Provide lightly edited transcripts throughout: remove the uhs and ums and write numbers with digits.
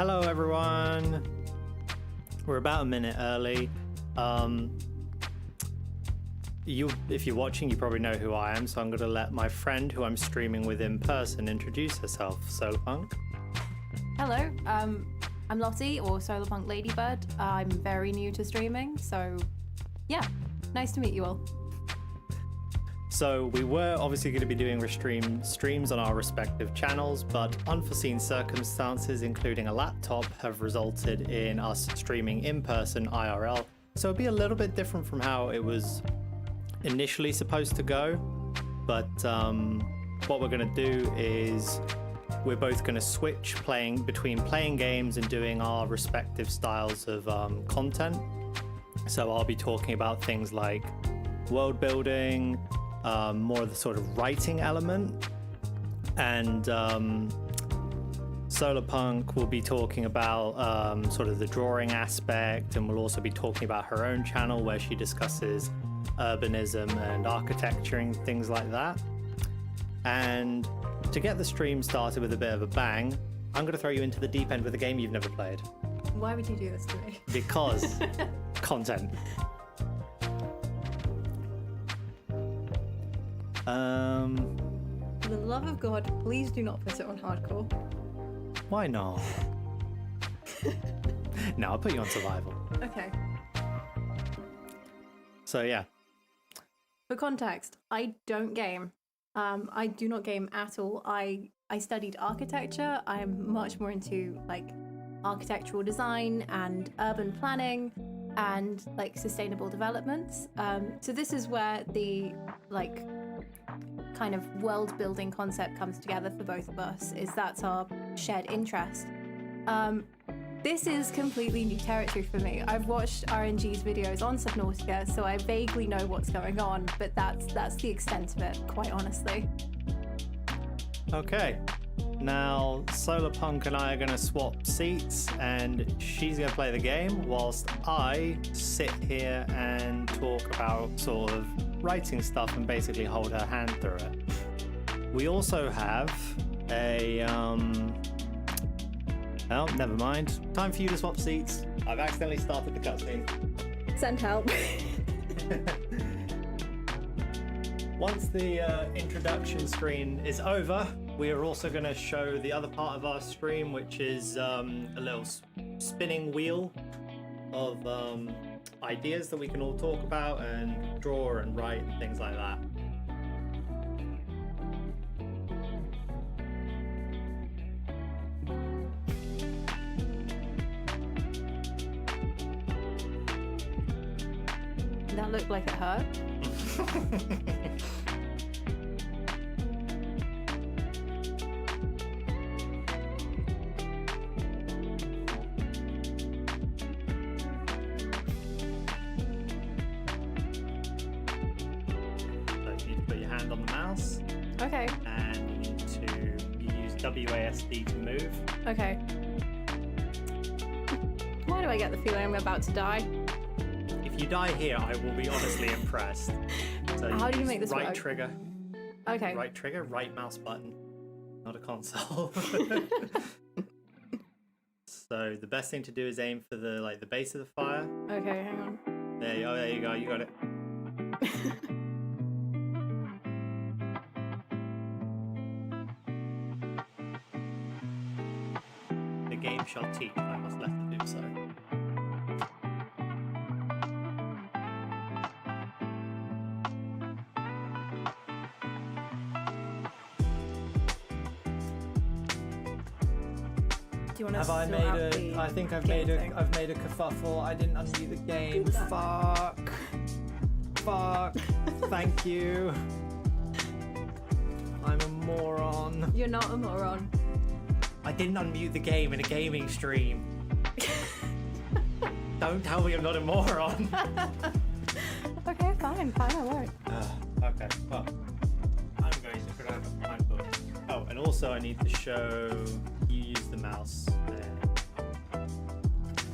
Hello everyone. We're about a minute early. If you're watching, you probably know who I am, so I'm going to let my friend who I'm streaming with in person introduce herself. Solarpunk. Hello, I'm Lottie, or Solarpunk Ladybird. I'm very new to streaming, so yeah, nice to meet you all. So we were obviously going to be doing streams on our respective channels, but unforeseen circumstances, including a laptop, have resulted in us streaming in person IRL. So it'll be a little bit different from how it was initially supposed to go. But what we're going to do is we're both going to switch between playing games and doing our respective styles of content. So I'll be talking about things like world building, more of the sort of writing element, and Solarpunk will be talking about sort of the drawing aspect, and we'll also be talking about her own channel where she discusses urbanism and architecture and things like that. And to get the stream started with a bit of a bang, I'm going to throw you into the deep end with a game you've never played. Why would you do this to me? Because content. For the love of God, please do not put it on hardcore. Why not? No, I'll put you on survival. Okay. So yeah. For context, I don't game. I do not game at all. I studied architecture. I'm much more into like architectural design and urban planning and like sustainable developments. So this is where the like kind of world building concept comes together for both of us, is that's our shared interest. This is completely new territory for me. I've watched RNG's videos on Subnautica, so I vaguely know what's going on, but that's the extent of it, quite honestly. Okay, now Solarpunk and I are going to swap seats, and she's going to play the game whilst I sit here and talk about sort of writing stuff and basically hold her hand through it. We also have a oh, never mind. Time for you to swap seats. I've accidentally started the cutscene. Send help. Once the introduction screen is over, we are also going to show the other part of our stream, which is a little spinning wheel of ideas that we can all talk about and draw and write and things like that. That looked like it hurt. So you need to put your hand on the mouse. Okay. And you use WASD to move. Okay. Why do I get the feeling I'm about to die? If you die here, I will be honestly impressed. So how do you make this right work? Trigger. Okay. Right trigger, right mouse button. Not a console. So the best thing to do is aim for the base of the fire. Okay, hang on. There you go, you got it. The game shall teach, I must let it do so. Have I made I think I've made a kerfuffle. I didn't unmute the game. Fuck. Thank you. I'm a moron. You're not a moron. I didn't unmute the game in a gaming stream. Don't tell me I'm not a moron. Okay, fine, I won't. Okay, well, I'm going to grab a time book. Oh, and also I need to show you use the mouse.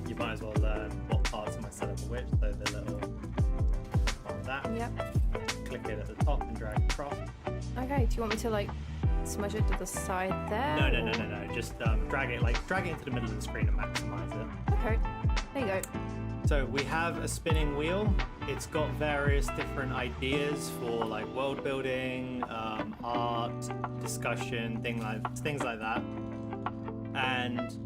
You might as well learn what parts of my setup are which, so the little on that. Yep. Click it at the top and drag across. Okay, do you want me to like smudge it to the side there? No. Just drag it into the middle of the screen and maximize it. Okay, there you go. So we have a spinning wheel. It's got various different ideas for like world building, art, discussion, things like that. And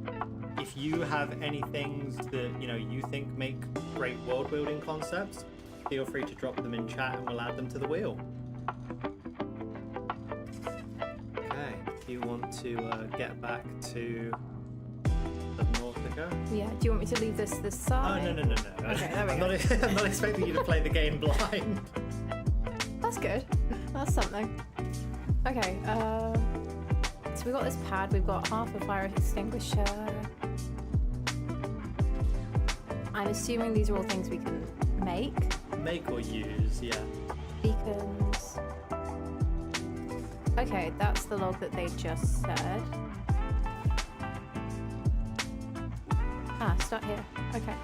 if you have any things that you think make great world building concepts, feel free to drop them in chat and we'll add them to the wheel. Okay, if you want to get back to Subnautica. Yeah, do you want me to leave this side? Oh, no. Okay, there we go. I'm not expecting you to play the game blind. That's good. That's something. Okay, so we got this pad, we've got half a fire extinguisher. I'm assuming these are all things we can make. Make or use, yeah. Beacons. Okay, that's the log that they just said. Ah, start here. Okay.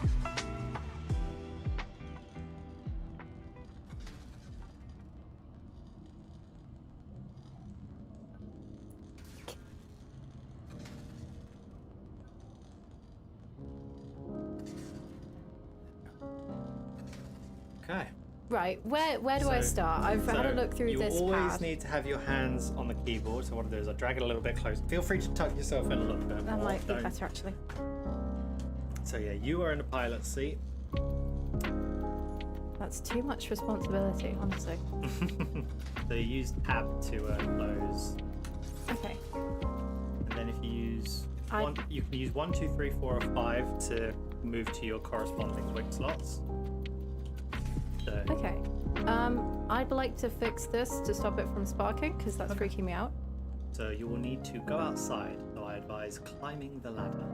Okay. Right, where do I start? I've had a look through this You always pad. need to have your hands on the keyboard, so what I'll do is I'll drag it a little bit closer. Feel free to tuck yourself in a little bit That more. might be better, actually. So yeah, you are in the pilot seat. That's too much responsibility, honestly. So you use tab to close, Okay. and then if you use you can use 1, 2, 3, 4, or 5 to move to your corresponding quick slots. So, Okay. I'd like to fix this to stop it from sparking, because that's freaking me out. so you will need to go outside. So I advise climbing the ladder.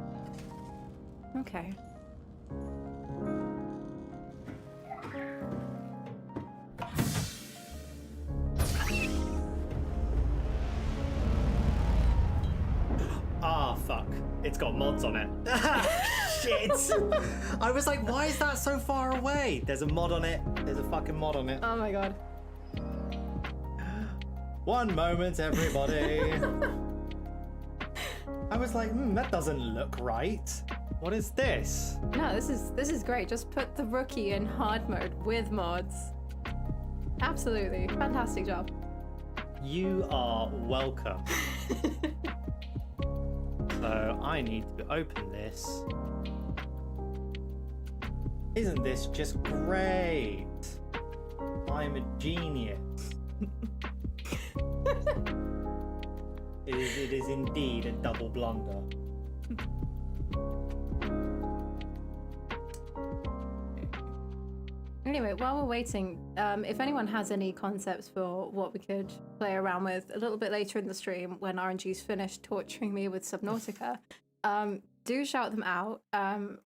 Okay. Ah, fuck. It's got mods on it. Shit! I was like, why is that so far away? There's a mod on it. There's a fucking mod on it. Oh my god. One moment, everybody. I was like, that doesn't look right. What is this? No, this is great. Just put the rookie in hard mode with mods. Absolutely. Fantastic job. You are welcome. So I need to open this. Isn't this just great? I'm a genius. It is indeed a double blunder. Anyway, while we're waiting, if anyone has any concepts for what we could play around with a little bit later in the stream when RNG's finished torturing me with Subnautica, do shout them out.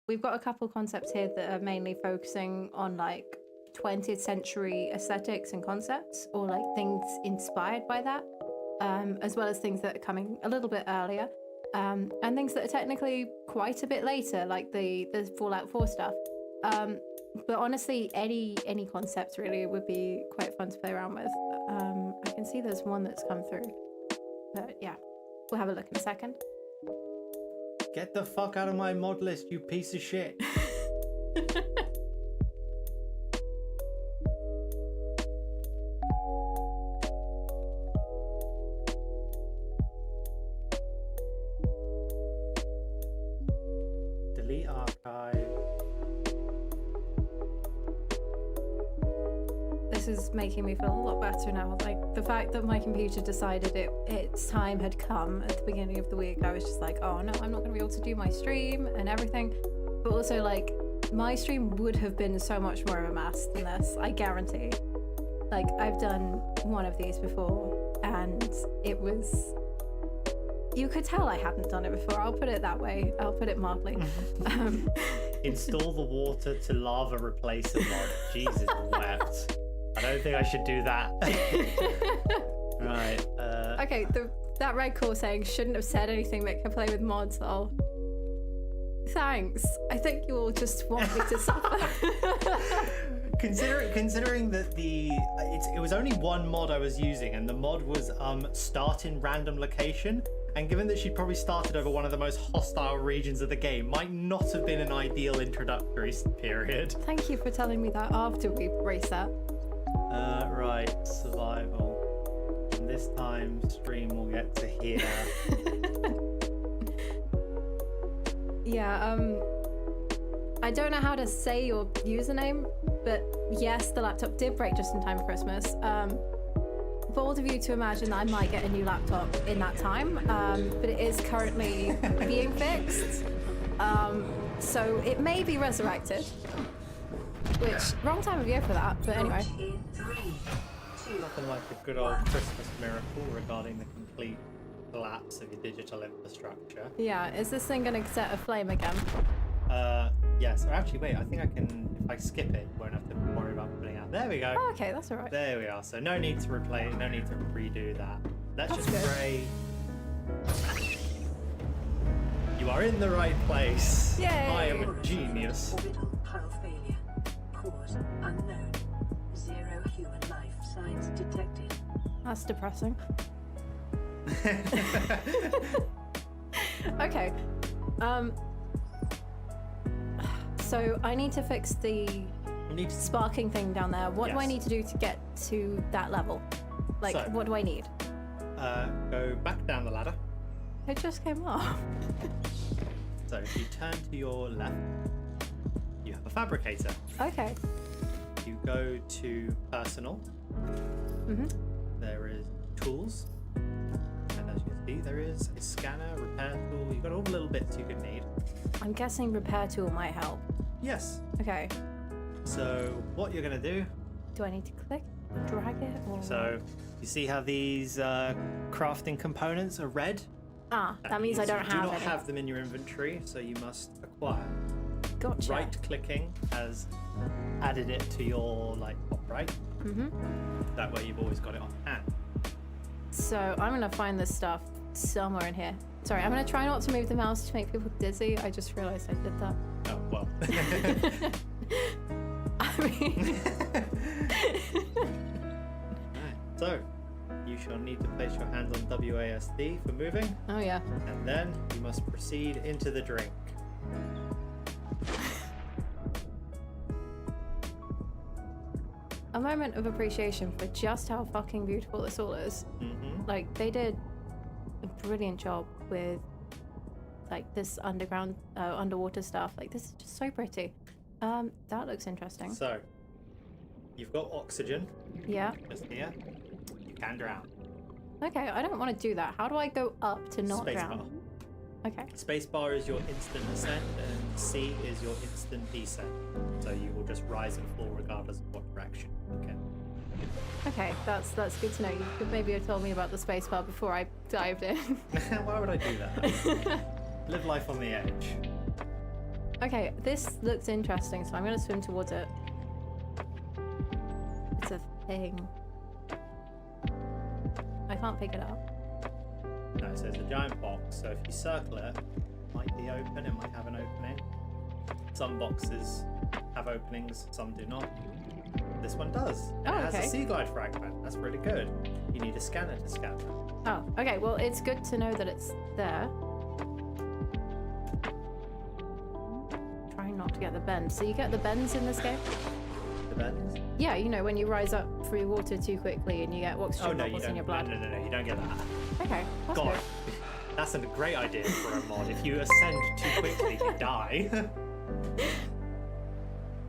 We've got a couple concepts here that are mainly focusing on like 20th century aesthetics and concepts, or like things inspired by that, as well as things that are coming a little bit earlier, and things that are technically quite a bit later, like the Fallout 4 stuff. But honestly, any concepts really would be quite fun to play around with. I can see there's one that's come through, but yeah, we'll have a look in a second. Get the fuck out of my mod list, you piece of shit. Delete archive. This is making me feel a lot better now. Like the fact that my computer decided its time had come at the beginning of the week, I was just like, oh no, I'm not going to be able to do my stream and everything. But also, like, my stream would have been so much more of a mess than this, I guarantee. Like, I've done one of these before, and it was... You could tell I hadn't done it before, I'll put it that way. I'll put it mildly. Install the water to lava replacer mod. Jesus wept. I don't think I should do that. Right. Okay, that red core saying shouldn't have said anything that can play with mods, though. Thanks. I think you all just want me to suffer. Considering that it was only one mod I was using, and the mod was start in random location, and given that she'd probably started over one of the most hostile regions of the game, might not have been an ideal introductory period. Thank you for telling me that after we reset. Right, survival. And this time, stream will get to hear. Yeah, I don't know how to say your username, but yes, the laptop did break just in time for Christmas. Bold of you to imagine that I might get a new laptop in that time, but it is currently being fixed. So it may be resurrected, which, wrong time of year for that, but anyway. Nothing like a good old Christmas miracle regarding the complete collapse of your digital infrastructure. Yeah, is this thing gonna set aflame again? Yes. Or actually, wait, I think I can, if I skip it, won't have to worry about putting out. There we go. Oh, okay, that's all right. There we are. So no need to replay it, no need to redo that. Let's That's just good. pray. You are in the right place. Yay! I am a genius. Orbital hull failure. Cause unknown. 0 human life signs detected. That's depressing. Okay. So I need to fix the sparking thing down there. What do I Yes. need to do to get to that level? Like, So- what do I need? Go back down the ladder. It just came off. So if you turn to your left, you have a fabricator. Okay. You go to personal. Mhm. There is tools. And as you can see, there is a scanner, repair tool. You've got all the little bits you could need. I'm guessing repair tool might help. Yes. Okay. So what you're going to do, Do I need to click or drag it? Or... so you see how these crafting components are red? that means I don't you have do not any. have them in your inventory, so you must acquire. Gotcha. Right clicking has added it to your top right. Mhm. That way you've always got it on hand. So I'm gonna find this stuff somewhere in here. Sorry, I'm gonna try not to move the mouse to make people dizzy. I just realized I did that. Oh well. I mean, So you shall need to place your hands on WASD for moving, oh yeah. and then you must proceed into the drink. A moment of appreciation for just how fucking beautiful this all is. Mm-hmm. Like, they did a brilliant job with this underwater stuff. Like, this is just so pretty. That looks interesting. So you've got oxygen Yeah. just here. You can drown. Okay, I don't want to do that. How do I go up to not drown? Okay. Spacebar is your instant ascent, and C is your instant descent. So you will just rise and fall regardless of what direction. Okay. Okay, that's good to know. You could maybe have told me about the spacebar before I dived in. Why would I do that? Live life on the edge. Okay, this looks interesting, so I'm going to swim towards it. It's a thing. I can't pick it up. No, so it's a giant box, so if you circle it, it might be open, it might have an opening. Some boxes have openings, some do not. This one does. And Oh, it has okay. a sea glide fragment. That's really good. You need a scanner to scan that. Oh, okay, well, it's good to know that it's there. Trying not to get the bends. So you get the bends in this game? The bends? Yeah, you know, when you rise up through water too quickly and you get oxygen Oh no, you bubbles don't. in your blood. No, you don't get that. Okay, that's God, good. that's a great idea for a mod. If you ascend too quickly, you die.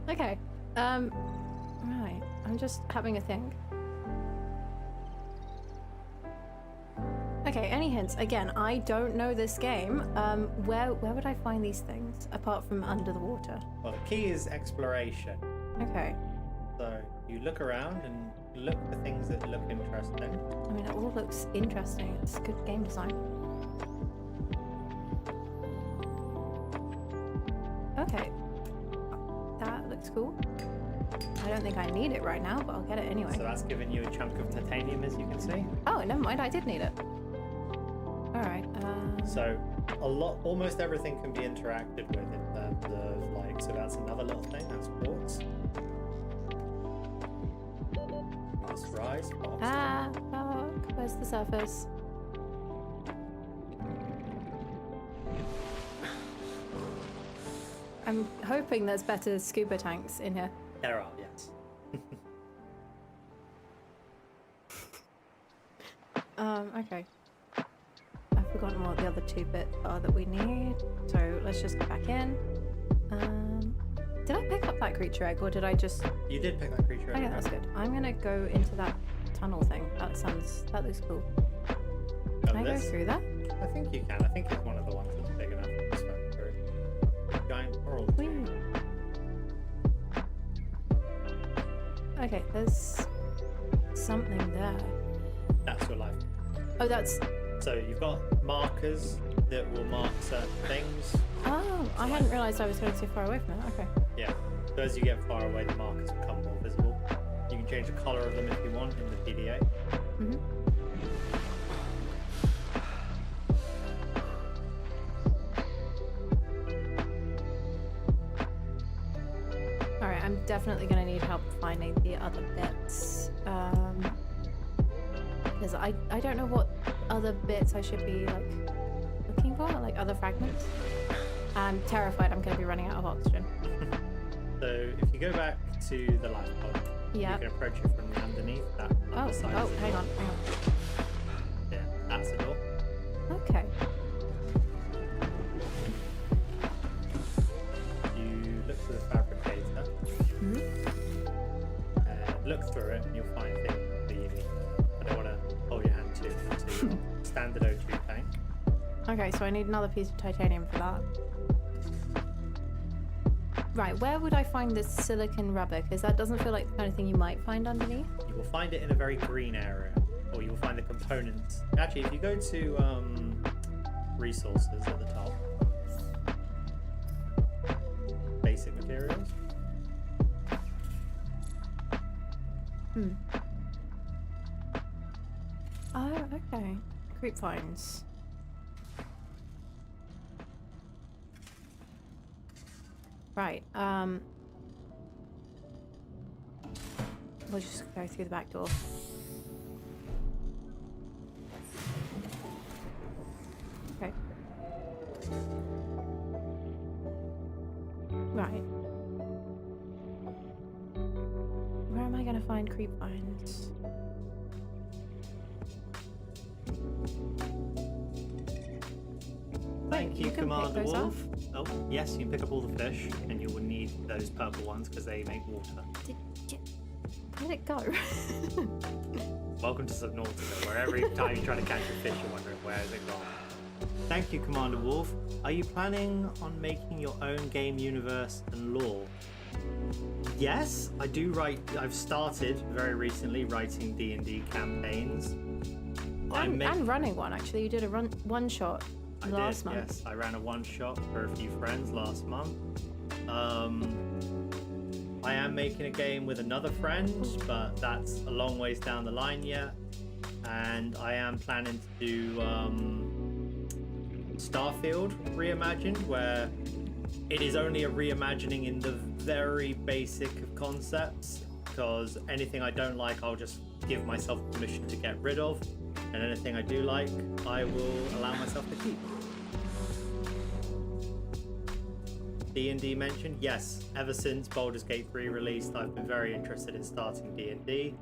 Okay. Right. I'm just having a think. Okay, any hints? Again, I don't know this game. Where would I find these things apart from under the water? Well, the key is exploration. Okay. So you look around and look for things that look interesting. I mean, it all looks interesting. It's good game design. Okay. That looks cool. I don't think I need it right now, but I'll get it anyway. So that's giving you a chunk of titanium, as you can see. Oh, never mind. I did need it. All right. So almost everything can be interacted with in terms of so that's another little thing. That's quartz. Let's rise. Fast. Ah, fuck. Where's the surface? I'm hoping there's better scuba tanks in here. There are, yes. Okay. I've forgotten what the other 2 bits are that we need. So let's just go back in. Did I pick up that creature egg or did I just... You did pick that creature. Okay, that's good. I'm gonna go into that tunnel thing. That looks cool. Can I go through that? I think you can. I think it's one of the ones that's big enough to swim through. Giant coral. Whee. Okay, there's something there. That's your life. Oh, that's... So you've got markers that will mark certain things. Oh, I hadn't realised I was going too far away from it. Okay. Yeah. So as you get far away, the markers become more visible. You can change the colour of them if you want in the PDA. Mm-hmm. Alright, I'm definitely going to need help finding the other bits. Because I don't know what other bits I should be like looking for, like other fragments. I'm terrified I'm going to be running out of oxygen. So if you go back to the life pod, Yep. you can approach it from the underneath. That underside is the hang door. on. Yeah, that's the door. Okay. You look through the fabricator, Mm-hmm. and look through it, and you'll find things that you need. I don't want to hold your hand to standard O2 tank. Okay, so I need another piece of titanium for that. Right, where would I find this silicon rubber? Because that doesn't feel like the kind of thing you might find underneath. You will find it in a very green area, or you will find the components. Actually, if you go to resources at the top, basic materials. Oh, okay. Creep vines. Right, we'll just go through the back door. Okay. Right. Where am I gonna find creep vines? Thank you, you can pick Commander those Wolf. Oh, yes, you can pick up all the fish, and you will need those purple ones because they make water. Where'd it go? Welcome to Subnautica, where every time you try to catch a fish, you're wondering where is it gone. Thank you, Commander Wolf. Are you planning on making your own game universe and lore? Yes, I do write. I've started very recently writing D&D campaigns. And running one, actually. You did a one shot last month. Yes, I ran a one-shot for a few friends last month. I am making a game with another friend, but that's a long ways down the line yet. And I am planning to do Starfield reimagined, where it is only a reimagining in the very basic of concepts, because anything I don't like, I'll just give myself permission to get rid of, and anything I do like, I will allow myself to keep. D&D mentioned, yes, ever since Baldur's Gate 3 released, I've been very interested in starting D&D,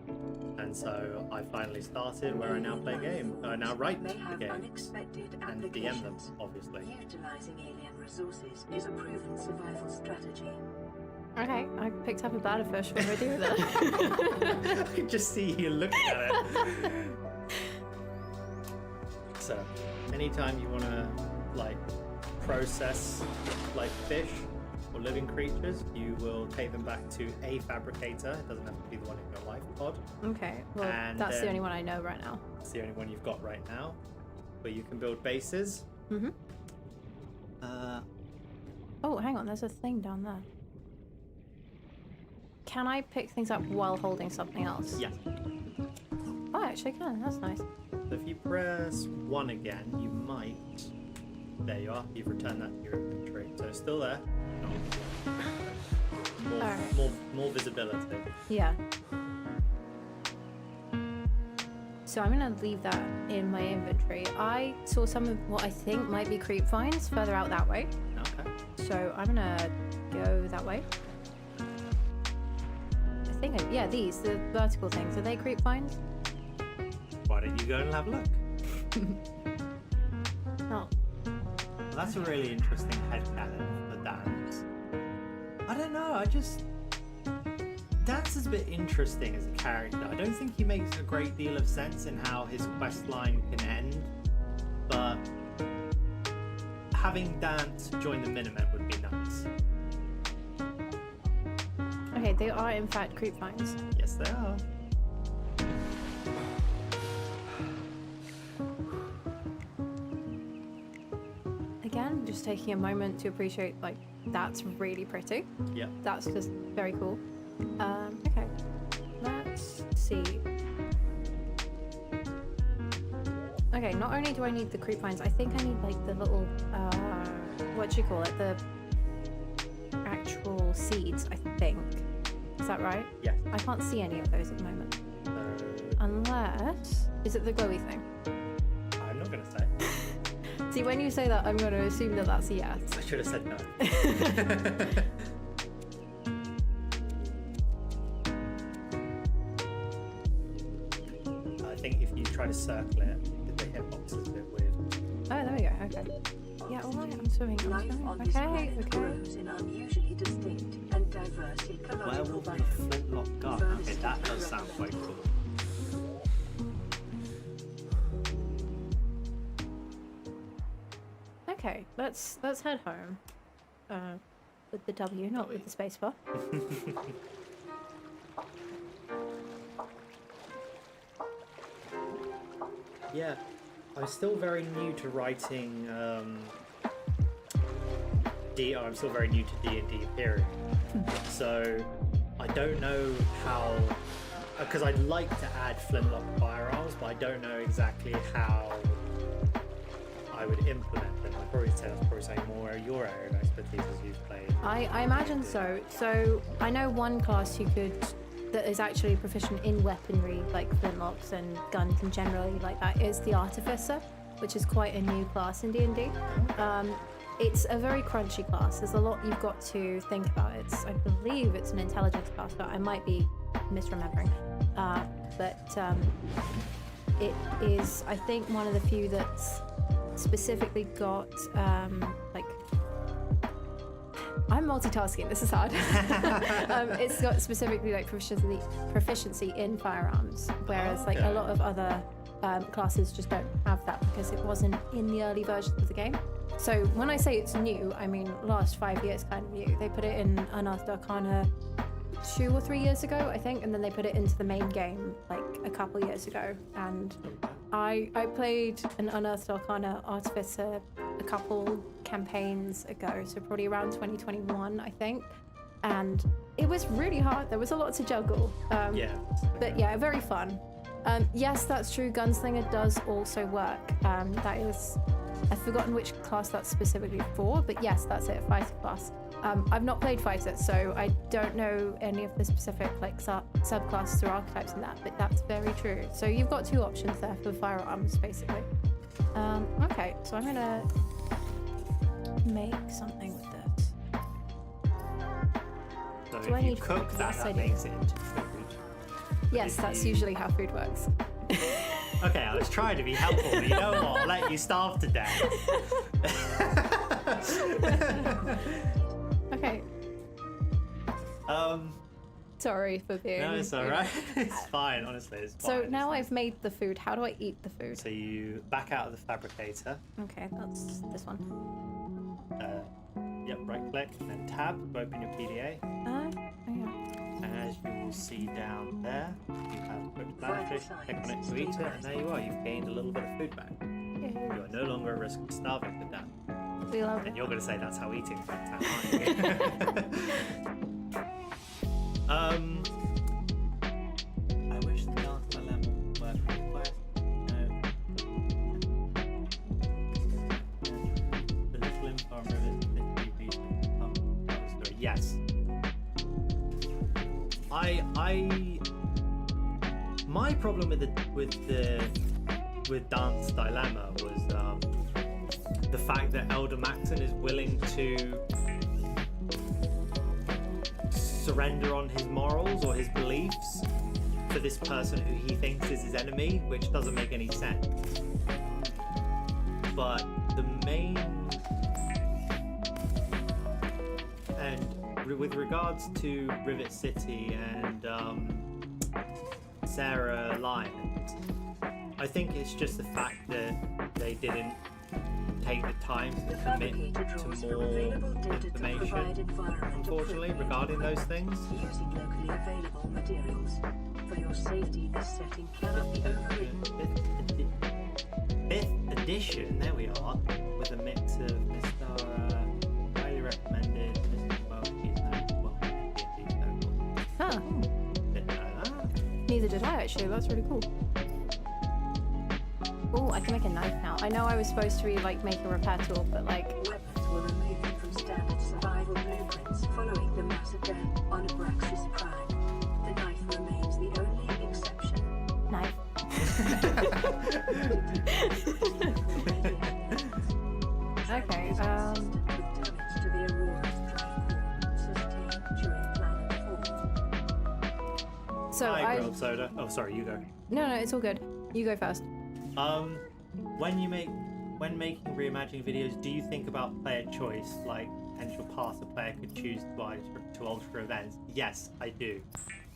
and so I finally started where I now play games. I now write the games and DM them, obviously. Utilizing alien resources is a proven survival strategy. Okay, I picked up a bladderfish. What do I do with it? I can just see you looking at it. So, anytime you want to like process like fish or living creatures, you will take them back to a fabricator. It doesn't have to be the one in your life pod. Okay, well, And that's the then- only one I know right now. It's the only one you've got right now, where you can build bases. Mm-hmm. Oh, hang on, there's a thing down there. Can I pick things up while holding something else? Yeah. Oh, I actually can. That's nice. So if you press 1 again, you might. There you are. You've returned that to your inventory. So it's still there. More, Alright. more visibility. Yeah. So I'm gonna leave that in my inventory. I saw some of what I think might be creep vines further out that way. Okay. So I'm gonna go that way. I think, yeah, these, the vertical things, are they creep vines? Why don't you go and have a look? Oh. Well, that's a really interesting headcanon for Dance. I don't know, Dance is a bit interesting as a character. I don't think he makes a great deal of sense in how his quest line can end, but having Dance join the Minutemen would be nice. Okay, they are in fact creep vines. Yes, they are. Again, just taking a moment to appreciate, like, that's really pretty. Yep. That's just very cool. Okay, let's see. Okay, not only do I need the creep vines, I think I need like the little, what do you call it? The actual seeds, I think. Is that right? Yes. I can't see any of those at the moment. Unless, is it the glowy thing? I'm not gonna say. See, when you say that, I'm going to assume that that's a yes. I should have said no. I think if you try to circle it, the hitbox is a bit weird. Oh, there we go. Okay. Yeah, all right. I'm swimming. Life on this Okay. planet Okay. grows in unusually distinct and diverse ecological Werewolf and biomes. flintlock gun. Okay, that does sound quite cool. Okay. Let's head home. With the W, not with the space bar. Yeah, I'm still very new to writing. I'm still very new to D&D period, so I don't know how. Because I'd like to add flintlock firearms, but I don't know exactly how I would implement them. I'd probably say that's probably something more your area of expertise as you've played. I imagine so. So I know one class that is actually proficient in weaponry, like flintlocks and guns and generally like that, is the Artificer, which is quite a new class in D&D. It's a very crunchy class. There's a lot you've got to think about. I believe it's an intelligence class, but I might be misremembering. It is, I think, one of the few that's specifically got like. I'm multitasking. This is hard. It's got specifically like proficiency in firearms, whereas like a lot of other classes just don't have that because it wasn't in the early versions of the game. So when I say it's new, I mean last 5 years kind of new. They put it in Unearthed Arcana 2 or 3 years ago, I think, and then they put it into the main game like a couple years ago. And I played an Unearthed Arcana Artificer a couple campaigns ago, so probably around 2021, I think. And it was really hard. There was a lot to juggle. But yeah, very fun. Yes, that's true. Gunslinger does also work. That is, I've forgotten which class that's specifically for, but yes, that's it, fighter class. I've not played fighter, so I don't know any of the specific like subclasses or archetypes in that, but that's very true. So you've got two options there for firearms, basically. Okay, so I'm gonna make something with this. So Do I if you need cook food? that, Yes, I that do. makes it into food. Yes, that's usually how food works. Okay, I was trying to be helpful, but you know what? I'll let you starve to death. Okay. Sorry for being. No, it's alright. It's fine, honestly, it's fine. So now I've made the food. How do I eat the food? So you back out of the fabricator. Okay, that's this one. Yep, right click, and then tab to open your PDA. Oh yeah. And as you will see down there, you have cooked banfish, click on it to eat it, and there you are, you've gained a little bit of food back. You are no longer at risk of starving to death. We love And it. you're going to say that's how eating went down, aren't you? I wish the dance level worked for quest. No. The little info on rivers, literally reason. Yes. My problem with Dance Dilemma was the fact that Elder Maxon is willing to surrender on his morals or his beliefs for this person who he thinks is his enemy, which doesn't make any sense. But the main, and with regards to Rivet City and Sarah Lyons, I think it's just the fact that they didn't take the time to commit to more information, unfortunately, regarding those things. Using locally available materials. For your safety, this setting cannot be overridden. Fifth edition, there we are, with a mix of Mr. Highly recommended, Mr. Huh. Didn't know that. Neither did I actually. That's really cool. Oh, I can make a knife now. I know I was supposed to like make a repair tool, but like. Weapons were removed from standard survival blueprints following the massacre on Abraxas Prime. The knife remains the only exception. Knife. Okay, so Hi, Grilled Soda. Oh, sorry, you go. No, it's all good. You go first. When making reimagining videos, do you think about player choice, like potential paths a player could choose to alter events? Yes, I do.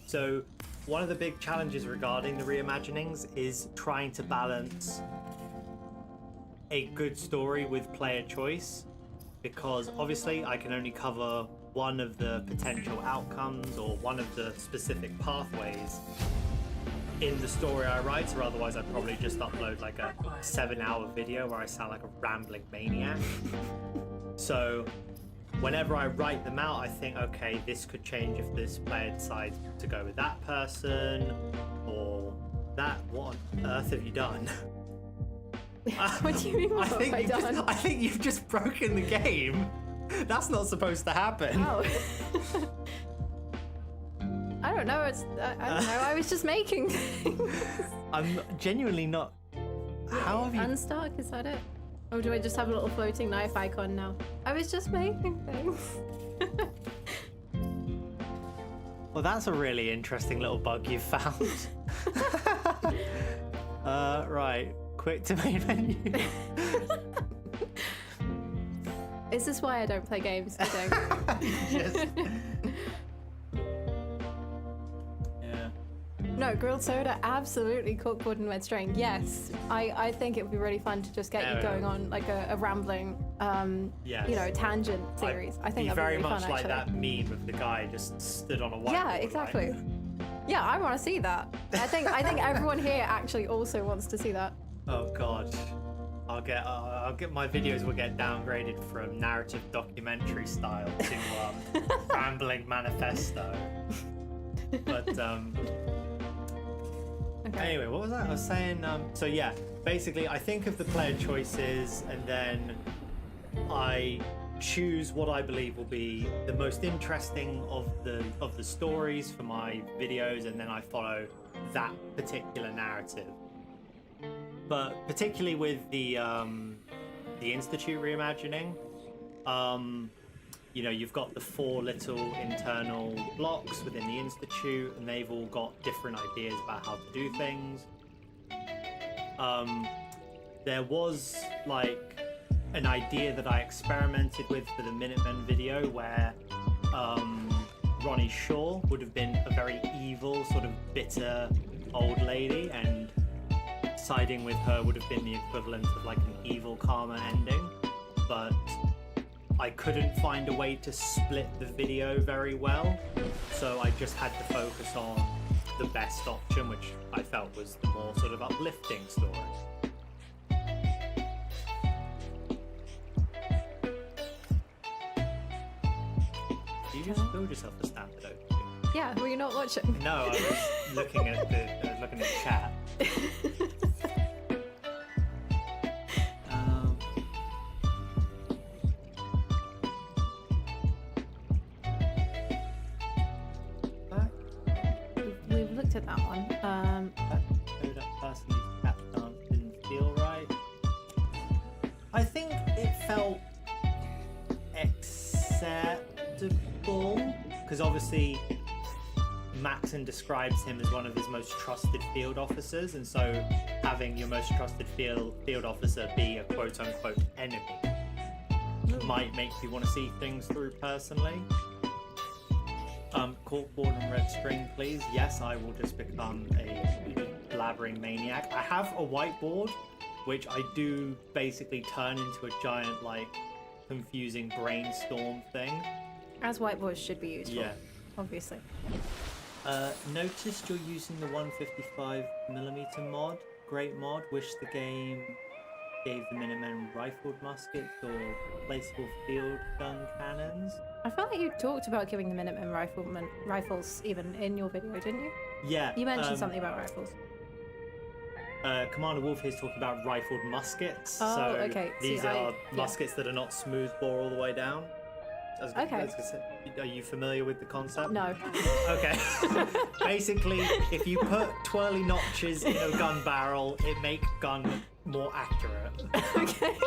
So one of the big challenges regarding the reimaginings is trying to balance a good story with player choice, because obviously I can only cover one of the potential outcomes or one of the specific pathways in the story I write, or otherwise I'd probably just upload like a 7-hour video where I sound like a rambling maniac. So whenever I write them out, I think, okay, this could change if this player decides to go with that person or that. What on earth have you done? What do you mean, what have I done? I think you've just broken the game. That's not supposed to happen. Oh. I don't know. I don't know. I was just making things. I'm genuinely not. How have you? Unstuck? Is that it? Or do I just have a little floating knife icon now? I was just making things. Well, that's a really interesting little bug you've found. Right. Quick to main menu. Is this why I don't play games? Yes. Yeah. No, grilled soda, absolutely corkboard and red string. Yes, I think it would be really fun to just get you going on like a rambling, Yes. tangent series. I think Be that'd very be really much fun, like actually. that meme of the guy just stood on a whiteboard. Yeah, exactly. Right? Yeah, I want to see that. I think everyone here actually also wants to see that. Oh God. I'll get my videos will get downgraded from narrative documentary style to rambling manifesto. But Okay. anyway, what was that? I was saying. So yeah, basically, I think of the player choices, and then I choose what I believe will be the most interesting of the stories for my videos, and then I follow that particular narrative. But particularly with the Institute reimagining, you've got the 4 little internal blocks within the Institute, and they've all got different ideas about how to do things. There was like an idea that I experimented with for the Minutemen video where Ronnie Shaw would have been a very evil, sort of bitter old lady, and siding with her would have been the equivalent of like an evil karma ending. But I couldn't find a way to split the video very well, so I just had to focus on the best option, which I felt was the more sort of uplifting story. You just build yourself a standard oak. Yeah, were you not watching? No, I was looking at the chat. We've looked at that one. That showed up personally tap dance didn't feel right. I think it felt acceptable because obviously Maxon describes him as one of his most trusted field officers, and so having your most trusted field officer be a quote-unquote enemy might make you want to see things through personally. Corkboard and red string, please. Yes, I will just become a blabbering maniac. I have a whiteboard, which I do basically turn into a giant, like, confusing brainstorm thing. As whiteboards should be used. Yeah. Obviously. Noticed you're using the 155mm mod. Great mod. Wish the game gave the Minutemen rifled muskets or replaceable field gun cannons. I felt like you talked about giving the Minutemen rifles even in your video, didn't you? Yeah. You mentioned something about rifles. Commander Wolf is talking about rifled muskets. Oh, so okay. These are muskets that are not smooth bore all the way down. Okay. Are you familiar with the concept? No. Okay. Basically, if you put twirly notches in a gun barrel, it makes gun more accurate. Okay.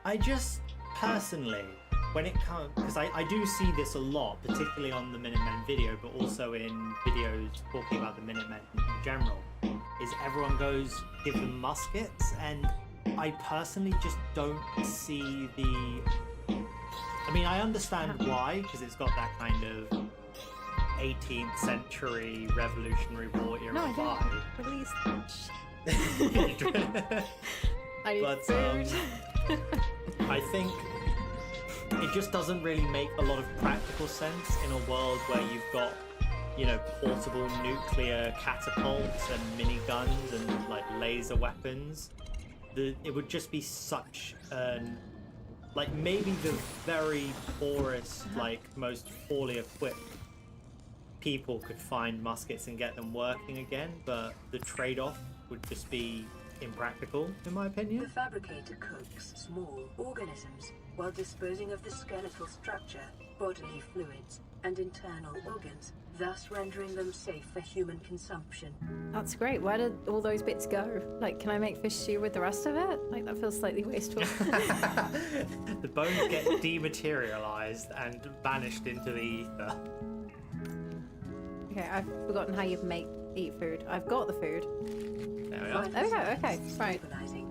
I just personally, when it comes, because I do see this a lot, particularly on the Minutemen video, but also in videos talking about the Minutemen in general, is everyone goes give them muskets, and I personally just don't see the. I mean, I understand why, because it's got that kind of 18th century Revolutionary War era No, I vibe. don't. Release. I need food. I think it just doesn't really make a lot of practical sense in a world where you've got, you know, portable nuclear catapults and miniguns and like laser weapons. It would just be such an, like, maybe the very poorest, like most poorly equipped people could find muskets and get them working again, but the trade-off would just be impractical, in my opinion. The fabricator cooks small organisms while disposing of the skeletal structure, bodily fluids, and internal organs, thus rendering them safe for human consumption. That's great. Where did all those bits go? Like, can I make fish stew with the rest of it? Like, that feels slightly wasteful. The bones get dematerialized and vanished into the ether. Okay, I've forgotten how you eat food. I've got the food. There we are. Okay, right. Stabilizing.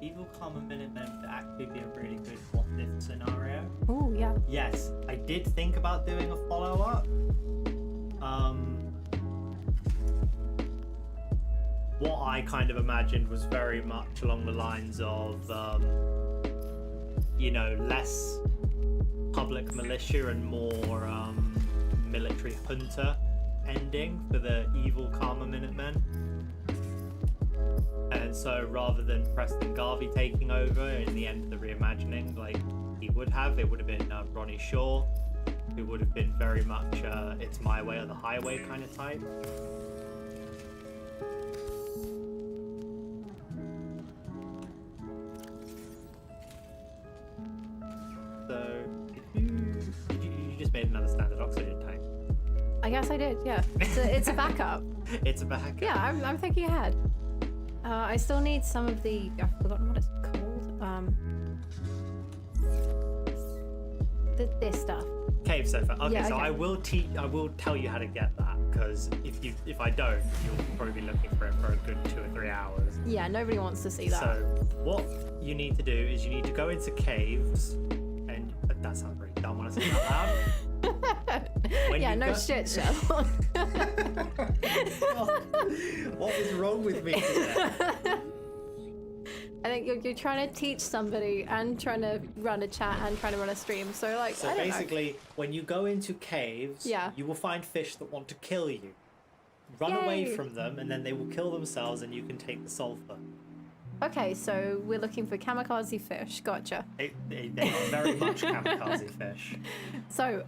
Evil Common Minutemen would actually be a really good what-if scenario. Oh, yeah. Yes, I did think about doing a follow-up. What I kind of imagined was very much along the lines of, you know, less public militia and more military junta ending for the evil Karma Minutemen. And so rather than Preston Garvey taking over in the end of the reimagining, like he would have, it would have been Ronnie Shaw, who would have been very much it's my way or the highway kind of type. So, you just made another standard oxygen tank. I guess I did, yeah. It's a backup. It's a backup. Yeah, I'm thinking ahead. I still need some of the... I've forgotten what it's called. This stuff. Cave sofa. Okay, Yeah, so okay. I will tell you how to get that, because if I don't, you'll probably be looking for it for a good 2 or 3 hours. Yeah, nobody wants to see that. So what you need to do is you need to go into caves, and that sounds really dumb when I say it out loud. Yeah, no shit, Sherlock. What is wrong with me today? I think you're trying to teach somebody and trying to run a chat and trying to run a stream. So, like, So I don't know. basically, when you go into caves, Yeah. you will find fish that want to kill you. Run away Yay. from them, and then they will kill themselves, and you can take the sulfur. Okay, so we're looking for kamikaze fish. Gotcha. They are very much kamikaze fish. So,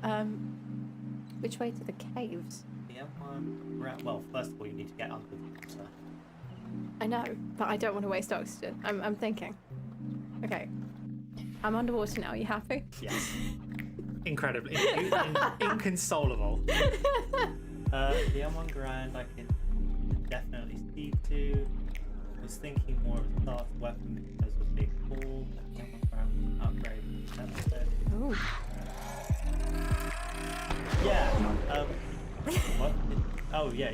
which way to the caves? Yeah, well, first of all, you need to get under the water. I know, but I don't want to waste oxygen. I'm thinking. Okay. I'm underwater now. Are you happy? Yes. Incredibly. Inconsolable. The M1 Grand I can definitely see to. I was thinking more of a start weapon because of big ball. The M1 Grand upgrade. That's it. Ooh. Yeah. What? Oh yeah.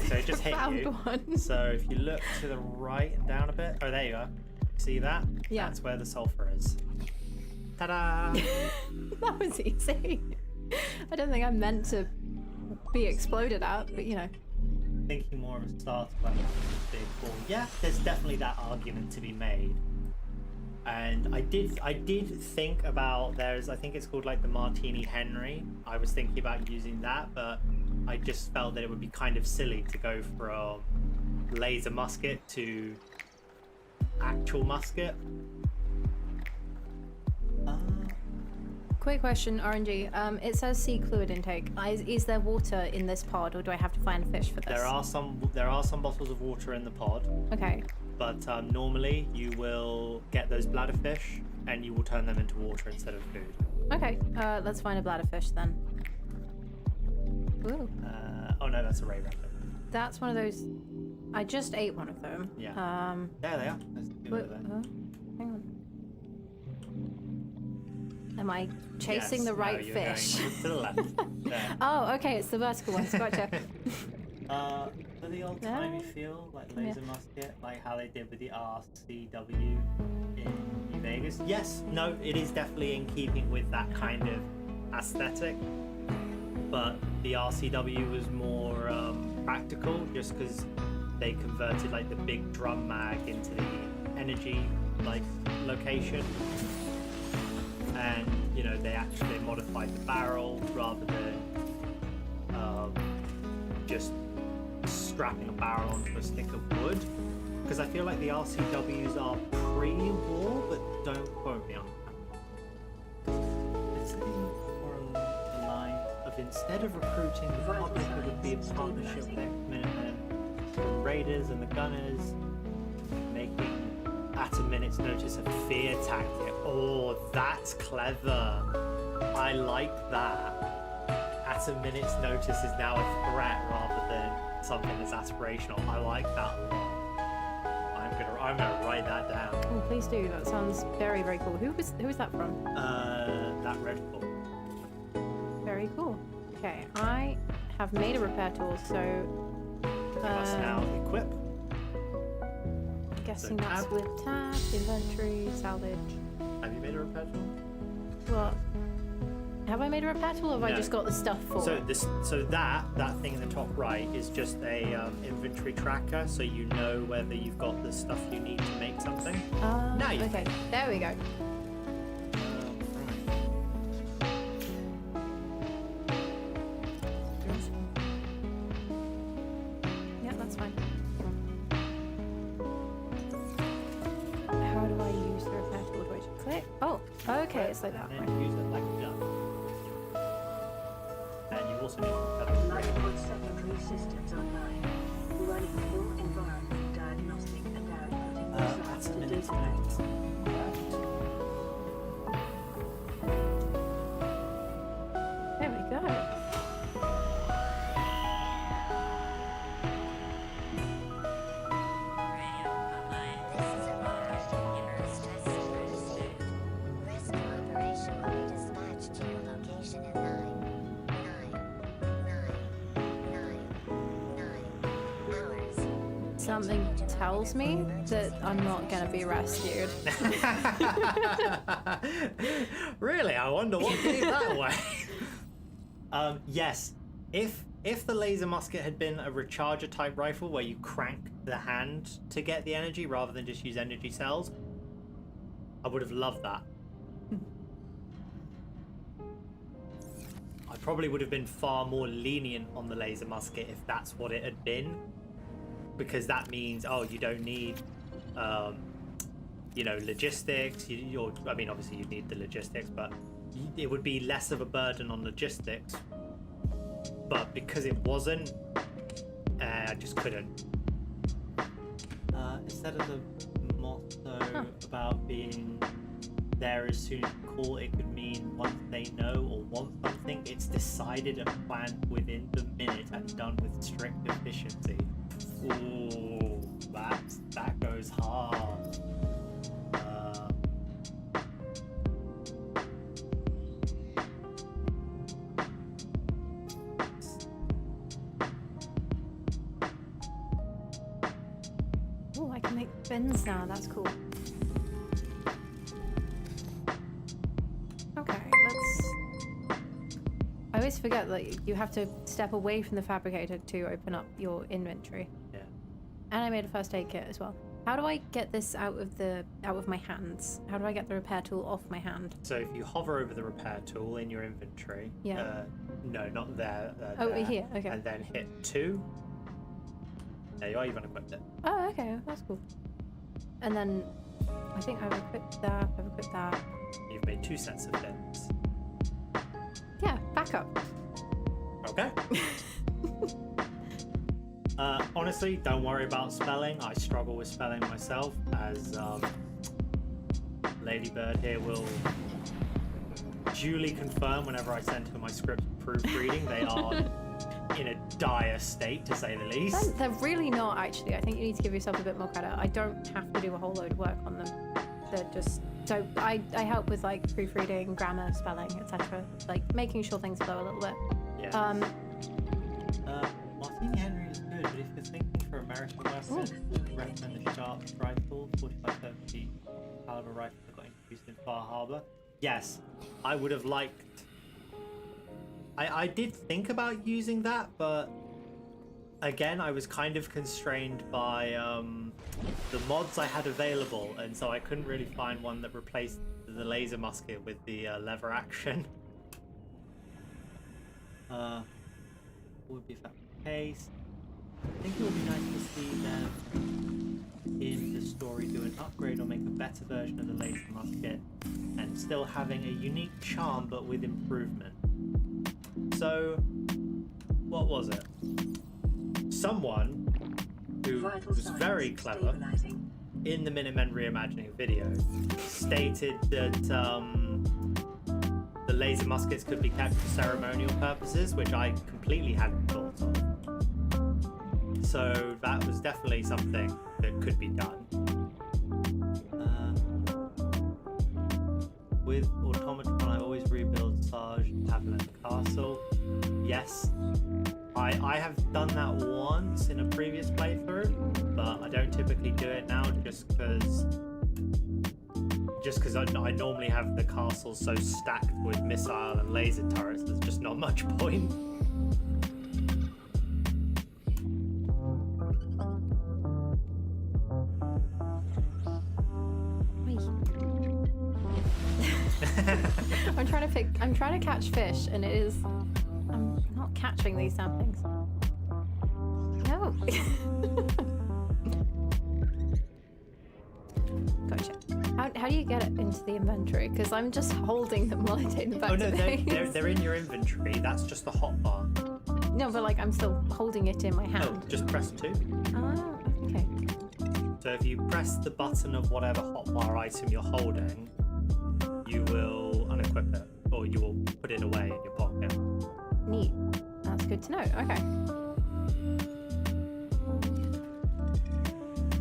So it just hit Found you. one. So if you look to the right and down a bit. Oh, there you are. See that? Yeah. That's where the sulfur is. Ta-da! That was easy. I don't think I'm meant to be exploded at, but you know. Thinking more of a start weapon than a big ball. Yeah, there's definitely that argument to be made. And I did think about I think it's called like the Martini Henry. I was thinking about using that, but I just felt that it would be kind of silly to go from laser musket to actual musket. Quick question, RNG. It says sea fluid intake. Is there water in this pod, or do I have to find a fish for this? There are some bottles of water in the pod. Okay. But normally you will get those bladderfish and you will turn them into water instead of food. Okay. Let's find a bladderfish then. Ooh. Oh no, that's a ray rabbit. That's one of those. I just ate one of them. Yeah. There they are. Let's do it then. Hang on. Am I chasing Yes, the right no, you're fish? going to the left. There. Oh, okay, it's the vertical ones. Gotcha. For the old timey feel, like laser musket, like how they did with the RCW in New Vegas. Yes, no, it is definitely in keeping with that kind of aesthetic. But the RCW was more practical, just because they converted like the big drum mag into the energy like location. And you know, they actually modified the barrel rather than just strapping a barrel onto a stick of wood, because I feel like the RCWs are pre-war, but don't quote me on that. It's more along the line of, instead of recruiting the public, it would be a partnership with Minutemen, the Raiders and the Gunners, making at a minute's notice a fear tactic. Oh, that's clever. I like that. At a minute's notice is now a threat rather than something that's aspirational. I like that a lot. I'm gonna write that down. Oh, please do. That sounds very, very cool. Who is that from? That red ball. Very cool. Okay, I have made a repair tool, so We must now equip. guessing So that's tab. with tab, inventory, salvage. Have you made a repair tool? What? Have I made a repair tool, or have I No. just got the stuff for? So that thing in the top right is just a inventory tracker, so you know whether you've got the stuff you need to make something. Now you okay, there we go. Yeah, that's fine. How do I use the repair tool? Do I just click? Oh, okay, it's like that. And then use it like a gun. And you also need to have a Multiple secondary systems online, running full environment diagnostic and outputting results that's a to minute. database. There we go. Something tells me that I'm not gonna be rescued. Really? I wonder what came that way. Yes. If the laser musket had been a recharger type rifle where you crank the hand to get the energy rather than just use energy cells, I would have loved that. I probably would have been far more lenient on the laser musket if that's what it had been, because that means, oh, you don't need logistics. I mean, obviously you need the logistics, but it would be less of a burden on logistics. But because it wasn't, I just couldn't. Instead of the motto about being there as soon as you call, it could mean once they know or want something, it's decided and planned within the minute and done with strict efficiency. Ooh, that goes hard. Oh, I can make bins now. That's cool. Okay, let's. I always forget that you have to step away from the fabricator to open up your inventory. Yeah. And I made a first aid kit as well. How do I get this out of my hands? How do I get the repair tool off my hand? So if you hover over the repair tool in your inventory, Yeah. No, not there. Oh, there, here. Okay. and then hit 2. There you are. You've unequipped it. Oh, okay. That's cool. And then I think I've equipped that. I've equipped that. You've made 2 sets of bins. Yeah, backup. Okay. Honestly, don't worry about spelling. I struggle with spelling myself, as Ladybird here will duly confirm whenever I send her my script proofreading. They are in a dire state, to say the least. They're really not, actually. I think you need to give yourself a bit more credit. I don't have to do a whole load of work on them. They're just... So I help with, like, proofreading, grammar, spelling, etc. Like, making sure things flow a little bit. Yeah. Martini Henry is good, but if you're thinking for American Western, recommend the Sharp rifle, 45-70 caliber rifle that got introduced in Far Harbor. Yes, I would have liked... I did think about using that, but again, I was kind of constrained by the mods I had available, and so I couldn't really find one that replaced the laser musket with the lever action. Would be fact case. I think it would be nice to see them in the story do an upgrade or make a better version of the laser musket, and still having a unique charm but with improvement. So, what was it? Someone who was very clever in the Minutemen Reimagining video stated that the laser muskets could be kept for ceremonial purposes, which I completely hadn't thought of. So that was definitely something that could be done. With Automatron, I always rebuild Sarge, Tavern, and Castle. Yes, I have done that once in a previous playthrough, but I don't typically do it now just because I normally have the castle so stacked with missile and laser turrets, there's just not much point. I'm trying to catch fish, and I'm not catching these saplings. No. Gotcha. How do you get it into the inventory? Because I'm just holding them while I take them back. Oh no, to they're in your inventory. That's just the hotbar. No, but like I'm still holding it in my hand. Oh, just press 2. Oh, okay. So if you press the button of whatever hotbar item you're holding, you will unequip it, or you will put it away in your pocket. Neat. That's good to know. Okay.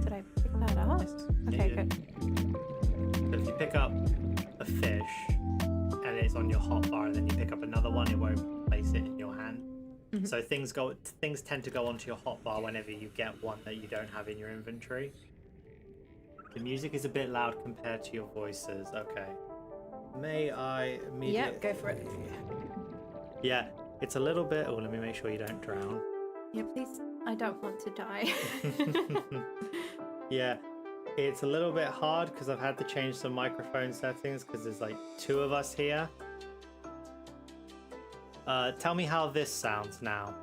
Did I pick that up? Okay, Yeah. good. So if you pick up a fish and it's on your hotbar, and then you pick up another one, it won't place it in your hand. Mm-hmm. So things tend to go onto your hotbar whenever you get one that you don't have in your inventory. The music is a bit loud compared to your voices. Okay. May I immediately... Yep, go for it. Yeah, it's a little bit... Oh, let me make sure you don't drown. Yeah, please. I don't want to die. Yeah, it's a little bit hard because I've had to change some microphone settings because there's like 2 of us here. Tell me how this sounds now.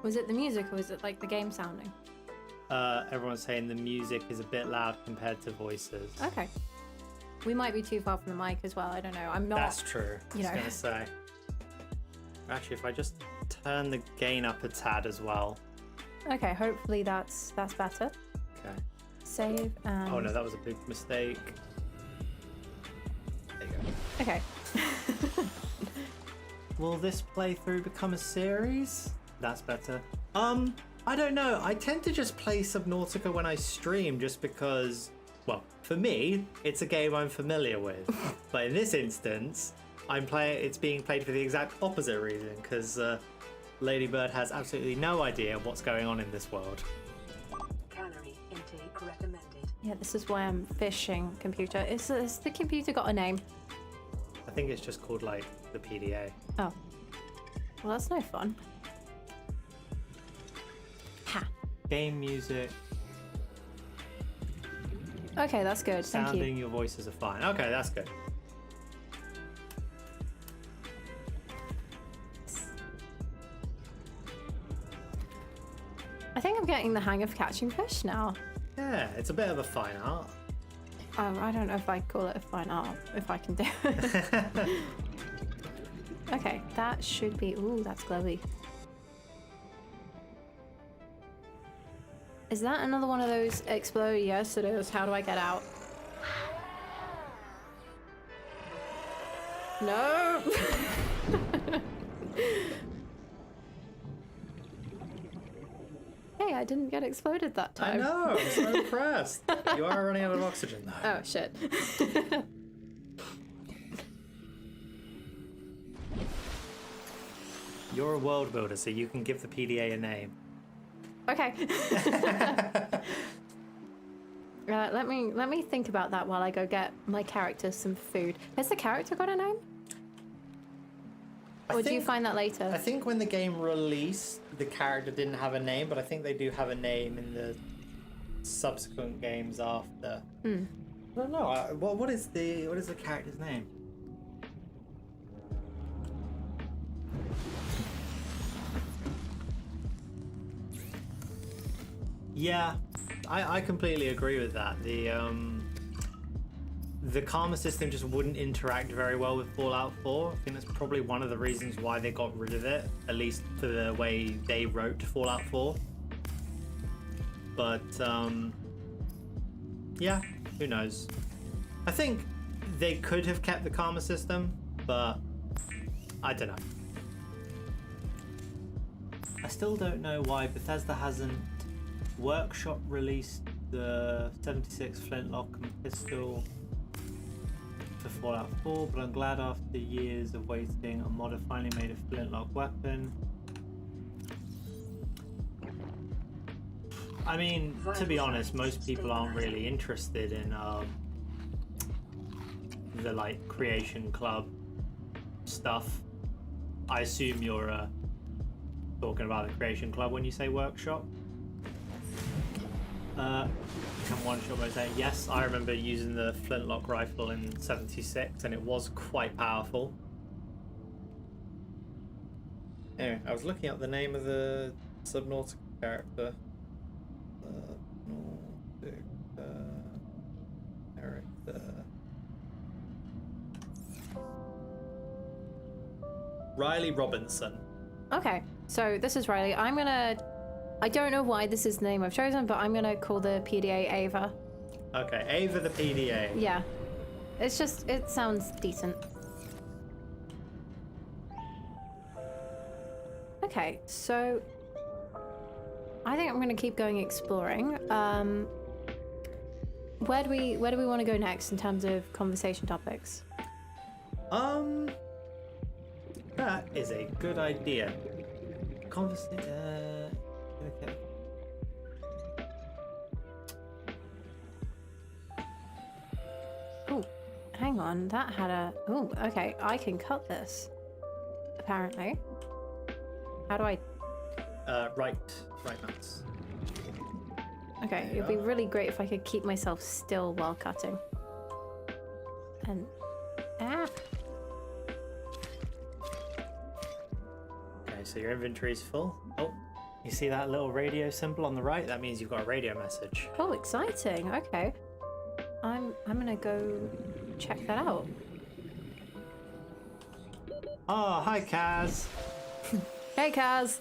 Was it the music or was it like the game sounding? Everyone's saying the music is a bit loud compared to voices. Okay. We might be too far from the mic as well. I don't know. I'm not. That's true. You know. I was gonna say. Actually, if I just turn the gain up a tad as well. Okay. Hopefully that's better. Okay. Save and. Oh no, that was a big mistake. Okay. Will this playthrough become a series? That's better. I don't know. I tend to just play Subnautica when I stream just because, well, for me, it's a game I'm familiar with. But in this instance, it's being played for the exact opposite reason, because Ladybird has absolutely no idea what's going on in this world. Calorie intake recommended. Yeah, this is why I'm fishing, computer. Is the computer got a name? I think it's just called, like, the PDA. Oh. Well, that's no fun. Ha. Game music. Okay, that's good. Thank you. Sounding your voices are fine. Okay, that's good. I think I'm getting the hang of catching fish now. Yeah, it's a bit of a fine art. I don't know if I'd call it a fine art, if I can do it. Okay, that should be... Ooh, that's glowy. Is that another one of those explode? Yes, it is. How do I get out? No! Hey, I didn't get exploded that I time. know, I'm so impressed. You are running out of oxygen though. Oh, shit. You're a world builder, so you can give the PDA a name. Okay. Let me think about that while I go get my character some food. Has the character got a name? Or do you find that later? I think when the game released, the character didn't have a name, but I think they do have a name in the subsequent games after. I don't know. What is the character's name? Yeah, I completely agree with that. The karma system just wouldn't interact very well with Fallout 4. I think that's probably one of the reasons why they got rid of it, at least for the way they wrote Fallout 4. But yeah, who knows? I think they could have kept the karma system, but I don't know. I still don't know why Bethesda hasn't Workshop released the 76 flintlock and pistol for Fallout 4, but I'm glad after years of waiting, a modder finally made a flintlock weapon. I mean, to be honest, most people aren't really interested in the like creation club stuff. I assume you're talking about the creation club when you say workshop. Can one shot by saying yes, I remember using the flintlock rifle in 76 and it was quite powerful. Anyway, I was looking up the name of the Subnautica character. Riley Robinson. Okay, so this is Riley. I don't know why this is the name I've chosen, but I'm gonna call the PDA Ava. Okay, Ava the PDA. Yeah. It sounds decent. Okay, so I think I'm gonna keep going exploring. Where do we want to go next in terms of conversation topics? That is a good idea. Okay. Oh, hang on. That had a... Oh, okay. I can cut this. Apparently. How do I... Right mouse. Okay, it'd be really great if I could keep myself still while cutting. And... Ah! Okay, so your inventory's full. Oh, you see that little radio symbol on the right? That means you've got a radio message. Oh, exciting. Okay. I'm gonna go check that out. Oh, hi, Kaz. Hey, Kaz!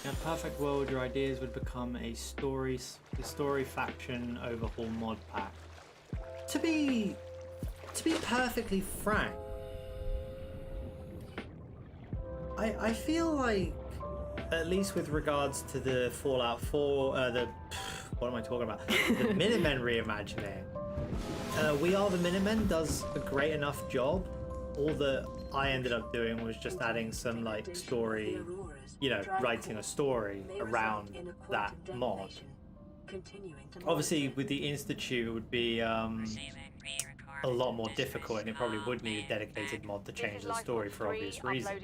In a perfect world, your ideas would become a story faction overhaul mod pack. to be perfectly frank, I feel like, at least with regards to the Fallout 4, what am I talking about? The Minutemen reimagining. We Are the Minutemen does a great enough job. All that I ended up doing was just adding some like story, you know, writing a story around that mod. Obviously, with the Institute, it would be a lot more difficult, and it probably would need a dedicated mod to change the story for obvious reasons.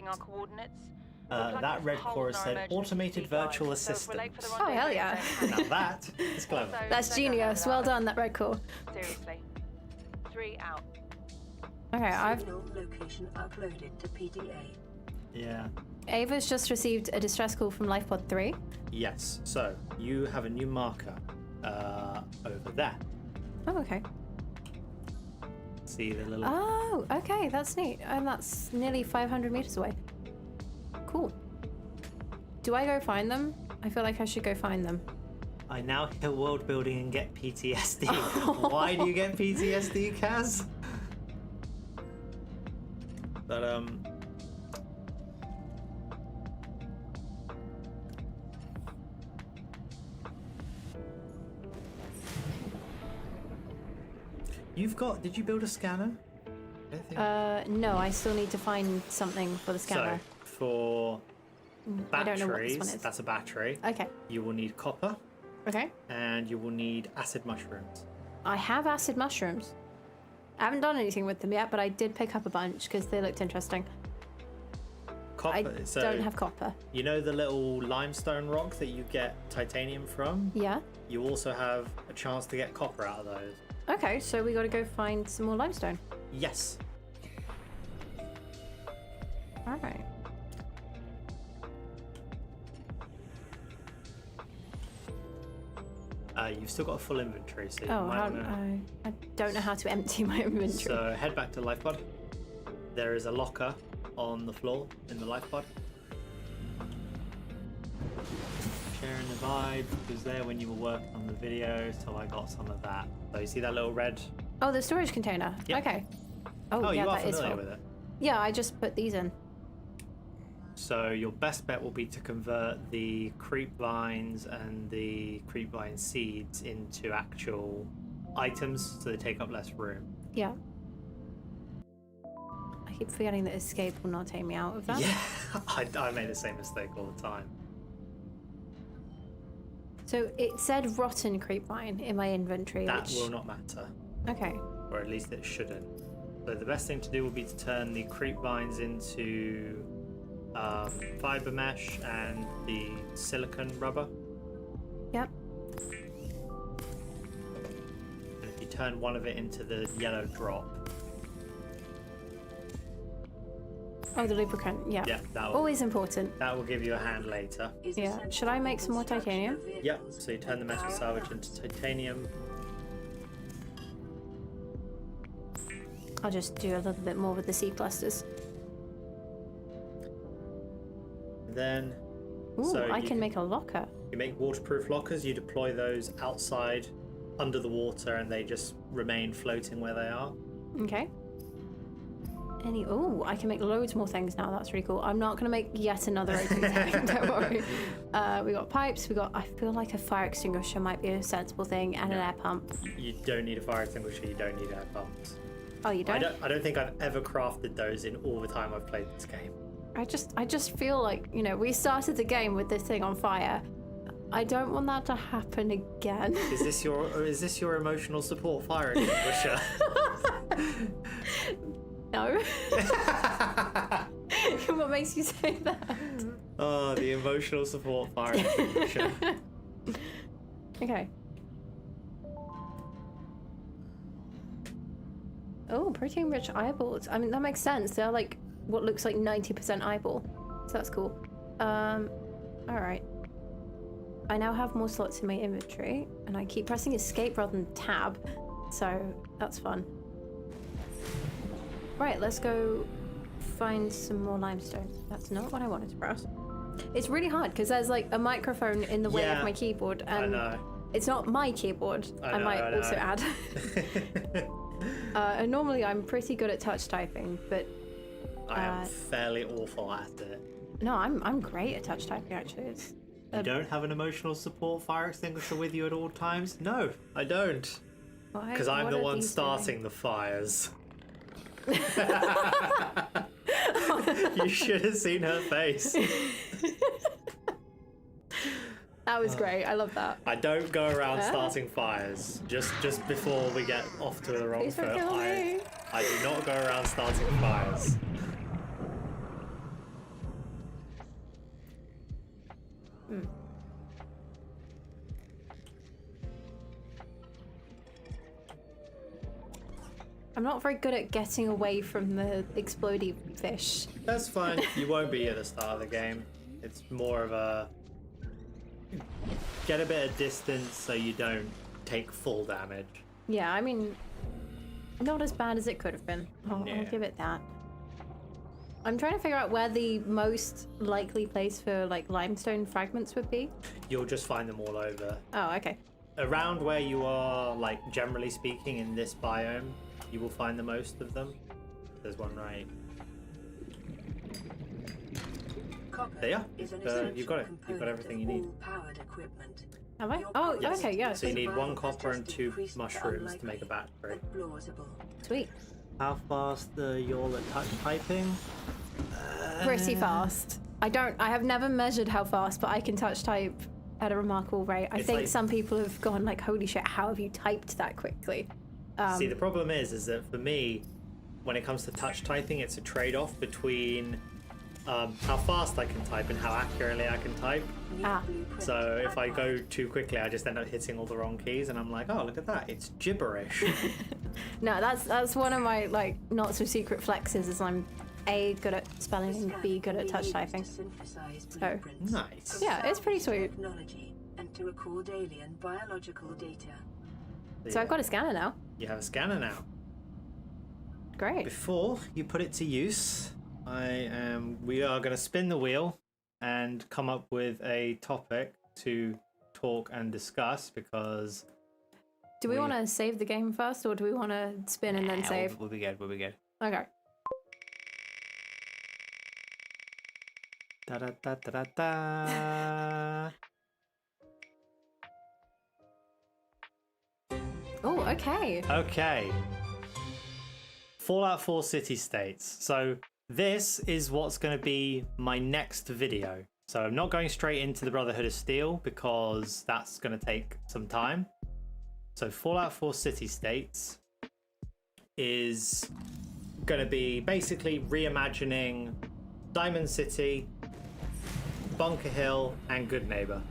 That red chorus said automated virtual assistant. Oh, hell yeah. Now that is clever. That's genius. Well done, that red core. Seriously. 3 out. Okay, Location uploaded to PDA. Yeah. Ava's just received a distress call from LifePod 3. Yes. So you have a new marker over there. Oh, okay. See the little. Oh, okay, that's neat. And that's nearly 500 meters away. Cool. Do I go find them? I feel like I should go find them. I now hear world building and get PTSD. Why do you get PTSD, Kaz? But you've got. Did you build a scanner? I don't think. No, I still need to find something for the scanner. So for I don't know what this one batteries, is. that's a battery. Okay. You will need copper, Okay. and you will need acid mushrooms. I have acid mushrooms. I haven't done anything with them yet, but I did pick up a bunch because they looked interesting. Copper. I so don't have copper. you know the little limestone rock that you get titanium from? Yeah. You also have a chance to get copper out of those. Okay, so we got to go find some more limestone. Yes. All right. You've still got a full inventory, so you Oh, might wanna... I don't know how to empty my inventory. So head back to life pod. There is a locker on the floor in the life pod. Sharing the vibe was there when you were working on the video, so I got some of that. So you see that little red? Oh, the storage container. Yep. Okay. Oh, yeah, you are that is familiar full. with it. Yeah, I just put these in. So your best bet will be to convert the creep vines and the creep vine seeds into actual items so they take up less room. Yeah. I keep forgetting that escape will not take me out of that. Yeah, I make the same mistake all the time. So it said rotten creep vine in my inventory. That which... will not matter, Okay. or at least it shouldn't. So the best thing to do will be to turn the creep vines into fiber mesh and the silicone rubber. Yep. And if you turn one of it into the yellow drop, Oh, the lubricant. Yeah. yeah, that will, Always important. that will give you a hand later. Yeah. Should I make some more titanium? Yep, so you turn the metal salvage into titanium. I'll just do a little bit more with the seed clusters. Then Ooh, so I you can make a locker. You make waterproof lockers, you deploy those outside under the water and they just remain floating where they are. Okay. Oh, I can make loads more things now. That's really cool. I'm not going to make yet another O2 tank, don't worry. We got pipes. I feel like a fire extinguisher might be a sensible thing, and an air pump. You don't need a fire extinguisher, you don't need air pumps. Oh, you don't? I don't think I've ever crafted those in all the time I've played this game. I just feel like, we started the game with this thing on fire. I don't want that to happen again. Is this your emotional support fire extinguisher? No. What makes you say that? Oh, the emotional support fire extinguisher. Okay. Oh, protein-rich eyeballs. I mean, that makes sense. They're like what looks like 90% eyeball. So that's cool. Alright. I now have more slots in my inventory, and I keep pressing escape rather than tab, so that's fun. Right, let's go find some more limestone. That's not what I wanted to press. It's really hard because there's like a microphone in the way Yeah, of my keyboard, I and know. It's not my keyboard. I might also add. And normally I'm pretty good at touch typing, but I am fairly awful at it. no, I'm great at touch typing actually. It's You don't have an emotional support fire extinguisher with you at all times? No, I don't. Because I'm the one starting the fires. You should have seen her face. That was great. I love that. I don't go around starting fires. Just before we get off to the wrong Please don't foot, kill me. I do not go around starting fires. I'm not very good at getting away from the explodey fish. That's fine. You won't be at the start of the game. It's more of a get a bit of distance so you don't take full damage. Yeah, I mean, not as bad as it could have been. I'll give it that. I'm trying to figure out where the most likely place for like limestone fragments would be. You'll just find them all over. Oh, okay. Around where you are, like generally speaking, in this biome, you will find the most of them. There's one right. Copper There you are. is an You've got it. essential You've got everything you component need. of all powered equipment. Have I? Your Oh, progress okay, yeah. So you need one survival has copper and just 2 increased the mushrooms to make a unlikely battery. but plausible. Sweet. How fast are y'all at touch typing? Pretty fast. I have never measured how fast, but I can touch type at a remarkable rate. I It's think like- some people have gone like, holy shit, how have you typed that quickly? See, the problem is that for me, when it comes to touch typing, it's a trade-off between how fast I can type and how accurately I can type. Ah. So if I go too quickly, I just end up hitting all the wrong keys, and I'm like, oh, look at that, it's gibberish. No, that's one of my like not so secret flexes is I'm A, good at spelling and B, good at touch typing. So Nice. yeah, it's pretty sweet. Technology and to record alien biological data. So I've got a scanner now. You have a scanner now. Great. Before you put it to use, we are going to spin the wheel and come up with a topic to talk and discuss, because Do we want to save the game first, or do we want to spin and then save? We'll be good. We'll be good. Okay. Da da da da da da. Oh, okay. Okay. Fallout 4 City States. So this is what's going to be my next video. So I'm not going straight into the Brotherhood of Steel because that's going to take some time. So Fallout 4 City States is going to be basically reimagining Diamond City, Bunker Hill, and Good Neighbor.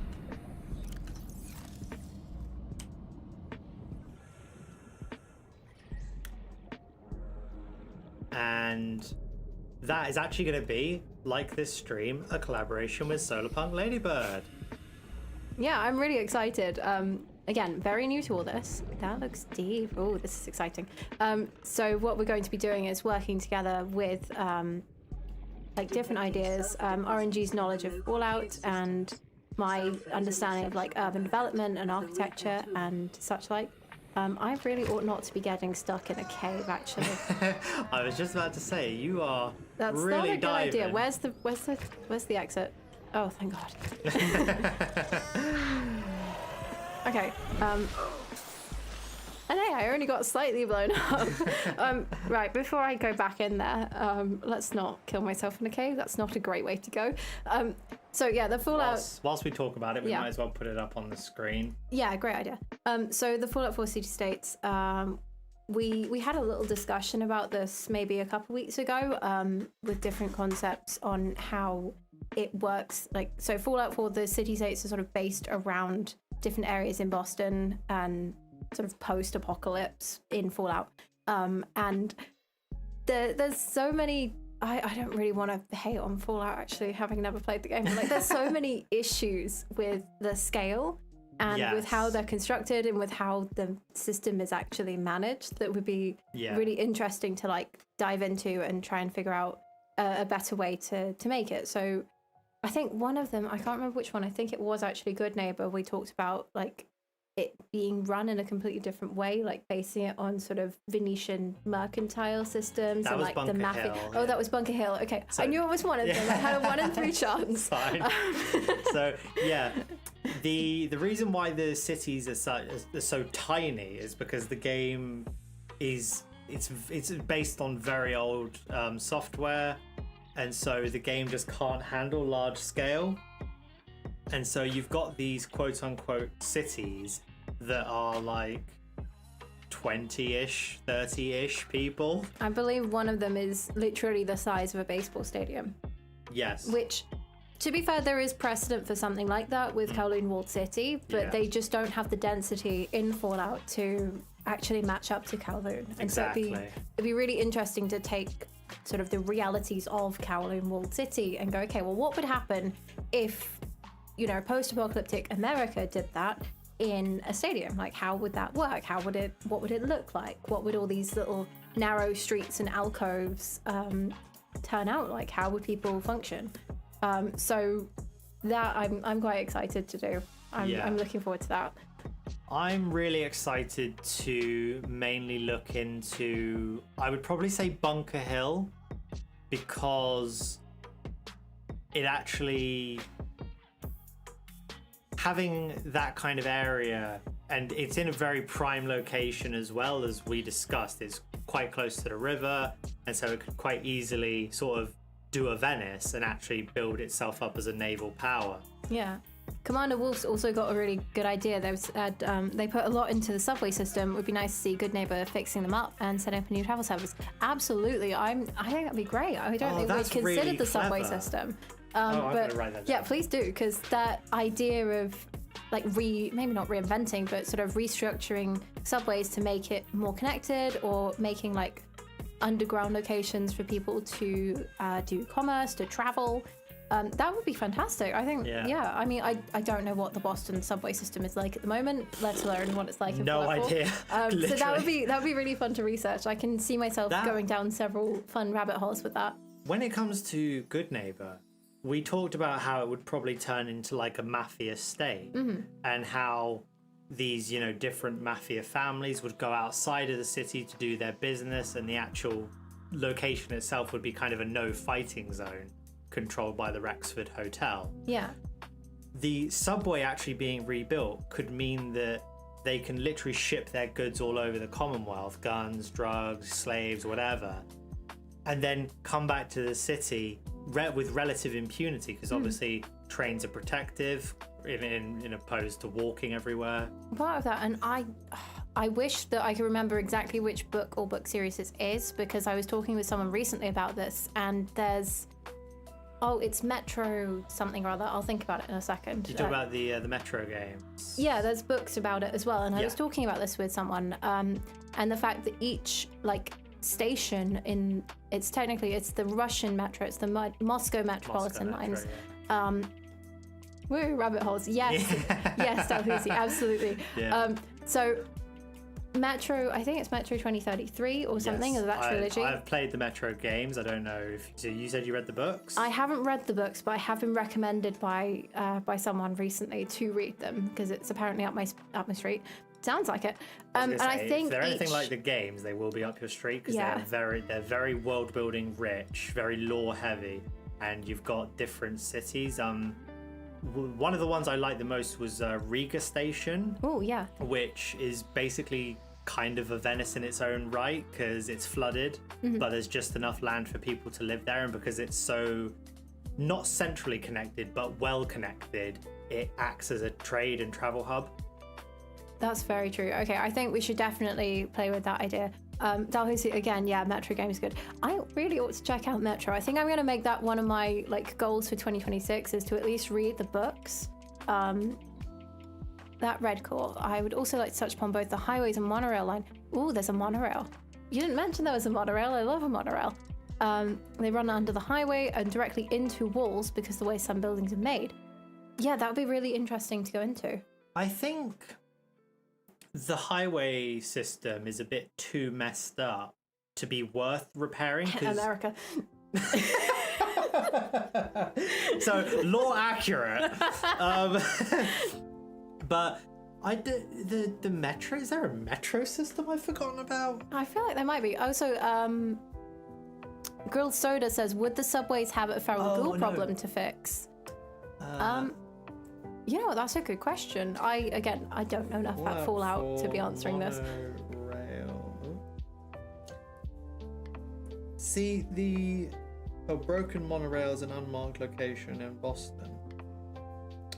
And that is actually going to be, like this stream, a collaboration with Solarpunk Ladybird. Yeah, I'm really excited. Again, very new to all this. That looks deep. Oh, this is exciting. So what we're going to be doing is working together with like different ideas. RNG's knowledge of Fallout and my understanding of like urban development and architecture and such like. I really ought not to be getting stuck in a cave, actually. I was just about to say, you are That's really not a good diving. idea. Where's the exit? Oh, thank God. Okay. And hey, I only got slightly blown up. Right, before I go back in there, let's not kill myself in a cave. That's not a great way to go. So yeah, the Fallout... Whilst we talk about it, we Yeah. might as well put it up on the screen. Yeah, great idea. So the Fallout 4 City States, we had a little discussion about this maybe a couple weeks ago with different concepts on how it works. Like, so Fallout 4, the City States are sort of based around different areas in Boston and sort of post-apocalypse in Fallout. And there's so many... I don't really want to hate on Fallout, actually, having never played the game. But like, there's so many issues with the scale and with how they're constructed and with how the system is actually managed that would be really interesting to like dive into and try and figure out a better way to make it. So I think one of them, I can't remember which one, I think it was actually Good Neighbor. We talked about like it being run in a completely different way, like basing it on sort of Venetian mercantile systems That and was like Bunker the mafia. Hill, Oh, yeah. that was Bunker Hill. Okay, I knew it was one of them. I had a 1 in 3 chance. Fine. So yeah, the reason why the cities are so tiny is because the game is it's based on very old software, and so the game just can't handle large scale. And so you've got these quote-unquote cities that are like 20-ish, 30-ish people. I believe one of them is literally the size of a baseball stadium. Yes. Which, to be fair, there is precedent for something like that with Kowloon Walled City, but Yeah. they just don't have the density in Fallout to actually match up to Kowloon. And Exactly. so it'd be really interesting to take sort of the realities of Kowloon Walled City and go, okay, well, what would happen if, you know, post-apocalyptic America did that in a stadium? Like, how would that work? What would it look like? What would all these little narrow streets and alcoves turn out like? How would people function? So that I'm quite excited to do. I'm looking forward to that. I'm really excited to mainly look into, I would probably say Bunker Hill, because it actually, having that kind of area, and it's in a very prime location as well, as we discussed. It's quite close to the river, and so it could quite easily sort of do a Venice and actually build itself up as a naval power. Yeah. Commander Wolf's also got a really good idea. They put a lot into the subway system. It would be nice to see Good Neighbor fixing them up and setting up a new travel service. Absolutely. I think that'd be great. I don't think we'd that's considered really the subway clever. system. I'm but gonna write that yeah, down. please do, because that idea of like maybe not reinventing, but sort of restructuring subways to make it more connected, or making like underground locations for people to do commerce, to travel. That would be fantastic. I think, Yeah. I mean, I don't know what the Boston subway system is like at the moment, let alone what it's like in No Fallout 4. idea. So that would be really fun to research. I can see myself That- going down several fun rabbit holes with that. When it comes to Good Neighbor, we talked about how it would probably turn into like a mafia state, and how these, you know, different mafia families would go outside of the city to do their business, and the actual location itself would be kind of a no fighting zone controlled by the Rexford Hotel. Yeah. The subway actually being rebuilt could mean that they can literally ship their goods all over the Commonwealth, guns, drugs, slaves, whatever, and then come back to the city with relative impunity, because obviously trains are protective in opposed to walking everywhere. Part of that, and I wish that I could remember exactly which book or book series this is, because I was talking with someone recently about this, and it's Metro something or other. I'll think about it in a second. You talk about the Metro games. Yeah, there's books about it as well, and I was Yeah. talking about this with someone, and the fact that each like station it's the Russian metro, it's the Moscow Metropolitan Metro, lines. yeah. Woo, rabbit holes. Yes, yes, Dalhousie, absolutely. Yeah. So Metro, I think it's Metro 2033 or something Yes, of that trilogy. I've played the Metro games. I don't know if so. You said you read the books. I haven't read the books, but I have been recommended by someone recently to read them, because it's apparently up my street. Sounds like it. I was And gonna I say, think if they're anything each- like the games, they will be up your street, because Yeah. they're very world building rich, very lore heavy, and you've got different cities. One of the ones I liked the most was Riga Station, Oh yeah. which is basically kind of a Venice in its own right, because it's flooded, but there's just enough land for people to live there, and because it's so not centrally connected but well connected, it acts as a trade and travel hub. That's very true. Okay, I think we should definitely play with that idea. Dalhousie, again, yeah, Metro game is good. I really ought to check out Metro. I think I'm going to make that one of my like goals for 2026, is to at least read the books. That Red Core. I would also like to touch upon both the highways and monorail line. Ooh, there's a monorail. You didn't mention there was a monorail. I love a monorail. They run under the highway and directly into walls because the way some buildings are made. Yeah, that would be really interesting to go into. I think the highway system is a bit too messed up to be worth repairing. America. So lore accurate. But The metro. Is there a metro system I've forgotten about? I feel like there might be. Also, Grilled Soda says, would the subways have a feral ghoul problem to fix? You know, that's a good question. I don't know enough about Fallout to be answering this. See the broken monorails in unmarked location in Boston.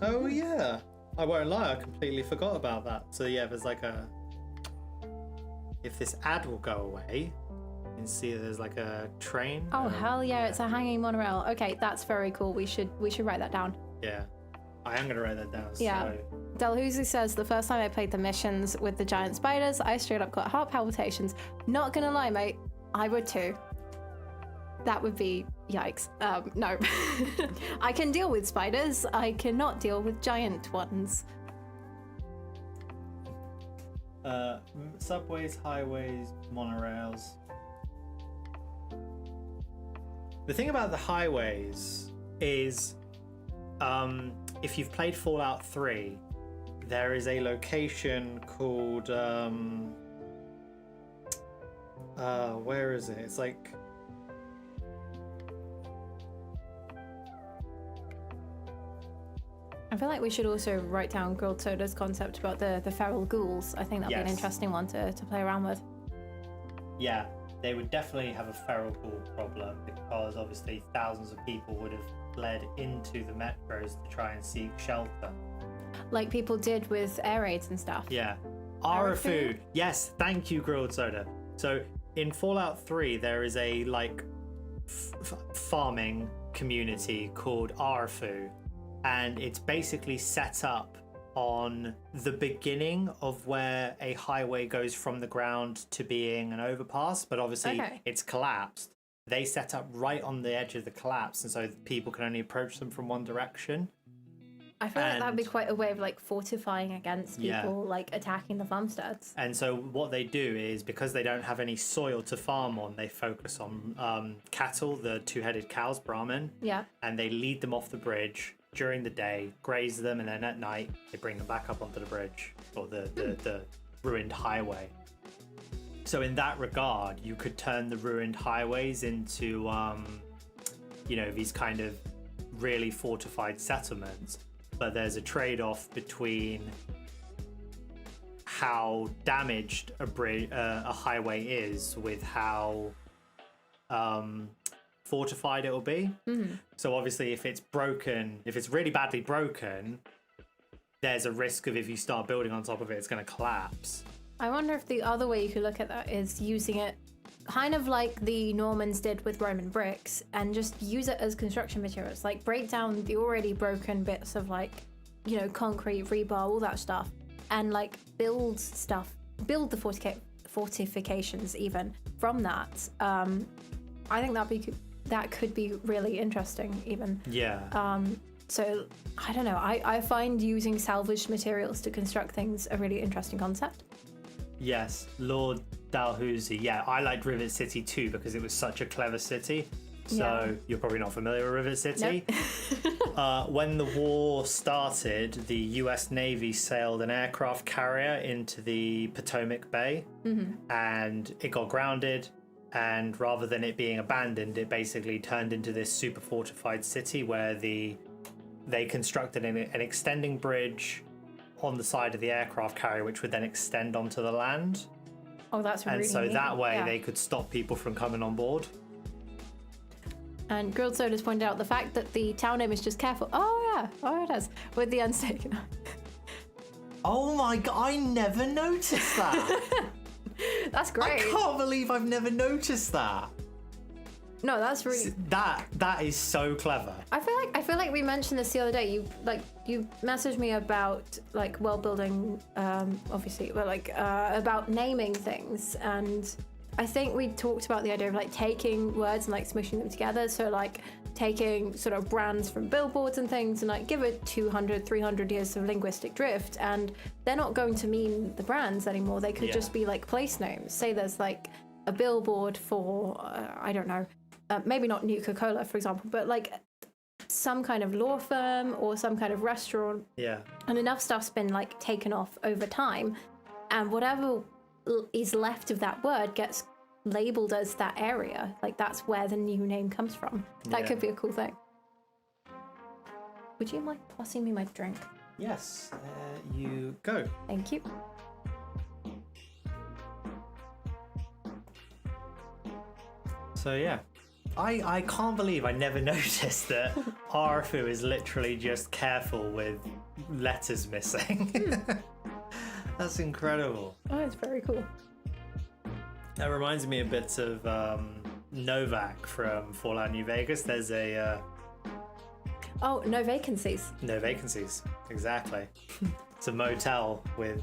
Oh yeah, I won't lie, I completely forgot about that. So yeah, there's like if this ad will go away, you can see there's like a train. Oh hell yeah, it's a hanging monorail. Okay, that's very cool. We should write that down. Yeah, I am gonna write that down. Yeah. So. Delhuzi says, the first time I played the missions with the giant spiders, I straight up got heart palpitations. Not gonna lie, mate, I would too. That would be yikes. No. I can deal with spiders. I cannot deal with giant ones. Subways, highways, monorails. The thing about the highways is, if you've played Fallout 3, there is a location called, where is it? It's like, I feel like we should also write down Grilled Soda's concept about the feral ghouls. I think that'd be an interesting one to play around with. Yeah, they would definitely have a feral ghoul problem because obviously thousands of people would have fled into the metros to try and seek shelter. Like people did with air raids and stuff. Yeah. Arafu. Yes, thank you, Grilled Soda. So in Fallout 3, there is a like farming community called Arafu. And it's basically set up on the beginning of where a highway goes from the ground to being an overpass, but obviously it's collapsed. They set up right on the edge of the collapse, and so people can only approach them from one direction. I feel like that'd be quite a way of like fortifying against people like attacking the farmsteads. And so what they do is, because they don't have any soil to farm on, they focus on cattle, the two-headed cows, Brahmin. Yeah. And they lead them off the bridge during the day, graze them, and then at night they bring them back up onto the bridge or the ruined highway. So in that regard, you could turn the ruined highways into these kind of really fortified settlements, but there's a trade-off between how damaged a highway is with how fortified it will be. So obviously if it's broken, if it's really badly broken, there's a risk of if you start building on top of it, it's going to collapse. I wonder if the other way you could look at that is using it kind of like the Normans did with Roman bricks and just use it as construction materials, like break down the already broken bits of like, concrete, rebar, all that stuff, and like build the fortifications even from that. I think that could be really interesting even. Yeah. So I don't know. I find using salvaged materials to construct things a really interesting concept. Yes, Lord Dalhousie. Yeah, I liked Rivet City too because it was such a clever city. So you're probably not familiar with Rivet City. Nope. When the war started, the US Navy sailed an aircraft carrier into the Potomac Bay, and it got grounded. And rather than it being abandoned, it basically turned into this super fortified city where they constructed an extending bridge on the side of the aircraft carrier, which would then extend onto the land. Oh, that's really neat. And so that way they could stop people from coming on board. And Grilled Soda's pointed out the fact that the town name is just careful. Oh yeah, it is. With the unstaken. Oh my god, I never noticed that. That's great. I can't believe I've never noticed that. No, that's really that is so clever. I feel like we mentioned this the other day. You messaged me about like Worldbuilding, obviously, but like about naming things, and I think we talked about the idea of like taking words and like smushing them together. So like taking sort of brands from billboards and things and like give it 200, 300 years of linguistic drift, and they're not going to mean the brands anymore. They could just be like place names. Say there's like a billboard for, I don't know, maybe not Nuka-Cola, for example, but like some kind of law firm or some kind of restaurant. Yeah. And enough stuff's been like taken off over time, and whatever is left of that word gets labeled as that area. Like that's where the new name comes from. That Yeah. could be a cool thing. Would you mind passing me my drink? Yes, there you go. Thank you. So yeah, I can't believe I never noticed that Arfu is literally just careful with letters missing. That's incredible. Oh, it's very cool. That reminds me a bit of Novak from Fallout New Vegas. There's a Oh, no vacancies. no vacancies. Exactly. It's a motel with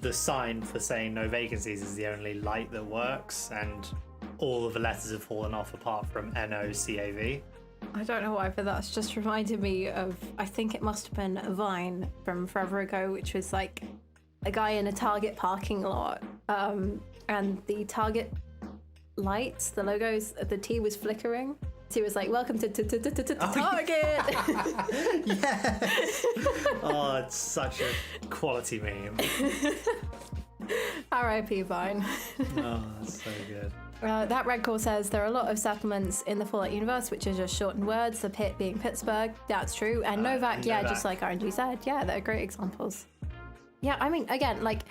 the sign for saying no vacancies is the only light that works, and all of the letters have fallen off apart from NOCAV. I don't know why, but that's just reminded me of, I think it must have been a Vine from forever ago, which was like a guy in a Target parking lot, and the Target lights, the logos, the T was flickering. So he was like, "Welcome to Target." Yes! Oh, it's such a quality meme. R.I.P. Vine. Oh, that's so good. That red core says there are a lot of settlements in the Fallout universe which are just shortened words, the pit being Pittsburgh. That's true. And Novak, yeah, Novak. just like RNG said. Yeah, they're great examples. Yeah, I mean, again, like,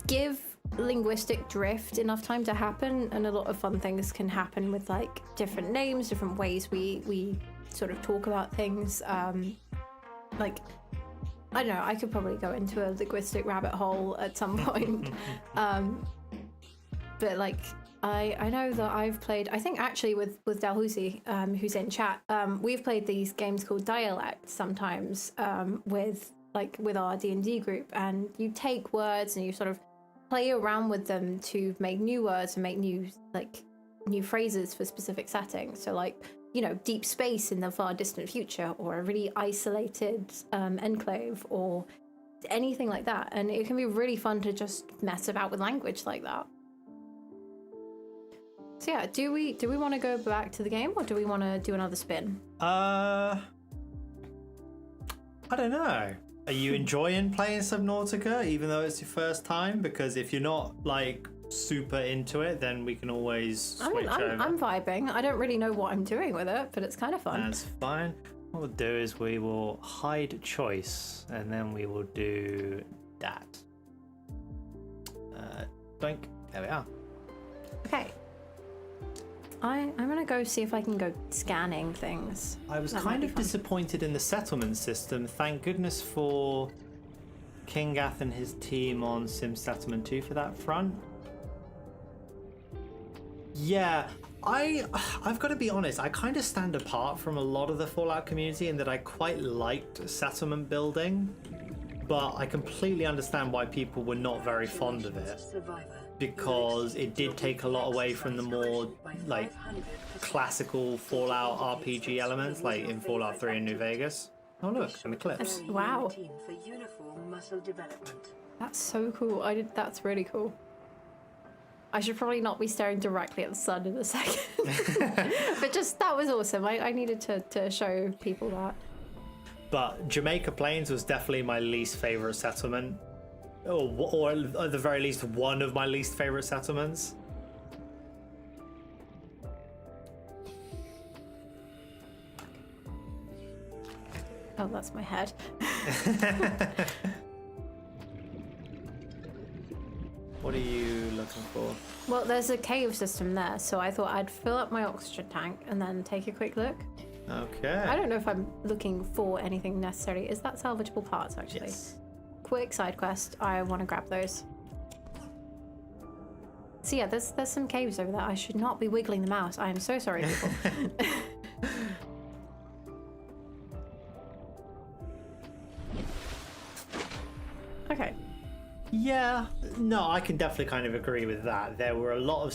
give linguistic drift enough time to happen, and a lot of fun things can happen with, like, different names, different ways we sort of talk about things. Like, I don't know, I could probably go into a linguistic rabbit hole at some point. But, like, I know that I've played, I think actually with Dalhousie, who's in chat, we've played these games called Dialect sometimes with our D&D group, and you take words and you sort of play around with them to make new words and make new phrases for specific settings. So like, you know, deep space in the far distant future, or a really isolated enclave, or anything like that. And it can be really fun to just mess about with language like that. So yeah, do we want to go back to the game, or do we want to do another spin? I don't know. Are you enjoying playing Subnautica, even though it's your first time? Because if you're not like super into it, then we can always switch over. I'm vibing. I don't really know what I'm doing with it, but it's kind of fun. That's fine. What we'll do is we will hide choice, and then we will do that. Doink. There we are. Okay. I'm gonna go see if I can go scanning things. I was That might kind be of fun. disappointed in the settlement system. Thank goodness for Kingath and his team on Sim Settlement 2 for that front. Yeah, I've got to be honest, I kind of stand apart from a lot of the Fallout community in that I quite liked settlement building, but I completely understand why people were not very fond of it, because it did take a lot away from the more like classical Fallout RPG elements, like in Fallout 3 and New Vegas. Oh look, an eclipse. Wow. For uniform muscle development. That's so cool. That's really cool. I should probably not be staring directly at the sun in a second. But just, that was awesome. I needed to show people that. But Jamaica Plains was definitely my least favorite settlement, or at the very least one of my least favorite settlements. Oh, that's my head. What are you looking for? Well, there's a cave system there, so I thought I'd fill up my oxygen tank and then take a quick look. Okay. I don't know if I'm looking for anything necessarily. Is that salvageable parts, actually? Yes. Quick side quest. I want to grab those. So yeah, there's some caves over there. I should not be wiggling the mouse. I am so sorry, people. Okay. Yeah, no, I can definitely kind of agree with that. There are a lot of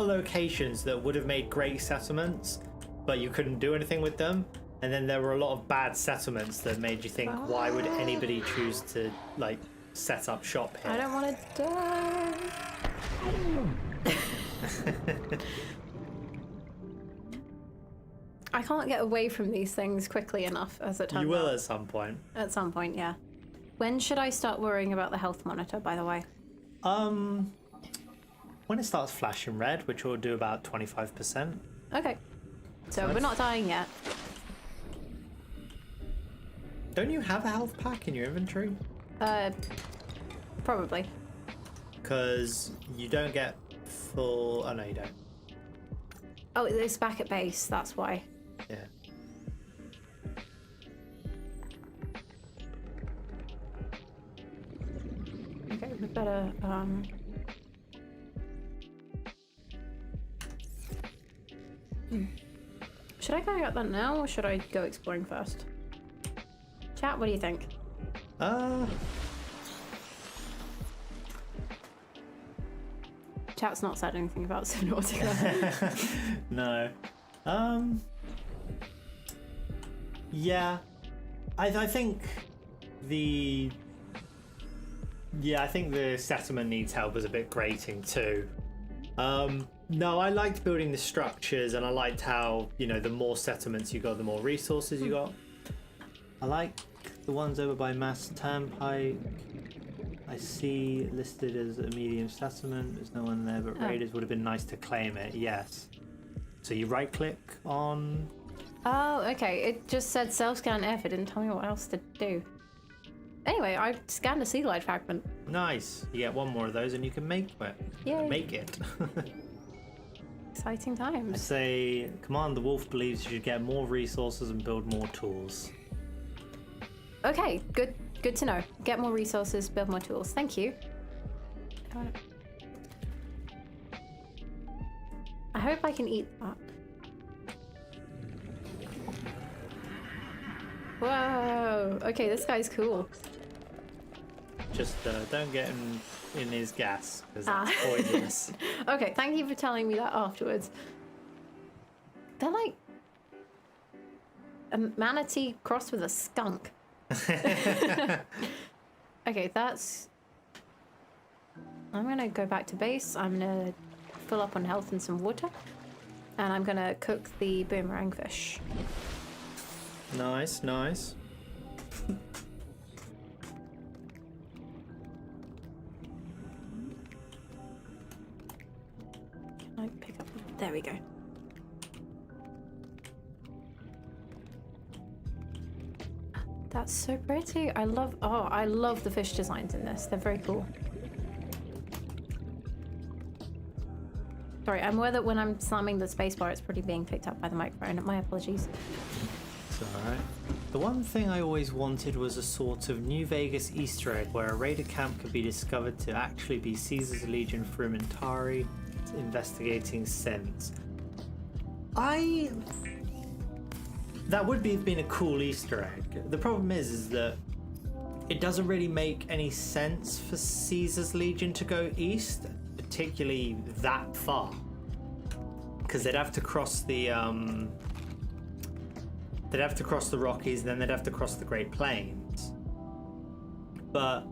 locations that would have made great settlements, but you couldn't do anything with them. And then there were a lot of bad settlements that made you think, why would anybody choose to like set up shop here? I don't want to die. I can't get away from these things quickly enough, as it turns out. You will at some point. At some point, yeah. When should I start worrying about the health monitor, by the way? When it starts flashing red, which will do about 25%. Okay. So we're not dying yet. Don't you have a health pack in your inventory? Probably. Because you don't get full... Oh, no, you don't. Oh, it's back at base, that's why. Yeah. Okay, we better, Should I go out that now, or should I go exploring first? Chat, what do you think? Chat's not said anything about Subnautica. No. Yeah. I think the... Yeah, I think the settlement needs help as a bit grating too. No, I liked building the structures, and I liked how, you know, the more settlements you got, the more resources you got. I like the ones over by Mass Turnpike. I see listed as a medium settlement. There's no one there, but raiders would have been nice to claim it. Yes. So you right click on... Oh, okay. It just said self-scan F. It didn't tell me what else to do. Anyway, I scanned a sea glide fragment. Nice. You get one more of those and you can make it. Yay. Make it. Exciting I times. say, Command the Wolf believes you should get more resources and build more tools. Okay, good to know. Get more resources, build more tools. Thank you. I hope I can eat that. Whoa! Okay, this guy's cool. Just don't get him in his gas, because that's poisonous. Okay, thank you for telling me that afterwards. They're like a manatee crossed with a skunk. Okay, that's... I'm gonna go back to base. I'm gonna fill up on health and some water. And I'm gonna cook the boomerang fish. Nice, nice. Can I pick up? There we go. That's so pretty. I love the fish designs in this. They're very cool. Sorry, I'm aware that when I'm slamming the spacebar, it's probably being picked up by the microphone. My apologies. It's alright. The one thing I always wanted was a sort of New Vegas Easter egg where a raider camp could be discovered to actually be Caesar's Legion Frumentari investigating synths. That would have been a cool Easter egg. The problem is that it doesn't really make any sense for Caesar's Legion to go east, particularly that far, because they'd have to cross the Rockies, and then they'd have to cross the Great Plains. But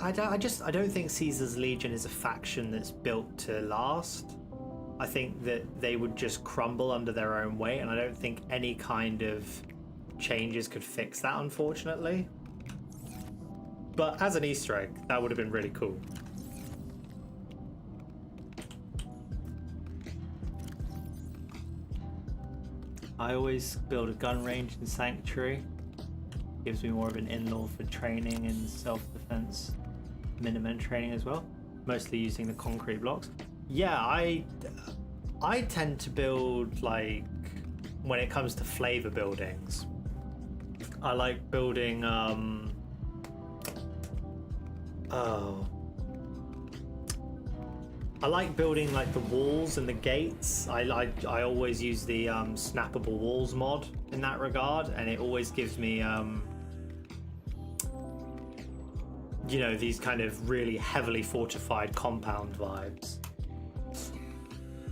I don't think Caesar's Legion is a faction that's built to last. I think that they would just crumble under their own weight, and I don't think any kind of changes could fix that, unfortunately. But as an Easter egg, that would have been really cool. I always build a gun range in Sanctuary. Gives me more of an in-law for training and self-defense, Minutemen training as well. Mostly using the concrete blocks. Yeah, I tend to build, like, when it comes to flavor buildings, I like building I like building like the walls and the gates. I always use the snappable walls mod in that regard, and it always gives me you know, these kind of really heavily fortified compound vibes.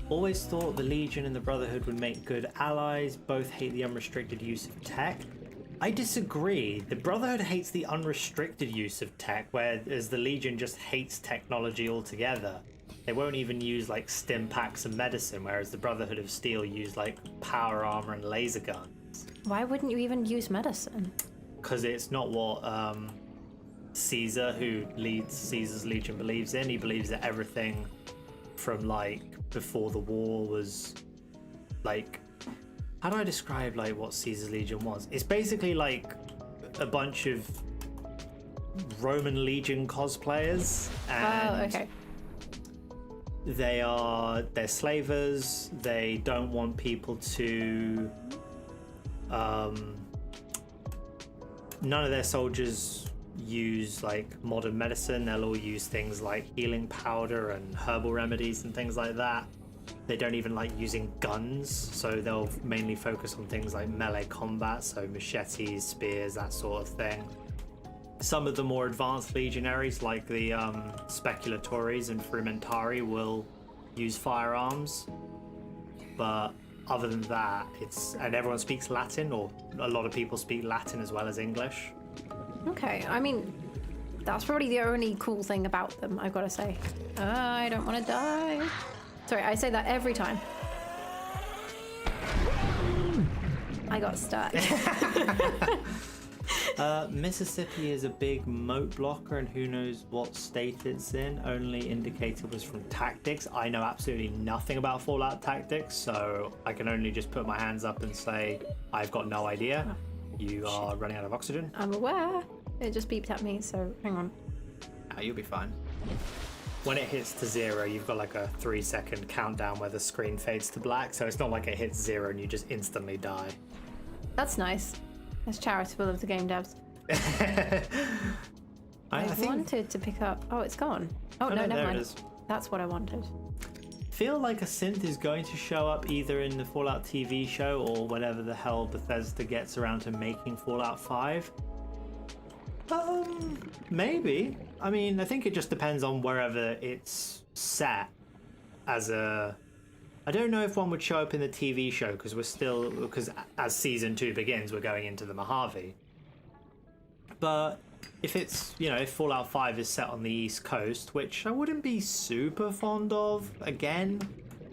Always thought the Legion and the Brotherhood would make good allies. Both hate the unrestricted use of tech. I disagree. The Brotherhood hates the unrestricted use of tech, whereas the Legion just hates technology altogether. They won't even use like stim packs and medicine, whereas the Brotherhood of Steel use like power armor and laser guns. Why wouldn't you even use medicine? Because it's not what Caesar, who leads Caesar's Legion, believes in. He believes that everything from like before the war was like, how do I describe like what Caesar's Legion was? It's basically like a bunch of Roman Legion cosplayers, and okay. they're slavers. They don't want people to none of their soldiers use like modern medicine. They'll all use things like healing powder and herbal remedies and things like that. They don't even like using guns, so they'll mainly focus on things like melee combat, so machetes, spears, that sort of thing. Some of the more advanced legionaries, like the Speculatories and Frumentari, will use firearms, but other than that, and everyone speaks Latin, or a lot of people speak Latin as well as English. Okay, I mean, that's probably the only cool thing about them, I've got to say. I don't want to die. Sorry, I say that every time. I got stuck. Mississippi is a big moat blocker, and who knows what state it's in. Only indicator was from tactics. I know absolutely nothing about Fallout tactics, so I can only just put my hands up and say I've got no idea. You are running out of oxygen. I'm aware. It just beeped at me, so hang on. You'll be fine. When it hits to 0, you've got like a 3-second countdown where the screen fades to black, so it's not like it hits 0 and you just instantly die. That's nice. That's charitable of the game devs. I wanted to pick up... Oh, it's gone. Oh, no, never mind. It is. That's what I wanted. Feel like a synth is going to show up either in the Fallout TV show or whenever the hell Bethesda gets around to making Fallout 5. Maybe. I mean, I think it just depends on wherever it's set as a... I don't know if one would show up in the TV show, because as season 2 begins, we're going into the Mojave. But if it's, if Fallout 5 is set on the East Coast, which I wouldn't be super fond of, again,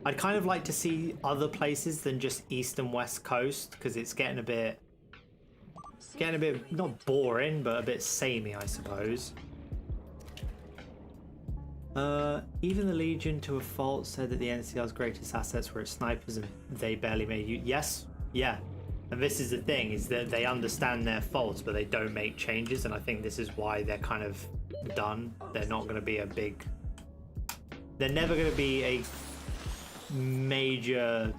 I'd kind of like to see other places than just East and West Coast, because it's getting a bit, not boring, but a bit samey, I suppose. Even the Legion, to a fault, said that the NCR's greatest assets were its snipers, and they barely made you. Yes, yeah. And this is the thing, is that they understand their faults, but they don't make changes, and I think this is why they're kind of done. They're not going to be a big... They're never going to be a major...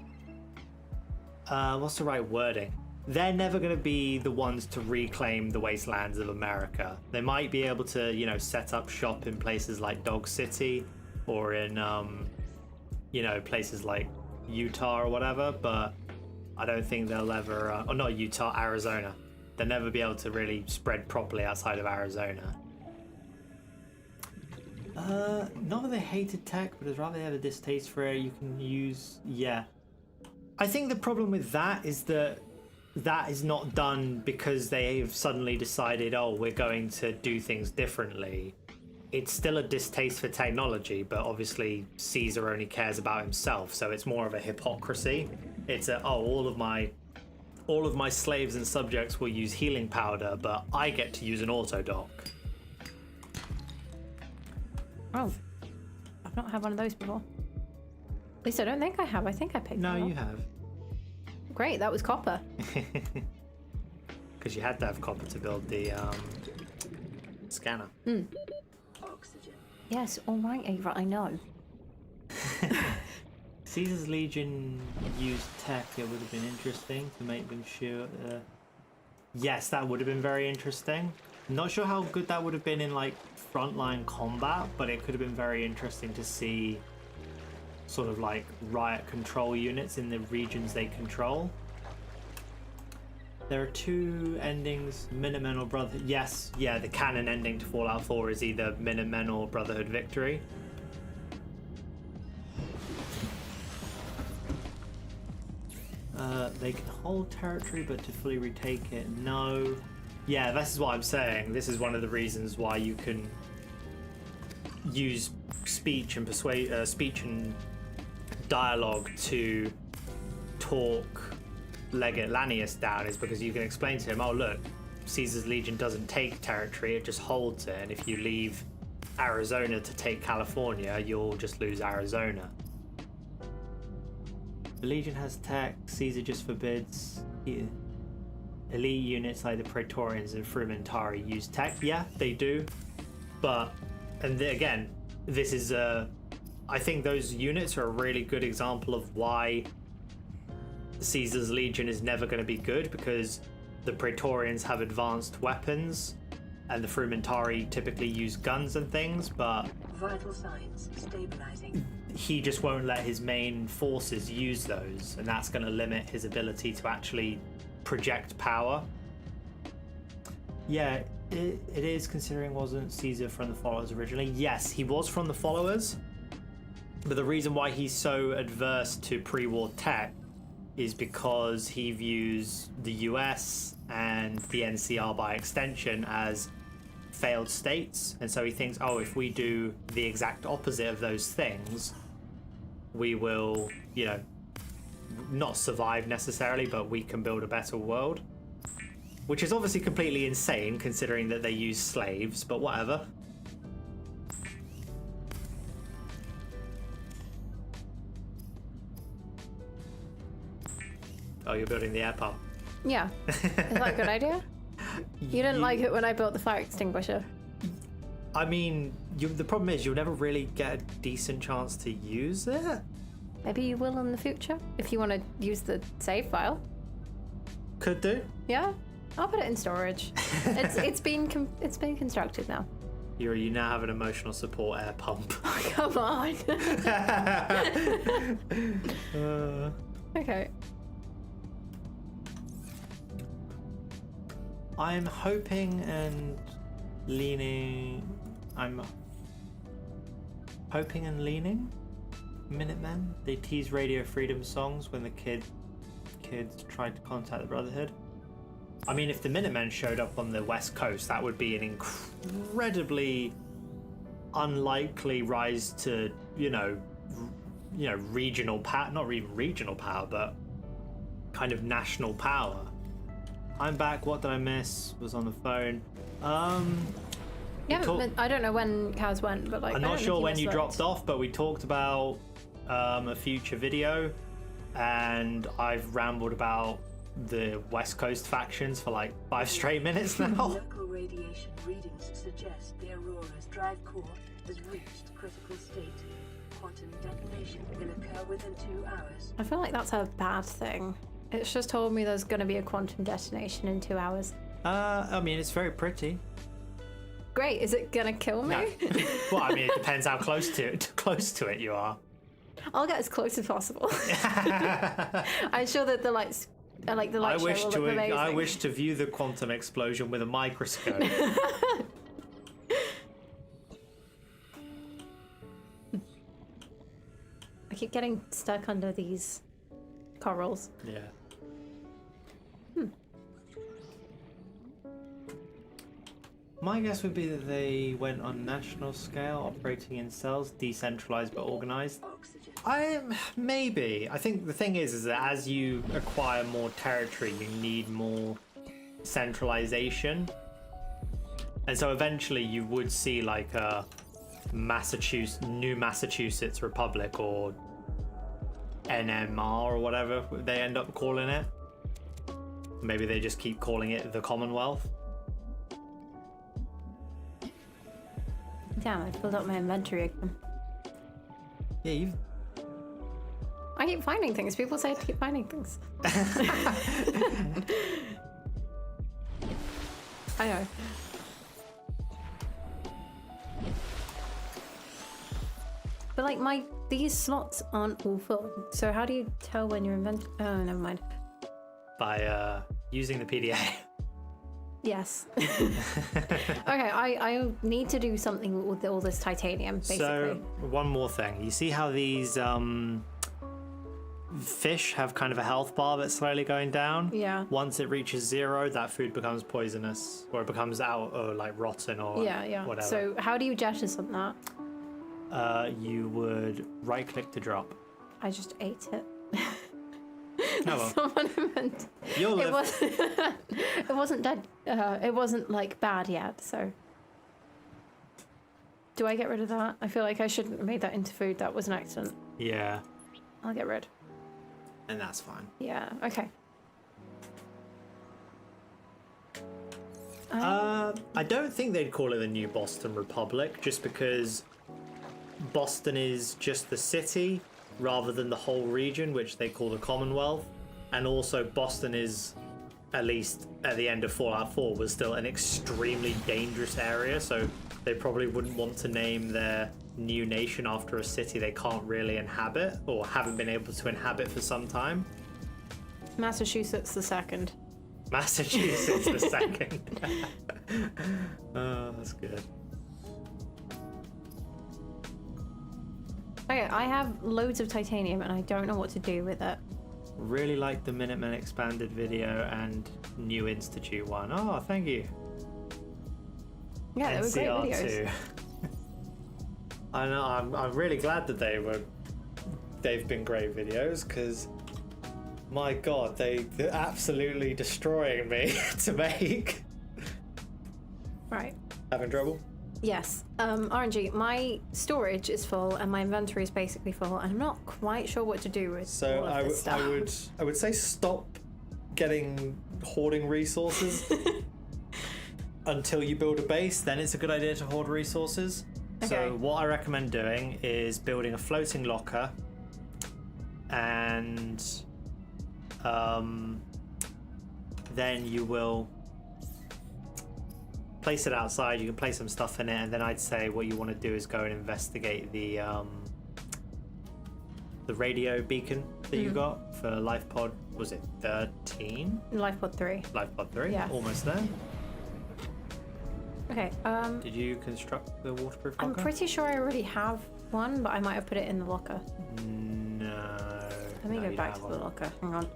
what's the right wording? They're never going to be the ones to reclaim the wastelands of America. They might be able to, set up shop in places like Dog City or in, places like Utah or whatever, but I don't think they'll ever, or not Utah, Arizona. They'll never be able to really spread properly outside of Arizona. Not that they hated tech, but as rather they have a distaste for it, you can use, yeah. I think the problem with that is that is not done because they've suddenly decided, oh, we're going to do things differently. It's still a distaste for technology, but obviously Caesar only cares about himself, so it's more of a hypocrisy. It's all of my slaves and subjects will use healing powder, but I get to use an autodoc. Oh, I've not had one of those before. At least I don't think I have. I think I picked one up. No, you have. Great, that was copper. Because you had to have copper to build the scanner. Oxygen. Yes, all right, Ava, I know. Caesar's Legion used tech. It would have been interesting to make them sure. Yes, that would have been very interesting. Not sure how good that would have been in like frontline combat, but it could have been very interesting to see sort of like riot control units in the regions they control. There are 2 endings, Minutemen or Brotherhood. Yes, yeah, the canon ending to Fallout 4 is either Minutemen or Brotherhood Victory. They can hold territory, but to fully retake it, no. Yeah, this is what I'm saying. This is one of the reasons why you can use speech and speech and dialogue to talk Legate Lanius down is because you can explain to him, oh look, Caesar's Legion doesn't take territory, it just holds it, and if you leave Arizona to take California, you'll just lose Arizona. The Legion has tech, Caesar just forbids elite units like the Praetorians and Frumentari use tech. Yeah, they do, but again, this is I think those units are a really good example of why Caesar's Legion is never going to be good, because the Praetorians have advanced weapons and the Frumentari typically use guns and things, but Vital signs stabilizing. he just won't let his main forces use those, and that's going to limit his ability to actually project power. Yeah, it is, considering wasn't Caesar from the followers originally? Yes, he was from the followers, but the reason why he's so adverse to pre-war tech is because he views the US and the NCR by extension as failed states, and so he thinks, oh, if we do the exact opposite of those things, we will, you know, not survive necessarily, but we can build a better world. Which is obviously completely insane considering that they use slaves, but whatever. Oh, you're building the air pump. Yeah. Is that a good idea? You didn't like it when I built the fire extinguisher. I mean, the problem is you'll never really get a decent chance to use it. Maybe you will in the future if you want to use the save file. Could do. Yeah, I'll put it in storage. It's been constructed now. You now have an emotional support air pump. Oh, come on. Okay. I'm hoping and leaning. Minutemen. They tease Radio Freedom songs when the kids tried to contact the Brotherhood. I mean, if the Minutemen showed up on the West Coast, that would be an incredibly unlikely rise to, regional power. Not even regional power, but kind of national power. I'm back. What did I miss? Was on the phone. Yeah, I don't know when Kaz went, but I'm not sure when you dropped off, but we talked about a future video, and I've rambled about the West Coast factions for like 5 straight minutes now. Local radiation readings suggest the Aurora's drive core has reached critical state. Quantum detonation will occur within 2 hours. I feel like that's a bad thing. It's just told me there's going to be a quantum detonation in 2 hours. I mean, it's very pretty. Great. Is it going to kill me? No. Well, I mean, it depends how close to it you are. I'll get as close as possible. I'm sure that the lights, like the light show, will look amazing. I wish to view the quantum explosion with a microscope. I keep getting stuck under these corals. Yeah. My guess would be that they went on national scale, operating in cells, decentralized but organized. Maybe. I think the thing is that as you acquire more territory, you need more centralization. And so eventually you would see like a New Massachusetts Republic, or NMR or whatever they end up calling it. Maybe they just keep calling it the Commonwealth. Damn, I filled up my inventory again. Yeah, I keep finding things. People say I keep finding things. I know. But like these slots aren't all full. So how do you tell when you're Oh, never mind. By using the PDA. Yes. Okay, I need to do something with all this titanium, basically. So, one more thing. You see how these fish have kind of a health bar that's slowly going down? Yeah. Once it reaches 0, that food becomes poisonous, or it becomes out or like rotten or yeah. whatever. So how do you jettison that? you would right-click to drop. I just ate it. Oh, That's well. not what I meant. You'll It live. was. It wasn't dead. It wasn't like bad yet. So, do I get rid of that? I feel like I shouldn't have made that into food. That was an accident. Yeah, I'll get rid. and that's fine. Yeah. Okay. I don't think they'd call it the New Boston Republic, just because Boston is just the city rather than the whole region, which they call the Commonwealth. And also Boston is, at least at the end of Fallout 4, was still an extremely dangerous area, so they probably wouldn't want to name their new nation after a city they can't really inhabit or haven't been able to inhabit for some time. Massachusetts the second. Massachusetts the second. Oh, that's good. Okay, I have loads of titanium and I don't know what to do with it. Really like the Minutemen expanded video and New Institute one. Oh, thank you. Yeah, they were great videos. I know. I'm really glad that they've been great videos, because my God, they're absolutely destroying me to make. Right. Having trouble? Yes. RNG, my storage is full and my inventory is basically full, and I'm not quite sure what to do with So all of this stuff. I would say stop hoarding resources until you build a base. Then it's a good idea to hoard resources. Okay. So what I recommend doing is building a floating locker, and then you will place it outside. You can place some stuff in it, and then I'd say what you want to do is go and investigate the radio beacon that you got for LifePod. Was it 13? LifePod 3. LifePod 3. Yeah. Almost there. Okay. Did you construct the waterproof I'm locker? pretty sure I already have one, but I might have put it in the locker. No. Let me no, go you back to don't the have locker. Hang on.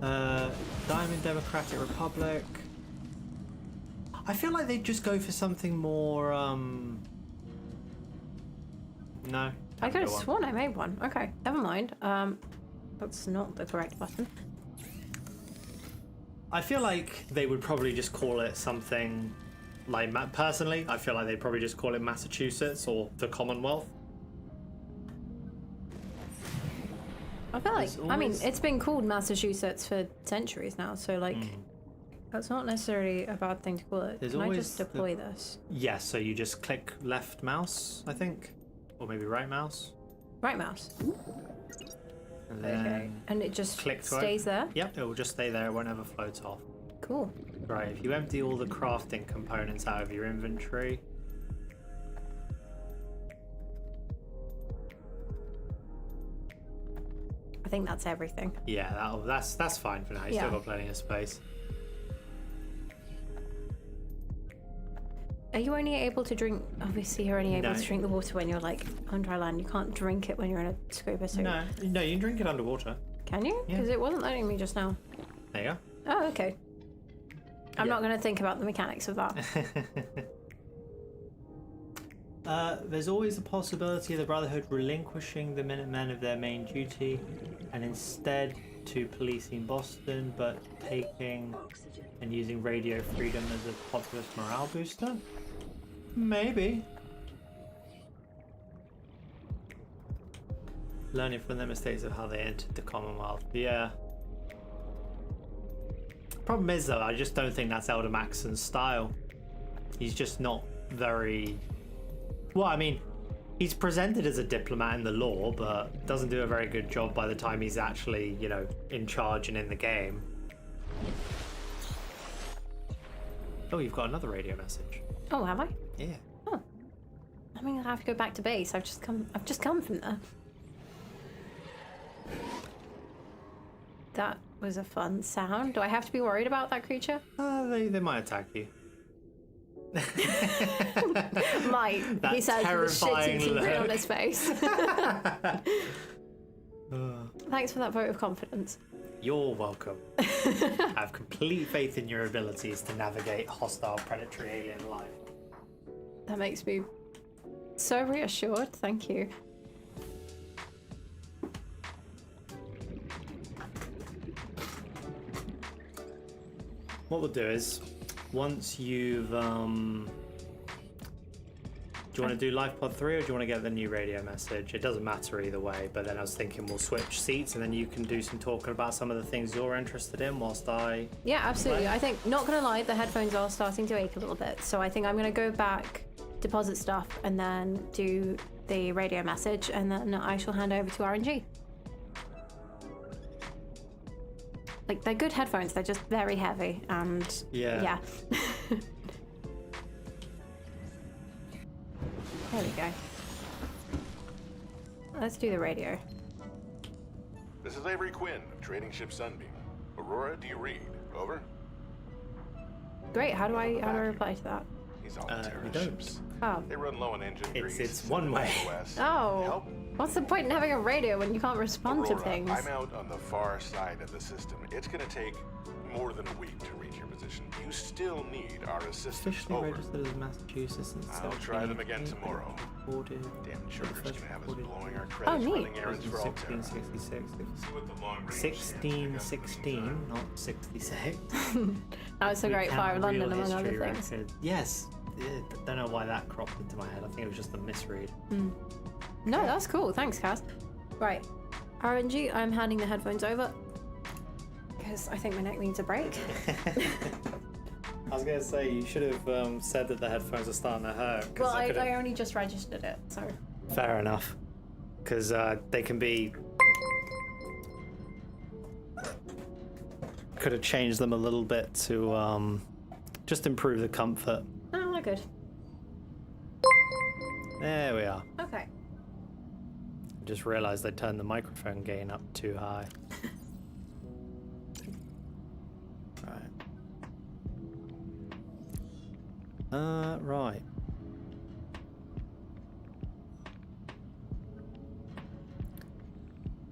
one. Diamond Democratic Republic. I feel like they'd just go for something more. No. I could have go on. sworn I made one. Okay, never mind. That's not the correct button. I feel like they would probably just call it something like. Personally, I feel like they'd probably just call it Massachusetts or the Commonwealth. I feel like, There's I mean, always- it's been called Massachusetts for centuries now, so like, that's not necessarily a bad thing to call it. There's Can I always just deploy this? Yes, so you just click left mouse, I think, or maybe right mouse, Right mouse. and then Okay. And it just click to stays there? Yep, it will just stay there. It won't ever float off. Cool. Right, if you empty all the crafting components out of your inventory, I think that's everything. yeah, that's fine for now. You Yeah. still got plenty of space. Are you only able to drink? Obviously, you're only able No. to drink the water when you're like on dry land. You can't drink it when you're in a scuba suit. No, you can drink it underwater. Can you? Yeah. Because it wasn't letting me just now. There you Oh, okay. I'm Yeah. not going to think about the mechanics of that. go. There's always the possibility of the Brotherhood relinquishing the Minutemen of their main duty and instead to policing Boston, but taking Oxygen. and using radio freedom as a populist morale booster? Maybe. Learning from their mistakes of how they entered the Commonwealth. Yeah. Problem is though, I just don't think that's Elder Maxon's style. He's just not very... Well, I mean, he's presented as a diplomat in the lore, but doesn't do a very good job by the time he's actually, you know, in charge and in the game. Oh, you've got another radio message. Oh, have I? Yeah. Oh. I mean, I have to go back to base. I've just come from there. That was a fun sound. Do I have to be worried about that creature? They might attack you. Might. That He says with a terrifying shitty grin on look. his face. Thanks for that vote of confidence. You're welcome. I have complete faith in your abilities to navigate hostile predatory alien life. That makes me So reassured, thank you. What we'll do is, once you've do you want to do Life Pod 3 or do you want to get the new radio message? It doesn't matter either way, but then I was thinking we'll switch seats and then you can do some talking about some of the things you're interested in whilst I... Yeah, absolutely. play. I think, not gonna lie, the headphones are starting to ache a little bit, so I think I'm gonna go back, deposit stuff, and then do the radio message, and then I shall hand over to RNG. Like, they're good headphones, they're just very heavy, and yeah. There we go. Let's do the radio. This is Avery Quinn of Trading Ship Sunbeam. Aurora, do you read? Over? Great, how do I reply to that? These all we terrorist don't. ships. Oh. They run low on engine grease. It's one way. West. Oh. Help? What's the point in having a radio when you can't respond to Aurora, things? I'm out on the far side of the system. It's gonna take more than a week to reach your position. You still need our assistance. Officially Over. registered as Massachusetts and I'll try them again 1788, tomorrow. recorded Damn for the insurers first gonna have us recorded blowing our credits neat. running errands for Alterra. 1666. See what the long range 1616, not 66. That was the Great Recount Fire of London, real among other history things. record. Yes. Don't know why that cropped into my head. I think it was just a misread. No, that's cool. Thanks, Cass. Right. RNG, I'm handing the headphones over because I think my neck needs a break. I was going to say, you should have said that the headphones are starting to hurt. Well, I only just registered it, so. Fair enough. Because they can be... Could have changed them a little bit to just improve the comfort. Oh, they're good. There we are. Okay. Just realised I turned the microphone gain up too high. Right. Right.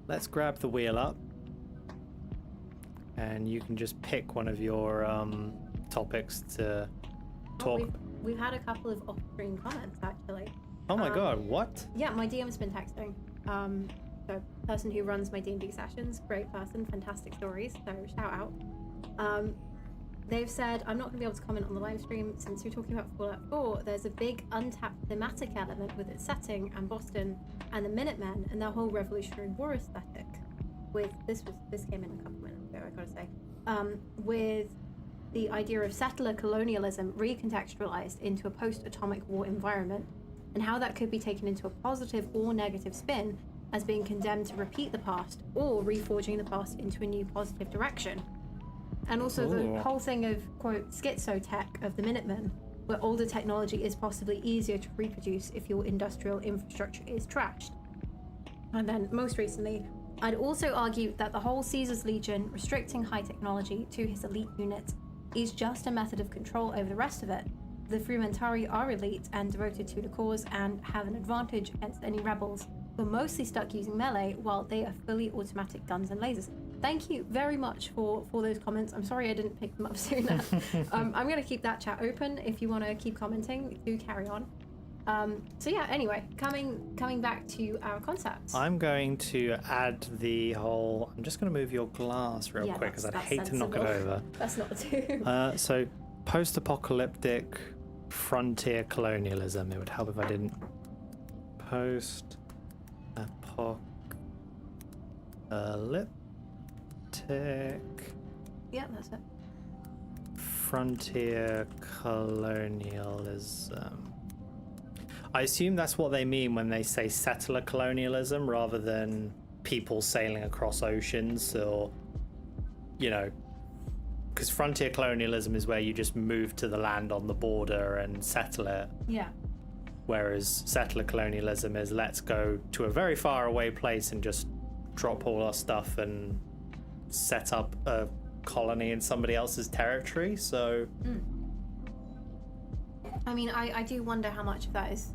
Let's grab the wheel up. And you can just pick one of your topics to talk. We've had a couple of off-screen comments, actually. Oh my god, what? Yeah, my DM's been texting. The person who runs my D&D sessions, great person, fantastic stories, so shout out. They've said, I'm not going to be able to comment on the live stream since you're talking about Fallout 4. There's a big untapped thematic element with its setting and Boston and the Minutemen and their whole Revolutionary War aesthetic. With this came in a couple minutes ago, I gotta say. With the idea of settler colonialism recontextualized into a post-atomic war environment, and how that could be taken into a positive or negative spin as being condemned to repeat the past or reforging the past into a new positive direction. And also the whole thing of, quote, schizotech of the Minutemen, where older technology is possibly easier to reproduce if your industrial infrastructure is trashed. And then most recently, I'd also argue that the whole Caesar's Legion restricting high technology to his elite units is just a method of control over the rest of it. The Frumentari are elite and devoted to the cause and have an advantage against any rebels who are mostly stuck using melee while they are fully automatic guns and lasers. Thank you very much for those comments. I'm sorry I didn't pick them up sooner. I'm going to keep that chat open. If you want to keep commenting, do carry on. So yeah, anyway, coming back to our concepts. I'm going to add the whole... I'm just going to move your glass real quick because I'd hate to knock it over. That's not too... So, post-apocalyptic frontier colonialism. It would help if I didn't... Post-apocalyptic... Yeah, that's it. Frontier colonialism. I assume that's what they mean when they say settler colonialism rather than people sailing across oceans, or, you know, because frontier colonialism is where you just move to the land on the border and settle it. Yeah. Whereas settler colonialism is let's go to a very far away place and just drop all our stuff and set up a colony in somebody else's territory. So I mean, I do wonder how much of that is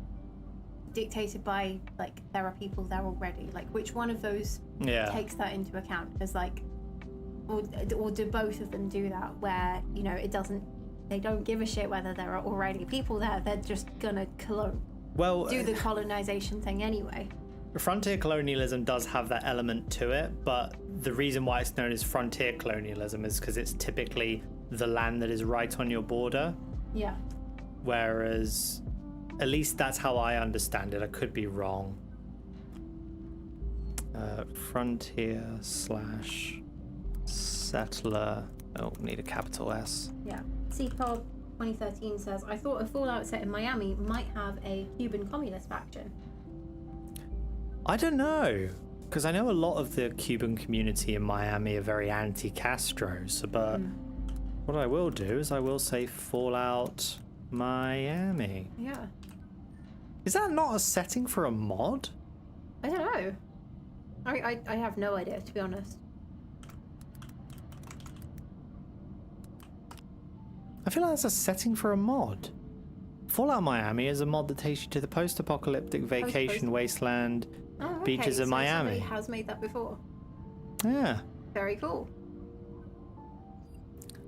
dictated by, like, there are people there already, like which one of those takes that into account, because like, or do both of them do that, where, you know, they don't give a shit whether there are already people there, they're just gonna clone Well, do the colonization thing anyway. frontier colonialism does have that element to it, but the reason why it's known as frontier colonialism is because it's typically the land that is right on your border. Yeah. Whereas, at least that's how I understand it. I could be wrong. Frontier / settler. Oh, need a capital S. Yeah. CPOB 2013 says, I thought a Fallout set in Miami might have a Cuban communist faction. I don't know, because I know a lot of the Cuban community in Miami are very anti-Castro. So, but what I will do is I will say Fallout Miami. Yeah. Is that not a setting for a mod? I don't know. I have no idea, to be honest. I feel like that's a setting for a mod. Fallout Miami is a mod that takes you to the post-apocalyptic vacation wasteland beaches of Miami. Somebody has made that before. Yeah. Very cool.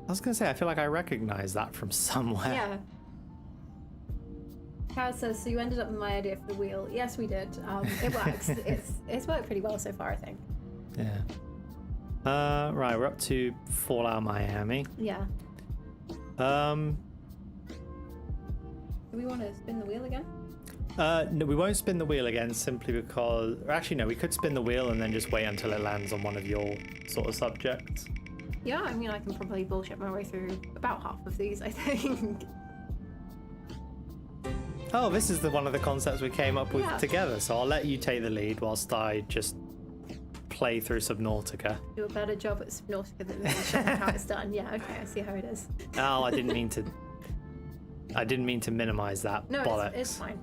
I was going to say, I feel like I recognize that from somewhere. Yeah. Kaz says, so you ended up with my idea for the wheel. Yes, we did. It works. It's worked pretty well so far, I think. Yeah. Right, we're up to Fallout Miami. Yeah. Do we want to spin the wheel again? No, we won't spin the wheel again simply because... Or actually, no, we could spin the wheel and then just wait until it lands on one of your sort of subjects. Yeah, I mean, I can probably bullshit my way through about half of these, I think. Oh, this is one of the concepts we came up with together, so I'll let you take the lead whilst I just play through Subnautica. Do a better job at Subnautica than me, show me how it's done. Yeah, okay, I see how it is. Oh, I didn't mean to minimize that. No, bollocks. it's fine.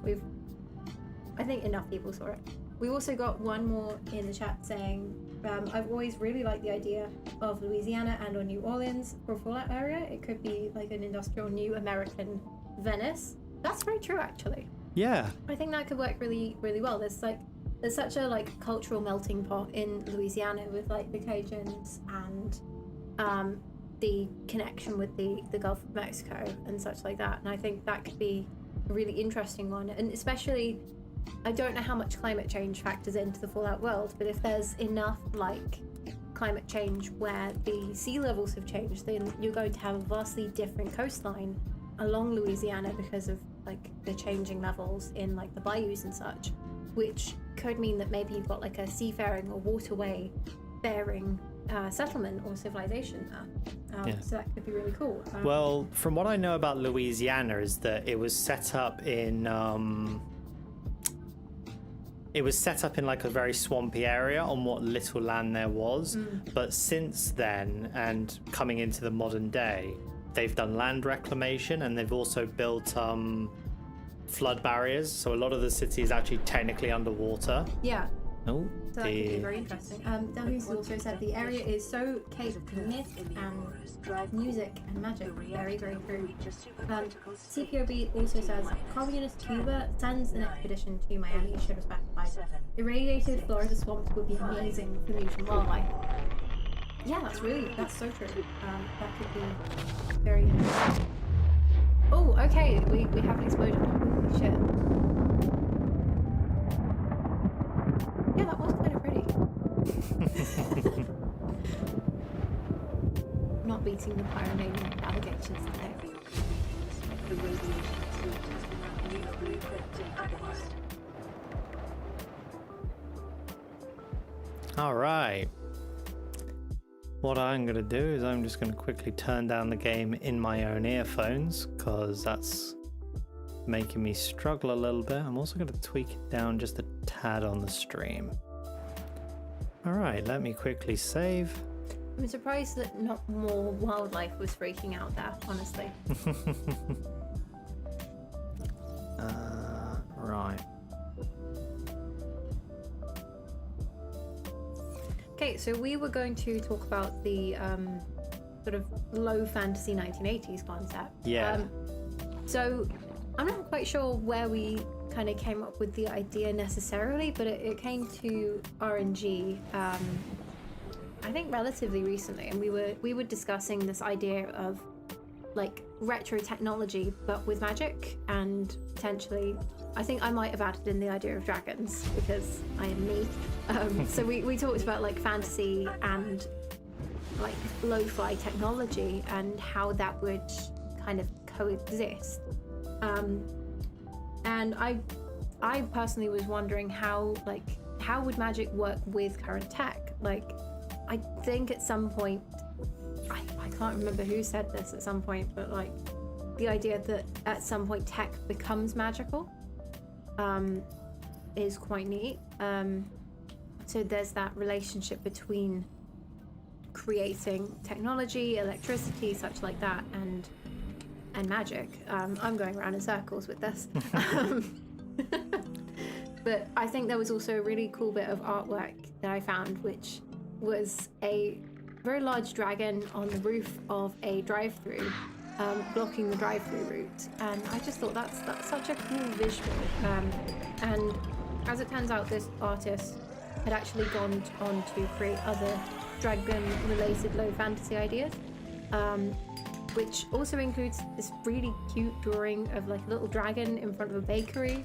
I think enough people saw it. We also got one more in the chat saying, I've always really liked the idea of Louisiana and or New Orleans for a Fallout area. It could be like an industrial new American Venice. That's very true, actually. Yeah. I think that could work really, really well. There's such a cultural melting pot in Louisiana with like the Cajuns and the connection with the Gulf of Mexico and such like that. And I think that could be a really interesting one. And especially, I don't know how much climate change factors into the Fallout world, but if there's enough climate change where the sea levels have changed, then you're going to have a vastly different coastline along Louisiana because of the changing levels in the bayous and such, which could mean that maybe you've got a seafaring or waterway faring settlement or civilization there. So that could be really cool. Well, from what I know about Louisiana is that it was set up in a very swampy area on what little land there was. But since then, and coming into the modern day, they've done land reclamation and they've also built flood barriers. So a lot of the city is actually technically underwater. Yeah. Oh, so that could be very interesting. Dahus also said the area is so caked with myth and music and magic. Very, very true. CPOB also says communist Cuba sends an expedition to Miami. Should respect by irradiated Florida swamps would be amazing for mutant wildlife. Yeah, that's so true. That could be very interesting. Oh, okay, we have an explosion. Holy shit. Yeah, that was kind of pretty. Not beating the pyromaniac allegations today. The radiation suit has become new blueprint antagonist. all right. What I'm going to do is I'm just going to quickly turn down the game in my own earphones because that's making me struggle a little bit. I'm also going to tweak it down just a tad on the stream. All right, let me quickly save. I'm surprised that not more wildlife was freaking out there, honestly. Right. Okay, so we were going to talk about the sort of low fantasy 1980s concept. Yeah. So I'm not quite sure where we kind of came up with the idea necessarily, but it came to RNG, I think relatively recently, and we were discussing this idea of like retro technology, but with magic, and potentially, I think I might have added in the idea of dragons because I am me. So we talked about like fantasy and like lo-fi technology and how that would kind of coexist. And I personally was wondering how would magic work with current tech? Like, I think at some point, I can't remember who said this at some point, but like the idea that at some point tech becomes magical is quite neat. So there's that relationship between creating technology, electricity, such like that, and magic. I'm going around in circles with this. But I think there was also a really cool bit of artwork that I found, which was a very large dragon on the roof of a drive-through, blocking the drive-through route. And I just thought that's such a cool visual. And as it turns out, this artist had actually gone on to create other dragon-related low fantasy ideas, which also includes this really cute drawing of like a little dragon in front of a bakery,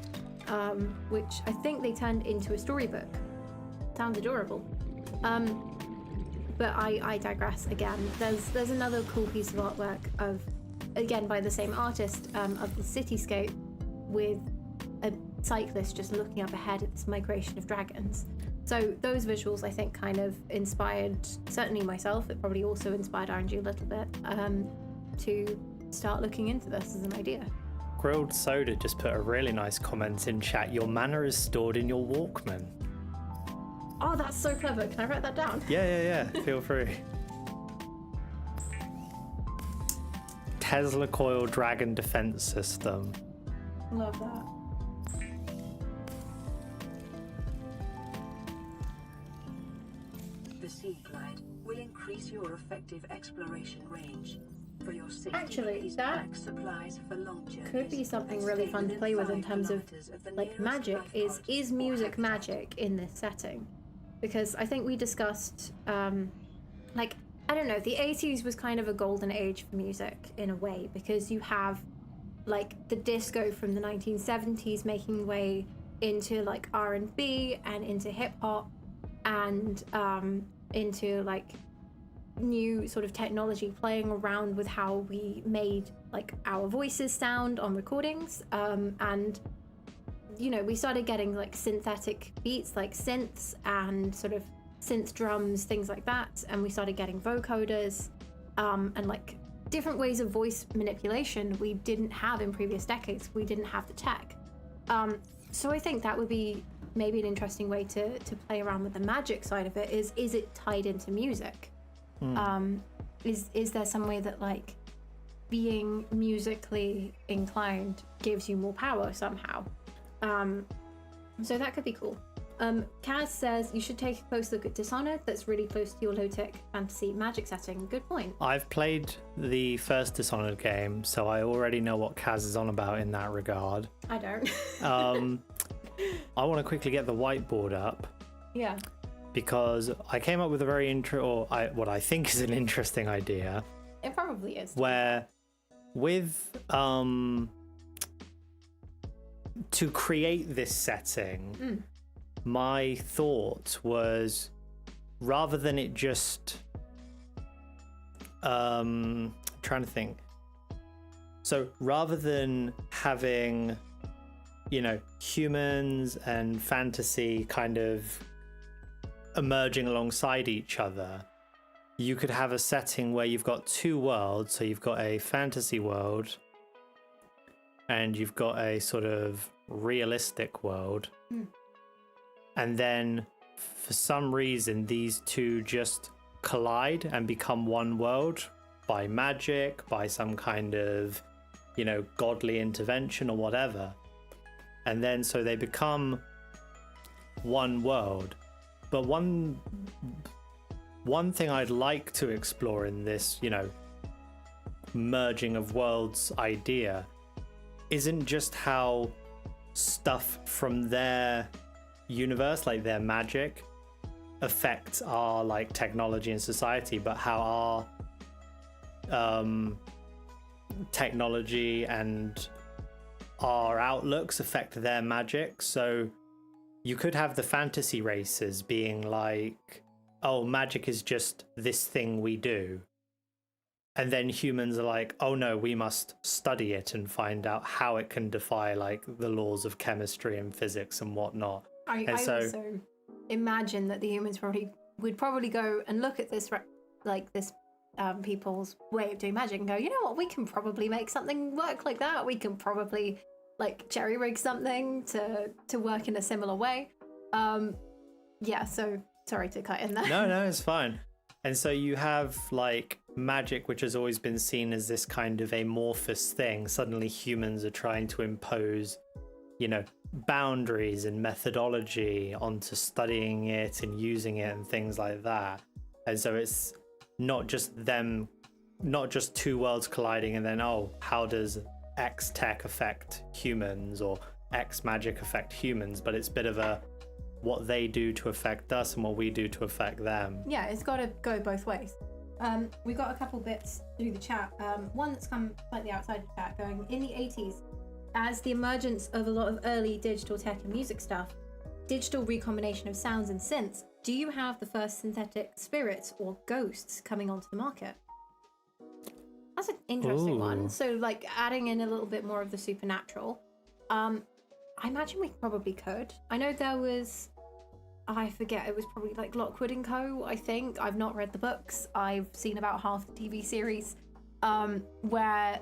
which I think they turned into a storybook. Sounds adorable. But I digress again. There's another cool piece of artwork of, again by the same artist, of the cityscape with a cyclist just looking up ahead at this migration of dragons. So those visuals I think kind of inspired certainly myself. It probably also inspired RNG a little bit to start looking into this as an idea. Grilled Soda just put a really nice comment in chat. Your mana is stored in your Walkman. Oh, that's so clever. Can I write that down? Yeah. Feel free. Tesla coil dragon defense system. Love that. The Sea Glide will increase your effective exploration range. For your safety, Actually, please that pack supplies for long journeys could be something and really stay fun to within play with in 5 terms of kilometers the like nearest magic. lifeguard Is or music habitat. magic in this setting? Because I think we discussed like, I don't know, the 80s was kind of a golden age for music in a way, because you have like the disco from the 1970s making way into like R&B and into hip hop and into like new sort of technology playing around with how we made like our voices sound on recordings, and you know, we started getting like synthetic beats like synths and sort of synth drums, things like that, and we started getting vocoders and like different ways of voice manipulation we didn't have in previous decades. We didn't have the tech, so I think that would be maybe an interesting way to play around with the magic side of it. Is it tied into music? Is there some way that like being musically inclined gives you more power somehow? So that could be cool. Kaz says you should take a close look at Dishonored. That's really close to your low-tech fantasy magic setting. Good point. I've played the first Dishonored game, so I already know what Kaz is on about in that regard. I don't. I want to quickly get the whiteboard up. Yeah. Because I came up with a very what I think is an interesting idea. It probably is. Where with to create this setting, my thought was, rather than it just trying to think. So rather than having, you know, humans and fantasy kind of emerging alongside each other, you could have a setting where you've got two worlds. So you've got a fantasy world and you've got a sort of realistic world. And then for some reason these two just collide and become one world by magic, by some kind of, you know, godly intervention or whatever. And then so they become one world. But one thing I'd like to explore in this, you know, merging of worlds idea isn't just how stuff from their universe, like their magic, affects our like technology and society, but how our technology and our outlooks affect their magic. So you could have the fantasy races being like, oh, magic is just this thing we do. And then humans are like, oh no, we must study it and find out how it can defy like the laws of chemistry and physics and whatnot. I also imagine that the humans would probably go and look at this people's way of doing magic and go, you know what, we can probably make something work like that. We can probably like jerry rig something to work in a similar way. Yeah, so sorry to cut in there. No, it's fine. And so you have like magic, which has always been seen as this kind of amorphous thing. Suddenly humans are trying to impose, you know, boundaries and methodology onto studying it and using it and things like that. And so it's not just two worlds colliding and then, oh, how does X tech affect humans or X magic affect humans? But it's a bit of a what they do to affect us and what we do to affect them. Yeah, it's got to go both ways. We got a couple bits through the chat. One that's come slightly outside the chat going, in the 80s, as the emergence of a lot of early digital tech and music stuff, digital recombination of sounds and synths, do you have the first synthetic spirits or ghosts coming onto the market? That's an interesting one. So like adding in a little bit more of the supernatural. I imagine we probably could. I know there was, I forget, it was probably like Lockwood and Co. I think. I've not read the books. I've seen about half the TV series, where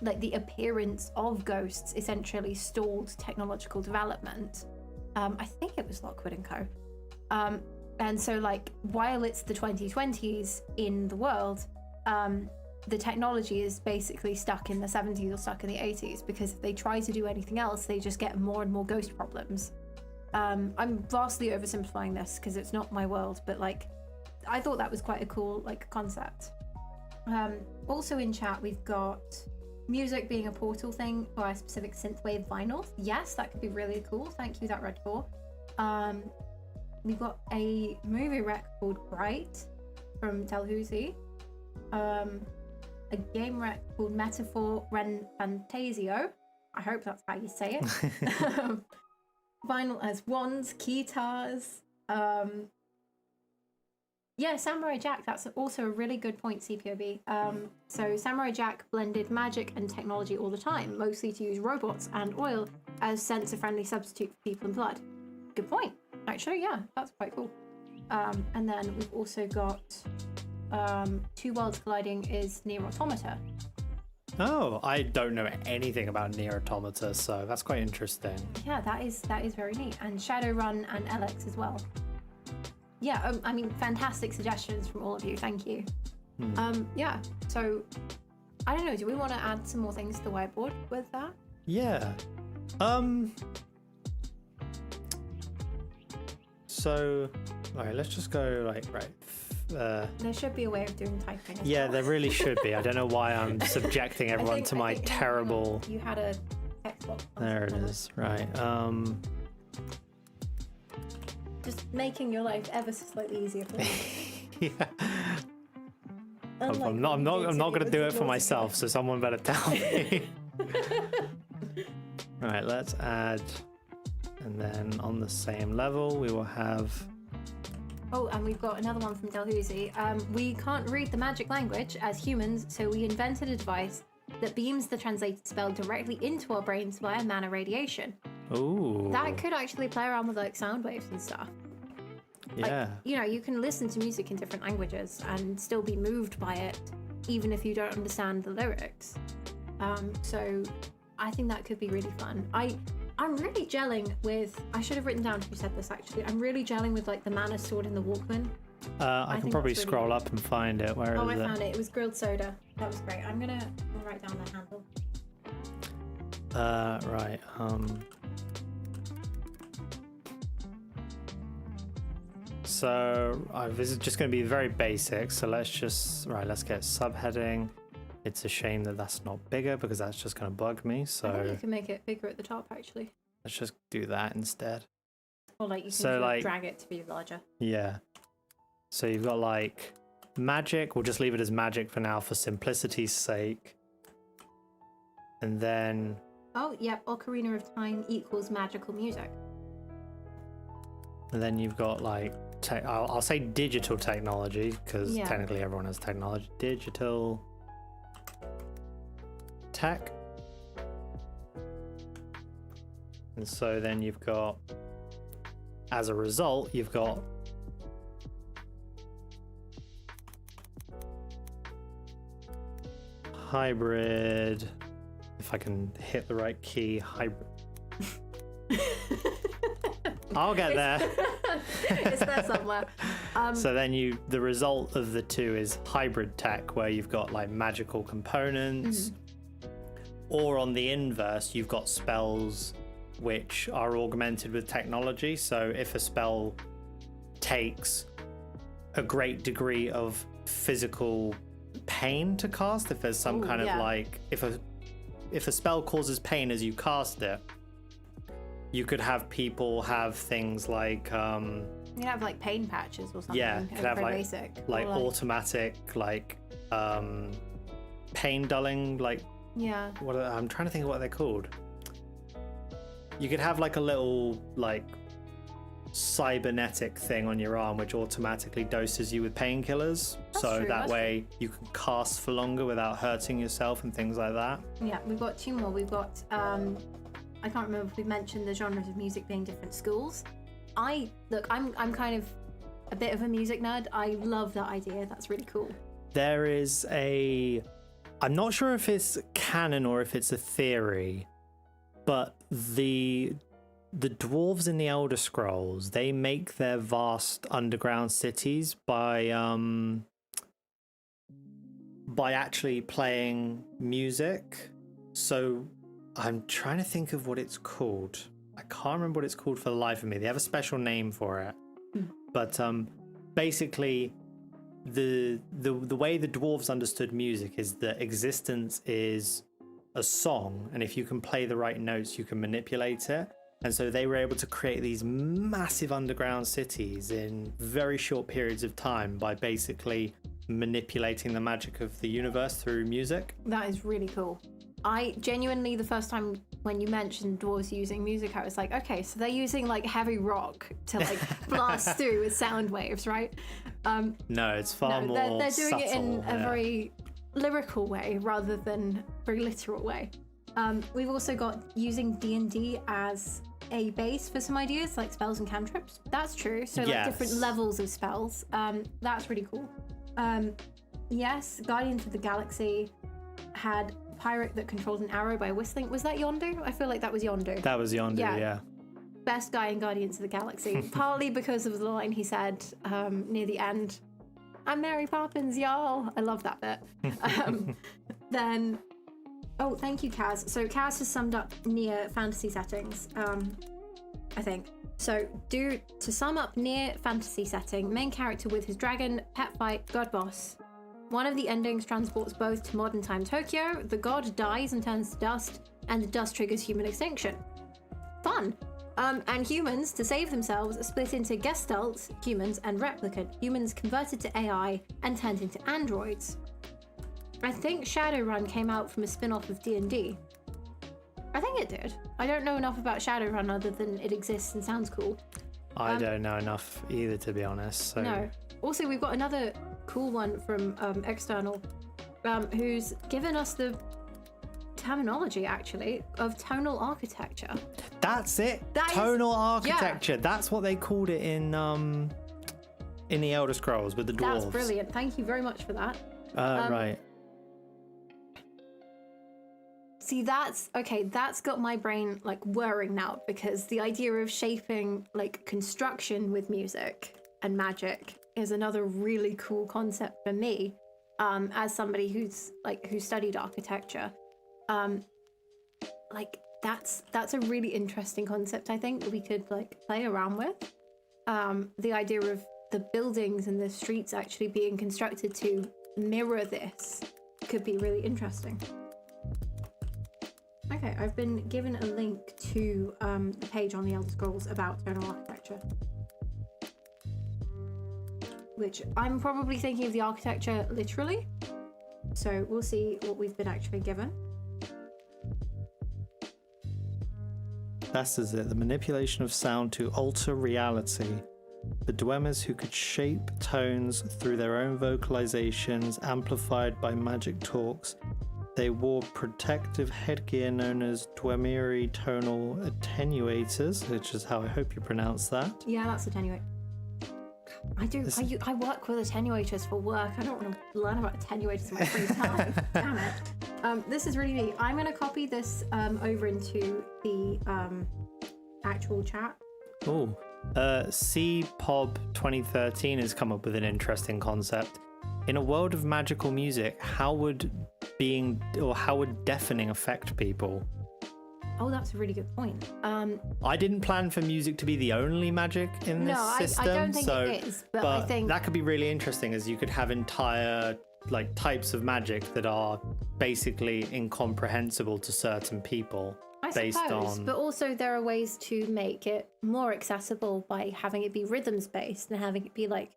like the appearance of ghosts essentially stalled technological development. I think it was Lockwood and Co. And so like while it's the 2020s in the world, the technology is basically stuck in the 70s or stuck in the 80s, because if they try to do anything else, they just get more and more ghost problems. I'm vastly oversimplifying this because it's not my world, but like I thought that was quite a cool like concept. Also in chat we've got music being a portal thing for a specific synthwave vinyl. Yes, that could be really cool. Thank you, that Red 4. We've got a movie rec called Bright from Telhuzi. A game rec called Metaphor Ren Fantasio. I hope that's how you say it. Vinyl as wands, guitars. Yeah, Samurai Jack, that's also a really good point, CPOB. So Samurai Jack blended magic and technology all the time, mostly to use robots and oil as sensor-friendly substitute for people and blood. Good point. Actually, yeah, that's quite cool. And then we've also got Two Worlds Colliding is Near Automata. Oh, I don't know anything about Near Automata, so that's quite interesting. Yeah, that is very neat. And Shadowrun and Alex as well. Yeah, I mean, fantastic suggestions from all of you. Thank you. Yeah, so I don't know. Do we want to add some more things to the whiteboard with that? Yeah. So, all right, let's just go like right. There should be a way of doing typing. Yeah, well. there really should be. I don't know why I'm subjecting everyone to my terrible. You had a text box. There it is. Right. Just making your life ever so slightly easier for me. Yeah. I'm not going to do it for myself, so someone better tell me. Right, let's add, and then on the same level we will have. Oh, and we've got another one from Delhuzi. We can't read the magic language as humans, so we invented a device that beams the translated spell directly into our brains via mana radiation. Ooh. That could actually play around with like sound waves and stuff. Yeah. Like, you know, you can listen to music in different languages and still be moved by it, even if you don't understand the lyrics. So I think that could be really fun. I'm really gelling with, I should have written down who said this actually. I'm really gelling with like the mana sword in the Walkman. I can probably scroll up and find it. Where is it? Oh, I found it. It was grilled soda. That was great. I'm gonna write down the handle. Right. So this is just going to be very basic. So let's get subheading. It's a shame that that's not bigger because that's just going to bug me. So I think you can make it bigger at the top actually. Let's just do that instead. Or like you can drag it to be larger. Yeah. So you've got like magic. We'll just leave it as magic for now for simplicity's sake. And then... Oh, yep, Ocarina of Time equals magical music. And then you've got like, I'll say digital technology, because technically everyone has technology. Digital tech. And so then you've got, as a result, you've got hybrid, if I can hit the right key, hybrid. I'll get there. It's there somewhere. So then the result of the two is hybrid tech, where you've got like magical components, or on the inverse, you've got spells which are augmented with technology. So if a spell takes a great degree of physical pain to cast, if there's some kind of like, if a spell causes pain as you cast it, you could have people have things like you could have like pain patches or something. Yeah, you could have like basic, like automatic like pain dulling, like I'm trying to think of what they're called. You could have like a little like cybernetic thing on your arm which automatically doses you with painkillers, so that way you can cast for longer without hurting yourself and things like that. Yeah, we've got two more. We've got I can't remember if we mentioned the genres of music being different schools. I'm kind of a bit of a music nerd. I love that idea. That's really cool. There is I'm not sure if it's canon or if it's a theory, but the dwarves in the Elder Scrolls, they make their vast underground cities by actually playing music. So I'm trying to think of what it's called. I can't remember what it's called for the life of me. They have a special name for it. But basically the way the dwarves understood music is that existence is a song, and if you can play the right notes, you can manipulate it. And so they were able to create these massive underground cities in very short periods of time by basically manipulating the magic of the universe through music. That is really cool. I genuinely, the first time when you mentioned dwarves using music, I was like, okay, so they're using like heavy rock to like blast through with sound waves, right? No, it's far more they're doing subtle, it in a very lyrical way rather than very literal way. We've also got using D&D as a base for some ideas like spells and cantrips. That's true. So like different levels of spells. That's really cool. Yes, Guardians of the Galaxy had pirate that controlled an arrow by whistling. Was that Yondu? I feel like that was Yondu. That was Yondu, yeah. Best guy in Guardians of the Galaxy. Partly because of the line he said near the end, "I'm Mary Poppins, y'all." I love that bit. Then, oh, thank you, Kaz. So Kaz has summed up near fantasy settings, I think. So to sum up near fantasy setting, main character with his dragon, pet fight, god boss. One of the endings transports both to modern time Tokyo. The god dies and turns to dust, and the dust triggers human extinction. Fun. And humans, to save themselves, are split into Gestalt, humans, and Replicant, humans converted to AI and turned into androids. I think Shadowrun came out from a spin-off of D&D. I think it did. I don't know enough about Shadowrun other than it exists and sounds cool. I don't know enough either, to be honest. So. No. Also, we've got another cool one from External, who's given us the terminology, actually, of tonal architecture. That's it. Tonal architecture. Yeah. That's what they called it in the Elder Scrolls with the dwarves. That's brilliant. Thank you very much for that. Right. See, that's got my brain like whirring now, because the idea of shaping like construction with music and magic is another really cool concept for me, as somebody who studied architecture. Like that's a really interesting concept, I think, that we could like play around with. The idea of the buildings and the streets actually being constructed to mirror this could be really interesting. Okay, I've been given a link to the page on the Elder Scrolls about tonal architecture. which I'm probably thinking of the architecture literally. So we'll see what we've been actually given. That's is it. The manipulation of sound to alter reality. The dwellers who could shape tones through their own vocalizations, amplified by magic talks. They wore protective headgear known as Dwemiri tonal attenuators, which is how I hope you pronounce that. Yeah, that's attenuate. I work with attenuators for work. I don't want to learn about attenuators in my free time. Damn it. This is really neat. I'm going to copy this over into the actual chat. Oh, CPOB 2013 has come up with an interesting concept. In a world of magical music, how would deafening affect people? Oh, that's a really good point. I didn't plan for music to be the only magic in this system. I don't think it is, but I think that could be really interesting, as you could have entire types of magic that are basically incomprehensible to certain people. I suppose, but also there are ways to make it more accessible by having it be rhythms based and having it be like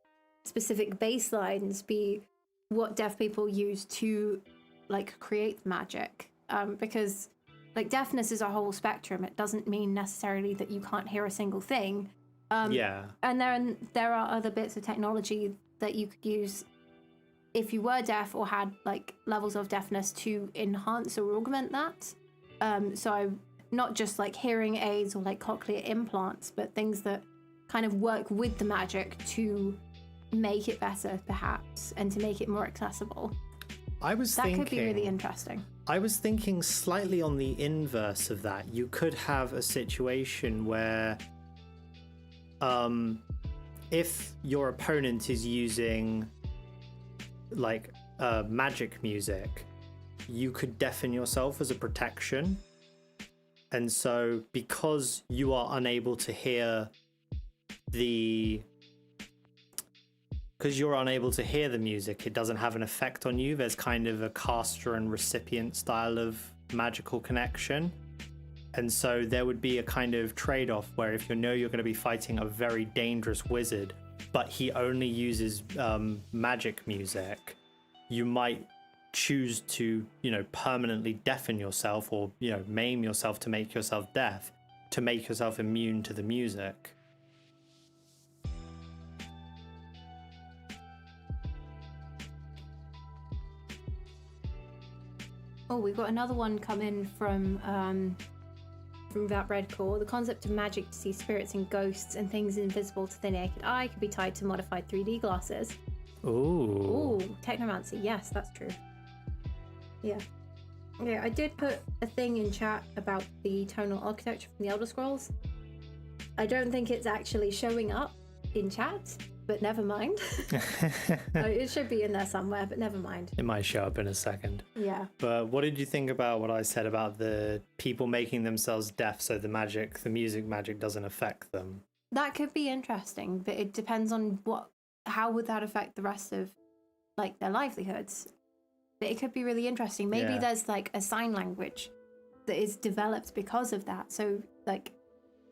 specific bass lines be what deaf people use to like create magic. Because like deafness is a whole spectrum. It doesn't mean necessarily that you can't hear a single thing. Yeah. And there are other bits of technology that you could use if you were deaf or had like levels of deafness to enhance or augment that. So not just like hearing aids or like cochlear implants, but things that kind of work with the magic to make it better, perhaps, and to make it more accessible. That could be really interesting. I was thinking slightly on the inverse of that. You could have a situation where if your opponent is using like magic music, you could deafen yourself as a protection. And so because you are unable to hear the music, it doesn't have an effect on you. There's kind of a caster and recipient style of magical connection. And so there would be a kind of trade-off where if you know you're going to be fighting a very dangerous wizard, but he only uses magic music, you might choose to, permanently deafen yourself or, maim yourself to make yourself deaf, to make yourself immune to the music. Oh, we've got another one come in from that red core. The concept of magic to see spirits and ghosts and things invisible to the naked eye could be tied to modified 3D glasses. Ooh. Ooh, technomancy. Yes, that's true. Yeah. Okay, I did put a thing in chat about the tonal architecture from the Elder Scrolls. I don't think it's actually showing up in chat, but never mind. It should be in there somewhere, but never mind. It might show up in a second. Yeah. But what did you think about what I said about the people making themselves deaf so the music magic doesn't affect them? That could be interesting, but it depends on how would that affect the rest of like their livelihoods. But it could be really interesting. Maybe there's like a sign language that is developed because of that. So like,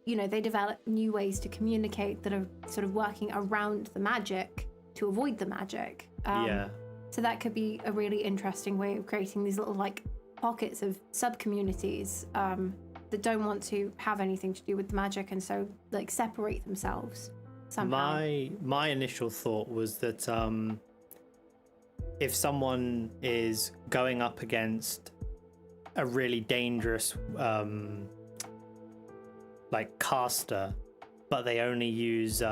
they develop new ways to communicate that are sort of working around the magic to avoid the magic. So that could be a really interesting way of creating these little like pockets of sub-communities that don't want to have anything to do with the magic and so like separate themselves somehow. My initial thought was that if someone is going up against a really dangerous like caster, but they only use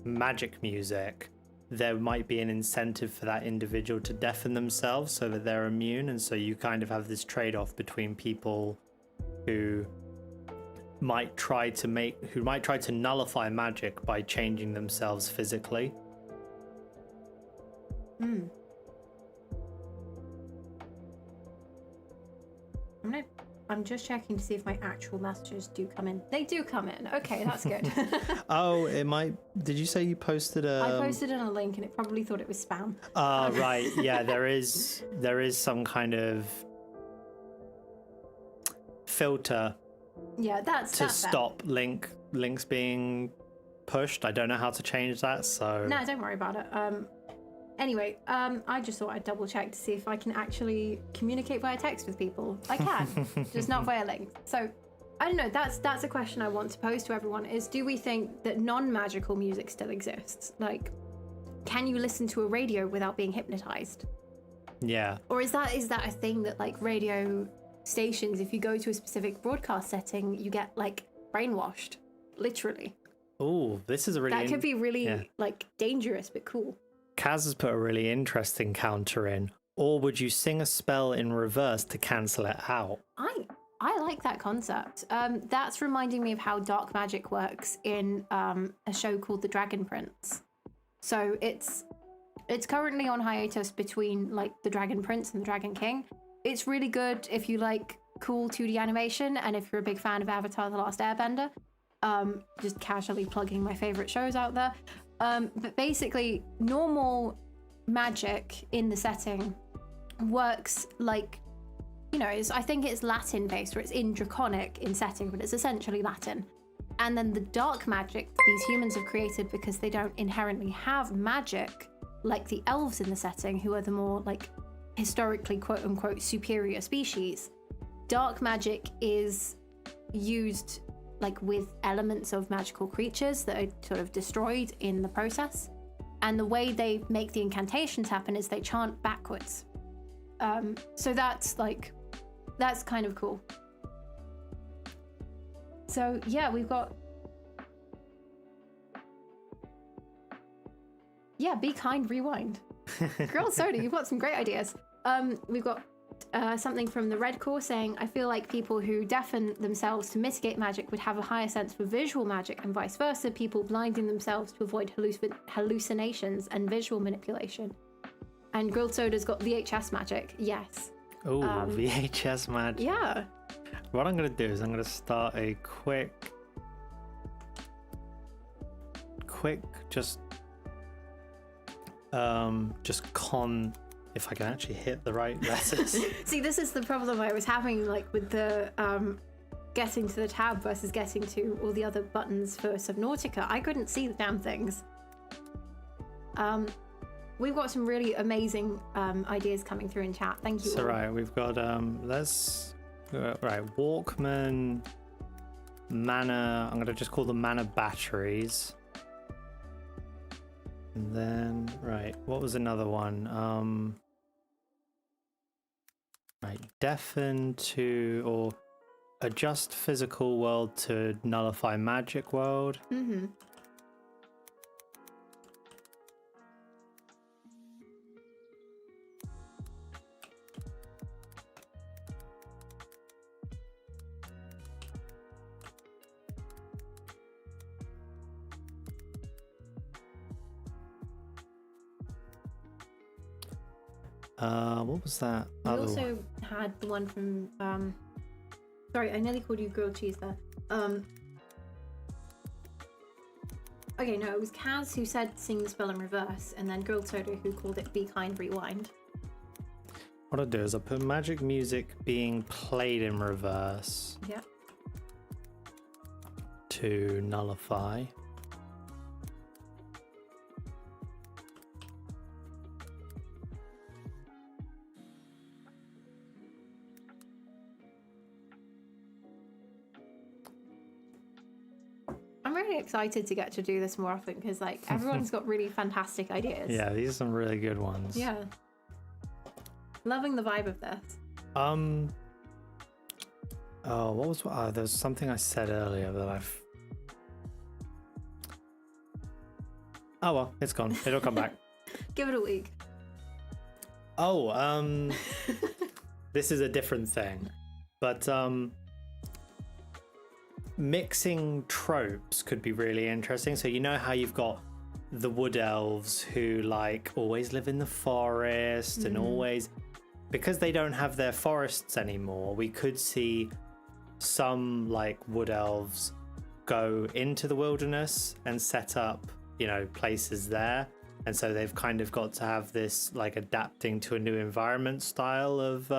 magic music, there might be an incentive for that individual to deafen themselves so that they're immune. And so you kind of have this trade-off between people who might try to nullify magic by changing themselves physically. I'm just checking to see if my actual messages do come in. They do come in. Okay, that's good. Oh, it might. Did you say you posted a? I posted in a link and it probably thought it was spam. Right. Yeah, there is some kind of filter. Yeah, that's to stop links being pushed. I don't know how to change that, so... No, don't worry about it. Anyway, I just thought I'd double check to see if I can actually communicate via text with people. I can, just not via link. So, I don't know, that's a question I want to pose to everyone, is do we think that non-magical music still exists? Like, can you listen to a radio without being hypnotized? Yeah. Or is that a thing that, like, radio stations, if you go to a specific broadcast setting, you get, like, brainwashed, literally? Oh, this is a really... That could be really, like, dangerous, but cool. Kaz has put a really interesting counter in. Or would you sing a spell in reverse to cancel it out? I like that concept. That's reminding me of how dark magic works in a show called The Dragon Prince. So it's currently on hiatus between like The Dragon Prince and The Dragon King. It's really good if you like cool 2D animation and if you're a big fan of Avatar: The Last Airbender. Just casually plugging my favorite shows out there. But basically, normal magic in the setting works like, you know, I think it's Latin based, or it's in Draconic in setting, but it's essentially Latin. And then the dark magic that these humans have created, because they don't inherently have magic like the elves in the setting, who are the more like historically quote unquote superior species. Dark magic is used like with elements of magical creatures that are sort of destroyed in the process. And the way they make the incantations happen is they chant backwards. So that's kind of cool. So yeah, we've got... Yeah, Be Kind, Rewind. Girl Soda, you've got some great ideas. We've got something from the Red Core saying, I feel like people who deafen themselves to mitigate magic would have a higher sense for visual magic, and vice versa, people blinding themselves to avoid hallucinations and visual manipulation. And Grilled Soda's got VHS magic. Yes. Oh, VHS magic. Yeah. What I'm going to do is I'm going to start a quick, if I can actually hit the right letters. See, this is the problem I was having, like, with the getting to the tab versus getting to all the other buttons for Subnautica. I couldn't see the damn things. We've got some really amazing ideas coming through in chat. Thank you. So all. right, we've got right, Walkman, mana. I'm gonna just call them mana batteries. And then right, what was another one? Right, deafen to or adjust physical world to nullify magic world. Mm-hmm. What was that? We also had the one from sorry, I nearly called you grilled cheese there. Okay, no, it was Kaz who said sing the spell in reverse, and then Grilled Soda who called it Be Kind, Rewind. What I'll do is I'll put magic music being played in reverse. Yeah. To nullify. I'm really excited to get to do this more often because, like, everyone's got really fantastic ideas. Yeah, these are some really good ones. Yeah. Loving the vibe of this. Oh, what was there's something I said earlier that I've... Oh well, it's gone. It'll come back. Give it a week. Oh, this is a different thing. But mixing tropes could be really interesting. So you know how you've got the wood elves who like always live in the forest and always, because they don't have their forests anymore, we could see some like wood elves go into the wilderness and set up, you know, places there. And so they've kind of got to have this like adapting to a new environment style of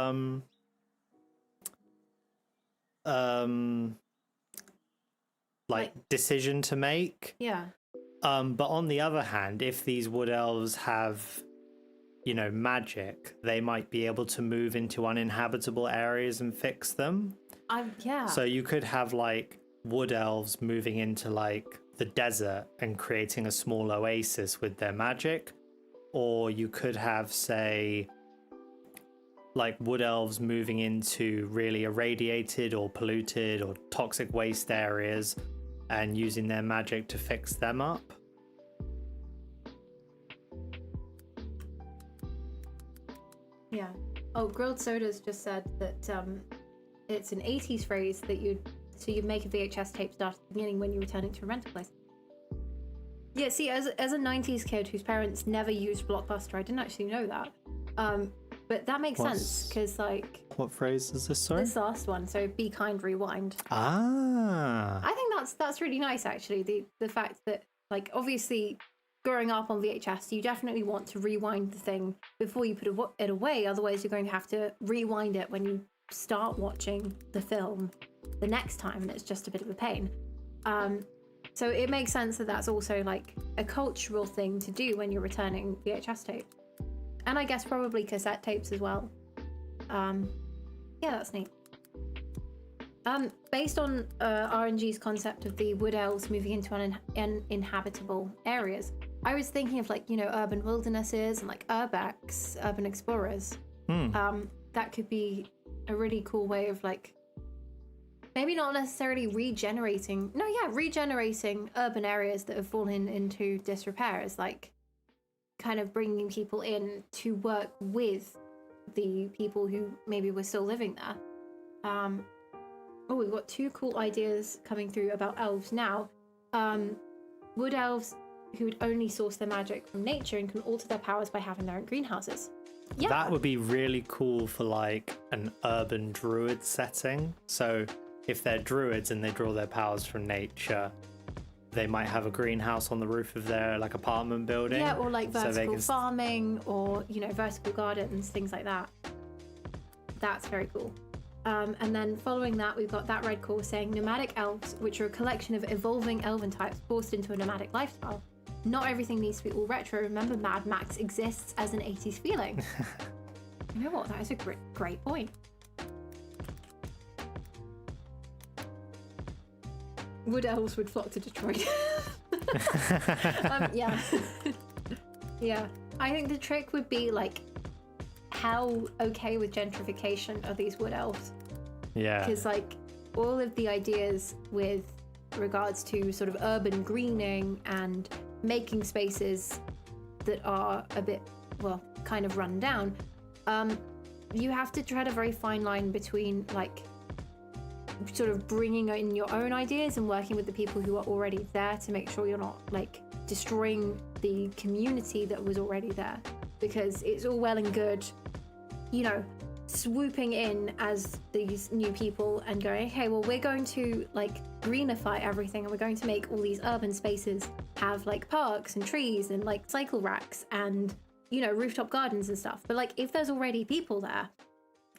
like decision to make. Yeah. But on the other hand, if these wood elves have, you know, magic, they might be able to move into uninhabitable areas and fix them. Yeah. So you could have like wood elves moving into like the desert and creating a small oasis with their magic. Or you could have, say, like wood elves moving into really irradiated or polluted or toxic waste areas and using their magic to fix them up. Yeah. Oh, Grilled Sodas just said that it's an 80s phrase that you'd make a VHS tape start at the beginning when you return it to a rental place. Yeah, see, as a 90s kid whose parents never used Blockbuster, I didn't actually know that. But that makes sense, because, like... What phrase is this, sorry? This last one, so be kind, rewind. Ah. I think that's really nice, actually, the fact that, like, obviously, growing up on VHS, you definitely want to rewind the thing before you put it away, otherwise you're going to have to rewind it when you start watching the film the next time, and it's just a bit of a pain. So it makes sense that that's also like a cultural thing to do when you're returning VHS tapes. And I guess probably cassette tapes as well. Yeah, that's neat. Based on RNG's concept of the wood elves moving into uninhabitable areas, I was thinking of like, you know, urban wildernesses and like urbex, urban explorers. That could be a really cool way of like, maybe not necessarily regenerating urban areas that have fallen into disrepair, is like kind of bringing people in to work with the people who maybe were still living there. We've got 2 cool ideas coming through about elves now. Wood elves who would only source their magic from nature and can alter their powers by having their own greenhouses. Yeah. That would be really cool for like an urban druid setting. So if they're druids and they draw their powers from nature, they might have a greenhouse on the roof of their like apartment building. Yeah, or like vertical so they can... farming, or, you know, vertical gardens, things like that. That's very cool. And then following that, we've got that red core saying nomadic elves, which are a collection of evolving elven types forced into a nomadic lifestyle. Not everything needs to be all retro. Remember, Mad Max exists as an 80s feeling. You know what? That is a great point. Wood elves would flock to Detroit. Yeah. Yeah. I think the trick would be like, how okay with gentrification are these wood elves? Yeah. Because like all of the ideas with regards to sort of urban greening and making spaces that are a bit, well, kind of run down, you have to tread a very fine line between like sort of bringing in your own ideas and working with the people who are already there to make sure you're not like destroying the community that was already there. Because it's all well and good, you know, swooping in as these new people and going, okay, well, we're going to like greenify everything, and we're going to make all these urban spaces have like parks and trees and like cycle racks and, you know, rooftop gardens and stuff. But like, if there's already people there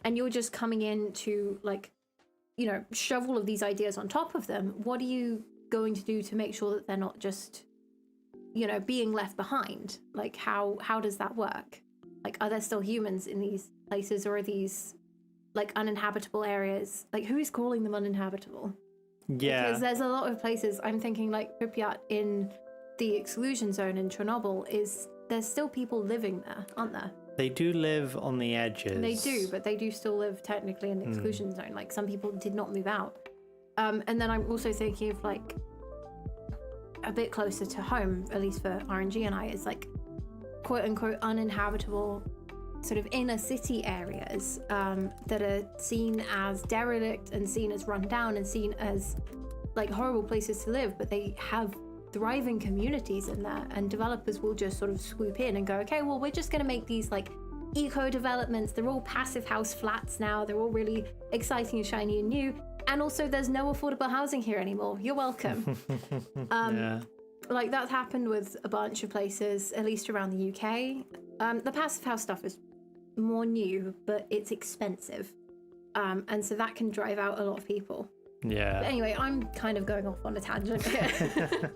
and you're just coming in to like, you know, shove all of these ideas on top of them, what are you going to do to make sure that they're not just, you know, being left behind? Like, how does that work? Like, are there still humans in these places, or are these like uninhabitable areas? Like, who's calling them uninhabitable? Yeah. Because there's a lot of places, I'm thinking like Pripyat in the exclusion zone in Chernobyl, there's still people living there, aren't there? They do live on the edges. They do, but they do still live technically in the exclusion zone. Like, some people did not move out. And then I'm also thinking of like a bit closer to home, at least for RNG and I, is like quote unquote uninhabitable sort of inner city areas that are seen as derelict and seen as run down and seen as like horrible places to live, but they have thriving communities in there, and developers will just sort of swoop in and go, okay, well, we're just going to make these like eco developments. They're all passive house flats now. They're all really exciting and shiny and new. And also there's no affordable housing here anymore. You're welcome. Yeah. Like, that's happened with a bunch of places, at least around the UK. The passive house stuff is more new, but it's expensive. And so that can drive out a lot of people. Yeah. But anyway, I'm kind of going off on a tangent here.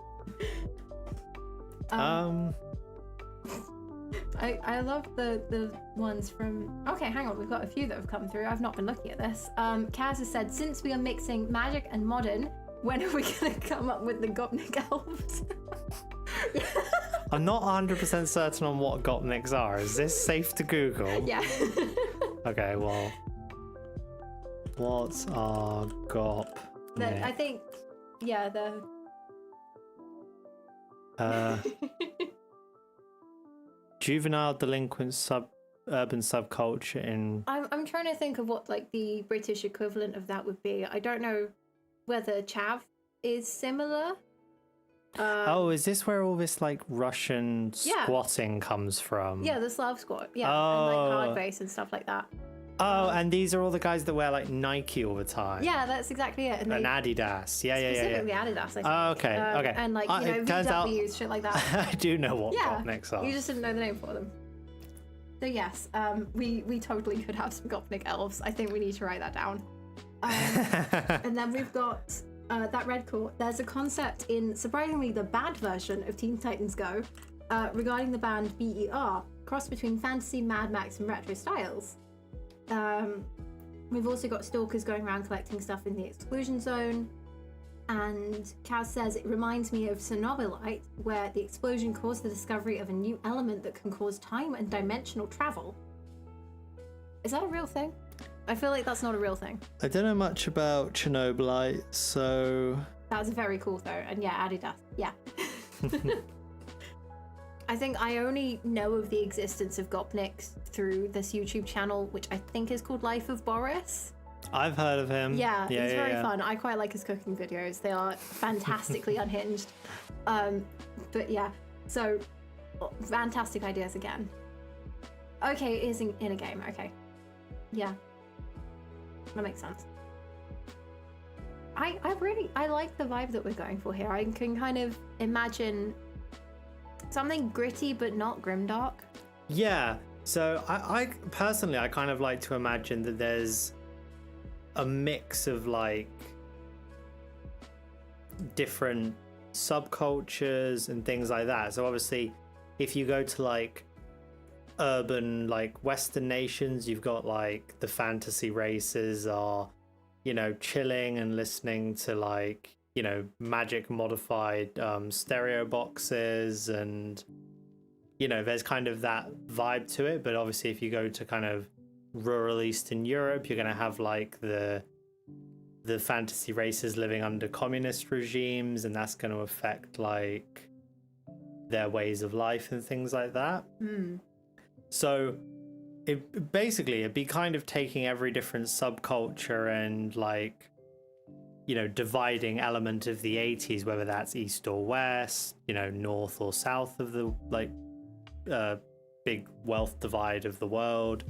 I love the ones from... Okay, hang on. We've got a few that have come through. I've not been looking at this. Kaz has said, since we are mixing magic and modern, when are we going to come up with the Gopnik elves? I'm not 100% certain on what Gopniks are. Is this safe to Google? Yeah. Okay, well... What are Gopniks? I think... Yeah, the... Juvenile delinquent urban subculture in... I'm trying to think of what like the British equivalent of that would be. I don't know whether chav is similar. Oh, is this where all this like Russian Yeah. squatting comes from? Yeah, the Slav squad. Yeah, Oh. and like hard base and stuff like that. Oh, and these are all the guys that wear like Nike all the time. Yeah, that's exactly it. And And Adidas. Yeah. specifically Adidas, I think. Oh, okay, okay. And like, you know, It turns out VWs, shit like that. I do know what Yeah, Gopniks are. you just didn't know the name for them. So yes, we totally could have some Gopnik elves. I think we need to write that down. And then we've got that red court. There's a concept in, surprisingly, the bad version of Teen Titans Go regarding the band BER, cross between fantasy, Mad Max, and retro styles. We've also got stalkers going around collecting stuff in the exclusion zone. And Kaz says it reminds me of Cenobilite, where the explosion caused the discovery of a new element that can cause time and dimensional travel. Is that a real thing? I feel like that's not a real thing. I don't know much about Chernobylite, so... That's very cool though, and yeah, Adidas, yeah. I think I only know of the existence of Gopniks through this YouTube channel, which I think is called Life of Boris. I've heard of him. Yeah, he's very fun. I quite like his cooking videos. They are fantastically unhinged. But yeah, so fantastic ideas again. Okay, it is in a game. Okay. Yeah. That makes sense. I like the vibe that we're going for here. I can kind of imagine something gritty but not grimdark. Yeah, so I personally, I kind of like to imagine that there's a mix of like different subcultures and things like that. So obviously, if you go to like urban, like Western nations, you've got like the fantasy races are, you know, chilling and listening to like, you know, magic modified stereo boxes, and you know, there's kind of that vibe to it. But obviously, if you go to kind of rural Eastern Europe, you're going to have like the fantasy races living under communist regimes, and that's going to affect like their ways of life and things like that. So it'd be kind of taking every different subculture and like, you know, dividing element of the 80s, whether that's east or west, you know, north or south of the like big wealth divide of the world,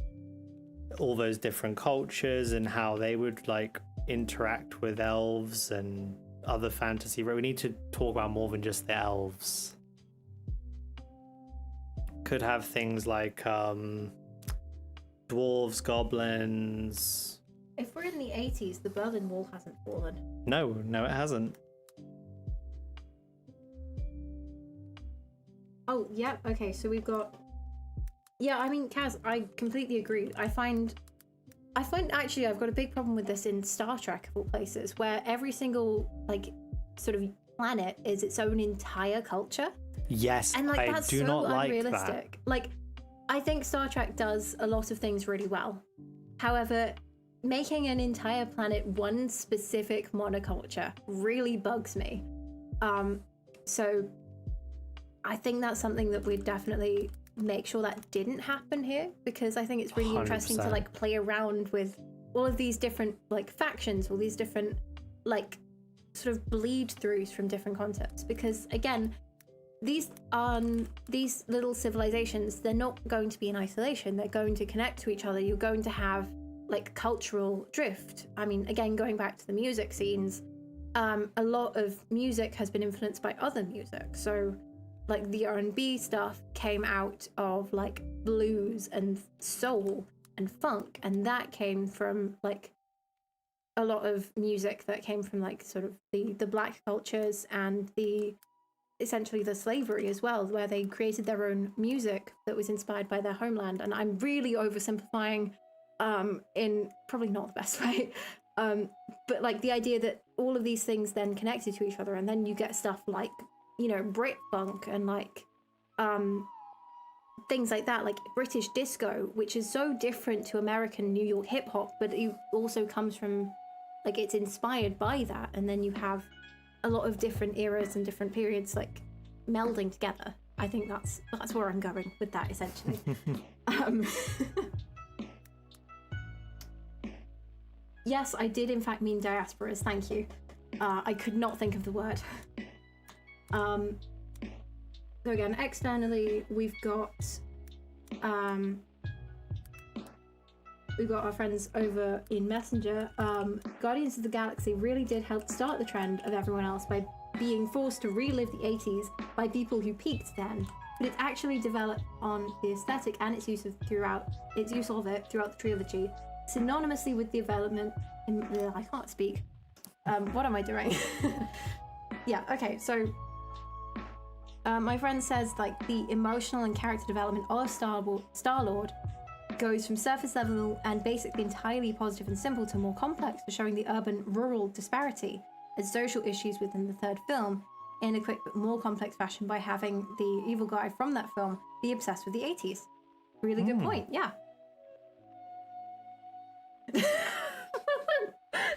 all those different cultures and how they would like interact with elves and other fantasy. We need to talk about more than just the elves. Could have things like dwarves, goblins. If we're in the 80s, the Berlin Wall hasn't fallen. No, it hasn't. Oh, yeah, okay, so we've got... Yeah, I mean, Kaz, I completely agree. I find actually I've got a big problem with this in Star Trek of all places, where every single, like, sort of planet is its own entire culture. Yes, And, like, I that's do so not like unrealistic. Like, I think Star Trek does a lot of things really well. However, making an entire planet one specific monoculture really bugs me. So I think that's something that we'd definitely make sure that didn't happen here, because I think it's really interesting to 100%. like play around with all of these different like factions, all these different like sort of bleed throughs from different concepts, because again, these little civilizations, they're not going to be in isolation, they're going to connect to each other. You're going to have like cultural drift. I mean, again, going back to the music scenes, a lot of music has been influenced by other music. So like the R&B stuff came out of like blues and soul and funk, and that came from like a lot of music that came from like sort of the black cultures and essentially the slavery as well, where they created their own music that was inspired by their homeland. And I'm really oversimplifying in probably not the best way, but like the idea that all of these things then connected to each other, and then you get stuff like, you know, Brit funk and like things like that, like British disco, which is so different to American New York hip hop, but it also comes from, like, it's inspired by that. And then you have a lot of different eras and different periods like melding together. I think that's where I'm going with that, essentially. Yes, I did in fact mean diasporas, thank you. I could not think of the word. So again, externally, we've got our friends over in Messenger. Guardians of the Galaxy really did help start the trend of everyone else by being forced to relive the 80s by people who peaked then. But it's actually developed on the aesthetic and its use of it throughout the trilogy, synonymously with the development in, I can't speak. What am I doing? Yeah, okay, so my friend says like the emotional and character development of Star-Lord goes from surface level and basically entirely positive and simple to more complex, for showing the urban-rural disparity and social issues within the third film in a quick but more complex fashion by having the evil guy from that film be obsessed with the 80s. Really good point, yeah.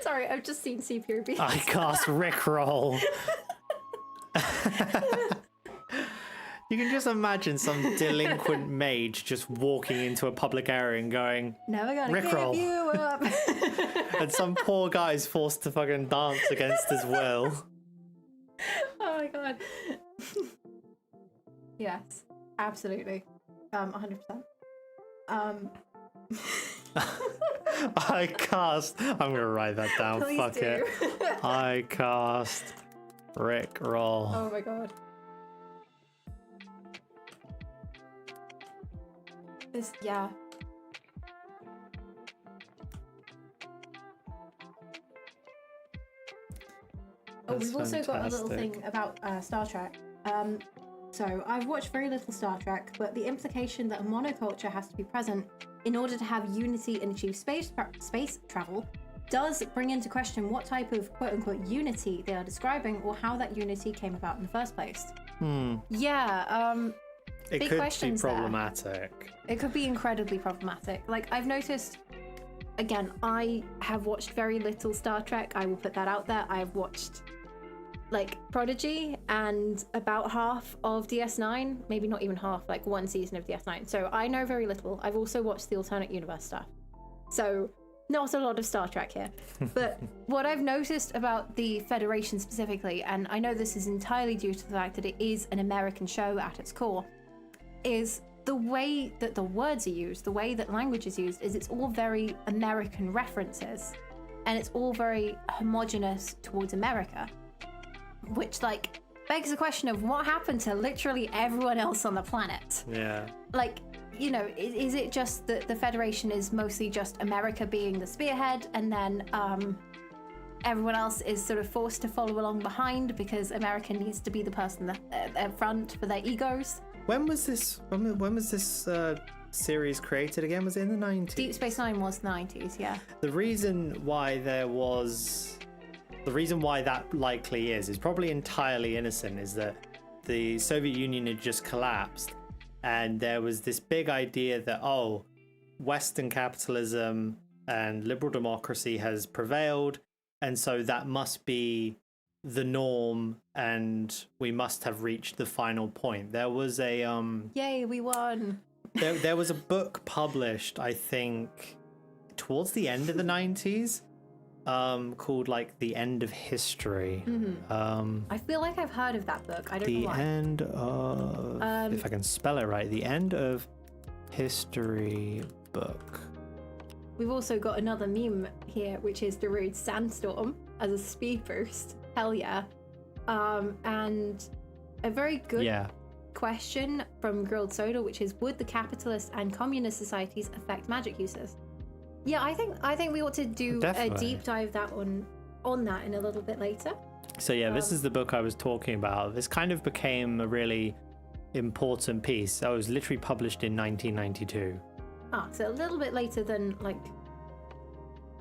Sorry, I've just seen CPOB. I cast Rickroll. You can just imagine some delinquent mage just walking into a public area and going, never gonna Rickroll. give you up. And some poor guy is forced to fucking dance against his will. Oh my god. Yes, absolutely. 100%. I cast. I'm gonna write that down. Please Fuck do. it. I cast Rickroll. Oh my god. Yeah. Oh, we've also got a little thing about Star Trek. So I've watched very little Star Trek, but the implication that a monoculture has to be present in order to have unity and achieve space travel does bring into question what type of quote-unquote unity they are describing, or how that unity came about in the first place. Yeah, it big could questions be problematic. It could be incredibly problematic. Like, I've noticed, again, I have watched very little Star Trek. I will put that out there. I've watched, like, Prodigy and about half of DS9. Maybe not even half, like one season of DS9. So I know very little. I've also watched the alternate universe stuff. So not a lot of Star Trek here. But what I've noticed about the Federation specifically, and I know this is entirely due to the fact that it is an American show at its core, is the way that the words are used, the way that language is used, is it's all very American references, and it's all very homogenous towards America, which, like, begs the question of what happened to literally everyone else on the planet. Yeah. Like, you know, is it just that the Federation is mostly just America being the spearhead, and then everyone else is sort of forced to follow along behind because America needs to be the person at front for their egos? When was this? When was this series created again? Was it in the 90s? Deep Space Nine was the 90s, yeah. The reason why that likely is probably entirely innocent, is that the Soviet Union had just collapsed, and there was this big idea that, oh, Western capitalism and liberal democracy has prevailed, and so that must be the norm, and we must have reached the final point. There was a Yay, we won. there was a book published, I think, towards the end of the 90s, called like The End of History. I feel like I've heard of that book. I don't know The why. End of, if I can spell it right, The End of History book. We've also got another meme here, which is Darude's Sandstorm as a speed boost. Hell yeah. And a very good question from Grilled Soda, which is, would the capitalist and communist societies affect magic uses? Yeah, I think we ought to do Definitely. a deep dive that on that in a little bit later. So yeah, this is the book I was talking about. This kind of became a really important piece. It was literally published in 1992. So a little bit later than like.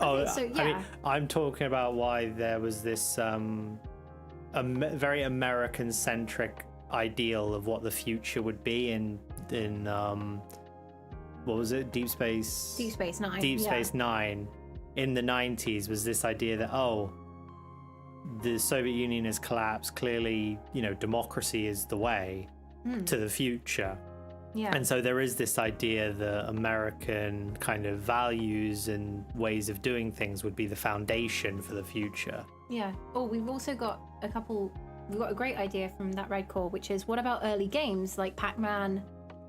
Oh, so yeah. I mean, I'm talking about why there was this very American-centric ideal of what the future would be in what was it? Deep Space Nine. Deep yeah. Space Nine in the 90s was this idea that, oh, the Soviet Union has collapsed. Clearly, democracy is the way to the future. Yeah. And so there is this idea that American kind of values and ways of doing things would be the foundation for the future. Yeah. Oh, we've also got we've got a great idea from that Red Core, which is what about early games like Pac-Man,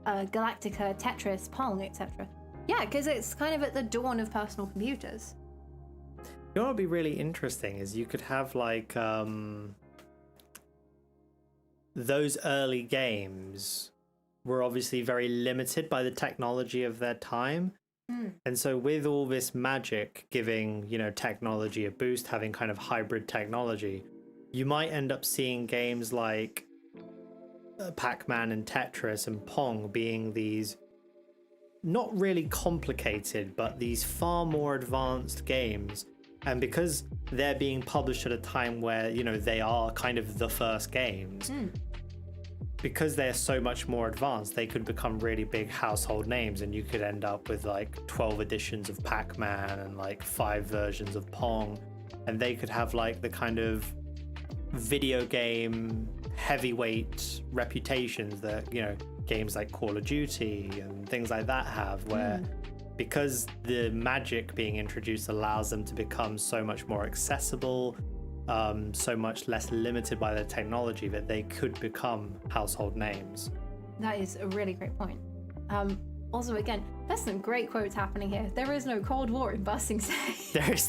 Galactica, Tetris, Pong, etc. Yeah, because it's kind of at the dawn of personal computers. You know what would be really interesting is you could have like those early games were obviously very limited by the technology of their time. And so with all this magic giving, technology a boost, having kind of hybrid technology, you might end up seeing games like Pac-Man and Tetris and Pong being these not really complicated, but these far more advanced games. And because they're being published at a time where, they are kind of the first games, because they're so much more advanced, they could become really big household names, and you could end up with like 12 editions of Pac-Man and like 5 versions of Pong, and they could have like the kind of video game heavyweight reputations that games like Call of Duty and things like that have, where because the magic being introduced allows them to become so much more accessible, so much less limited by the technology, that they could become household names. That is a really great point. Also, again, there's some great quotes happening here. There is no Cold War in Busting Say. There is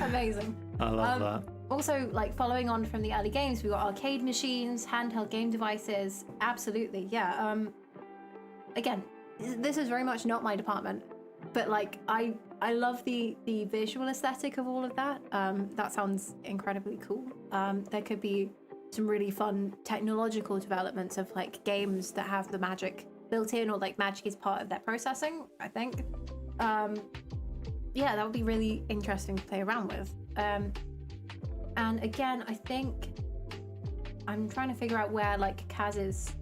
Amazing. I love that. Also, like following on from the early games, we've got arcade machines, handheld game devices. Absolutely, yeah. Again, this is very much not my department, but like I love the visual aesthetic of all of that. That sounds incredibly cool. There could be some really fun technological developments of like games that have the magic built in, or like magic is part of their processing, I think. Yeah, that would be really interesting to play around with. And again, I think I'm trying to figure out where like Kaz is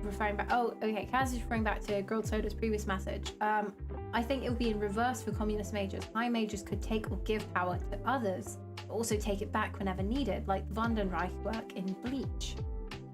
referring back. Oh, okay, Kaz is referring back to Grilled Soda's previous message. I think it would be in reverse for communist mages. High mages could take or give power to others, but also take it back whenever needed, like Vandenreich work in Bleach.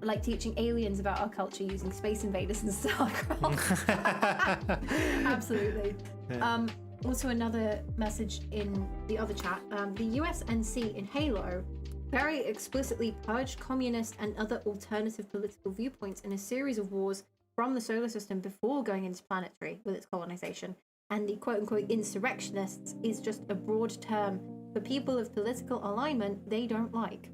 Like teaching aliens about our culture using Space Invaders and StarCraft. Absolutely. Yeah. Also another message in the other chat, the USNC in Halo very explicitly purged communist and other alternative political viewpoints in a series of wars from the solar system before going into planetary with its colonization. And the quote-unquote insurrectionists is just a broad term for people of political alignment they don't like.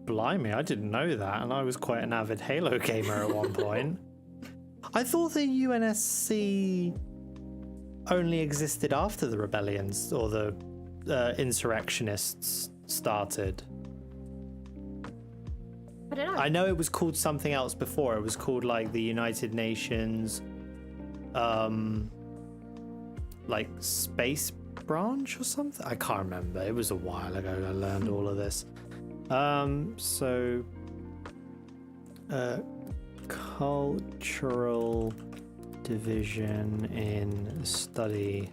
Blimey, I didn't know that, and I was quite an avid Halo gamer at one point. I thought the UNSC only existed after the rebellions or the insurrectionists started. I don't know. I know it was called something else before. It was called like the United Nations, like space branch or something. I can't remember. It was a while ago I learned all of this. Cultural division in study/use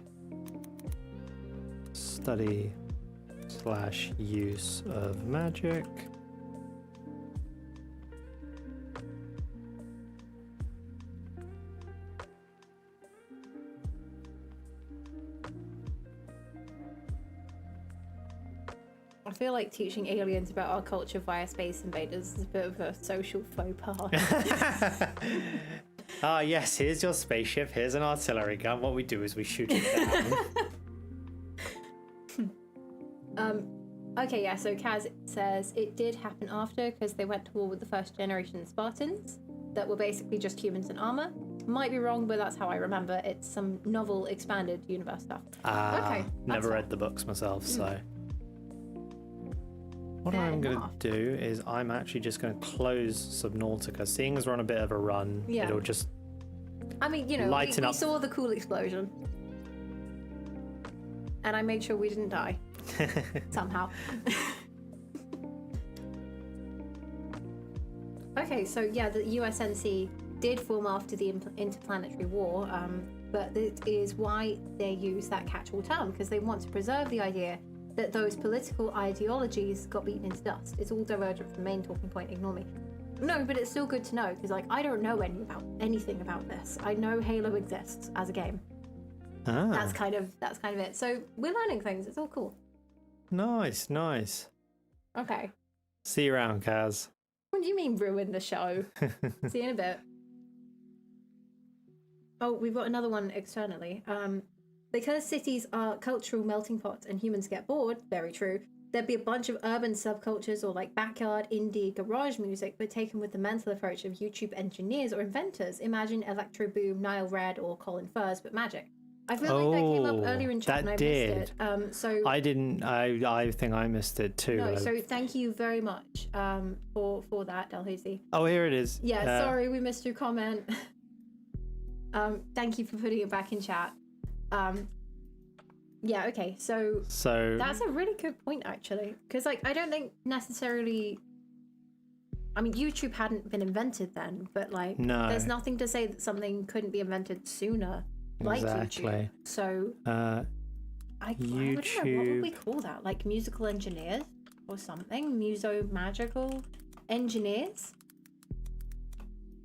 of magic. I feel like teaching aliens about our culture via Space Invaders is a bit of a social faux pas. Ah, yes, here's your spaceship, here's an artillery gun. What we do is we shoot it down. Okay, yeah, so Kaz says it did happen after because they went to war with the first generation Spartans that were basically just humans in armor. Might be wrong, but that's how I remember. It's some novel expanded universe stuff. Okay. Never read the books myself, so. What I'm going to do is I'm actually just going to close Subnautica. Seeing as we're on a bit of a run, it'll just I mean, you know, lighten we up. saw the cool explosion. And I made sure we didn't die. Somehow. Okay, so yeah, the USNC did form after the Interplanetary War, but it is why they use that catch-all term, because they want to preserve the idea that those political ideologies got beaten into dust. It's all divergent from the main talking point, ignore me. No, but it's still good to know, because like I don't know anything about this. I know Halo exists as a game. That's kind of it. So we're learning things, it's all cool. Nice. Okay. See you around, Kaz. What do you mean ruin the show? See you in a bit. Oh, we've got another one externally. Because cities are cultural melting pots and humans get bored, very true, there'd be a bunch of urban subcultures or like backyard indie garage music, but taken with the mental approach of YouTube engineers or inventors. Imagine Electro Boom, Nile Red, or Colin Furze, but magic. I feel like that came up earlier in chat and I missed it. So I didn't. I think I missed it too. No, so thank you very much for that, Dalhousie. Oh, here it is. Yeah, sorry we missed your comment. Thank you for putting it back in chat. Yeah, okay, so that's a really good point actually, because like I don't think necessarily, I mean YouTube hadn't been invented then, but like there's nothing to say that something couldn't be invented sooner, like YouTube. So I don't know, what would we call that, like musical engineers or something? Muso-magical engineers?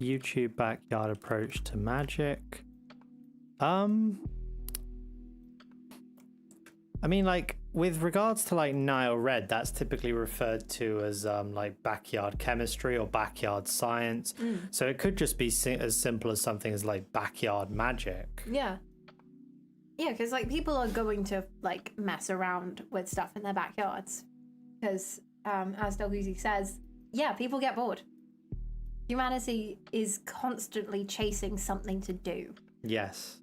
YouTube backyard approach to magic. I mean, like, with regards to, like, Nile Red, that's typically referred to as, like, backyard chemistry or backyard science. So it could just be as simple as something as, like, backyard magic. Yeah. Yeah, because, like, people are going to, like, mess around with stuff in their backyards. Because, as Dalhousie says, yeah, people get bored. Humanity is constantly chasing something to do. Yes.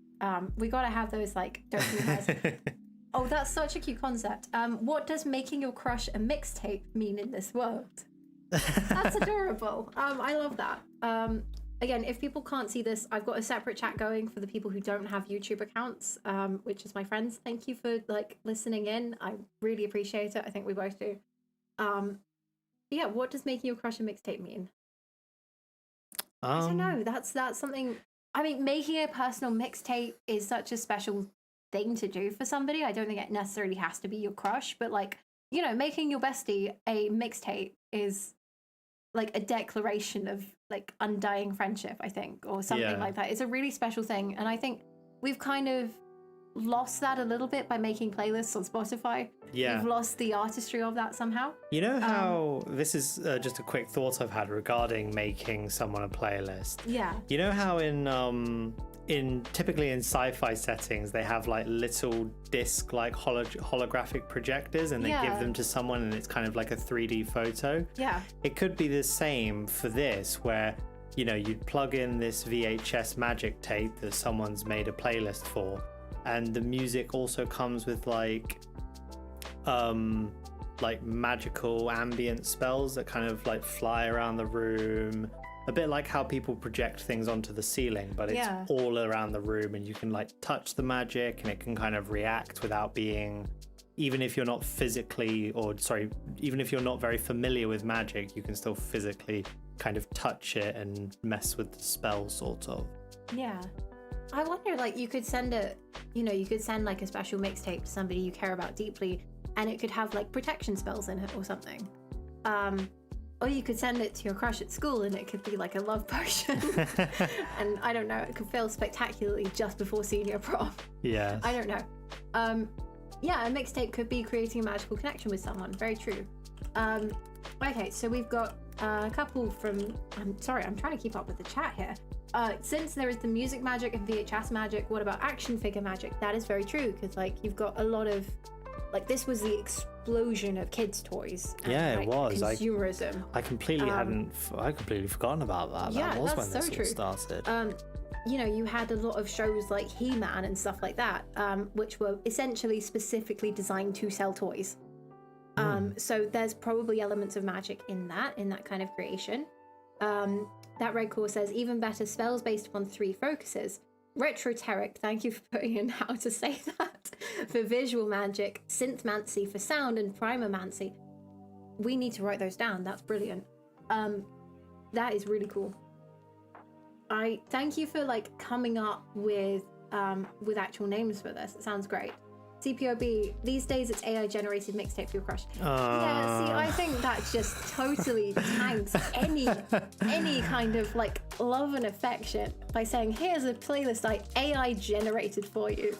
We gotta have those, like, dopamine. Oh, that's such a cute concept. What does making your crush a mixtape mean in this world? That's adorable. I love that. Again, if people can't see this, I've got a separate chat going for the people who don't have YouTube accounts, which is my friends. Thank you for like listening in. I really appreciate it. I think we both do. Yeah, what does making your crush a mixtape mean? I don't know. That's something. I mean, making a personal mixtape is such a special thing to do for somebody. I don't think it necessarily has to be your crush, but like, you know, making your bestie a mixtape is like a declaration of like undying friendship, I think, or something like that. It's a really special thing, and I think we've kind of lost that a little bit by making playlists on Spotify. We've lost the artistry of that somehow. You know how this is just a quick thought I've had regarding making someone a playlist. Yeah. You know how typically in sci-fi settings they have like little disc like holographic projectors, and they give them to someone and it's kind of like a 3D photo. Yeah, it could be the same for this, where you know you'd plug in this VHS magic tape that someone's made a playlist for, and the music also comes with like magical ambient spells that kind of like fly around the room. A bit like how people project things onto the ceiling, but it's all around the room, and you can like touch the magic and it can kind of react without being, even if you're not very familiar with magic, you can still physically kind of touch it and mess with the spell sort of. Yeah. I wonder, like, you could send like a special mixtape to somebody you care about deeply, and it could have like protection spells in it or something. Or you could send it to your crush at school and it could be like a love potion. And I don't know, it could fail spectacularly just before senior prom. Yeah. I don't know. Yeah, a mixtape could be creating a magical connection with someone. Very true. Okay, so we've got a couple from... I'm trying to keep up with the chat here. Since there is the music magic and VHS magic, what about action figure magic? That is very true, because like you've got a lot of... Like, this was the explosion of kids' toys. And, it was. Consumerism. I completely forgotten about that. Yeah, that was that's when so this true. all started. you know, you had a lot of shows like He-Man and stuff like that, which were essentially specifically designed to sell toys. So there's probably elements of magic in that kind of creation. That red core says, even better, spells based upon 3 focuses. Retroteric, thank you for putting in how to say that, for visual magic, synthmancy for sound, and primamancy. We need to write those down. That's brilliant. That is really cool. I thank you for like coming up with actual names for this. It sounds great. CPOB, these days it's AI generated mixtape for your crush. Yeah, see, I think that just totally tanks any kind of like love and affection by saying, here's a playlist I AI generated for you.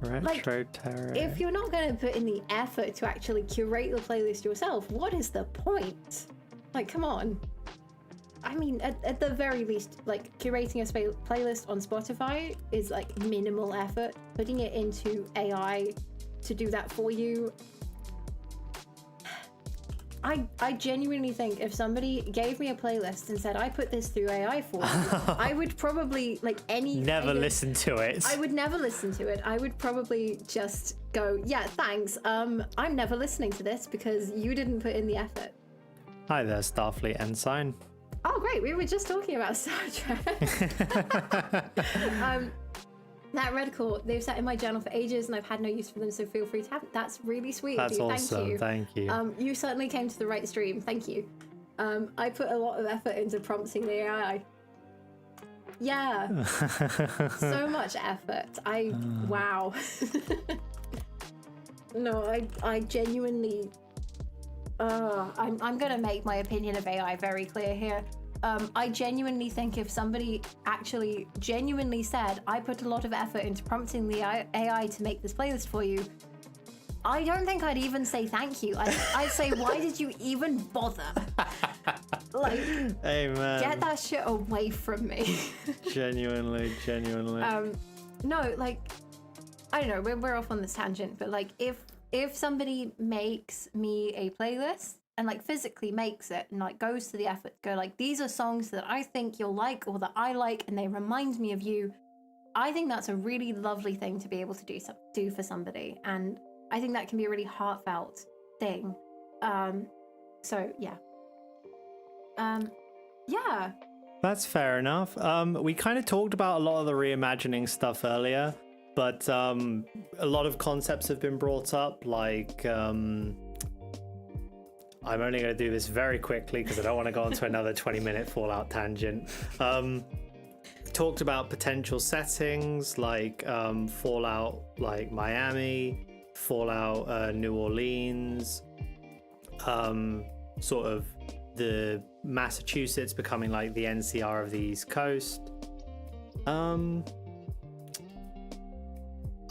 Retro terror. If you're not going to put in the effort to actually curate the playlist yourself, what is the point? Like, come on. I mean, at the very least, like, curating a playlist on Spotify is, like, minimal effort. Putting it into AI to do that for you... I genuinely think if somebody gave me a playlist and said, I put this through AI for you, I would probably, like, never listen to it. I would never listen to it. I would probably just go, yeah, thanks. I'm never listening to this because you didn't put in the effort. Hi there, Starfleet Ensign. Oh, great. We were just talking about Star Trek. That red core, they've sat in my journal for ages and I've had no use for them, so feel free to have it. That's really sweet. That's awesome. Thank you. You certainly came to the right stream. Thank you. I put a lot of effort into prompting the AI. Yeah. So much effort. Wow. No, I genuinely... I'm gonna make my opinion of AI very clear here. I genuinely think if somebody actually genuinely said, I put a lot of effort into prompting the AI to make this playlist for you, I don't think I'd even say thank you. I'd say, why did you even bother? Like, hey man, get that shit away from me. Genuinely. No, like, I don't know, we're off on this tangent, but like, if somebody makes me a playlist and like physically makes it and like goes to the effort to go like, these are songs that I think you'll like or that I like and they remind me of you, I think that's a really lovely thing to be able to do for somebody, and I think that can be a really heartfelt thing. So yeah. Yeah. That's fair enough. We kind of talked about a lot of the reimagining stuff earlier, but a lot of concepts have been brought up, like I'm only going to do this very quickly because I don't want to go on to another 20-minute Fallout tangent. Talked about potential settings like Fallout like Miami, Fallout New Orleans, sort of the Massachusetts becoming like the NCR of the East Coast.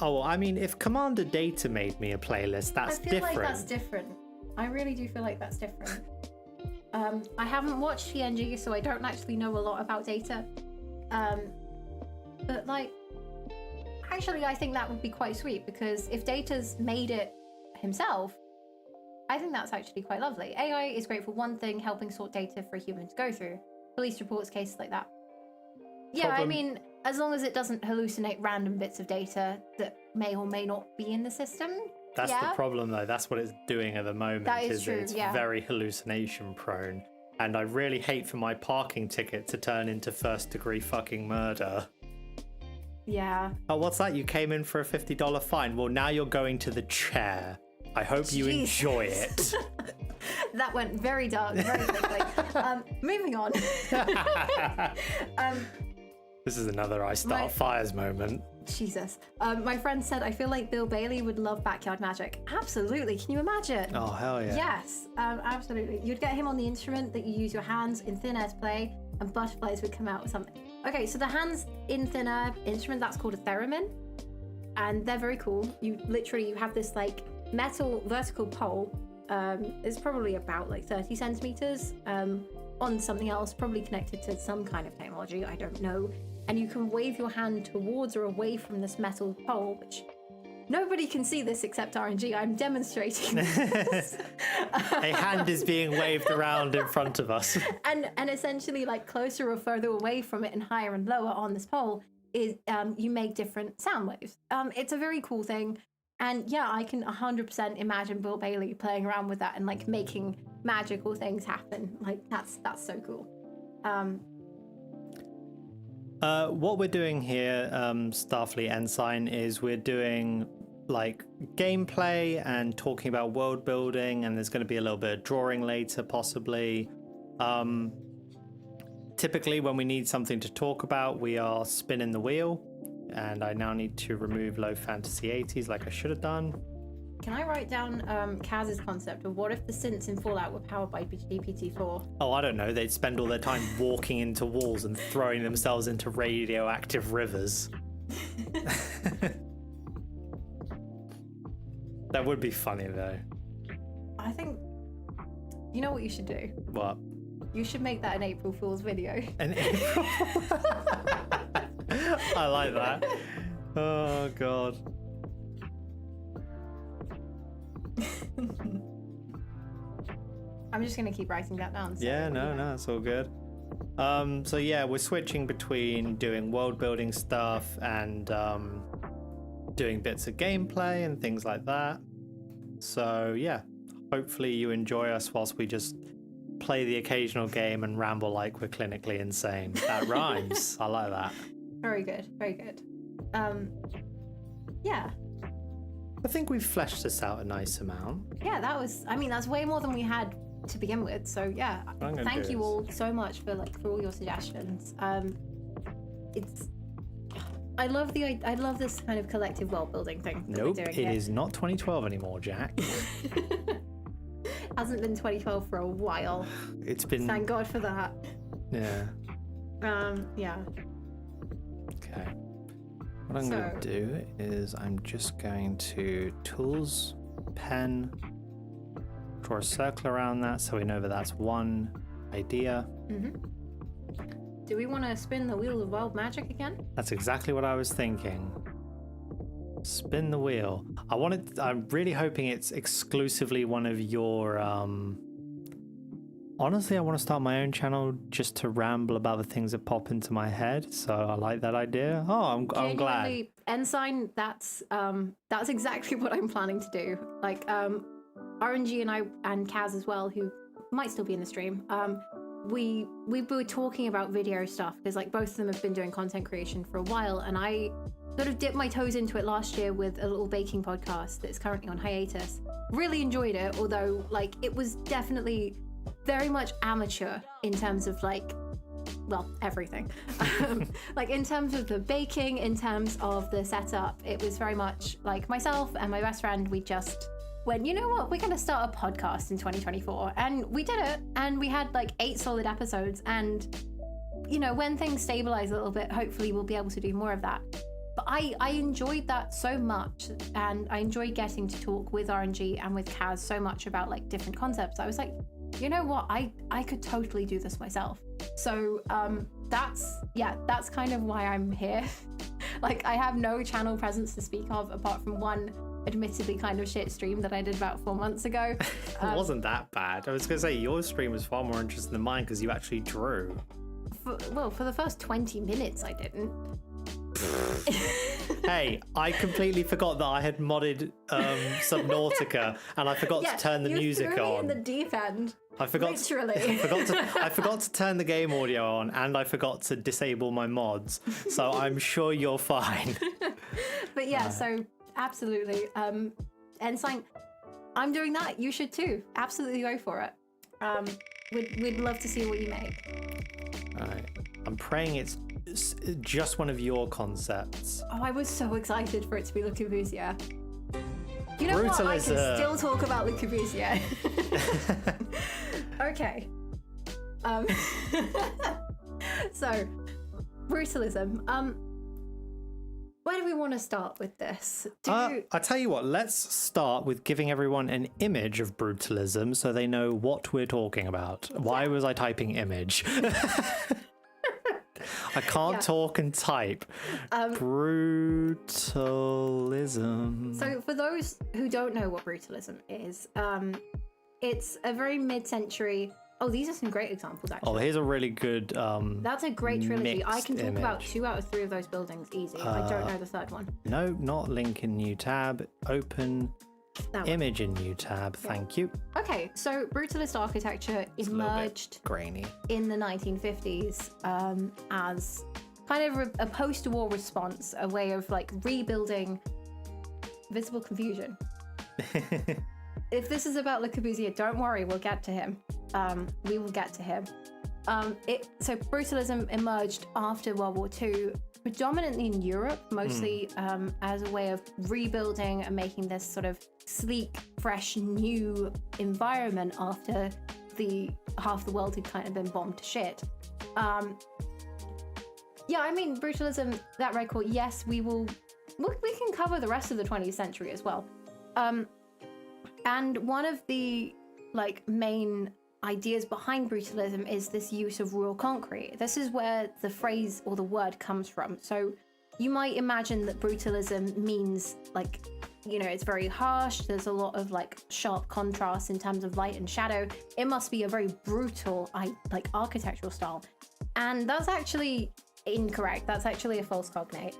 Oh, I mean, if Commander Data made me a playlist, that's different. I feel like that's different. I really do feel like that's different. I haven't watched TNG, so I don't actually know a lot about Data. But like, actually, I think that would be quite sweet, because if Data's made it himself, I think that's actually quite lovely. AI is great for one thing, helping sort data for a human to go through. Police reports, cases like that. Yeah, I mean, as long as it doesn't hallucinate random bits of data that may or may not be in the system. That's the problem, though. That's what it's doing at the moment. That is true, it's very hallucination prone. And I really hate for my parking ticket to turn into first-degree fucking murder. Yeah. Oh, what's that? You came in for a $50 fine. Well, now you're going to the chair. I hope you enjoy it. That went very dark, very quickly. Moving on. This is another I start fires moment. Jesus. My friend said, I feel like Bill Bailey would love backyard magic. Absolutely. Can you imagine? Oh, hell yeah. Yes, absolutely. You'd get him on the instrument that you use your hands in thin air to play, and butterflies would come out with something. Okay, so the hands in thin air instrument, that's called a theremin. And they're very cool. You have this like metal vertical pole. It's probably about like 30 centimeters on something else, probably connected to some kind of technology, I don't know. And you can wave your hand towards or away from this metal pole, which nobody can see this except RNG. I'm demonstrating this. A hand is being waved around in front of us. And essentially, like, closer or further away from it and higher and lower on this pole is you make different sound waves. It's a very cool thing. And yeah, I can 100% imagine Bill Bailey playing around with that and like making magical things happen. Like that's so cool. What we're doing here, Starfleet Ensign, is we're doing like gameplay and talking about world building, and there's going to be a little bit of drawing later, possibly. Typically, when we need something to talk about, we are spinning the wheel, and I now need to remove low fantasy 80s like I should have done. Can I write down Kaz's concept of what if the synths in Fallout were powered by GPT-4? Oh, I don't know. They'd spend all their time walking into walls and throwing themselves into radioactive rivers. That would be funny, though. I think... You know what you should do? What? You should make that an April Fool's video. An April... I like that. Oh, God. I'm just going to keep writing that down. So Yeah, no, it's all good. So yeah, we're switching between doing world building stuff and doing bits of gameplay and things like that. So yeah, hopefully you enjoy us whilst we just play the occasional game and ramble like we're clinically insane. That rhymes. I like that. Very good, very good. Yeah. I think we've fleshed this out a nice amount. Yeah, that's way more than we had to begin with. So yeah, thank you all so much for all your suggestions. I love this kind of collective world building thing. Nope, it is not 2012 anymore, Jack. Hasn't been 2012 for a while. It's been. Thank God for that. Yeah. Yeah. Okay. What I'm going to do is I'm just going to tools, pen, draw a circle around that so we know that that's one idea. Mm-hmm. Do we want to spin the wheel of wild magic again? That's exactly what I was thinking. Spin the wheel. I'm really hoping it's exclusively one of your honestly, I want to start my own channel just to ramble about the things that pop into my head. So I like that idea. Oh, I'm glad. Ensign, that's exactly what I'm planning to do. Like RNG and Kaz as well, who might still be in the stream. We were talking about video stuff because like both of them have been doing content creation for a while, and I sort of dipped my toes into it last year with a little baking podcast that's currently on hiatus. Really enjoyed it, although like it was definitely very much amateur in terms of like, well, everything. Like in terms of the baking, in terms of the setup, it was very much like myself and my best friend, we just went, you know what, we're going to start a podcast in 2024. And we did it. And we had like 8 solid episodes. And, you know, when things stabilize a little bit, hopefully we'll be able to do more of that. But I enjoyed that so much. And I enjoyed getting to talk with RNG and with Kaz so much about like different concepts. I was like, you know what, I could totally do this myself. So that's kind of why I'm here. Like I have no channel presence to speak of apart from one admittedly kind of shit stream that I did about 4 months ago. It wasn't that bad. I was going to say your stream was far more interesting than mine because you actually drew. For the first 20 minutes I didn't. Hey, I completely forgot that I had modded Subnautica and I forgot to turn the music threw me on. in the deep end. I forgot. Literally. I forgot to turn the game audio on, and I forgot to disable my mods. So I'm sure you're fine. But yeah, so absolutely. Ensign, I'm doing that. You should too. Absolutely go for it. We'd love to see what you make. All right. I'm praying it's just one of your concepts. Oh, I was so excited for it to be Le Corbusier. You know what? I can still talk about Le Corbusier. Okay. So, brutalism. Where do we want to start with this? I tell you what, let's start with giving everyone an image of brutalism so they know what we're talking about. Why was I typing image? I can't talk and type. Brutalism. So for those who don't know what brutalism is, it's a very mid-century. Oh, these are some great examples, actually. Oh, here's a really good. That's a great trilogy. I mixed can talk about image. 2 out of 3 of those buildings easy. I don't know the third one. No, not link in new tab. Open That one. image in new tab. Thank you. Okay, so brutalist architecture It's a little bit emerged grainy. in the 1950s as kind of a post-war response, a way of like rebuilding visible confusion. If this is about Le Corbusier, don't worry, we'll get to him. We will get to him. So brutalism emerged after World War II, predominantly in Europe, mostly as a way of rebuilding and making this sort of sleek, fresh, new environment after half the world had kind of been bombed to shit. Yeah, I mean, brutalism, that record, yes, we can cover the rest of the 20th century as well. And one of the like main ideas behind brutalism is this use of raw concrete. This is where the phrase or the word comes from. So you might imagine that brutalism means like, you know, it's very harsh. There's a lot of like sharp contrast in terms of light and shadow. It must be a very brutal like architectural style. And that's actually incorrect. That's actually a false cognate.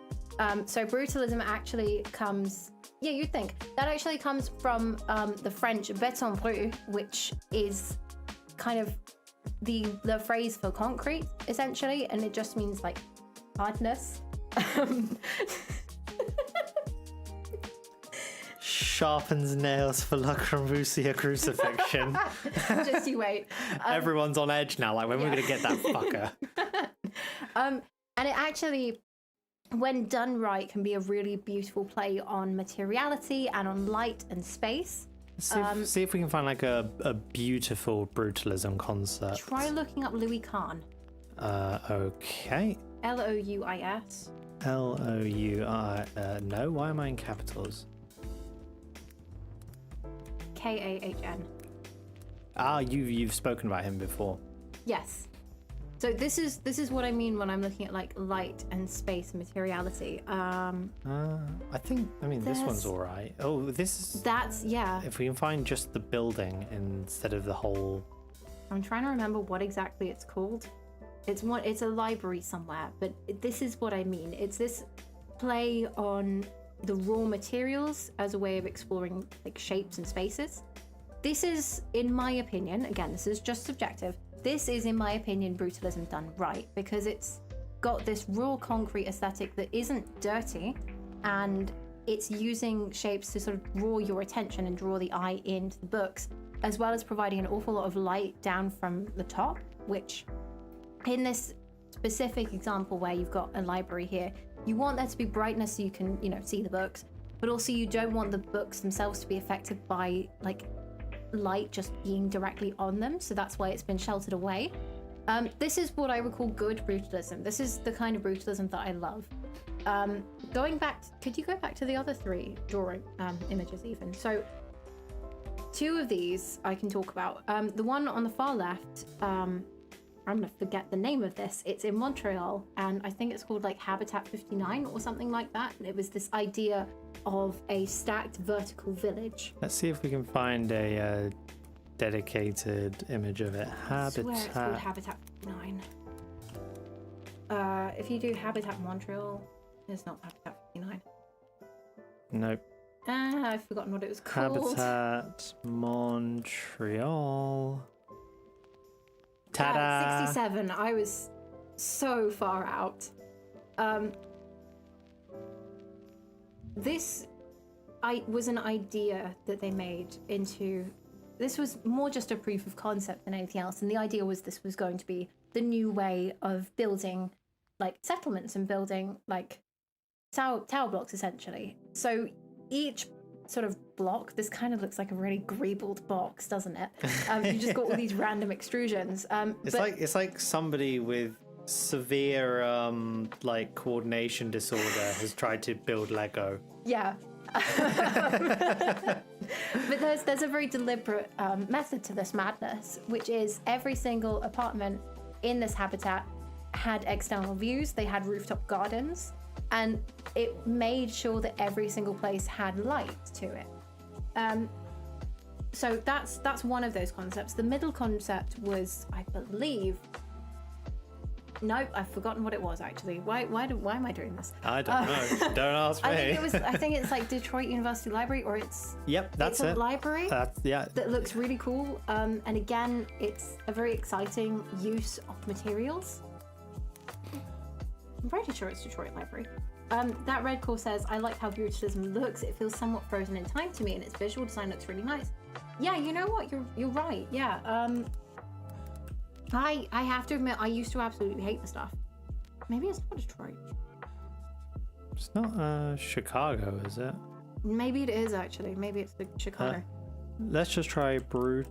So brutalism actually comes, yeah, you'd think that actually comes from the French béton brut, which is kind of the phrase for concrete essentially, and it just means like hardness. Sharpens nails for Le Corbusier crucifixion. Just you wait. Everyone's on edge now. Like, when we're gonna get that fucker? And it actually, when done right, can be a really beautiful play on materiality and on light and space. See if we can find like a beautiful brutalism concept. Try looking up Louis Kahn. Okay. Louis. L-O-U-I. No, why am I in capitals? Kahn. Ah, you've spoken about him before. Yes. So this is what I mean when I'm looking at like light and space and materiality. I mean this one's all right. Oh, That's yeah. if we can find just the building instead of the whole. I'm trying to remember what exactly it's called. It's a library somewhere, but this is what I mean. It's this play on the raw materials as a way of exploring like shapes and spaces. This is, in my opinion, again, this is just subjective. This is, in my opinion, brutalism done right, because it's got this raw concrete aesthetic that isn't dirty, and it's using shapes to sort of draw your attention and draw the eye into the books, as well as providing an awful lot of light down from the top, which in this specific example where you've got a library here, you want there to be brightness so you can, you know, see the books, but also you don't want the books themselves to be affected by like light just being directly on them, so that's why it's been sheltered away. This is what I would call good brutalism. This is the kind of brutalism that I love. Going back, could you go back to the other 3 drawing images even? So 2 of these I can talk about. The one on the far left, I'm gonna forget the name of this. It's in Montreal, and I think it's called like Habitat 59 or something like that. And it was this idea of a stacked vertical village. Let's see if we can find a dedicated image of it. I swear it's called Habitat 59. If you do Habitat Montreal, it's not Habitat 59. Nope. I've forgotten what it was called. Habitat Montreal. Ta-da! 67. I was so far out. This was an idea that they made into. This was more just a proof of concept than anything else, and the idea was this was going to be the new way of building like settlements and building like tower blocks essentially. So each sort of block, this kind of looks like a really greebled box, doesn't it? You just got all these random extrusions. It's like somebody with severe like coordination disorder has tried to build Lego. Yeah. But there's a very deliberate method to this madness, which is every single apartment in this habitat had external views, they had rooftop gardens, and it made sure that every single place had light to it. So that's one of those concepts. The middle concept was, I believe, nope, I've forgotten what it was actually. Why am I doing this? I don't know. Don't ask me. I think it's like Detroit University Library, or it's that's a it. library. Yeah. That looks really cool. And again, it's a very exciting use of materials. I'm pretty sure it's Detroit Library. That red core says, I like how brutalism looks. It feels somewhat frozen in time to me, and its visual design looks really nice. Yeah, you know what? You're right. Yeah. I have to admit, I used to absolutely hate the stuff. Maybe it's not Detroit. It's not Chicago, is it? Maybe it is actually. Maybe it's the Chicago. Let's just try Brutalism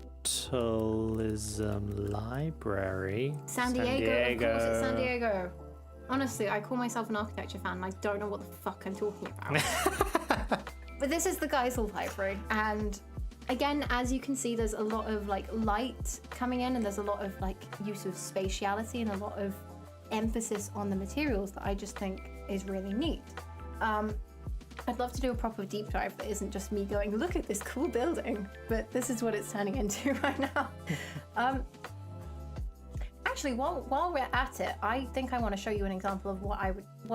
Library. San Diego. Of course it's San Diego. Honestly, I call myself an architecture fan and I don't know what the fuck I'm talking about. But this is the Geisel Library, and again, as you can see, there's a lot of like light coming in, and there's a lot of like use of spatiality and a lot of emphasis on the materials that I just think is really neat. I'd love to do a proper deep dive that isn't just me going, look at this cool building, but this is what it's turning into right now. Actually, while we're at it, I think I want to show you an example of what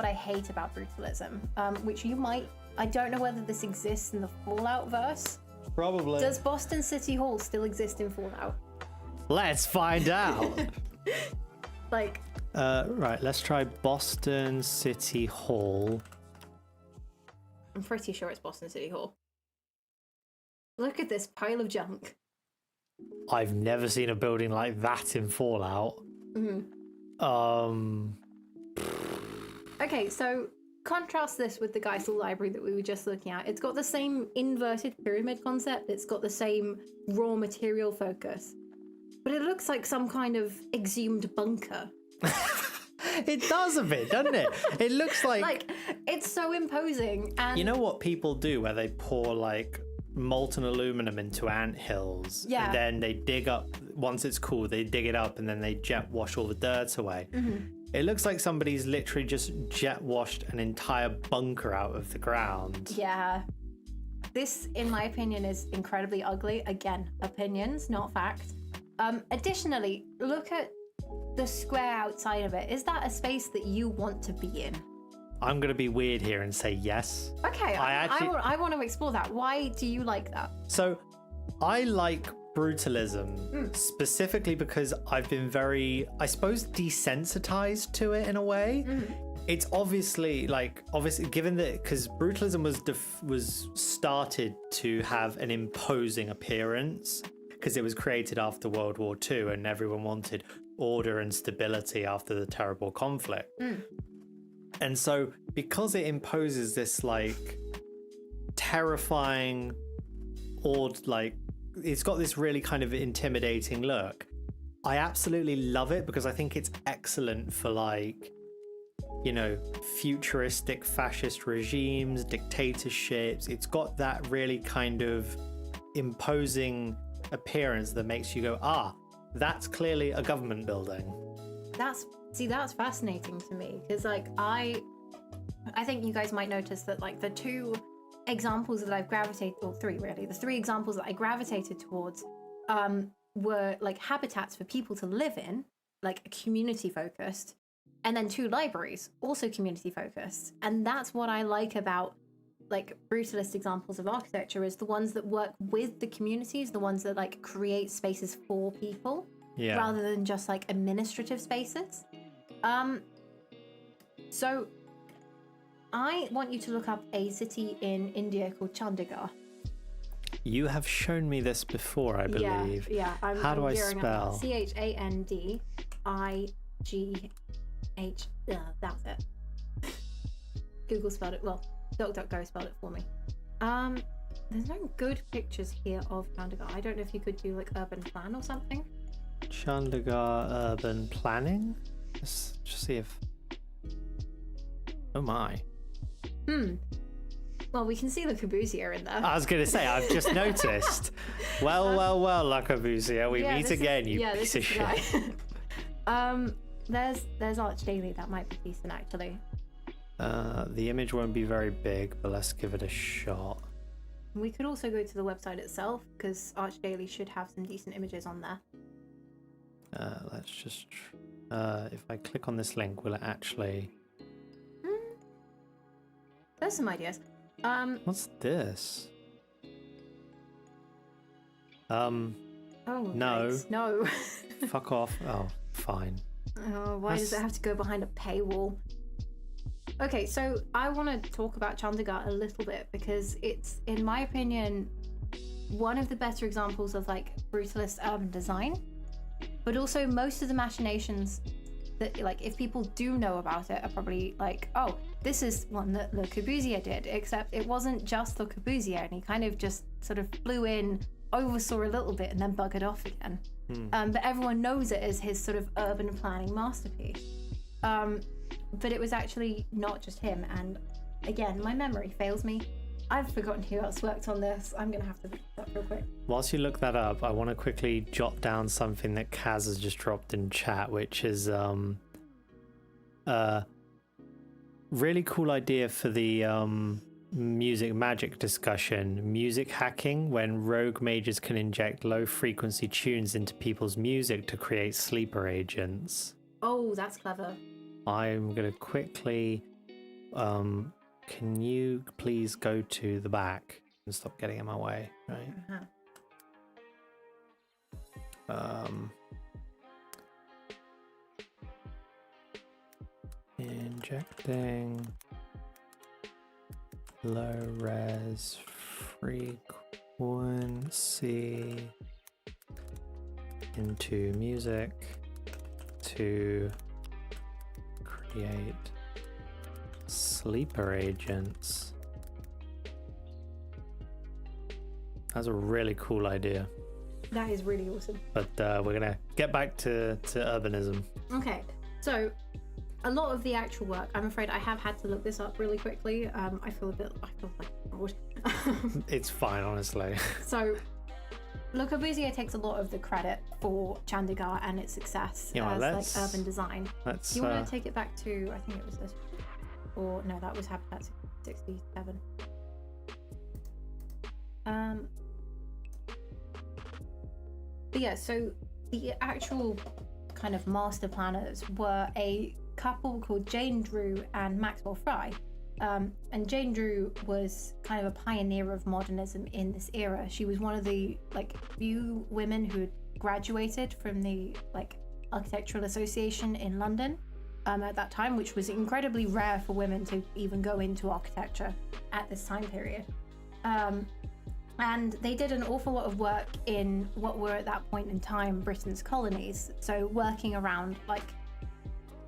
I hate about brutalism, which you might. I don't know whether this exists in the Fallout verse. Probably. Does Boston City Hall still exist in Fallout? Let's find out. Like. Right, let's try Boston City Hall. I'm pretty sure it's Boston City Hall. Look at this pile of junk. I've never seen a building like that in Fallout. Okay, so contrast this with the Geisel Library that we were just looking at. It's got the same inverted pyramid concept. It's got the same raw material focus. But it looks like some kind of exhumed bunker. It does a bit, doesn't it? It looks like it's so imposing. And you know what people do where they pour like molten aluminum into anthills, yeah, and then they dig up, once it's cool, they dig it up and then they jet wash all the dirt away. It looks like somebody's literally just jet washed an entire bunker out of the ground. Yeah. This, in my opinion, is incredibly ugly. Again, opinions, not fact. Additionally, look at the square outside of it. Is that a space that you want to be in? I'm going to be weird here and say yes. Okay, I want to explore that. Why do you like that? So, I like brutalism specifically because I've been very, I suppose, desensitized to it in a way. It's obviously given that, because brutalism was started to have an imposing appearance because it was created after World War II and everyone wanted order and stability after the terrible conflict. And so because it imposes this like terrifying, it's got this really kind of intimidating look, I absolutely love it because I think it's excellent for like, you know, futuristic fascist regimes, dictatorships. It's got that really kind of imposing appearance that makes you go, that's clearly a government building. That's fascinating to me because like I think you guys might notice that like the two examples that I've gravitated, or three really, the three examples that I gravitated towards were like habitats for people to live in, like community focused, and then two libraries, also community focused. And that's what I like about like brutalist examples of architecture, is the ones that work with the communities, the ones that like create spaces for people, rather than just like administrative spaces. So I want you to look up a city in India called Chandigarh. You have shown me this before, I believe. Yeah. How do I spell? Chandihh. That's it. Google spelled it. Well, DuckDuckGo spelled it for me. There's no good pictures here of Chandigarh. I don't know if you could do like urban plan or something. Chandigarh urban planning? Let's just see if... Oh my. Well, we can see Le Corbusier in there. I was going to say, I've just noticed. Well, Le Corbusier, we meet again, you piece of shit. there's Arch Daily. That might be decent, actually. The image won't be very big, but let's give it a shot. We could also go to the website itself, because Arch Daily should have some decent images on there. Let's just... if I click on this link, will it actually... There's some ideas. What's this? Oh, no. thanks. No. Fuck off. Oh, fine. Oh, why does it have to go behind a paywall? Okay, so I want to talk about Chandigarh a little bit because it's, in my opinion, one of the better examples of like brutalist urban design, but also most of the machinations that, like, if people do know about it are probably like, oh, this is one that Le Corbusier did, except it wasn't just Le Corbusier, and he kind of just sort of flew in, oversaw a little bit, and then buggered off again. But everyone knows it as his sort of urban planning masterpiece. But it was actually not just him, and again, my memory fails me. I've forgotten who else worked on this. I'm gonna have to look it up real quick. Whilst you look that up, I want to quickly jot down something that Kaz has just dropped in chat, which is really cool idea for the music magic discussion. Music hacking, when rogue mages can inject low frequency tunes into people's music to create sleeper agents. Oh, that's clever. I'm gonna quickly can you please go to the back and stop getting in my way, right? Injecting low res frequency into music to create sleeper agents. That's a really cool idea. That is really awesome. But we're gonna get back to urbanism. Okay, so a lot of the actual work, I'm afraid I have had to look this up really quickly. I feel like bored. It's fine, honestly. So Le Corbusier takes a lot of the credit for Chandigarh and its success as like urban design. Do you want to take it back to, I think it was this, or no, that was Habitat 67. But yeah, so the actual kind of master planners were a couple called Jane Drew and Maxwell Fry. And Jane Drew was kind of a pioneer of modernism in this era. She was one of the like few women who had graduated from the like Architectural Association in London at that time, which was incredibly rare for women to even go into architecture at this time period. And they did an awful lot of work in what were at that point in time Britain's colonies. So working around like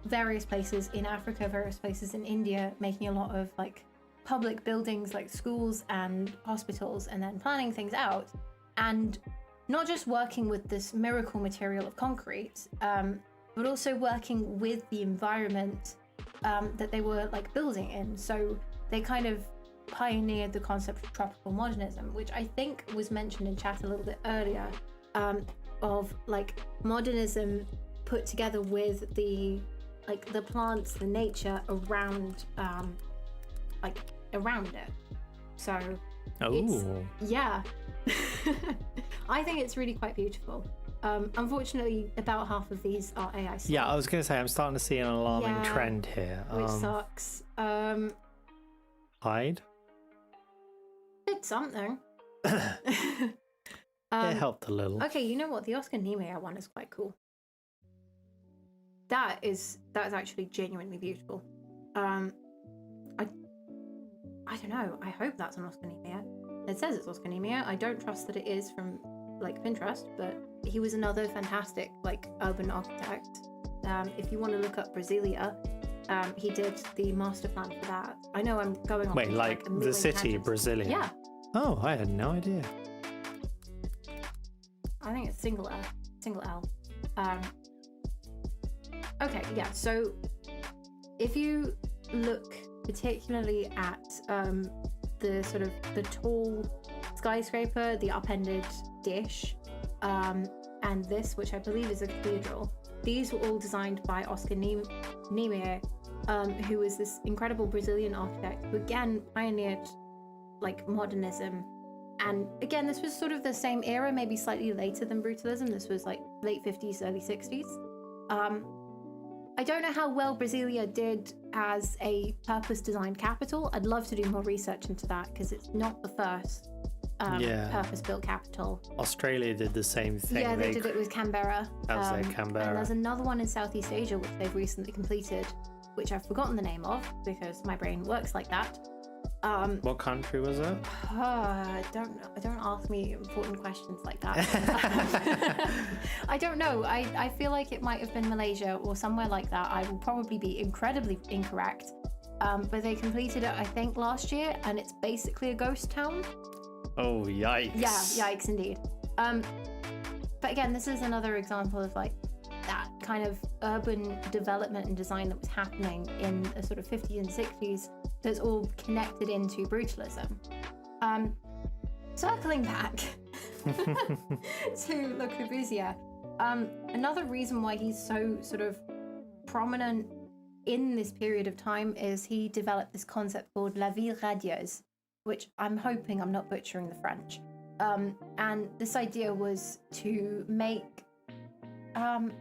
various places in Africa, various places in India, making a lot of like public buildings like schools and hospitals, and then planning things out, and not just working with this miracle material of concrete, but also working with the environment that they were like building in. So they kind of pioneered the concept of tropical modernism, which I think was mentioned in chat a little bit earlier, of like modernism put together with the like the plants, the nature around around it. So yeah. I think it's really quite beautiful. Unfortunately, about half of these are AI stuff. Yeah, I was gonna say I'm starting to see an alarming trend here. Which sucks. Hide? Did something. It helped a little. Okay, you know what? The Oscar Niemeyer one is quite cool. That's actually genuinely beautiful. I don't know. I hope that's an Oscar Niemeyer. It says it's Oscar Niemeyer. I don't trust that it is from like Pinterest, but he was another fantastic like urban architect. If you want to look up Brasilia, he did the master plan for that. I know I'm going on. Wait, like the city, Brasilia? Yeah. Oh, I had no idea. I think it's single L. Okay, yeah, so if you look particularly at the sort of the tall skyscraper, the upended dish, and this, which I believe is a cathedral, these were all designed by Oscar Niemeyer, who was this incredible Brazilian architect who again pioneered like modernism. And again, this was sort of the same era, maybe slightly later than brutalism. This was like late 50s, early 60s. I don't know how well Brasilia did as a purpose-designed capital. I'd love to do more research into that because it's not the first purpose-built capital. Australia did the same thing. Yeah, they did it with Canberra. That was their Canberra. And there's another one in Southeast Asia which they've recently completed, which I've forgotten the name of because my brain works like that. What country was it? Don't ask me important questions like that. I don't know. I feel like it might have been Malaysia or somewhere like that. I will probably be incredibly incorrect. But they completed it, I think, last year, and it's basically a ghost town. Oh, yikes. Yeah, yikes indeed. But again, this is another example of like that kind of urban development and design that was happening in the sort of 50s and 60s that's all connected into brutalism. Circling back to Le Corbusier, another reason why he's so sort of prominent in this period of time is he developed this concept called La Ville Radieuse, which I'm hoping I'm not butchering the French. And this idea was to make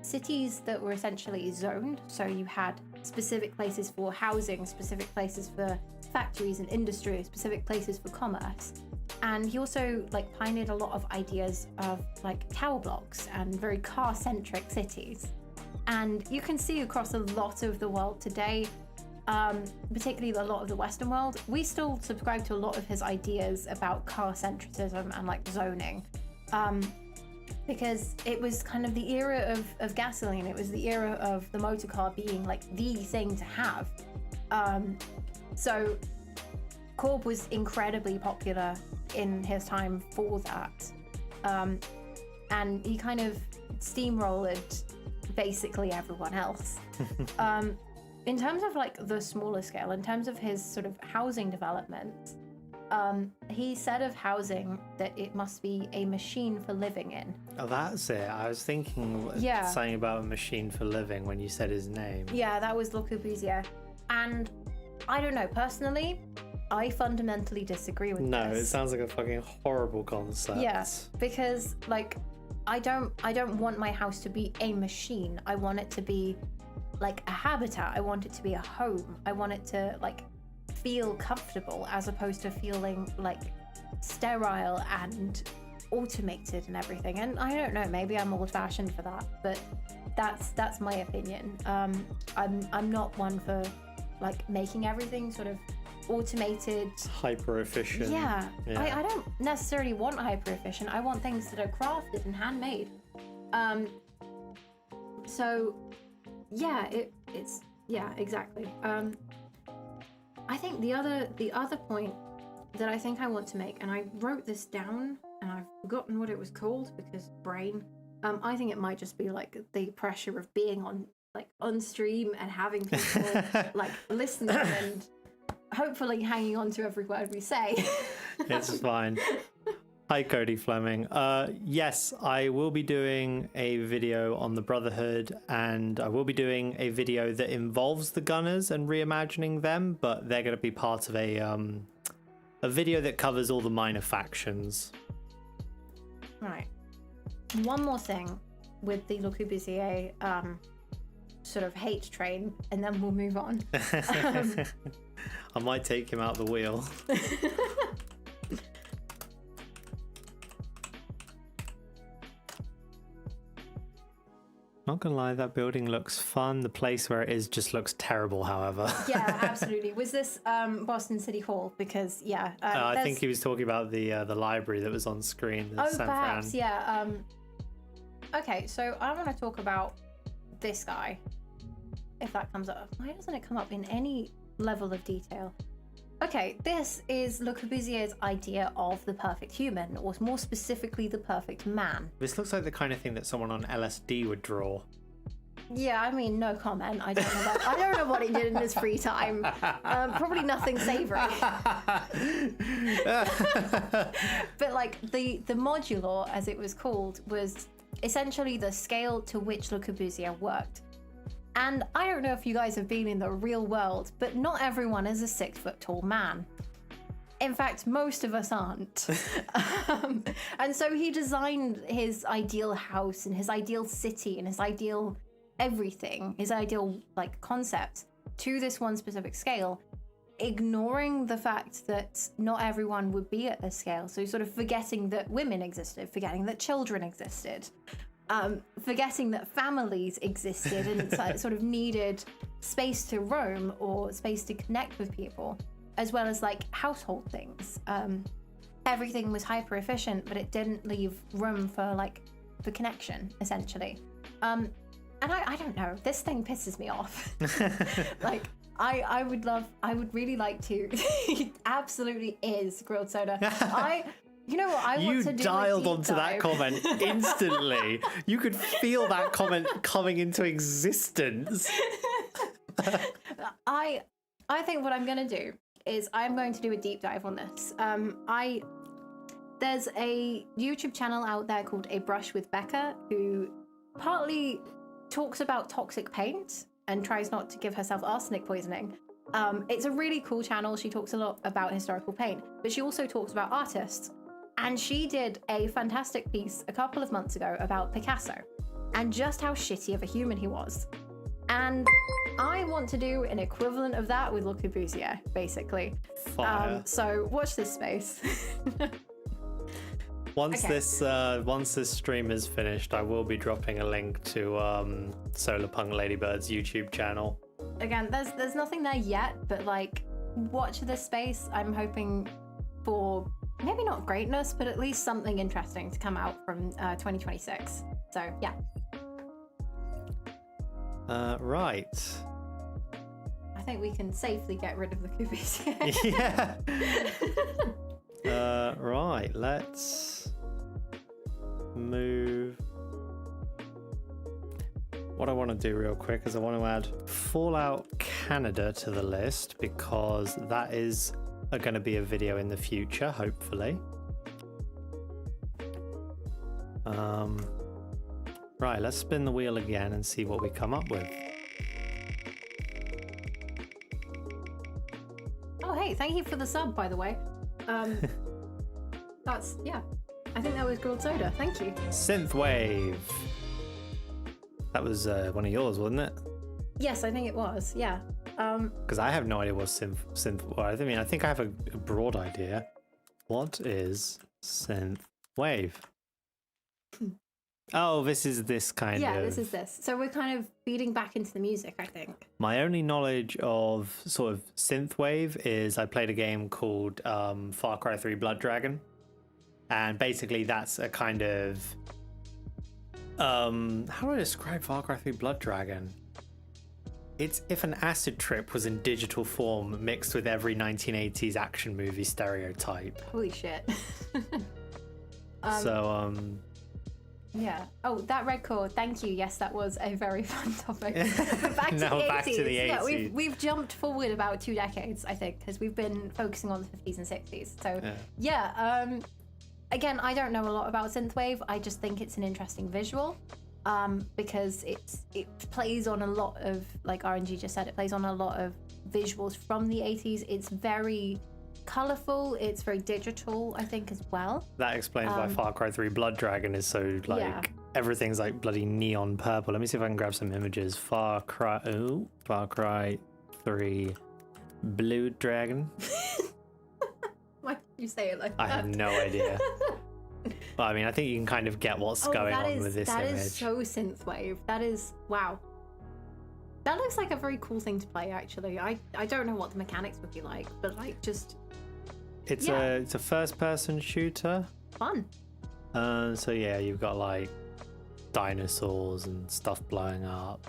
cities that were essentially zoned. So you had specific places for housing, specific places for factories and industry, specific places for commerce. And he also like pioneered a lot of ideas of like tower blocks and very car-centric cities. And you can see across a lot of the world today, particularly a lot of the Western world, we still subscribe to a lot of his ideas about car-centricism and like zoning. Because it was kind of the era of gasoline. It was the era of the motor car being like the thing to have. So Corb was incredibly popular in his time for that. And he kind of steamrolled basically everyone else. In terms of like the smaller scale, in terms of his sort of housing development, he said of housing that it must be a machine for living in. Oh, that's it. I was thinking something about a machine for living when you said his name. Yeah, that was Le Corbusier. And I don't know, personally, I fundamentally disagree with this. No, it sounds like a fucking horrible concept. Yes, because like I don't want my house to be a machine. I want it to be like a habitat. I want it to be a home. I want it to like feel comfortable as opposed to feeling like sterile and automated and everything. And I don't know, maybe I'm old-fashioned for that, but that's my opinion. I'm not one for like making everything sort of automated, hyper efficient. Yeah. I don't necessarily want hyper efficient. I want things that are crafted and handmade. So yeah, it's exactly. I think the other point that I think I want to make, and I wrote this down and I've forgotten what it was called because brain. I think it might just be like the pressure of being on stream and having people like listening and hopefully hanging on to every word we say. It's fine. Hi, Cody Fleming. Yes, I will be doing a video on the Brotherhood, and I will be doing a video that involves the Gunners and reimagining them, but they're going to be part of a video that covers all the minor factions. Right. One more thing with the Le Corbusier sort of hate train, and then we'll move on. I might take him out the wheel. Not gonna lie, that building looks fun. The place where it is just looks terrible, however. Yeah, absolutely. Was this Boston City Hall? Because I think he was talking about the library that was on screen. Perhaps, yeah. Okay, so I want to talk about this guy, if that comes up. Why doesn't it come up in any level of detail? Okay, this is Le Corbusier's idea of the perfect human, or more specifically, the perfect man. This looks like the kind of thing that someone on LSD would draw. Yeah, I mean, no comment. I don't know what he did in his free time. Probably nothing savory. But like the modular, as it was called, was essentially the scale to which Le Corbusier worked. And I don't know if you guys have been in the real world, but not everyone is a 6 foot tall man. In fact, most of us aren't. And so he designed his ideal house and his ideal city and his ideal everything, his ideal like concept to this one specific scale, ignoring the fact that not everyone would be at this scale. So sort of forgetting that women existed, forgetting that children existed, forgetting that families existed and sort of needed space to roam or space to connect with people, as well as like household things. Everything was hyper efficient, but it didn't leave room for like the connection, essentially. And I don't know, this thing pisses me off. Like, I would really like to. It absolutely is grilled soda. You know what? I want to do. You dialed a deep onto that dive. comment instantly. You could feel that comment coming into existence. I think what I'm going to do is I'm going to do a deep dive on this. There's a YouTube channel out there called A Brush with Becca, who partly talks about toxic paint and tries not to give herself arsenic poisoning. It's a really cool channel. She talks a lot about historical paint, but she also talks about artists. And she did a fantastic piece a couple of months ago about Picasso and just how shitty of a human he was. And I want to do an equivalent of that with Le Corbusier, basically. Fire. So watch this space. Once Okay. this stream is finished, I will be dropping a link to Solarpunk Ladybird's YouTube channel. Again, there's nothing there yet, but like, watch this space. I'm hoping for maybe not greatness, but at least something interesting to come out from 2026. So yeah. Right. I think we can safely get rid of the Corbusier. Yeah. Right, let's move. What I want to do real quick is I want to add Fallout Canada to the list, because that is going to be a video in the future, hopefully. Right, let's spin the wheel again and see what we come up with. Oh, hey, thank you for the sub, by the way. That's, yeah. I think that was grilled soda. Thank you. Synthwave. That was one of yours, wasn't it? Yes, I think it was. Yeah. Because I have no idea what synth. Well, I mean, I think I have a broad idea. What is synthwave? Oh, this is this kind Yeah, of. this is this. So we're kind of feeding back into the music, I think. My only knowledge of sort of synthwave is I played a game called Far Cry 3 Blood Dragon, and basically that's a kind of how do I describe Far Cry 3 Blood Dragon? It's if an acid trip was in digital form mixed with every 1980s action movie stereotype. Holy shit. Yeah. Oh, that red cord. Thank you. Yes, that was a very fun topic. Back to Now the 80s. back to the Yeah, 80s. we've jumped forward about 2 decades, I think, because we've been focusing on the 50s and 60s. So yeah. Again, I don't know a lot about synthwave. I just think it's an interesting visual, because it plays on a lot of, like RNG just said, it plays on a lot of visuals from the 80s. It's very colorful, it's very digital, I think, as well. That explains why Far Cry 3 Blood Dragon is so like Yeah. everything's like bloody neon purple. Let me see if I can grab some images. Far Cry 3 Blue Dragon. Why did you say it like I that? have no idea. Well, I mean, I think you can kind of get what's going on with this that image. is so synthwave. That is, wow. That looks like a very cool thing to play, actually. I don't know what the mechanics would be like, but like just It's yeah. it's a first-person shooter. fun. So yeah, you've got like dinosaurs and stuff blowing up.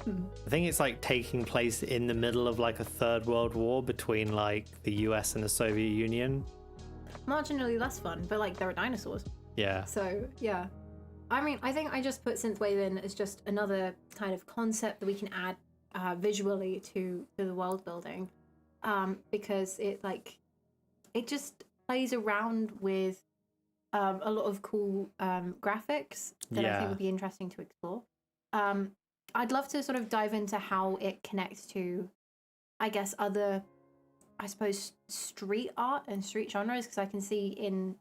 I think it's like taking place in the middle of like a third world war between like the US and the Soviet Union. Marginally less fun, but like there are dinosaurs. Yeah. So yeah. I mean, I think I just put synthwave in as just another kind of concept that we can add visually to the world building, because it just plays around with a lot of cool graphics that I think would be interesting to explore. I'd love to sort of dive into how it connects to, I guess, other, I suppose, street art and street genres, because I can see in,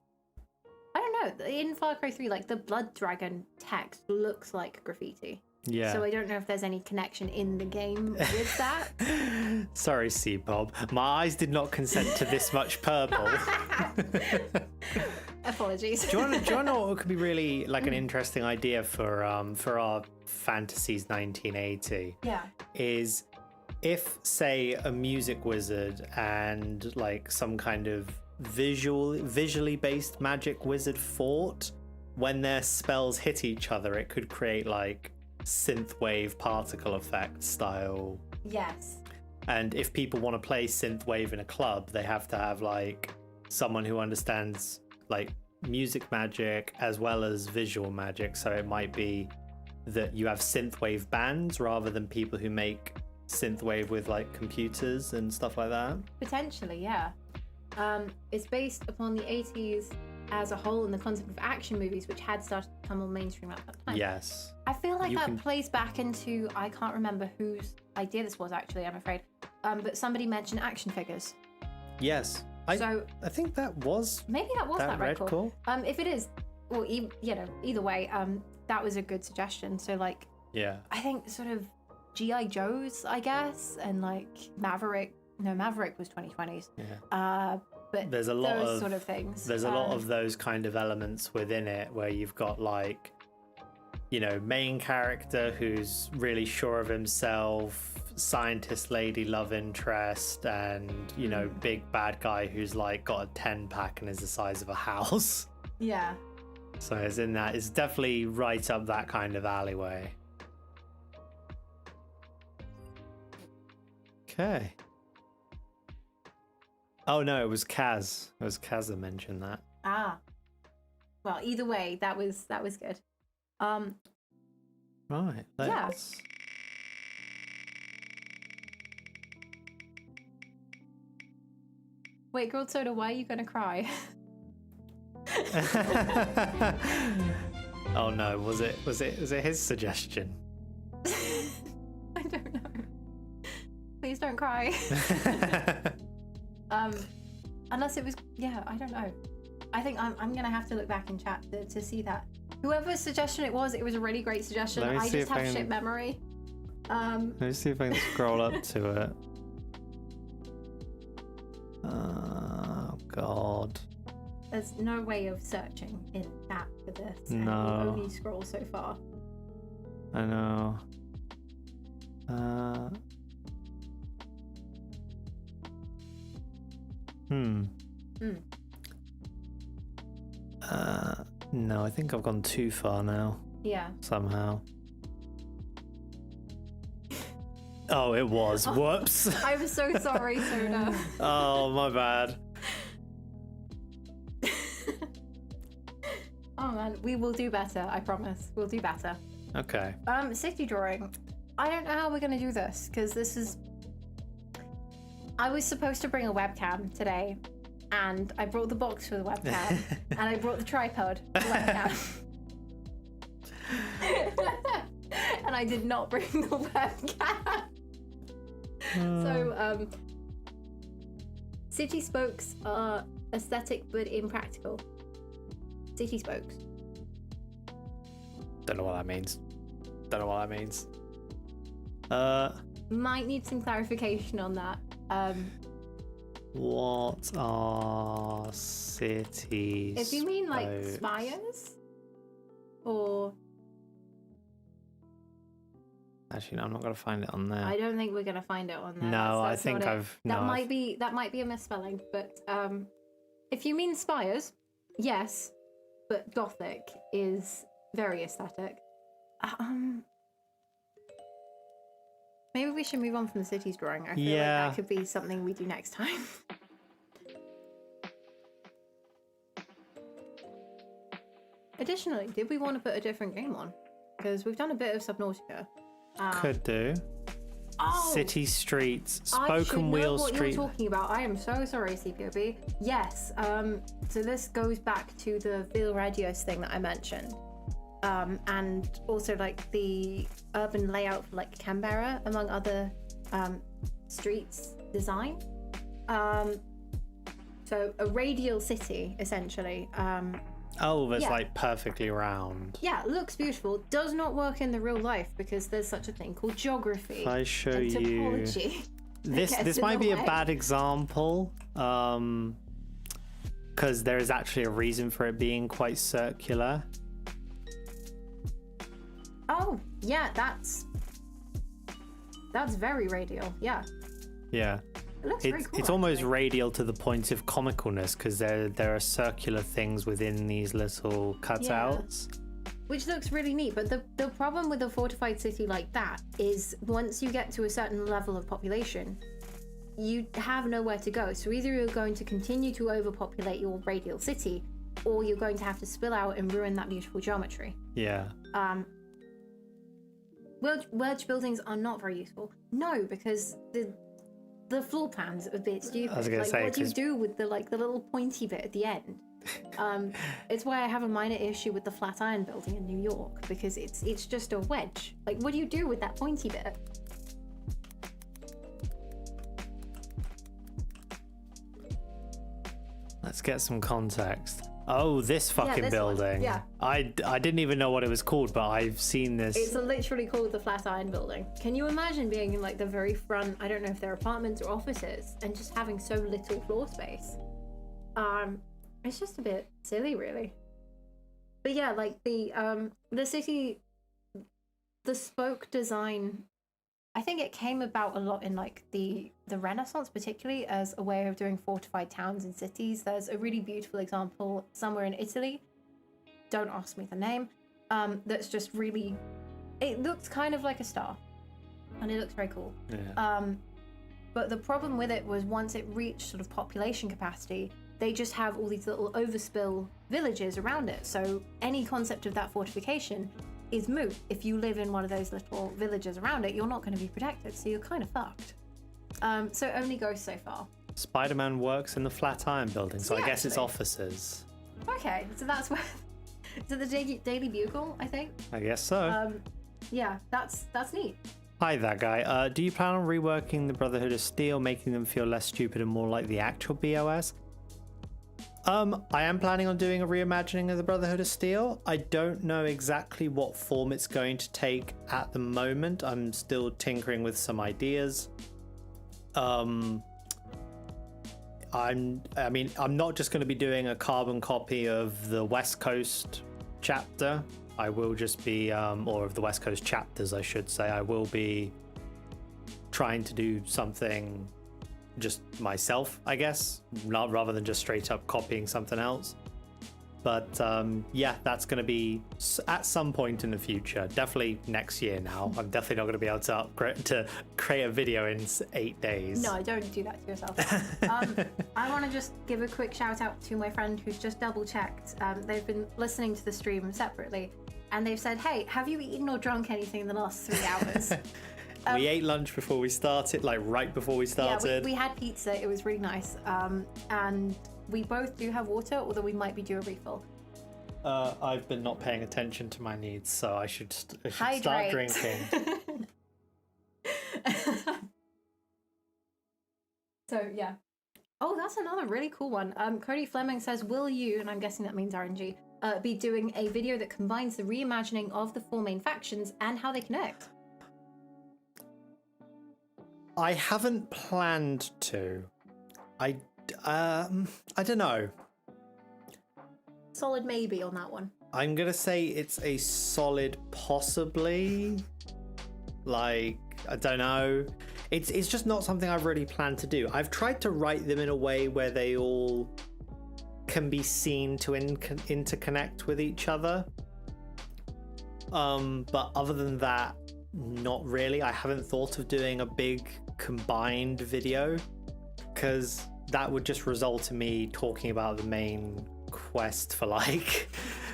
I don't know, in Far Cry 3, like the Blood Dragon text looks like graffiti. Yeah. So I don't know if there's any connection in the game with that. Sorry, C-Bob. My eyes did not consent to this much purple. Apologies. Do you want to know what could be really like an interesting idea for our Fantasies 1980? Yeah. Is if, say, a music wizard and like some kind of visually based magic wizard fought, when their spells hit each other, it could create like synthwave particle effect style. Yes. And if people want to play synthwave in a club, they have to have like someone who understands like music magic as well as visual magic. So it might be that you have synthwave bands rather than people who make synthwave with like computers and stuff like that. Potentially, yeah. It's based upon the 80s as a whole and the concept of action movies, which had started to become more mainstream at that time. Yes. I feel like plays back into, I can't remember whose idea this was actually, I'm afraid, but somebody mentioned action figures. Yes. I think that was maybe that was that red record. If it is, well, either way, that was a good suggestion. So like, yeah, I think sort of G.I. Joes, I guess, and like Maverick was 2020s. Yeah. But there's a lot those of sort of things. There's a lot of those kind of elements within it where you've got like, you know, main character who's really sure of himself, scientist lady love interest, and you know, big bad guy who's like got a 10-pack and is the size of a house. Yeah. So it's in that. It's definitely right up that kind of alleyway. Okay. Oh no, it was Kaz. It was Kaz that mentioned that. Ah. Well, either way, that was good. Right. Let's... Yeah. Wait, Grilled Soda, why are you gonna cry? Oh no, was it his suggestion? I don't know. Please don't cry. Unless it was, yeah, I don't know. I think I'm gonna have to look back in chat to see that. Whoever's suggestion it was a really great suggestion. I just have shit memory. Let me see if I can scroll up to it. Oh god. There's no way of searching in chat for this. No. And you only scroll so far. I know. No, I think I've gone too far now. Yeah. Somehow. Oh, it was. Whoops. I'm so sorry, Soda. Oh, my bad. Oh man, we will do better, I promise. We'll do better. Okay. City drawing. I don't know how we're gonna do this, because this is... I was supposed to bring a webcam today, and I brought the box for the webcam, and I brought the tripod for the webcam. And I did not bring the webcam. So, city spokes are aesthetic but impractical. City spokes. Don't know what that means. Might need some clarification on that. What are city If you mean like spokes? spires, or Actually, no, I'm not going to find it on there. I don't think we're gonna find it on there. No, That's I think not it. I've... That no, might be a misspelling, but if you mean spires, yes, but Gothic is very aesthetic. Maybe we should move on from the cities drawing. I feel like that could be something we do next time. Additionally, did we want to put a different game on? Because we've done a bit of Subnautica. Could do. city streets, I should spoken know wheel what street. you're talking about. I am so sorry, CPOB. Yes. So this goes back to the Ville Radios thing that I mentioned, and also like the urban layout for like Canberra, among other streets design. So a radial city, essentially. Oh, that's yeah. like perfectly round. Yeah, it looks beautiful. Does not work in the real life because there's such a thing called geography. If I show and you topology. this might be a bad example, because there is actually a reason for it being quite circular. Oh, yeah, that's very radial. Yeah, Yeah. it looks very cool. It's almost actually. radial to the point of comicalness, because there are circular things within these little cutouts. Which looks really neat, but the problem with a fortified city like that is once you get to a certain level of population, you have nowhere to go. So either you're going to continue to overpopulate your radial city, or you're going to have to spill out and ruin that beautiful geometry. Yeah. Wedge buildings are not very useful. No, because the floor plans are a bit stupid. I was gonna say, what do you 'cause- do with the little pointy bit at the end? It's why I have a minor issue with the Flatiron building in New York, because it's just a wedge. Like, what do you do with that pointy bit? Let's get some context. Oh, this fucking this one. building. Yeah. I didn't even know what it was called, but I've seen this. It's literally called the Flatiron building. Can you imagine being in like the very front, I don't know if they're apartments or offices, and just having so little floor space? It's just a bit silly, really. But yeah, like the city, the spoke design, I think it came about a lot in like the Renaissance, particularly as a way of doing fortified towns and cities. There's a really beautiful example somewhere in Italy, don't ask me the name, that's just really, it looks kind of like a star and it looks very cool. Yeah. But the problem with it was once it reached sort of population capacity, they just have all these little overspill villages around it. So any concept of that fortification is moot. If you live in one of those little villages around it, you're not going to be protected, so you're kind of fucked. So it only goes so far. Spider-Man works in the Flatiron building, so Yeah, I guess it's actually. offices. Okay, so that's where. Is it the Daily Bugle? I think. I guess so. Yeah, that's neat. Hi there, guy. Do you plan on reworking the Brotherhood of Steel, making them feel less stupid and more like the actual BOS? I am planning on doing a reimagining of the Brotherhood of Steel. I don't know exactly what form it's going to take at the moment. I'm still tinkering with some ideas. I'm not just going to be doing a carbon copy of the West Coast chapter. I will just be, or of the West Coast chapters, I should say. I will be trying to do something just myself, I guess, not rather than just straight up copying something else. But yeah, that's going to be at some point in the future, definitely next year now. I'm definitely not going to be able to create a video in 8 days. No, don't do that to yourself. I want to just give a quick shout out to my friend who's just double checked. They've been listening to the stream separately, and they've said, hey, have you eaten or drunk anything in the last 3 hours? We ate lunch before we started, like right before we started. Yeah, we had pizza. It was really nice. And we both do have water, although we might be due a refill. I've been not paying attention to my needs, so I should start Hydrate. drinking. So yeah. Oh, that's another really cool one. Cody Fleming says, will you, and I'm guessing that means RNG, be doing a video that combines the reimagining of the 4 main factions and how they connect? I haven't planned to. I don't know. Solid maybe on that one. I'm gonna say it's a solid possibly. Like, I don't know. It's just not something I've really planned to do. I've tried to write them in a way where they all can be seen to interconnect with each other. But other than that, not really. I haven't thought of doing a big combined video, because that would just result in me talking about the main quest for like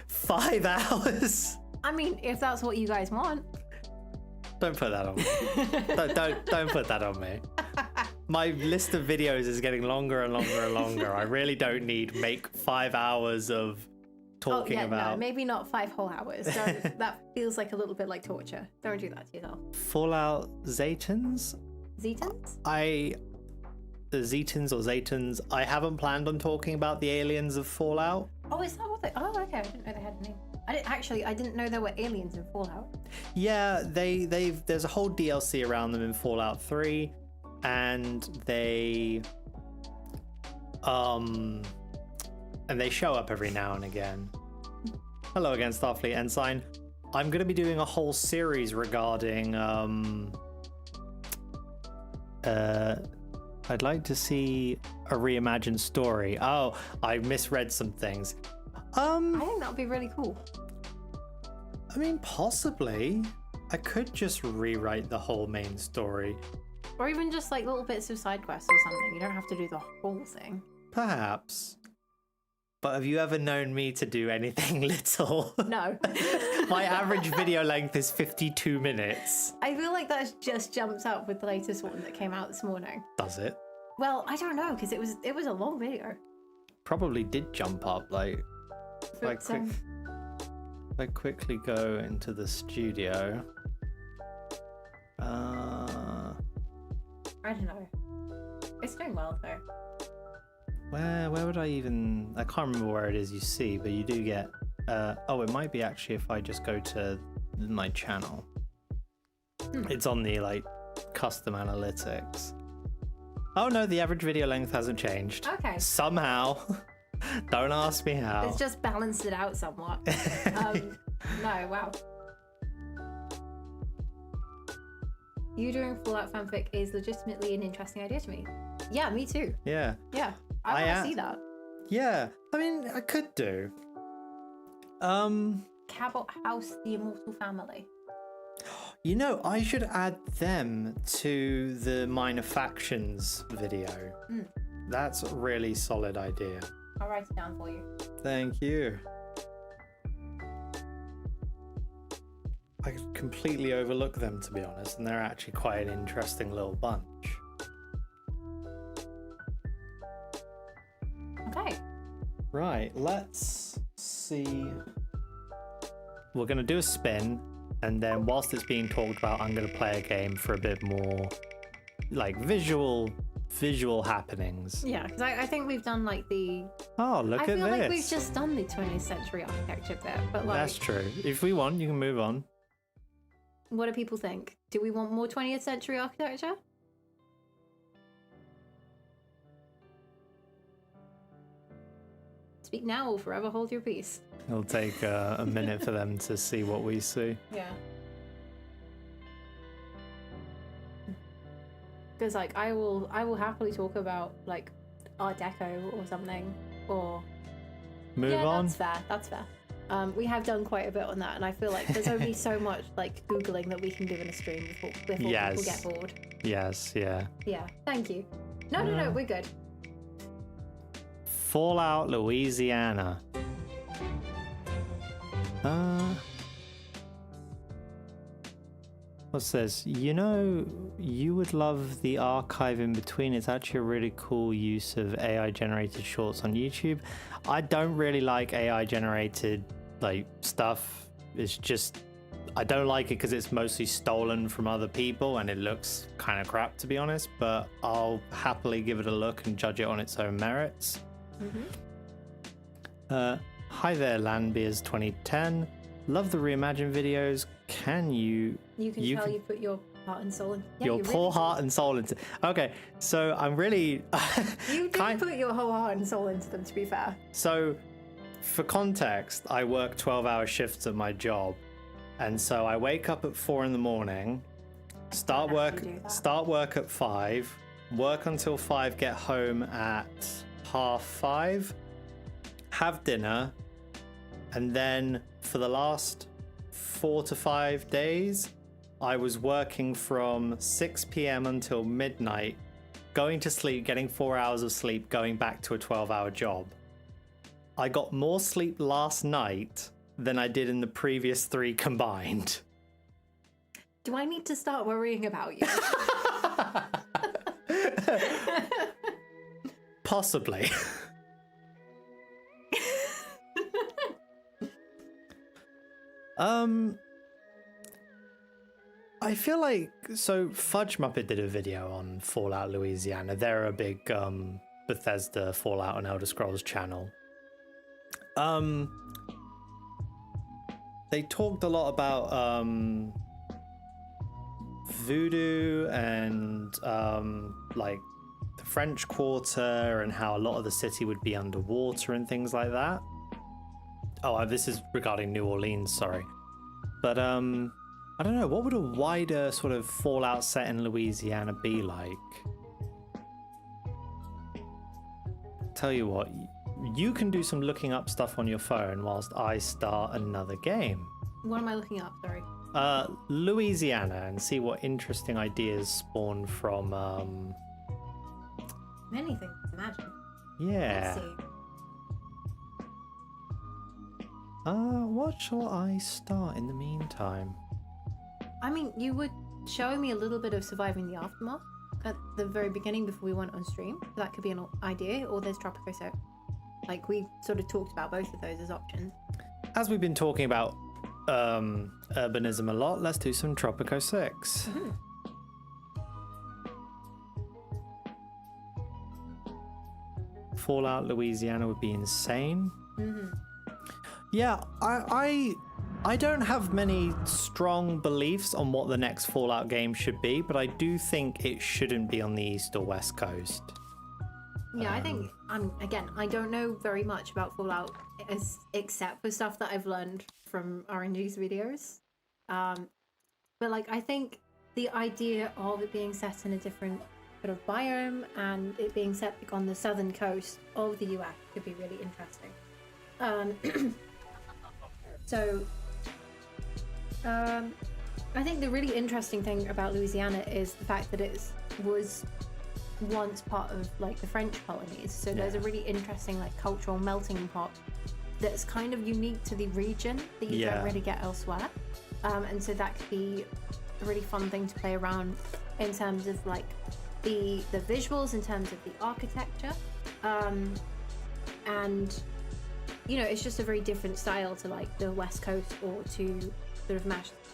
5 hours. I mean, if that's what you guys want. Don't put that on me. don't put that on me. My list of videos is getting longer and longer and longer. I really don't need make 5 hours of talking about. No, maybe not 5 whole hours. That feels like a little bit like torture. Don't do that to yourself. Fallout Zetans? Zetans? The Zetans or Zatans. I haven't planned on talking about the aliens of Fallout. Oh, is that what they? Oh, okay. I didn't know they had a name. I didn't know there were aliens in Fallout. Yeah, there's a whole DLC around them in Fallout 3, and they show up every now and again. Hello again, Starfleet Ensign. I'm going to be doing a whole series regarding I'd like to see a reimagined story. Oh, I misread some things. I think that would be really cool. I mean, possibly. I could just rewrite the whole main story. Or even just like little bits of side quests or something. You don't have to do the whole thing. Perhaps. But have you ever known me to do anything little? No. My average video length is 52 minutes. I feel like that just jumps up with the latest one that came out this morning. Does it? Well, I don't know, because it was a long video. Probably did jump up, like... But, I quickly go into the studio. I don't know. It's doing well though. Where would I even... I can't remember where it is you see, but you do get... oh, it might be actually if I just go to my channel. It's on the like custom analytics. Oh no, the average video length hasn't changed. Okay. Somehow. Don't ask me how. It's just balanced it out somewhat. No, wow. You doing Fallout fanfic is legitimately an interesting idea to me. Yeah, me too. Yeah. Yeah, I want to see that. Yeah, I mean, I could do. Cabot House, the Immortal Family. You know, I should add them to the Minor Factions video. That's a really solid idea. I'll write it down for you. Thank you. I completely overlook them, to be honest, and they're actually quite an interesting little bunch. Okay. Right, let's see. We're going to do a spin, and then whilst it's being talked about, I'm going to play a game for a bit more, like, visual happenings. Yeah, because I think we've done like the... Oh, look at this. I feel like we've just done the 20th century architecture bit, but like... That's true. If we want, you can move on. What do people think? Do we want more 20th century architecture? Speak now or forever hold your peace. It'll take a minute for them to see what we see. Yeah. Because like I will happily talk about like Art Deco or something, or Move on. That's fair. We have done quite a bit on that, and I feel like there's only so much like Googling that we can do in a stream before people get bored. Yes, yeah. Yeah, thank you. No, we're good. Fallout, Louisiana. What's this? You know, you would love the archive in between. It's actually a really cool use of AI generated shorts on YouTube. I don't really like AI generated like stuff. It's just, I don't like it because it's mostly stolen from other people and it looks kind of crap, to be honest, but I'll happily give it a look and judge it on its own merits. Hi there, Landbeers 2010. Love the reimagined videos. Can you... You put your heart and soul in. Yeah, your poor heart and soul into... Okay, so I'm really... You did put your whole heart and soul into them, to be fair. So, for context, I work 12-hour shifts at my job. And so I wake up at 4 in the morning, start work at 5, work until 5, get home at 5:30, have dinner, and then for the last 4 to 5 days, I was working from 6 p.m. until midnight, going to sleep, getting 4 hours of sleep, going back to a 12-hour job. I got more sleep last night than I did in the previous 3 combined. Do I need to start worrying about you? Possibly. I feel like Fudge Muppet did a video on Fallout Louisiana. They're a big Bethesda Fallout and Elder Scrolls channel. They talked a lot about voodoo and like the French Quarter and how a lot of the city would be underwater and things like that. Oh, this is regarding New Orleans, sorry. But I don't know, what would a wider sort of Fallout set in Louisiana be like? Tell you what, you can do some looking up stuff on your phone whilst I start another game. What am I looking up? Sorry. Louisiana, and see what interesting ideas spawn from Many things to imagine. yeah. Let's see. What shall I start in the meantime? I mean, you were showing me a little bit of Surviving the Aftermath at the very beginning before we went on stream. That could be an idea, or there's Tropico 6. Like, we sort of talked about both of those as options. As we've been talking about urbanism a lot, let's do some Tropico 6. Mm-hmm. Fallout Louisiana would be insane. Mm-hmm. Yeah, I don't have many strong beliefs on what the next Fallout game should be, but I do think it shouldn't be on the East or West Coast. Yeah, I think, again, I don't know very much about Fallout except for stuff that I've learned from RNG's videos. But, like, I think the idea of it being set in a different sort of biome and it being set like, on the southern coast of the US could be really interesting. I think the really interesting thing about Louisiana is the fact that it was once part of like the French colonies. So there's a really interesting like cultural melting pot that's kind of unique to the region that you don't really get elsewhere. And so that could be a really fun thing to play around in terms of like the visuals, in terms of the architecture, and you know, it's just a very different style to like the West Coast or to sort of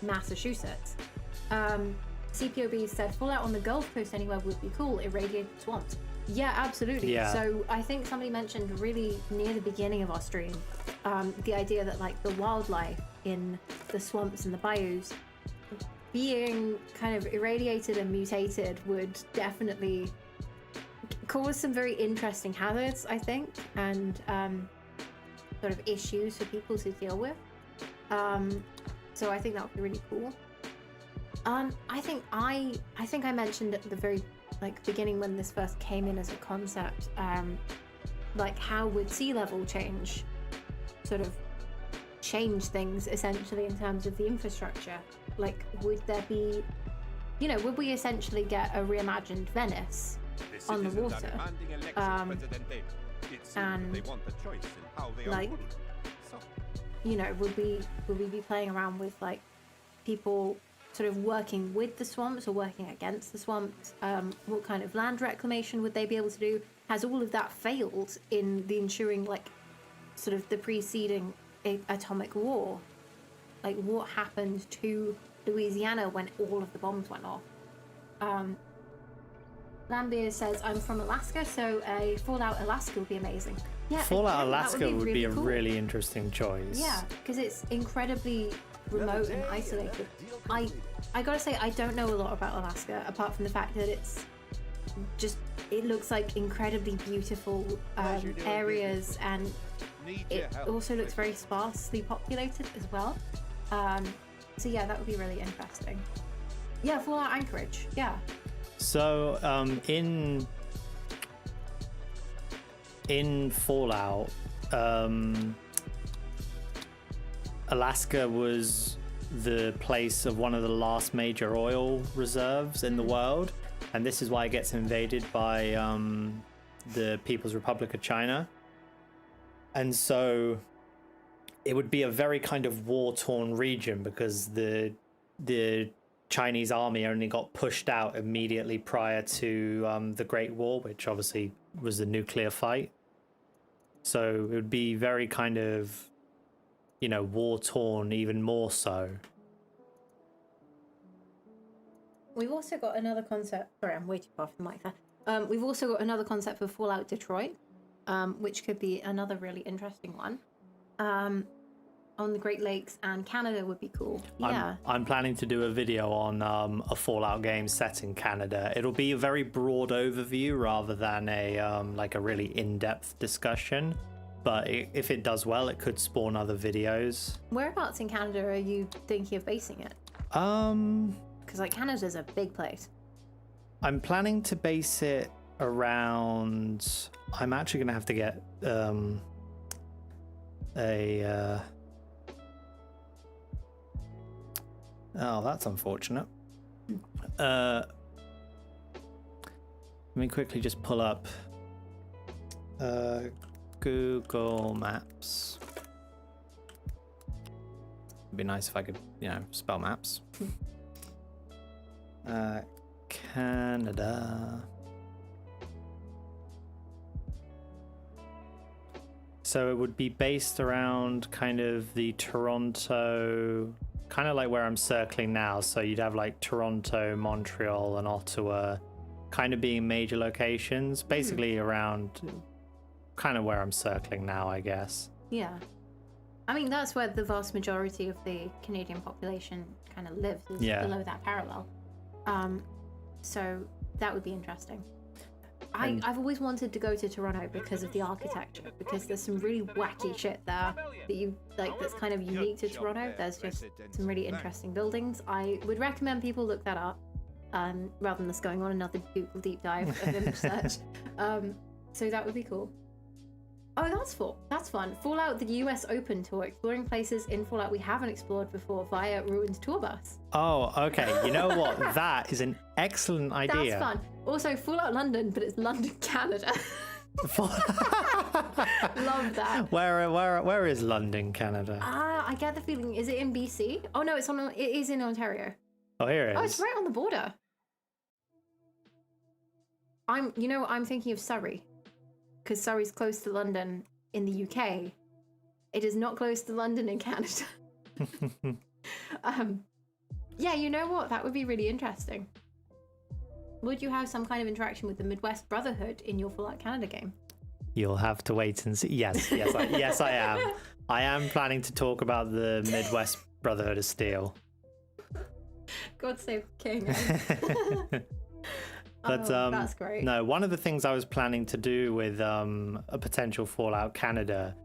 Massachusetts. CPOB said Fallout on the Gulf Coast anywhere would be cool, irradiated swamps. Yeah, absolutely. Yeah. So I think somebody mentioned really near the beginning of our stream, the idea that like the wildlife in the swamps and the bayous being kind of irradiated and mutated would definitely cause some very interesting hazards, I think, and sort of issues for people to deal with. So I think that would be really cool. I think I mentioned at the very like beginning when this first came in as a concept, like how would sea level change sort of change things essentially in terms of the infrastructure? Like, would there be, you know, would we essentially get a reimagined Venice on the water? And like, you know, would we be playing around with like people sort of working with the swamps or working against the swamps? What kind of land reclamation would they be able to do? Has all of that failed in the ensuing like sort of the preceding atomic war? Like, what happened to Louisiana when all of the bombs went off? Lambier says, I'm from Alaska, so a Fallout Alaska would be amazing. Yeah, Fallout again, Alaska would be a cool. really interesting choice. Yeah, because it's incredibly remote and isolated. I gotta say, I don't know a lot about Alaska, apart from the fact that it's just, it looks like incredibly beautiful areas, and it also looks very sparsely populated as well. So yeah, that would be really interesting. Yeah, Fallout Anchorage, yeah. So in Fallout, Alaska was the place of one of the last major oil reserves in the world, and this is why it gets invaded by the People's Republic of China. And so it would be a very kind of war-torn region because the Chinese army only got pushed out immediately prior to the Great War, which obviously was the nuclear fight. So it would be very kind of, you know, war-torn even more so. We've also got another concept. Sorry, I'm way too far from the mic there. We've also got another concept for Fallout Detroit, which could be another really interesting one. On the Great Lakes and Canada would be cool. Yeah. I'm planning to do a video on a Fallout game set in Canada. It'll be a very broad overview rather than a like a really in-depth discussion. But if it does well, it could spawn other videos. Whereabouts in Canada are you thinking of basing it? Because like Canada's a big place. I'm planning to base it around. I'm actually gonna have to get Oh, that's unfortunate. Let me quickly just pull up Google Maps. It'd be nice if I could, you know, spell maps. Canada. So it would be based around kind of the Toronto, kind of like where I'm circling now. So you'd have like Toronto, Montreal, and Ottawa kind of being major locations, basically around kind of where I'm circling now, I guess. Yeah. I mean, that's where the vast majority of the Canadian population kind of lives, is below that parallel. So that would be interesting. I've always wanted to go to Toronto because of the architecture, because there's some really wacky shit there that you like that's kind of unique to Toronto. There's just some really interesting buildings. I would recommend people look that up rather than us going on another Google deep dive of image search. So that would be cool. Oh, that's fun. Fallout, the US Open Tour, exploring places in Fallout we haven't explored before via ruined tour bus. Oh, okay. You know what? That is an excellent idea. That's fun. Also, Fallout London, but it's London, Canada. Love that. Where is London, Canada? I get the feeling. Is it in BC? Oh no, it is in Ontario. Oh, here it is. Oh, it's right on the border. I'm thinking of Surrey, because Surrey's close to London in the UK. It is not close to London in Canada. Yeah, you know what? That would be really interesting. Would you have some kind of interaction with the Midwest Brotherhood in your Fallout Canada game? You'll have to wait and see. Yes, I am. I am planning to talk about the Midwest Brotherhood of Steel. God save the king. But that's great. No, one of the things I was planning to do with a potential Fallout Canada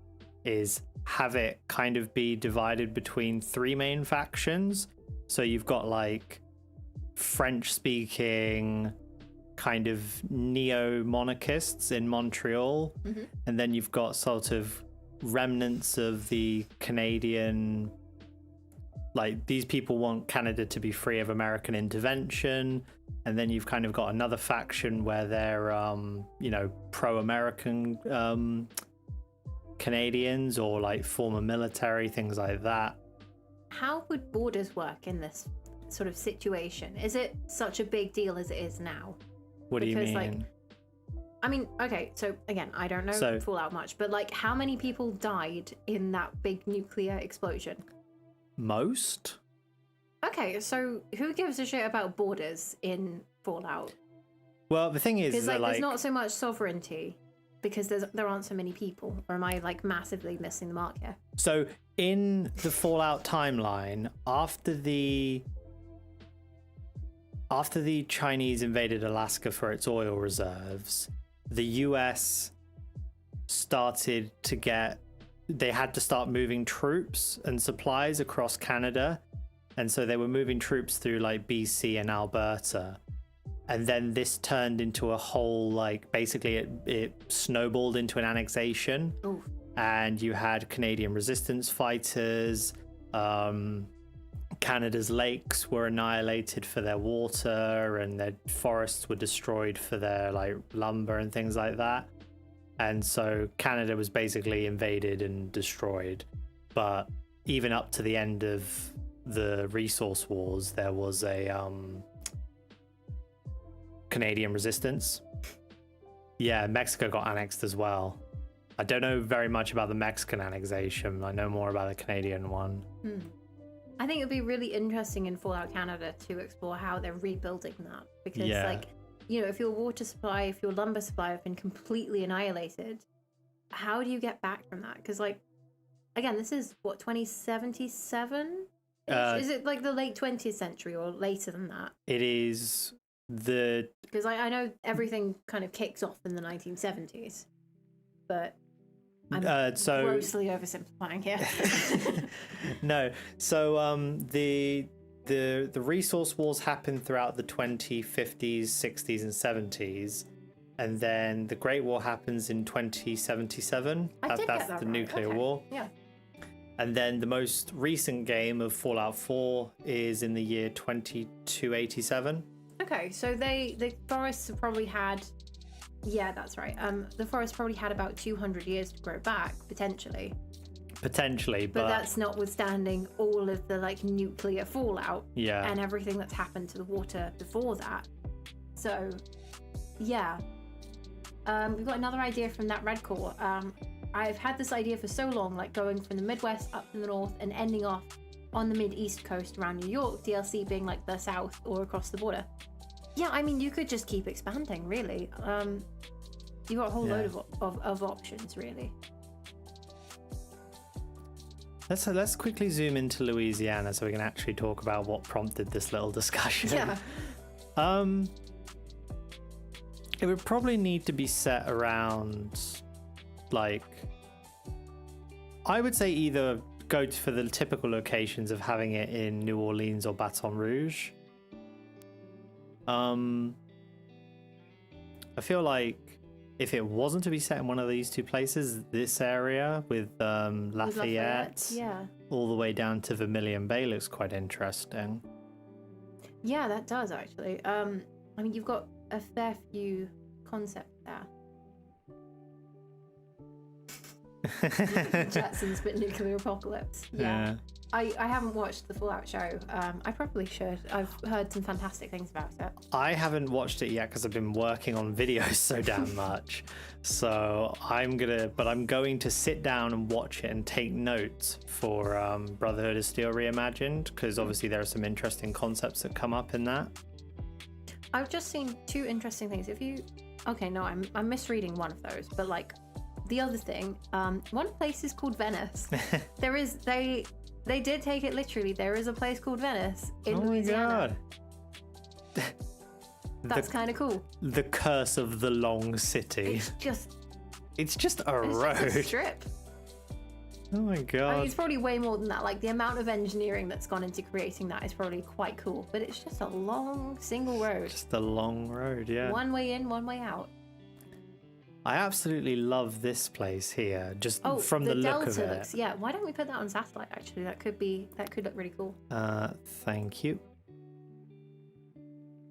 is have it kind of be divided between three main factions. So you've got like French-speaking kind of neo-monarchists in Montreal, and then you've got sort of remnants of the Canadian, like these people want Canada to be free of American intervention, and then you've kind of got another faction where they're pro-American Canadians or like former military, things like that. How would borders work in this sort of situation? Is it such a big deal as it is now? What do you mean? Like, I mean, okay, so again, I don't know Fallout much, but like how many people died in that big nuclear explosion? Most? Okay, so who gives a shit about borders in Fallout? Well, the thing is because that, there's not so much sovereignty because there aren't so many people, or am I like massively missing the mark here? So in the Fallout timeline, after the Chinese invaded Alaska for its oil reserves, the US started to they had to start moving troops and supplies across Canada. And so they were moving troops through like BC and Alberta. And then this turned into a whole, like, basically it snowballed into an annexation. Ooh. And you had Canadian resistance fighters. Canada's lakes were annihilated for their water, and their forests were destroyed for their like lumber and things like that. And so Canada was basically invaded and destroyed. But even up to the end of the resource wars, there was a Canadian resistance. Yeah, Mexico got annexed as well. I don't know very much about the Mexican annexation. I know more about the Canadian one. I think it'd be really interesting in Fallout Canada to explore how they're rebuilding that, because Yeah. like, you know, if your water supply, if your lumber supply have been completely annihilated, how do you get back from that? Because like, again, this is what, 2077? Is it like the late 20th century or later than that? It is the Because I know everything kind of kicks off in the 1970s, but I'm so grossly oversimplifying here. no. So the resource wars happened throughout the 2050s, 60s, and 70s, and then the Great War happens in 2077. I did That's get that the right. nuclear Okay. war. Yeah. And then the most recent game of Fallout 4 is in the year 2287. Okay, so the forests have probably had, yeah, that's right. The forest probably had about 200 years to grow back potentially, Potentially, but that's notwithstanding all of the like nuclear fallout yeah. and everything that's happened to the water before that. So, yeah, we've got another idea from that red core. I've had this idea for so long, like going from the Midwest up to the North and ending off on the Mid-East coast around New York, DLC being like the South or across the border. Yeah, I mean, you could just keep expanding, really. You've got a whole load of options, really. Let's quickly zoom into Louisiana so we can actually talk about what prompted this little discussion. Yeah. It would probably need to be set around, like, I would say either go for the typical locations of having it in New Orleans or Baton Rouge. I feel like if it wasn't to be set in one of these two places, this area with Lafayette, yeah. all the way down to Vermilion Bay looks quite interesting. Yeah, that does, actually. I mean, you've got a fair few concepts there. Jetsons, but nuclear apocalypse. Yeah. I haven't watched the Fallout show. I probably should. I've heard some fantastic things about it. I haven't watched it yet because I've been working on videos so damn much. So I'm going to sit down and watch it and take notes for Brotherhood of Steel Reimagined, because obviously there are some interesting concepts that come up in that. I've just seen two interesting things. Okay, no, I'm misreading one of those, but like the other thing, one place is called Venice. They did take it literally. There is a place called Venice in Louisiana. God. That's kind of cool. The curse of the long city. It's just a road. Just a strip. Oh my god. I mean, it's probably way more than that. Like the amount of engineering that's gone into creating that is probably quite cool. But it's just a long single road. Just a long road, yeah. One way in, one way out. I absolutely love this place here, just from the look of it. Yeah, why don't we put that on satellite? Actually, that could look really cool. Thank you.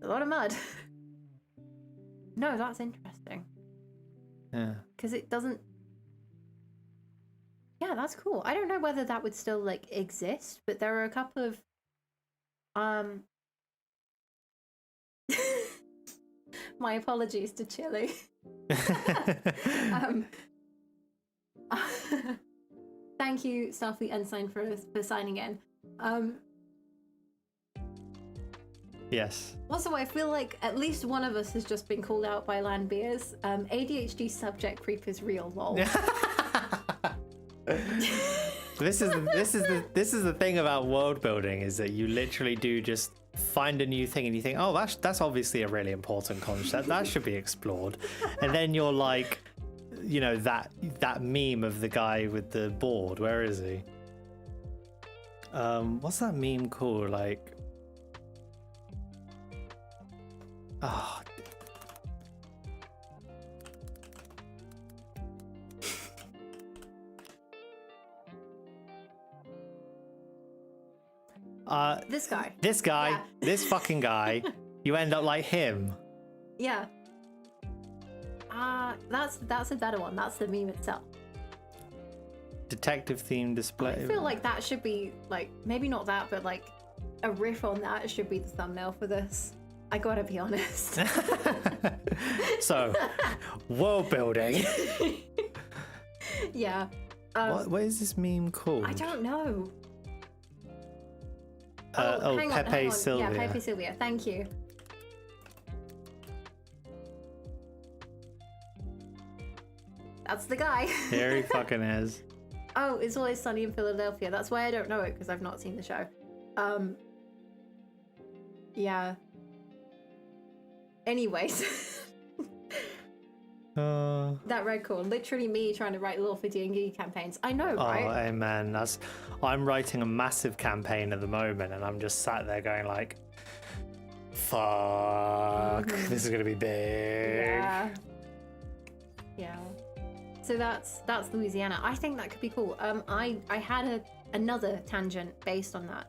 A lot of mud. No, that's interesting. Yeah. Because it doesn't. Yeah, that's cool. I don't know whether that would still like exist, but there are a couple of my apologies to Chile. Thank you, Starfleet Ensign, for signing in. Yes. Also, I feel like at least one of us has just been called out by Land Beers. ADHD subject creep is real, lol. This is the thing about world building, is that you literally do just find a new thing and you think, oh, that's obviously a really important concept, that should be explored, and then you're like, you know, that meme of the guy with the board, where is he? What's that meme called? Like, oh, This guy. yeah. This fucking guy, you end up like him. Yeah. That's a better one. That's the meme itself. detective themed display. I feel like that should be like, maybe not that, but like a riff on that should be the thumbnail for this. I gotta be honest. So, world building. Yeah. What is this meme called? I don't know. Pepe hang on. Sylvia. Yeah, Pepe Sylvia. Thank you. That's the guy. Here he fucking is. Oh, It's Always Sunny in Philadelphia. That's why I don't know it, because I've not seen the show. Yeah. Anyways. That red cord, literally me trying to write lore for D&D campaigns. I know, right? Oh, amen. I'm writing a massive campaign at the moment, and I'm just sat there going like, fuck, this is gonna be big. Yeah. So that's Louisiana. I think that could be cool. I had another tangent based on that.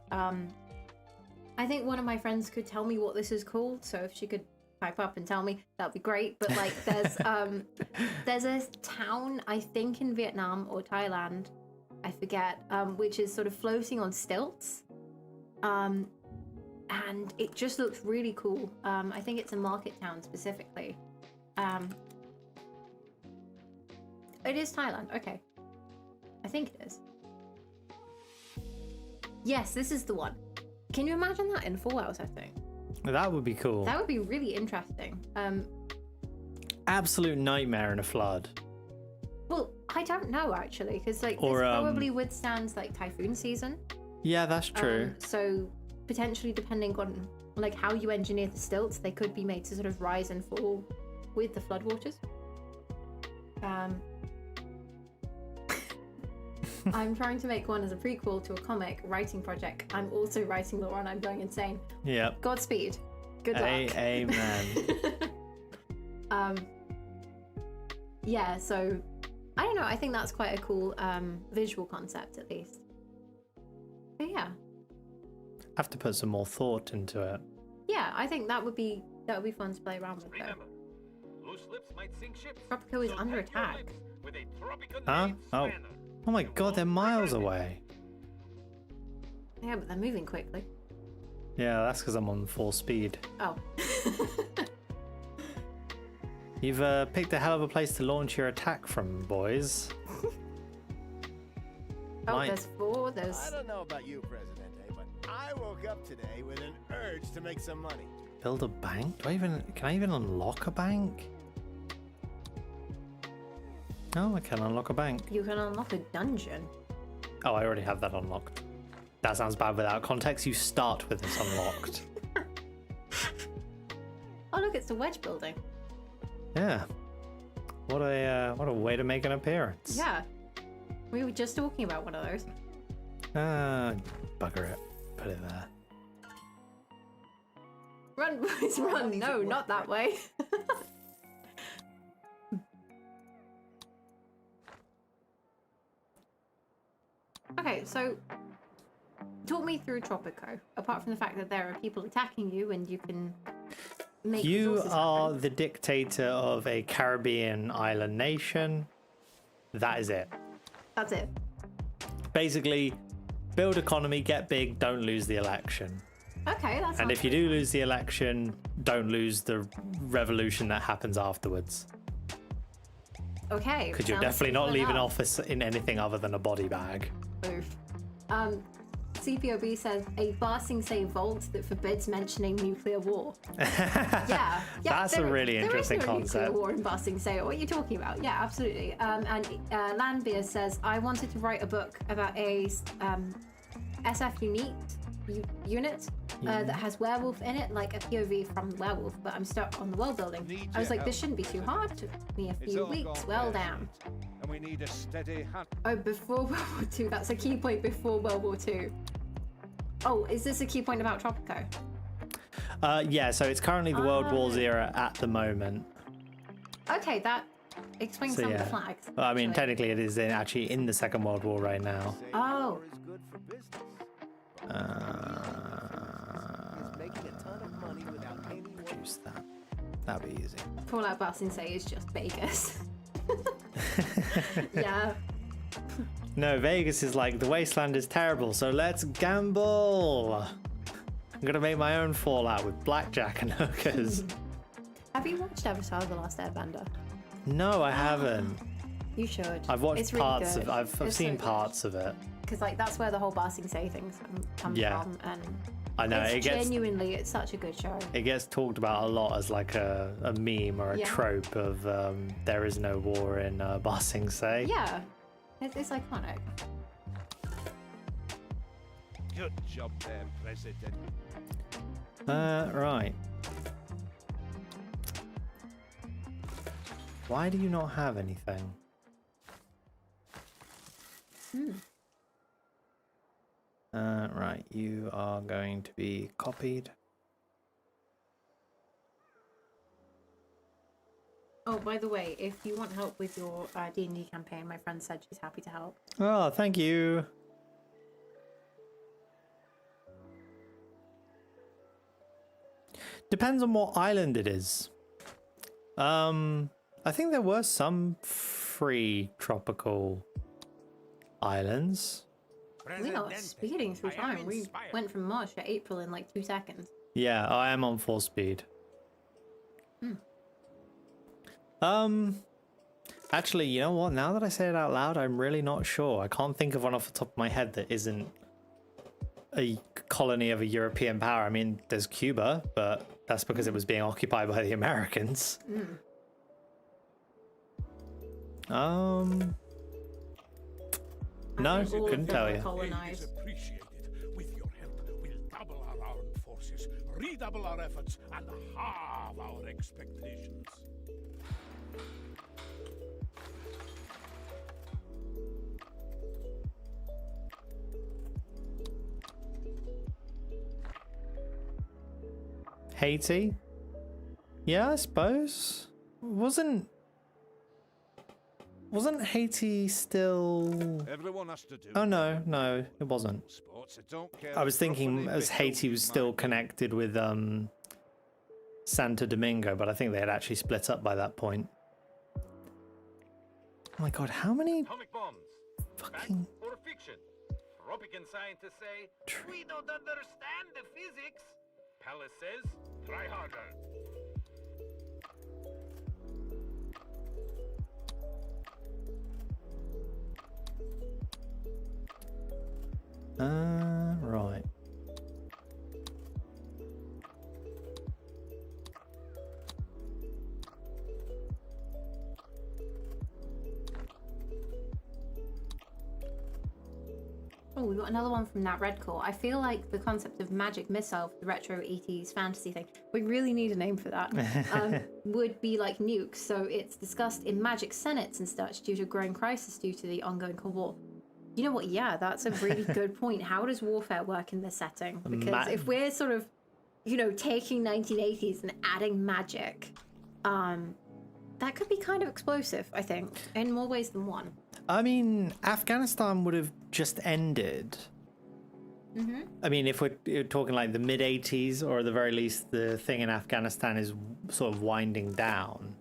I think one of my friends could tell me what this is called, so if she could pipe up and tell me, that'd be great. But like there's a town, I think in Vietnam or Thailand, I forget, which is sort of floating on stilts. And it just looks really cool. I think it's a market town specifically. It is Thailand, okay. I think it is. Yes, this is the one. Can you imagine that in Fallout, I think? That would be cool. That would be really interesting. Absolute nightmare in a flood. Well, I don't know actually, because like this probably withstands like typhoon season. Yeah, that's true. So potentially, depending on like how you engineer the stilts, they could be made to sort of rise and fall with the floodwaters. I'm trying to make one as a prequel to a comic writing project. I'm also writing the one. I'm going insane. Yep. Godspeed. Good luck. Amen. Yeah, so I don't know. I think that's quite a cool visual concept, at least. But yeah. Have to put some more thought into it. Yeah, I think that would be fun to play around with. Remember, loose lips might sink ships. Tropico is under attack. With a tropical Huh? Oh. spanner. Oh my god, they're miles away. Yeah, but they're moving quickly. Yeah, that's because I'm on full speed. Oh. You've picked a hell of a place to launch your attack from, boys. There's four. There's. I don't know about you, Presidente, but I woke up today with an urge to make some money. Build a bank? Can I even unlock a bank? Oh, I can unlock a bank. You can unlock a dungeon. Oh, I already have that unlocked. That sounds bad without context. You start with this unlocked. Oh, look, it's the wedge building. Yeah. What a way to make an appearance. Yeah. We were just talking about one of those. Bugger it. Put it there. Run, boys, run. No, not that way. Okay, so talk me through Tropico, apart from the fact that there are people attacking you and you can make You resources are happen. the dictator of a Caribbean island nation. That is it. That's it. Basically, build economy, get big, don't lose the election. Okay, that's. And if you do lose the election, don't lose the revolution that happens afterwards. Okay. Because you're definitely not leaving office in anything other than a body bag. Oof. CPOB says a Barsing Say vault that forbids mentioning nuclear war. Yeah. That's a really interesting there is no concept. Nuclear war in Barsing Say. What are you talking about? Yeah, absolutely. And Landbeer says I wanted to write a book about a SF unit that has werewolf in it, like a POV from werewolf, but I'm stuck on the world building. I was like, this shouldn't be too hard. Took me a few weeks. Well, damn. And we need a steady hand. Oh, before World War II. That's a key point before World War II. Oh, is this a key point about Tropico? Yeah, so it's currently the World Wars era at the moment. Okay, that explains some of the flags. Well, I mean, actually. technically it is actually in the Second World War right now. Oh. Is good for business. He's making a ton of money without any work. Reduce that. That'd be easy. Fallout Barsing Say is just Vegas. Yeah. No, Vegas is like, the wasteland is terrible, so let's gamble. I'm gonna make my own Fallout with blackjack and hookers. Have you watched Avatar: The Last Airbender? No, I haven't. You should. I've watched It's really parts good. of. I've seen parts of it. Because like that's where the whole Ba Sing Se thing comes Yeah. from, and I know it's it genuinely it's such a good show. gets talked about a lot as like a meme or a Yeah. trope of there is no war in Ba Sing Se. Yeah, it's iconic. Good job there, President. Right. Why do you not have anything? Right, you are going to be copied. Oh, by the way, if you want help with your D&D campaign, my friend said she's happy to help. Oh, thank you. Depends on what island it is. I think there were some free tropical islands. We are speeding through time. We went from March to April in like 2 seconds. Yeah, I am on full speed. Actually, you know what? Now that I say it out loud, I'm really not sure. I can't think of one off the top of my head that isn't a colony of a European power. I mean, there's Cuba, but that's because it was being occupied by the Americans. No, I think all couldn't of them tell were you. colonized. Appreciated. With your help, we'll double our armed forces, redouble our efforts, and halve our expectations. Haiti? Yeah, I suppose. Wasn't Haiti still... Everyone has to do. Oh no, no, it wasn't. Sports, I don't care. I was thinking Properly as Haiti was built still mind. connected with Santo Domingo, but I think they had actually split up by that point. Oh my god, how many Atomic bombs. fucking... Fact or fiction? Tropican scientists say we don't understand the physics. Palace says try harder. Right. Oh, we got another one from Nat Redcore. I feel like the concept of magic missile for the retro 80s fantasy thing, we really need a name for that, would be like nukes. So it's discussed in magic senates and such due to growing crisis due to the ongoing Cold War. You know what? Yeah, that's a really good point. How does warfare work in this setting? Because if we're sort of, you know, taking 1980s and adding magic, that could be kind of explosive, I think, in more ways than one. I mean, Afghanistan would have just ended. I mean, if we're talking like the mid-80s, or at the very least, the thing in Afghanistan is sort of winding down.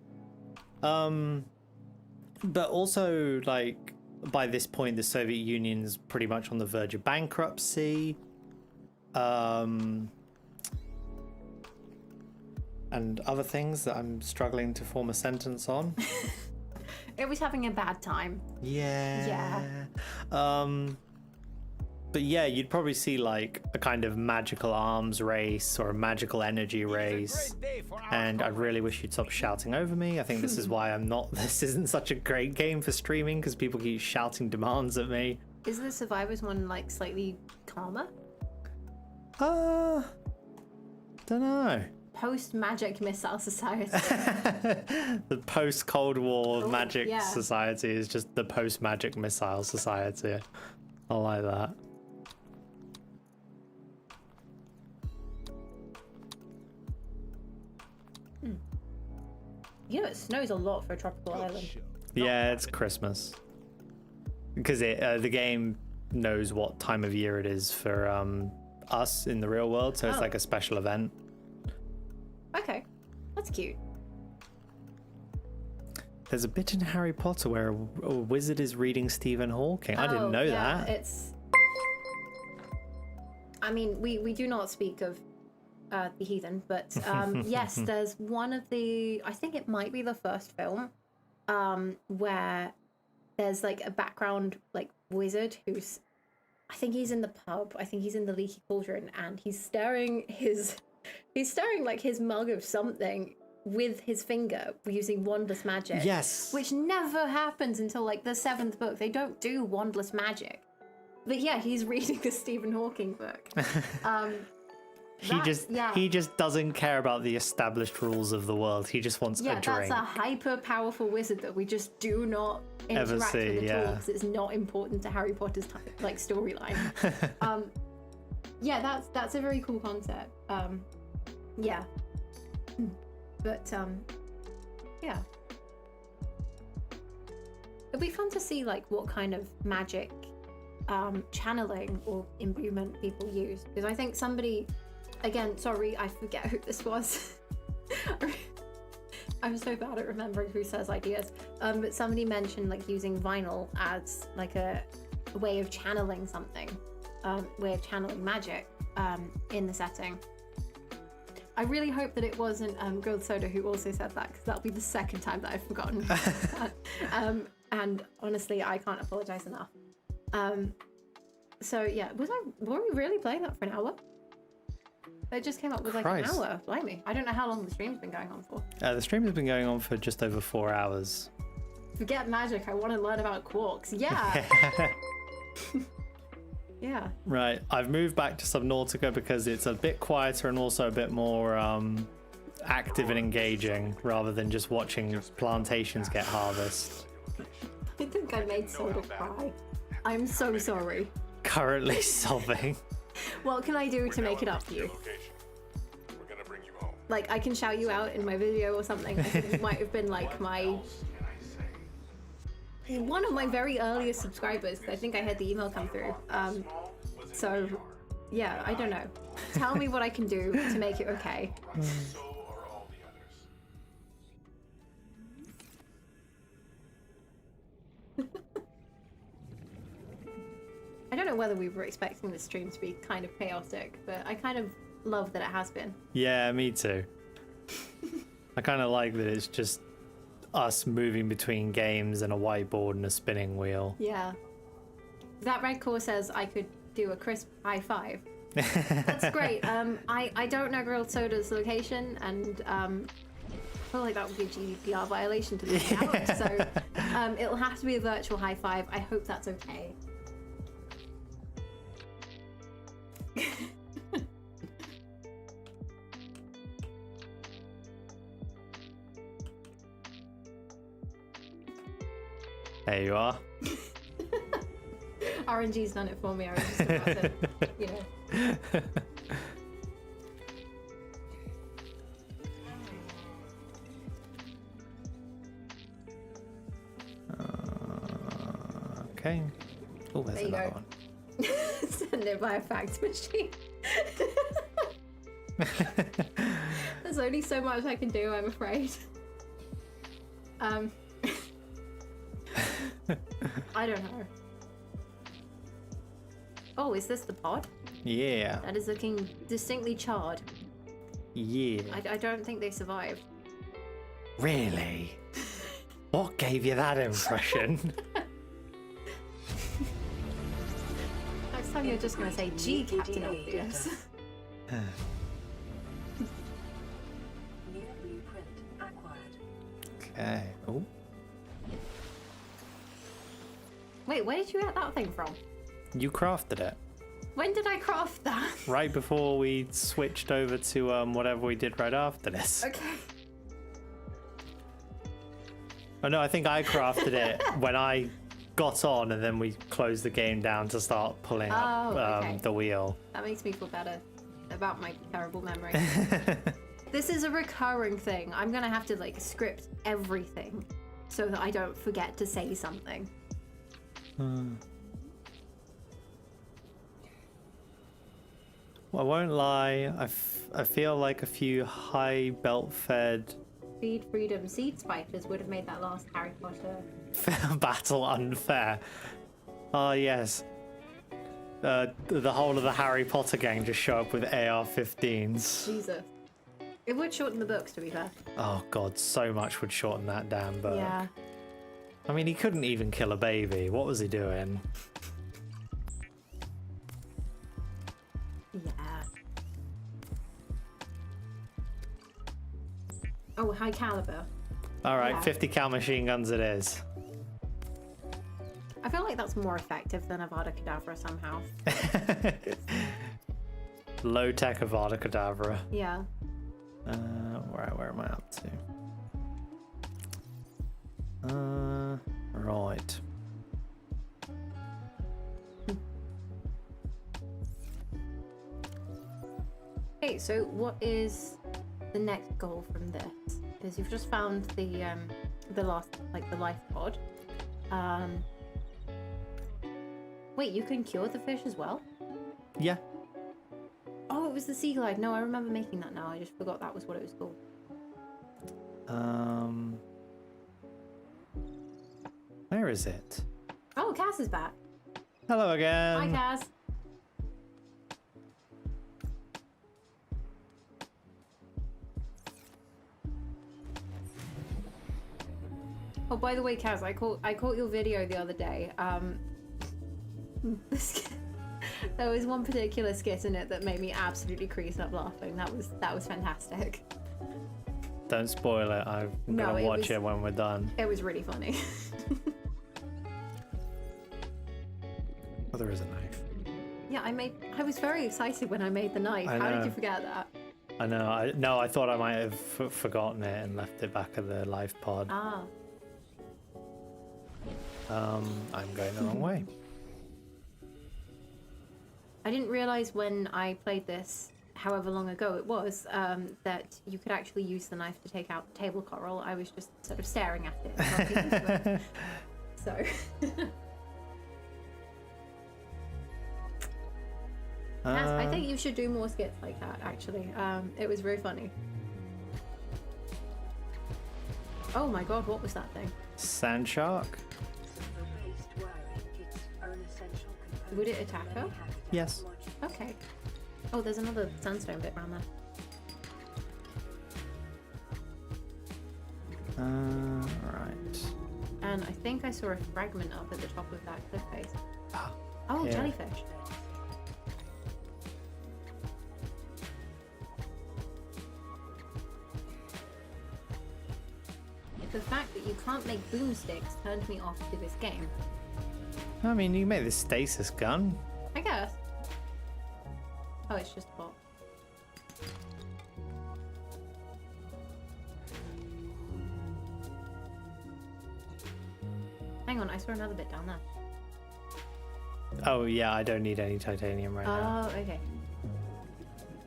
But also, like, by this point, the Soviet Union's pretty much on the verge of bankruptcy. And other things that I'm struggling to form a sentence on. It was having a bad time. Yeah. But yeah, you'd probably see like a kind of magical arms race or a magical energy race. And I really wish you'd stop shouting over me. I think this is why this isn't such a great game for streaming, because people keep shouting demands at me. Is the Survivors one like slightly calmer? Don't know. Post-magic missile society. The post-Cold War magic yeah. society is just the post-magic missile society. I like that. You know, it snows a lot for a tropical island. Yeah, it's Christmas. Because the game knows what time of year it is for us in the real world, so it's like a special event. Okay, that's cute. There's a bit in Harry Potter where a wizard is reading Stephen Hawking. I didn't know that. It's. I mean, we do not speak of the heathen, but yes, there's one of the. I think it might be the first film, where there's like a background like wizard who's. I think he's in the pub. I think he's in the Leaky Cauldron, and he's stirring like his mug of something with his finger using wandless magic. Yes. Which never happens until like the 7th book. They don't do wandless magic. But yeah, he's reading the Stephen Hawking book. He just doesn't care about the established rules of the world. He just wants a drink. Yeah, that's a hyper powerful wizard that we just do not interact with at all because it's not important to Harry Potter's like storyline. Yeah, that's a very cool concept. Yeah. But yeah. It'd be fun to see like what kind of magic channeling or imbuement people use, because I think somebody, again, sorry, I forget who this was. I'm so bad at remembering who says ideas. But somebody mentioned like using vinyl as like a way of channeling something, way of channeling magic in the setting. I really hope that it wasn't Grilled Soda who also said that, because that'll be the second time that I've forgotten that. And honestly, I can't apologize enough. So yeah, were we really playing that for an hour? It just came up with like an hour. Blimey. I don't know how long the stream's been going on for. The stream has been going on for just over 4 hours. Forget magic, I want to learn about quarks. Yeah. Yeah. Right, I've moved back to Subnautica because it's a bit quieter and also a bit more active and engaging, rather than just watching plantations get harvested. I think I made Soda cry. I'm so sorry. Currently sobbing. What can I do to make it up to you? We're gonna bring you home. Like, I can shout you out in my video or something. I think it might have been like one of my very earliest subscribers. I think I had the email come through. So yeah, I don't know. Tell me what I can do to make it okay. So are all the others. I don't know whether we were expecting the stream to be kind of chaotic, but I kind of love that it has been. Yeah, me too. I kind of like that it's just us moving between games and a whiteboard and a spinning wheel. Yeah. That Red Core says I could do a crisp high five. That's great. I don't know Grilled Soda's location, and I feel like that would be a GDPR violation to leave out. So it'll have to be a virtual high five. I hope that's okay. There you are. RNG's done it for me. I was just about to, you know. Okay. Oh, there's There you another go. one. Send it by a fax machine. There's only so much I can do, I'm afraid. I don't know. Oh, is this the pod? Yeah. That is looking distinctly charred. Yeah. I don't think they survived. Really? What gave you that impression? Next time you're just going to say, gee, Captain Obvious. New blueprint acquired. Okay. Oh. Wait, where did you get that thing from? You crafted it. When did I craft that? Right before we switched over to whatever we did right after this. Okay. Oh no, I think I crafted it when I got on, and then we closed the game down to start pulling up okay. the wheel. That makes me feel better about my terrible memory. This is a recurring thing. I'm gonna have to like script everything so that I don't forget to say something. I won't lie, I feel like a few high belt fed Feed Freedom seed spiders would have made that last Harry Potter. Battle unfair. Oh, yes. The whole of the Harry Potter gang just show up with AR-15s. Jesus. It would shorten the books, to be fair. Oh, God, so much would shorten that damn book. Yeah. I mean, he couldn't even kill a baby. What was he doing? Yeah. Oh, high caliber. All right, Yeah. 50 cal machine guns it is. I feel like that's more effective than Avada Kedavra somehow. Low tech Avada Kedavra. Yeah. Where am I up to? Right. Okay, so what is the next goal from this? Because you've just found the last, like, the life pod. Wait, you can cure the fish as well? Yeah. Oh, it was the sea glide. No, I remember making that now. I just forgot that was what it was called. Where is it? Oh, Cass is back. Hello again. Hi, Cass. Oh, by the way, Kaz, I caught your video the other day. There was one particular skit in it that made me absolutely crease up laughing. That was fantastic. Don't spoil it. I'm gonna watch it when we're done. It was really funny. Oh, there is a knife. Yeah, I was very excited when I made the knife. I How did know. you forget that? I know. I thought I might have forgotten it and left it back at the life pod. Ah. I'm going the wrong way. I didn't realize when I played this, however long ago it was, that you could actually use the knife to take out the table coral. I was just sort of staring at it. Not into it. So. I think you should do more skits like that, actually. It was very funny. Oh my god, what was that thing? Sand shark? Would it attack her? Yes. Okay. Oh, there's another sandstone bit around there. Right. And I think I saw a fragment up at the top of that cliff face. Oh, yeah. jellyfish. The fact that you can't make boomsticks turned me off to this game. I mean, you made the stasis gun. I guess. Oh, it's just a bot. Hang on, I saw another bit down there. Oh yeah, I don't need any titanium right now. Oh, okay.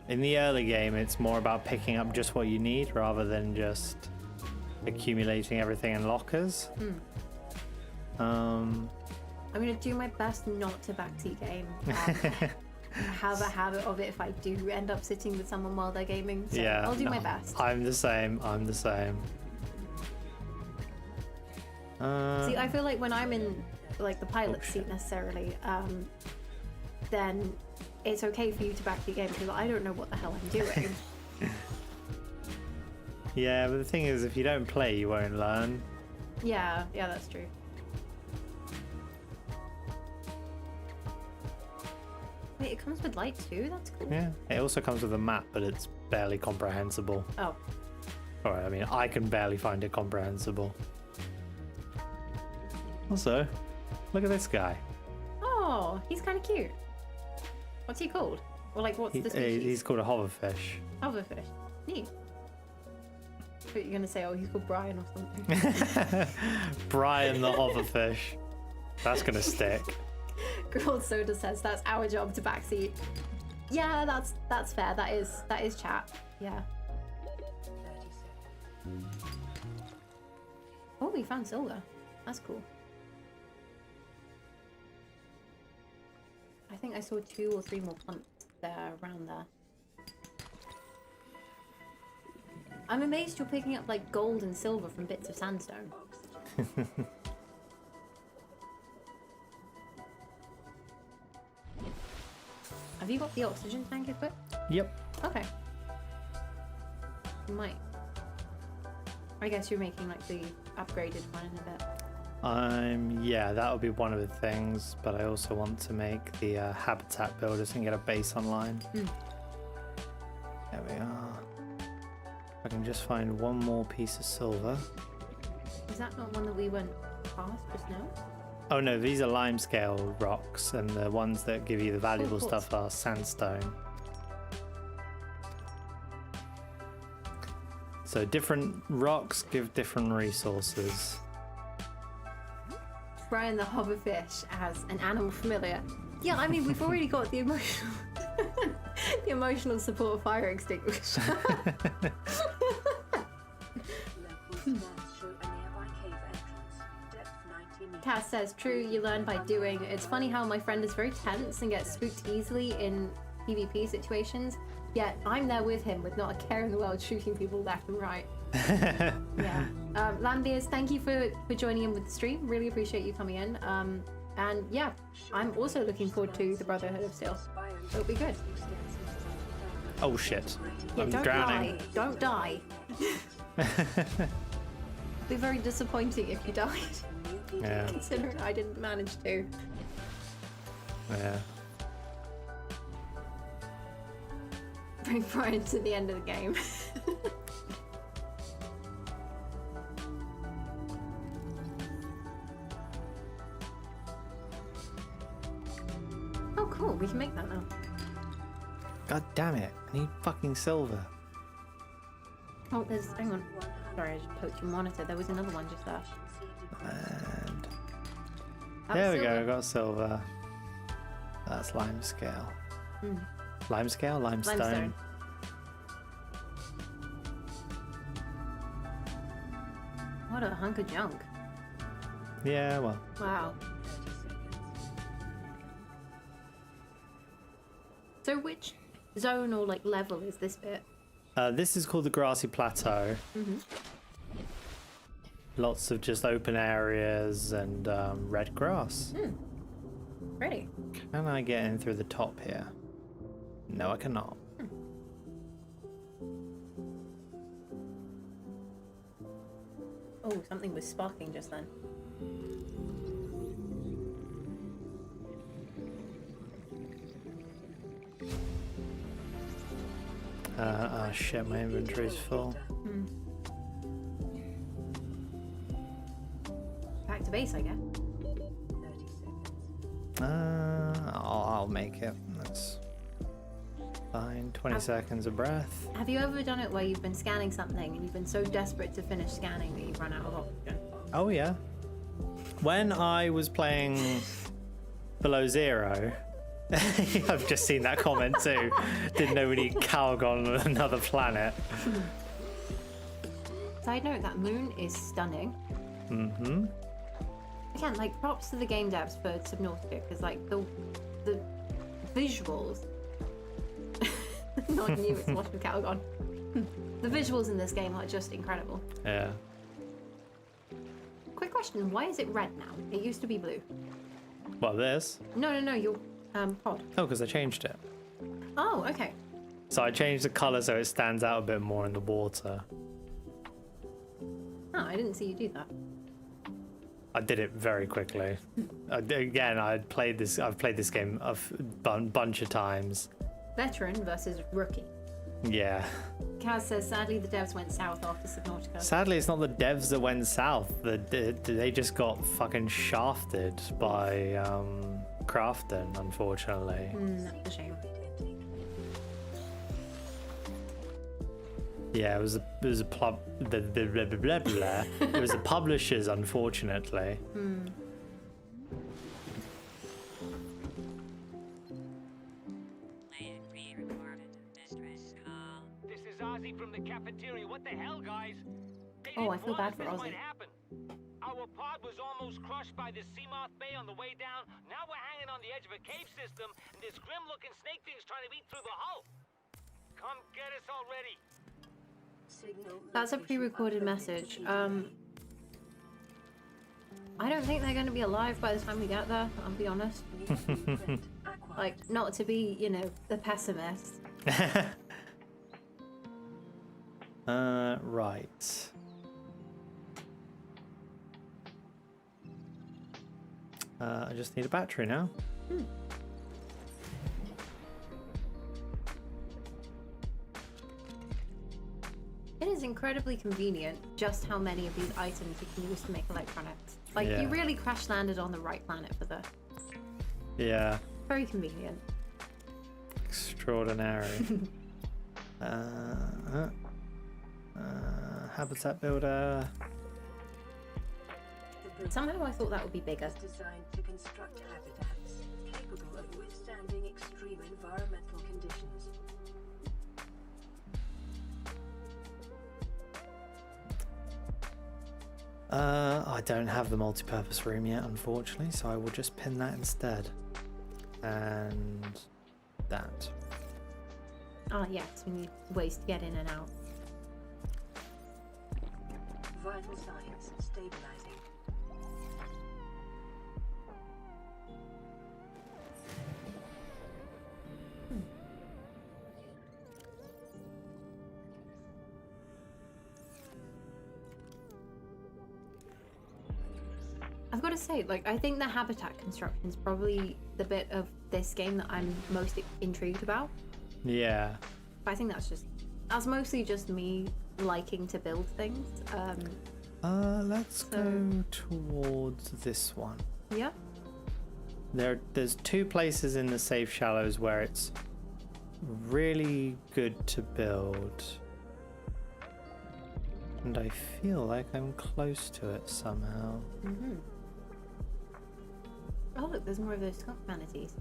In the early game, it's more about picking up just what you need rather than just accumulating everything in lockers. I'm gonna do my best not to backseat game. Have a habit of it if I do end up sitting with someone while they're gaming. So Yeah, I'll do no, my best. I'm the same. See, I feel like when I'm in like the pilot seat necessarily, then it's okay for you to backseat game because I don't know what the hell I'm doing. Yeah, but the thing is, if you don't play, you won't learn. Yeah, that's true. Wait, it comes with light too? That's cool. Yeah, it also comes with a map, but it's barely comprehensible. Oh. Alright, I mean, I can barely find it comprehensible. Also, look at this guy. Oh, he's kind of cute. What's he called? Or like, what's the species? He's called a hoverfish. Hoverfish. Neat. But you're gonna say, oh, he's called Brian or something. Brian the Hoverfish. That's gonna stick. Grilled Soda says that's our job to backseat. Yeah, that's fair. That is chat. Yeah. Oh, we found silver. That's cool. I think I saw 2 or 3 more pumps there around there. I'm amazed you're picking up like gold and silver from bits of sandstone. Have you got the oxygen tank equipped? Yep. Okay. You might. I guess you're making like the upgraded one in a bit. Yeah, that would be one of the things, but I also want to make the habitat builders and get a base online. There we are. I can just find one more piece of silver. Is that not one that we went past just now? Oh no, these are limescale rocks, and the ones that give you the valuable stuff are sandstone. So different rocks give different resources. Brian the Hoverfish as an animal familiar. Yeah, I mean, we've already got the emotional the emotional support fire extinguisher. Cass says, true, you learn by doing. It's funny how my friend is very tense and gets spooked easily in PvP situations, yet I'm there with him with not a care in the world, shooting people left and right. Yeah. Lambiers, thank you for joining in with the stream. Really appreciate you coming in. And yeah, I'm also looking forward to the Brotherhood of Steel. It'll be good. Oh shit. Yeah, I'm don't drowning. die. Don't die. It'd be very disappointing if you died. Yeah. Considering I didn't manage to. Yeah. Bring Brian to the end of the game. Oh cool, we can make that now. God damn it. I need fucking silver. Oh, there's, hang on. Sorry, I just poked your monitor. There was another one just there. And That there was we go, silver. I got silver. That's limescale. Limescale? Limestone. Limestone. What a hunk of junk. Yeah, well. Wow. So which zone or like level is this bit? This is called the Grassy Plateau. Lots of just open areas and red grass. Ready. Can I get in through the top here? No, I cannot. Oh, something was sparking just then. Oh shit, my inventory's full. Back to base, I guess. I'll make it. That's fine. 20 seconds of breath. Have you ever done it where you've been scanning something and you've been so desperate to finish scanning that you've run out of oxygen? Oh yeah. When I was playing Below Zero, I've just seen that comment too. Didn't know we need Calgon on another planet. Side note, that moon is stunning. Again, like, props to the game devs for Subnautica, because like the visuals not new, it's watching Calgon. The visuals in this game are just incredible. Yeah. Quick question, why is it red now? It used to be blue. Well, this. No, your pod. Oh, because I changed it. Oh, okay. So I changed the color so it stands out a bit more in the water. Oh, I didn't see you do that. I did it very quickly. Again, I've played this game a bunch of times. Veteran versus rookie. Yeah. Kaz says, sadly, the devs went south after Subnautica. Sadly, it's not the devs that went south. They just got fucking shafted by Crafton, unfortunately. That's a shame. Yeah, it was a it was the publishers, unfortunately. This is Ozzy from the cafeteria. What the hell, guys? They Oh, I didn't feel warn bad us for this Ozzy. might happen. Our pod was almost crushed by the Seamoth Bay on the way down. Now we're hanging on the edge of a cave system, and this grim-looking snake thing's trying to eat through the hull. Come get us already. Signal That's a location pre-recorded uploaded message. to PDA. I don't think they're going to be alive by the time we get there, I'll be honest. New blueprint acquired. Like, not to be, you know, the pessimist. Right. I just need a battery now. It is incredibly convenient just how many of these items you can use to make electronics. Like, Yeah. you really crash landed on the right planet for this. Yeah. Very convenient. Extraordinary. Habitat builder. The building Somehow I thought that would be bigger. is designed to construct habitats capable of withstanding extreme environmental conditions. I don't have the multi-purpose room yet, unfortunately, so I will just pin that instead. And that. Ah, yes, we need ways to get in and out. Vital signs stabilizing. I've got to say, like, I think the habitat construction is probably the bit of this game that I'm most intrigued about. Yeah. But I think that's mostly just me liking to build things. Let's go towards this one. Yeah. There's two places in the safe shallows where it's really good to build. And I feel like I'm close to it somehow. Mm-hmm. Oh, look, there's more of those skunk manatees.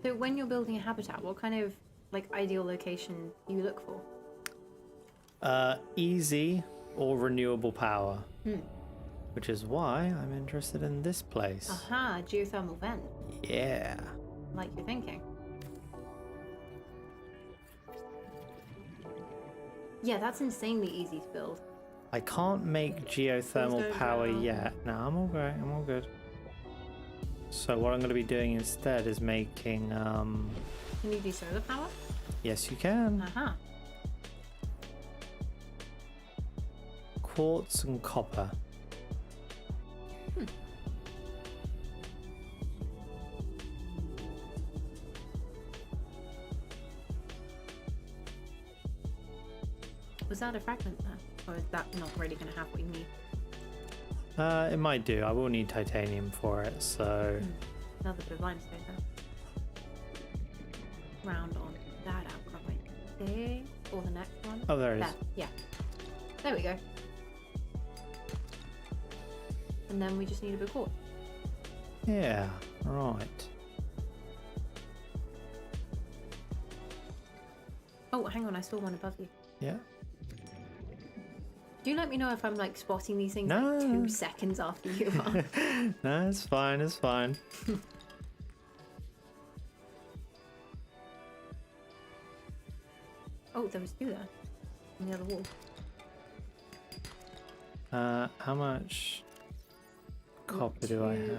So when you're building a habitat, what kind of like ideal location do you look for? Easy or renewable power. Hmm. Which is why I'm interested in this place. Aha, geothermal vent. Yeah. Like you're thinking. Yeah, that's insanely easy to build. I can't make geothermal Those power don't yet. No, I'm all right. I'm all good. So what I'm going to be doing instead is making. Can you do solar power? Yes, you can. Aha. Quartz and copper. Was that a fragment there? Or is that not really going to have what you need? It might do. I will need titanium for it, so. Another bit of limestone there. Round on that out, can't we? Okay. Or the next one. Oh, there it is. There. Yeah. There we go. And then we just need a bit of quartz. Yeah, right. Oh, hang on. I saw one above you. Yeah. Do you let me know if I'm like spotting these things No. like 2 seconds after you are? No, it's fine. It's fine. Oh, there was 2 there. On the other wall. How much copper do I 2.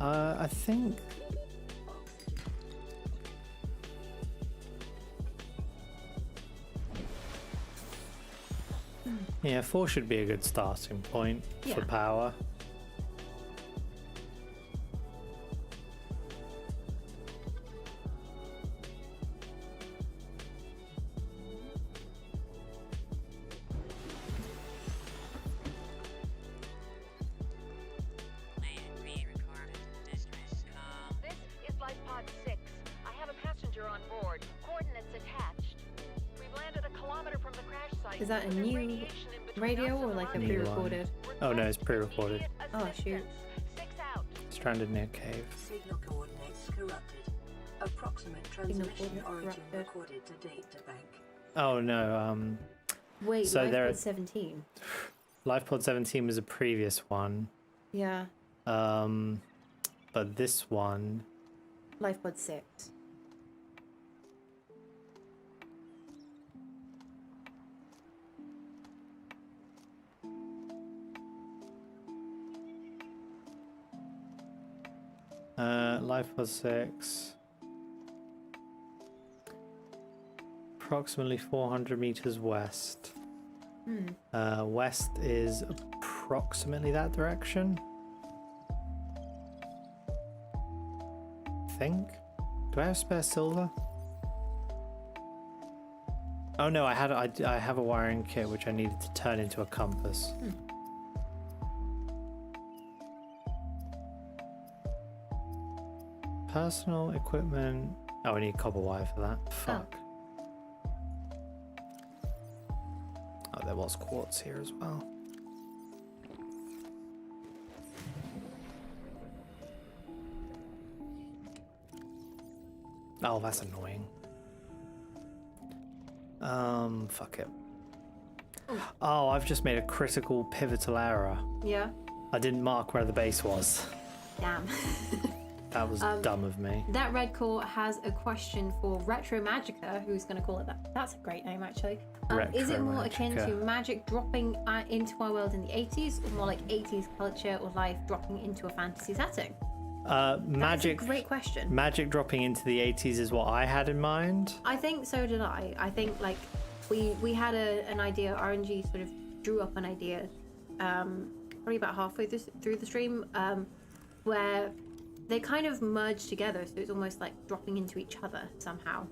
have? I think. Yeah, 4 should be a good starting point for Yeah. power. This is Life Pod 6. I have a passenger on board. Coordinates attached. We've landed a kilometer from the crash site. Is that a There's new radiation in between radio us or and like a the New rendezvous. one. pre-recorded? Oh no, it's pre-recorded. Immediate Oh, shoot. assistance. 6 out. Stranded near cave. Signal coordinates corrupted. Approximate transmission coordinates origin corrupted. recorded to date to bank. Oh no, Wait, So Life there Pod are- 17. LifePod 17 was a previous one. Yeah. But this one... LifePod 6. LifePod 6. Approximately 400 meters west. West is approximately that direction. I think. Do I have spare silver? Oh no, I have a wiring kit which I needed to turn into a compass. Personal equipment. Oh, I need copper wire for that. Fuck. Oh, there was quartz here as well. Oh, that's annoying. Fuck it. Oh, I've just made a critical pivotal error. Yeah. I didn't mark where the base was. Damn. That was dumb of me. That red core has a question for Retro Magica, who's going to call it that. That's a great name, actually. Is it more akin to magic dropping into our world in the 80s, or more like 80s culture or life dropping into a fantasy setting? Magic. That's a great question. Magic dropping into the 80s is what I had in mind. I think so did I. I think like we had an idea. RNG sort of drew up an idea, probably about halfway through the stream, where they kind of merged together, so it's almost like dropping into each other somehow.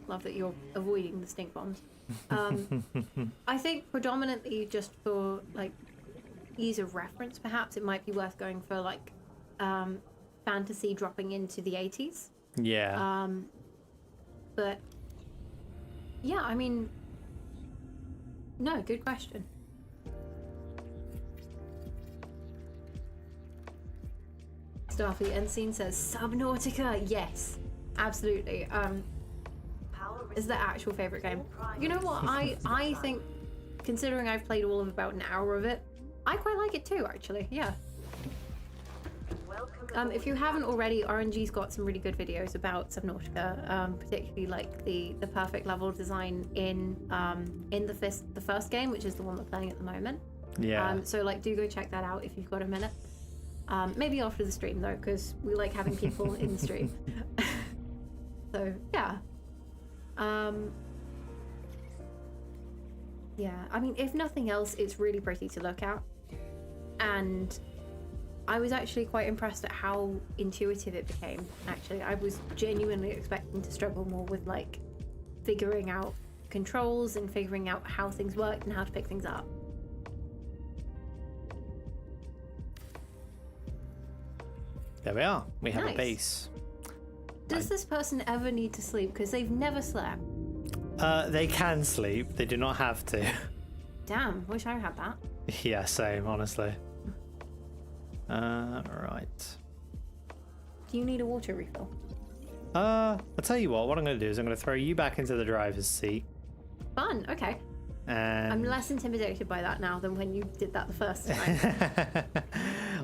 Love that you're avoiding the stink bombs. I think predominantly just for like ease of reference, perhaps it might be worth going for like fantasy dropping into the 80s. Yeah. But yeah, I mean, no, good question. Starfleet Unseen says Subnautica. Yes, absolutely. Is the actual favorite game. You know what? I think, considering I've played all of about an hour of it, I quite like it too, actually. Yeah. If you haven't already, RNG's got some really good videos about Subnautica, particularly like the perfect level design in the first game, which is the one we're playing at the moment. Yeah. So like, do go check that out if you've got a minute. Maybe after the stream though, because we like having people in the stream. So yeah. Yeah, I mean, if nothing else, it's really pretty to look at, and I was actually quite impressed at how intuitive it became. Actually, I was genuinely expecting to struggle more with like figuring out controls and figuring out how things worked and how to pick things up. There we are. We have Nice. a base. Does this person ever need to sleep? Because they've never slept. They can sleep. They do not have to. Damn, wish I had that. Yeah, same, honestly. Right. Do you need a water refill? I'll tell you what I'm going to do is I'm going to throw you back into the driver's seat. Fun, okay. And I'm less intimidated by that now than when you did that the first time.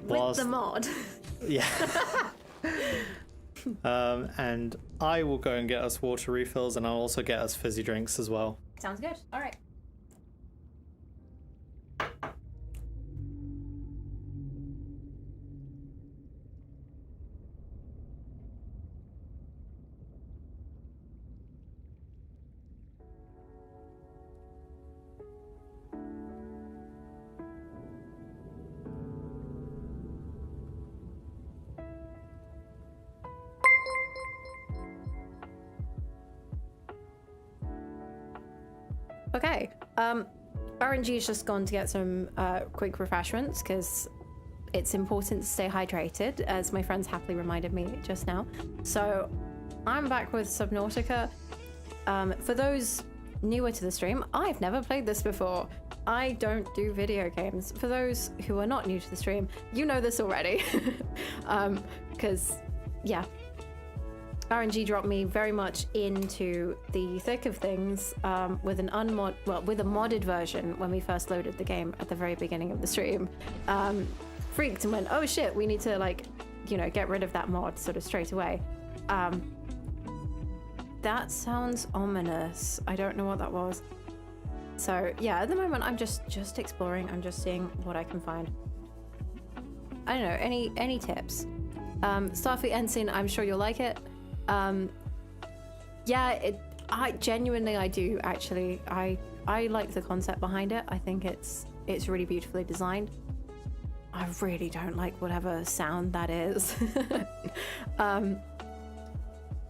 With the mod. Yeah. And I will go and get us water refills, and I'll also get us fizzy drinks as well. Sounds good. All right. Okay, RNG's just gone to get some quick refreshments because it's important to stay hydrated, as my friends happily reminded me just now. So I'm back with Subnautica. For those newer to the stream, I've never played this before. I don't do video games. For those who are not new to the stream, you know this already. Because, yeah. RNG dropped me very much into the thick of things with a modded version when we first loaded the game at the very beginning of the stream. Freaked and went, oh shit, we need to like, you know, get rid of that mod sort of straight away. That sounds ominous. I don't know what that was. So yeah, at the moment I'm just exploring. I'm just seeing what I can find. I don't know, any tips? Starfleet Ensign, I'm sure you'll like it. Yeah, I genuinely do actually. I like the concept behind it. I think it's really beautifully designed. I really don't like whatever sound that is.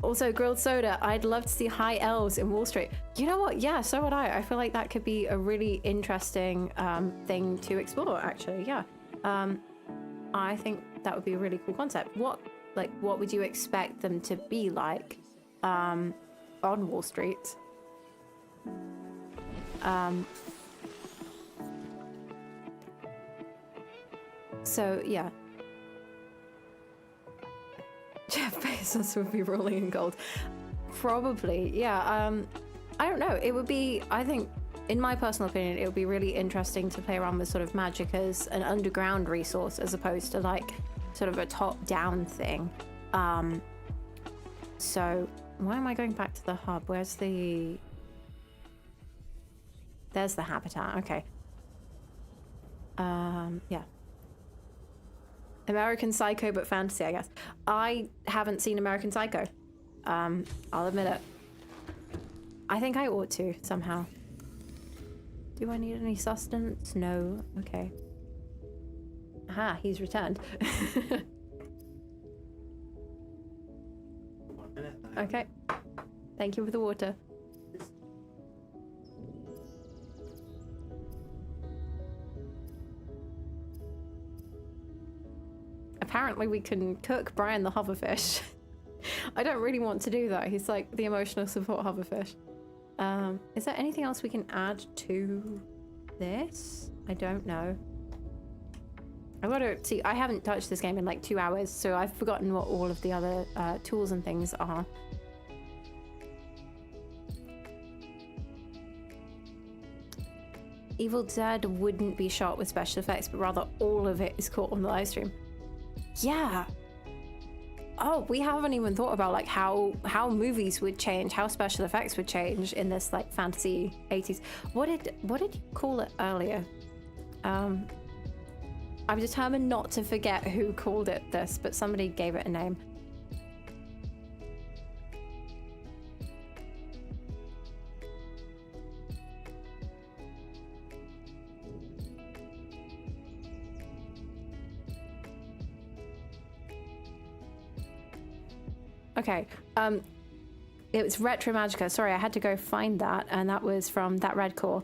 Also, grilled soda. I'd love to see high elves in Wall Street. You know what? Yeah, so would I. I feel like that could be a really interesting thing to explore, actually. Yeah. I think that would be a really cool concept. What would you expect them to be like on Wall Street? So yeah. Jeff Bezos would be rolling in gold. Probably, yeah. I don't know. It would be, I think, in my personal opinion, it would be really interesting to play around with sort of magic as an underground resource as opposed to like sort of a top-down thing. So why am I going back to the hub? There's the habitat. Okay. Yeah. American Psycho, but fantasy, I guess. I haven't seen American Psycho. I'll admit it. I think I ought to, somehow. Do I need any sustenance? No. Okay. Aha, he's returned. Okay. Thank you for the water. Apparently we can cook Brian the Hoverfish. I don't really want to do that. He's like the emotional support hoverfish. Is there anything else we can add to this? I don't know. I've got to see. I haven't touched this game in like 2 hours, so I've forgotten what all of the other tools and things are. Evil Dead wouldn't be shot with special effects, but rather all of it is caught on the live stream. Yeah. Oh, we haven't even thought about like how movies would change, how special effects would change in this like fantasy 80s. What did you call it earlier? I'm determined not to forget who called it this, but somebody gave it a name. Okay, it was Retro Magica. Sorry, I had to go find that, and that was from That Red Core.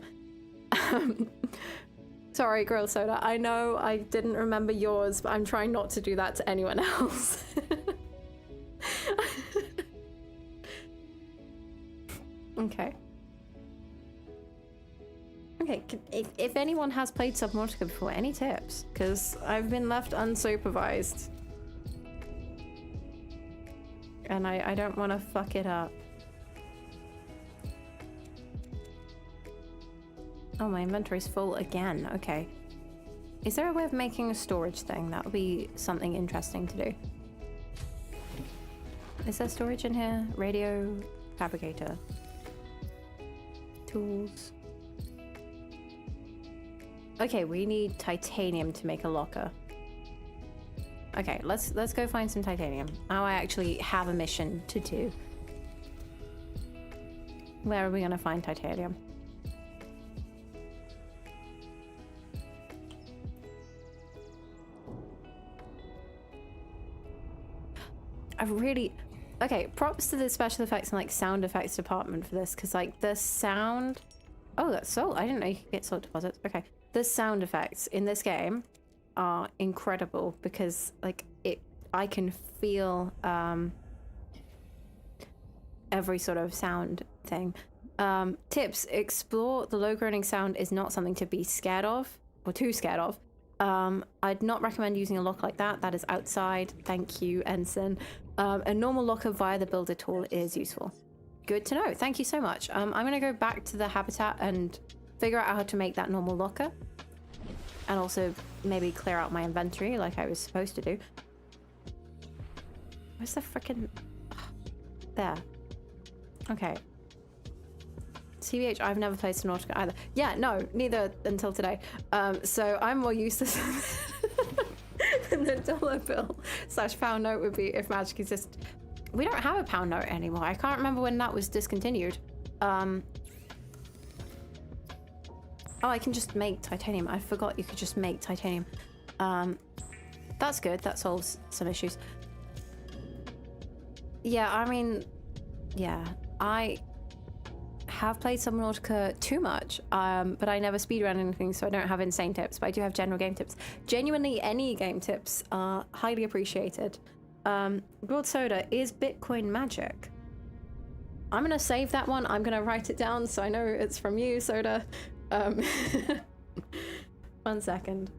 Sorry, grilled soda. I know I didn't remember yours, but I'm trying not to do that to anyone else. Okay. Okay, if anyone has played Subnautica before, any tips? Because I've been left unsupervised. And I don't want to fuck it up. Oh, my inventory's full again. Okay. Is there a way of making a storage thing? That would be something interesting to do. Is there storage in here? Radio, fabricator, tools. Okay, we need titanium to make a locker. Okay, let's go find some titanium. Now I actually have a mission to do. Where are we gonna find titanium? Okay, props to the special effects and like sound effects department for this, because like the sound, oh, that's salt. I didn't know you could get salt deposits. Okay, the sound effects in this game are incredible because like I can feel every sort of sound thing. Tips: explore the low groaning sound is not something to be scared of or too scared of. I'd not recommend using a lock like that. That is outside. Thank you, Ensign. A normal locker via the builder tool is useful. Good to know. Thank you so much. I'm going to go back to the habitat and figure out how to make that normal locker. And also maybe clear out my inventory like I was supposed to do. Where's the frickin'... There. Okay. TBH, I've never played Subnautica either. Yeah, no, neither until today. So I'm more useless than the dollar bill / pound note would be if magic existed. We don't have a pound note anymore. I can't remember when that was discontinued. Oh, I can just make titanium. I forgot you could just make titanium. That's good. That solves some issues. Yeah, I mean, yeah, I have played Subnautica too much, but I never speedrun anything, so I don't have insane tips, but I do have general game tips. Genuinely, any game tips are highly appreciated. Broad Soda, is Bitcoin magic? I'm gonna save that one. I'm gonna write it down so I know it's from you, Soda. 1 second.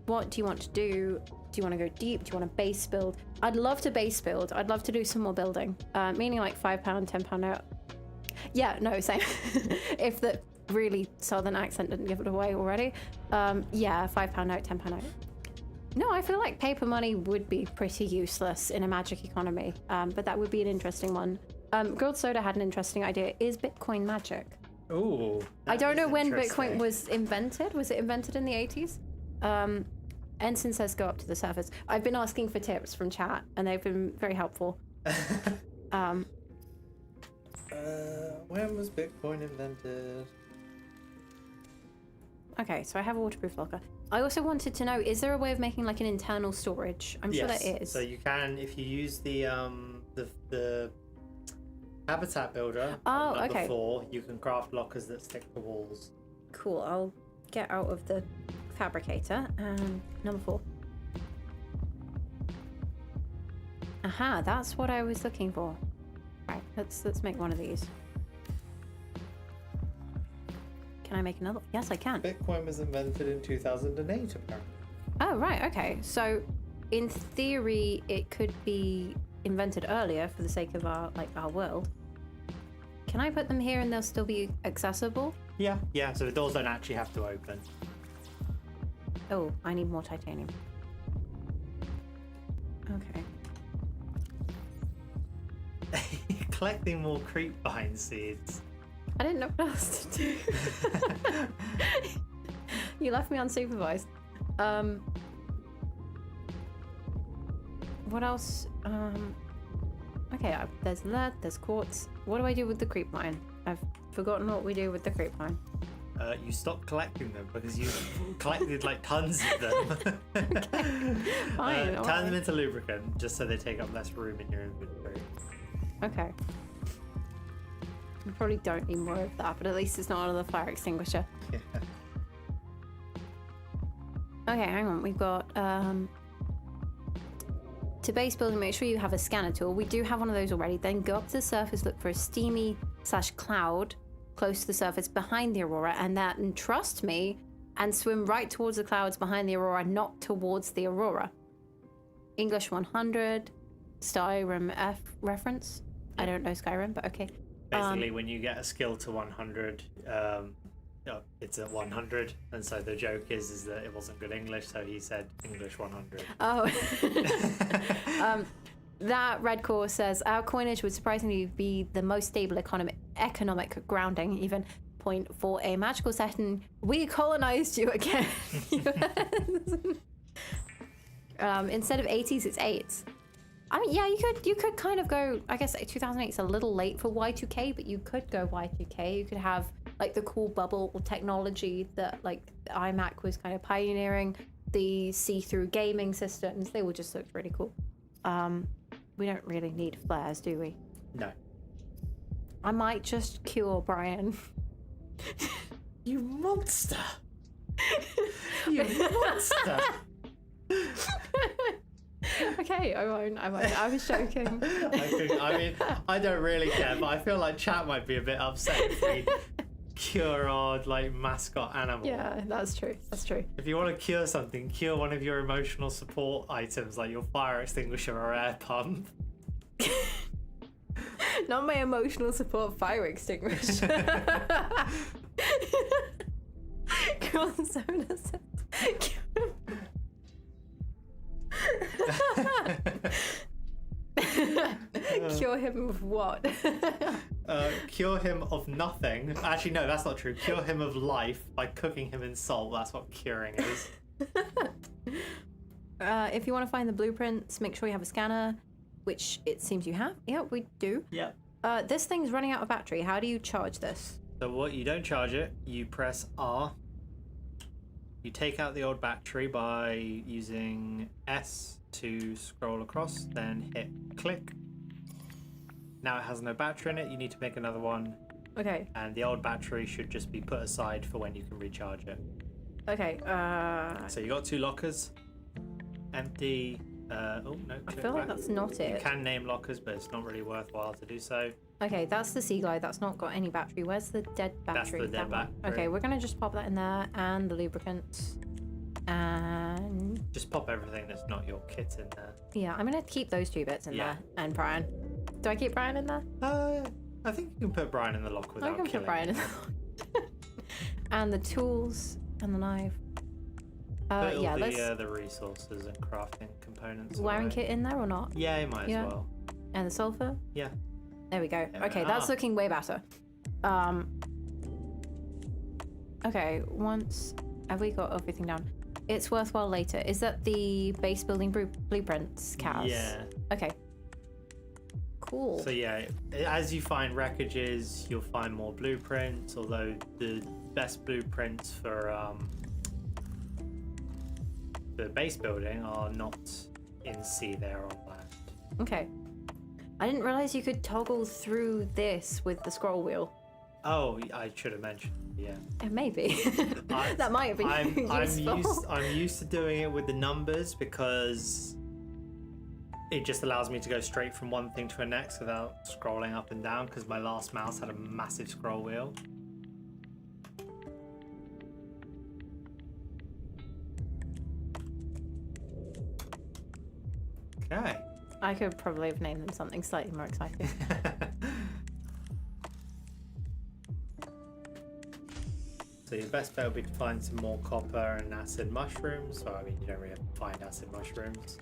What do you want to do? Do you want to go deep? Do you want to base build? I'd love to base build. I'd love to do some more building. Meaning like £5, £10 note. Yeah, no, same. If the really southern accent didn't give it away already. Yeah, £5 note, £10 note. No, I feel like paper money would be pretty useless in a magic economy. But that would be an interesting one. Grilled Soda had an interesting idea. Is Bitcoin magic? Ooh. I don't know when Bitcoin was invented. Was it invented in the 80s? Ensign says go up to the surface. I've been asking for tips from chat and they've been very helpful. When was Bitcoin invented? Okay, so I have a waterproof locker. I also wanted to know, is there a way of making like an internal storage? I'm sure there is. So you can, if you use the habitat builder on number 4, you can craft lockers that stick to walls. Cool, I'll get out of the fabricator. Number 4. Aha, that's what I was looking for. Right, let's make one of these. Can I make another? Yes, I can. Bitcoin was invented in 2008, apparently. Oh, right, okay. So, in theory, it could be invented earlier for the sake of our world. Can I put them here and they'll still be accessible? Yeah, so the doors don't actually have to open. Oh, I need more titanium. Okay. Collecting more creep vine seeds. I didn't know what else to do. You left me unsupervised. What else? Okay, there's lead, there's quartz. What do I do with the creep vine? I've forgotten what we do with the creep vine. You stop collecting them because you've collected like tons of them. Okay. Fine. Turn them into lubricant just so they take up less room in your inventory. Okay. We probably don't need more of that, but at least it's not on the fire extinguisher. Yeah. Okay, hang on. We've got to base building, make sure you have a scanner tool. We do have one of those already. Then go up to the surface, look for a steamy / cloud close to the surface behind the aurora, and trust me, and swim right towards the clouds behind the aurora, not towards the aurora. English 100, Skyrim F reference. I don't know Skyrim, but okay. Basically, when you get a skill to 100, it's at 100, and so the joke is that it wasn't good English, so he said English 100. Oh. That Red Core says, our coinage would surprisingly be the most stable economic grounding, even point for a magical setting. We colonized you again. Instead of 80s, it's 8s. I mean, yeah, you could kind of go, I guess 2008 is a little late for Y2K, but you could go Y2K. You could have like the cool bubble technology that like iMac was kind of pioneering, the see-through gaming systems. They all just looked really cool. We don't really need flares, do we? No. I might just cure Brian. You monster! You monster! Okay, I won't. I was joking. I mean, I don't really care, but I feel like chat might be a bit upset if we cure our like mascot animal. Yeah, that's true. That's true. If you want to cure something, cure one of your emotional support items like your fire extinguisher or air pump. Not my emotional support fire extinguisher. Soda says. Cure him of what? Cure him of nothing. Actually, no, that's not true. Cure him of life by cooking him in salt. That's what curing is. If you want to find the blueprints, make sure you have a scanner, which it seems you have. Yeah, we do. Yep. This thing's running out of battery. How do you charge this? So what, you don't charge it, you press R. You take out the old battery by using S to scroll across, then hit click. Now it has no battery in it, you need to make another one. Okay. And the old battery should just be put aside for when you can recharge it. Okay, So you got 2 lockers. Empty. Oh, no. I feel like that's not You it. can name lockers, but it's not really worthwhile to do so. Okay, that's the sea glide. That's not got any battery. Where's the dead battery? That's the dead That one. battery. Okay, we're gonna just pop that in there, and the lubricants, and Just pop everything that's not your kit in there. yeah, I'm gonna keep those 2 bits in Yeah. there. And Brian, do I keep Brian in there? I think you can put Brian in the lock without I can killing put Brian in him. there. And the tools and the knife. Put all Yeah, let's the resources and crafting components. wiring away. kit in there or not? Yeah, you might Yeah. as well. And the sulfur. Yeah. There we go. There we Okay, that's are. looking way better. Okay, once have we got everything down? It's worthwhile later. Is that the base building blueprints, Kaz? Yeah. Okay. Cool. So yeah, as you find wreckages, you'll find more blueprints. Although the best blueprints for the base building are not in sea; they're on land. Okay. I didn't realize you could toggle through this with the scroll wheel. Oh, I should have mentioned. Yeah. Maybe. That might have been useful. I'm used to doing it with the numbers because it just allows me to go straight from one thing to the next without scrolling up and down, because my last mouse had a massive scroll wheel. Okay. I could probably have named them something slightly more exciting. So your best bet would be to find some more copper and acid mushrooms. Well, I mean, you don't really have to find acid mushrooms.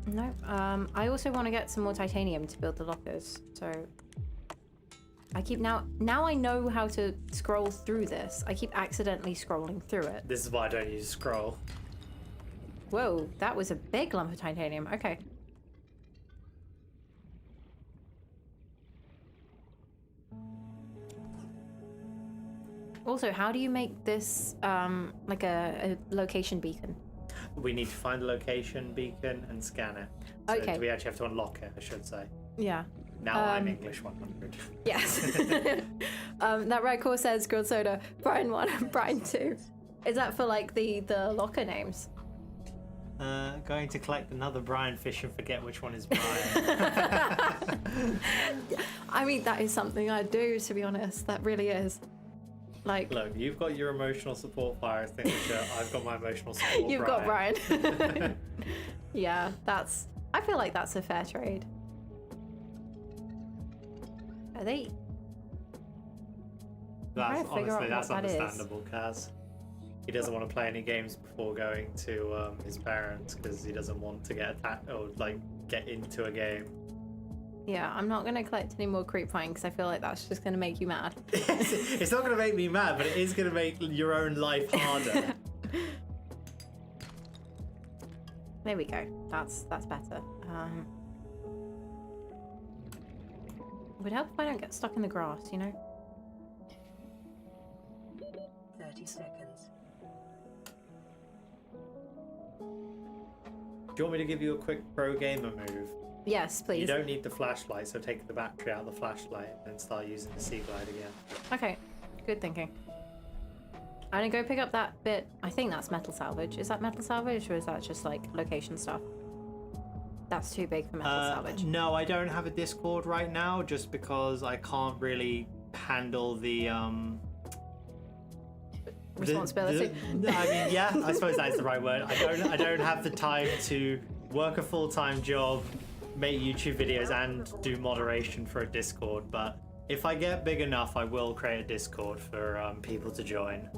No. I also want to get some more titanium to build the lockers. So I keep now I know how to scroll through this. I keep accidentally scrolling through it. This is why I don't use scroll. Whoa, that was a big lump of titanium. Okay. Also, how do you make this like a location beacon? We need to find the location beacon and scan it. So Okay. we actually have to unlock it, I should say. Yeah. Now I'm English 100. Yes. That red core says grilled soda, Brian 1 and Brian 2. Is that for like the locker names? Going to collect another Brian fish and forget which one is Brian. I mean, that is something I do, to be honest. That really is. Like, Look, you've got your emotional support fire extinguisher. I've got my emotional support you've got Brian. Yeah, I feel like that's a fair trade. Are they? That's trying to figure out honestly, that's what that is. understandable, Kaz. He doesn't want to play any games before going to his parents because he doesn't want to get attacked or like get into a game. Yeah, I'm not gonna collect any more creep pine because I feel like that's just gonna make you mad. It's not going to make me mad, but it is going to make your own life harder. There we go. That's better. It would help if I don't get stuck in the grass, you know? 30 seconds. Do you want me to give you a quick pro gamer move? Yes, please. You don't need the flashlight, so take the battery out of the flashlight and start using the sea glide again. Okay, good thinking. I'm gonna go pick up that bit. I think that's metal salvage. Is that metal salvage or is that just like location stuff? That's too big for metal salvage. No, I don't have a Discord right now just because I can't really handle the responsibility. I mean, yeah, I suppose that's the right word. I don't have the time to work a full-time job, make YouTube videos, and do moderation for a Discord. But if I get big enough, I will create a Discord for people to join.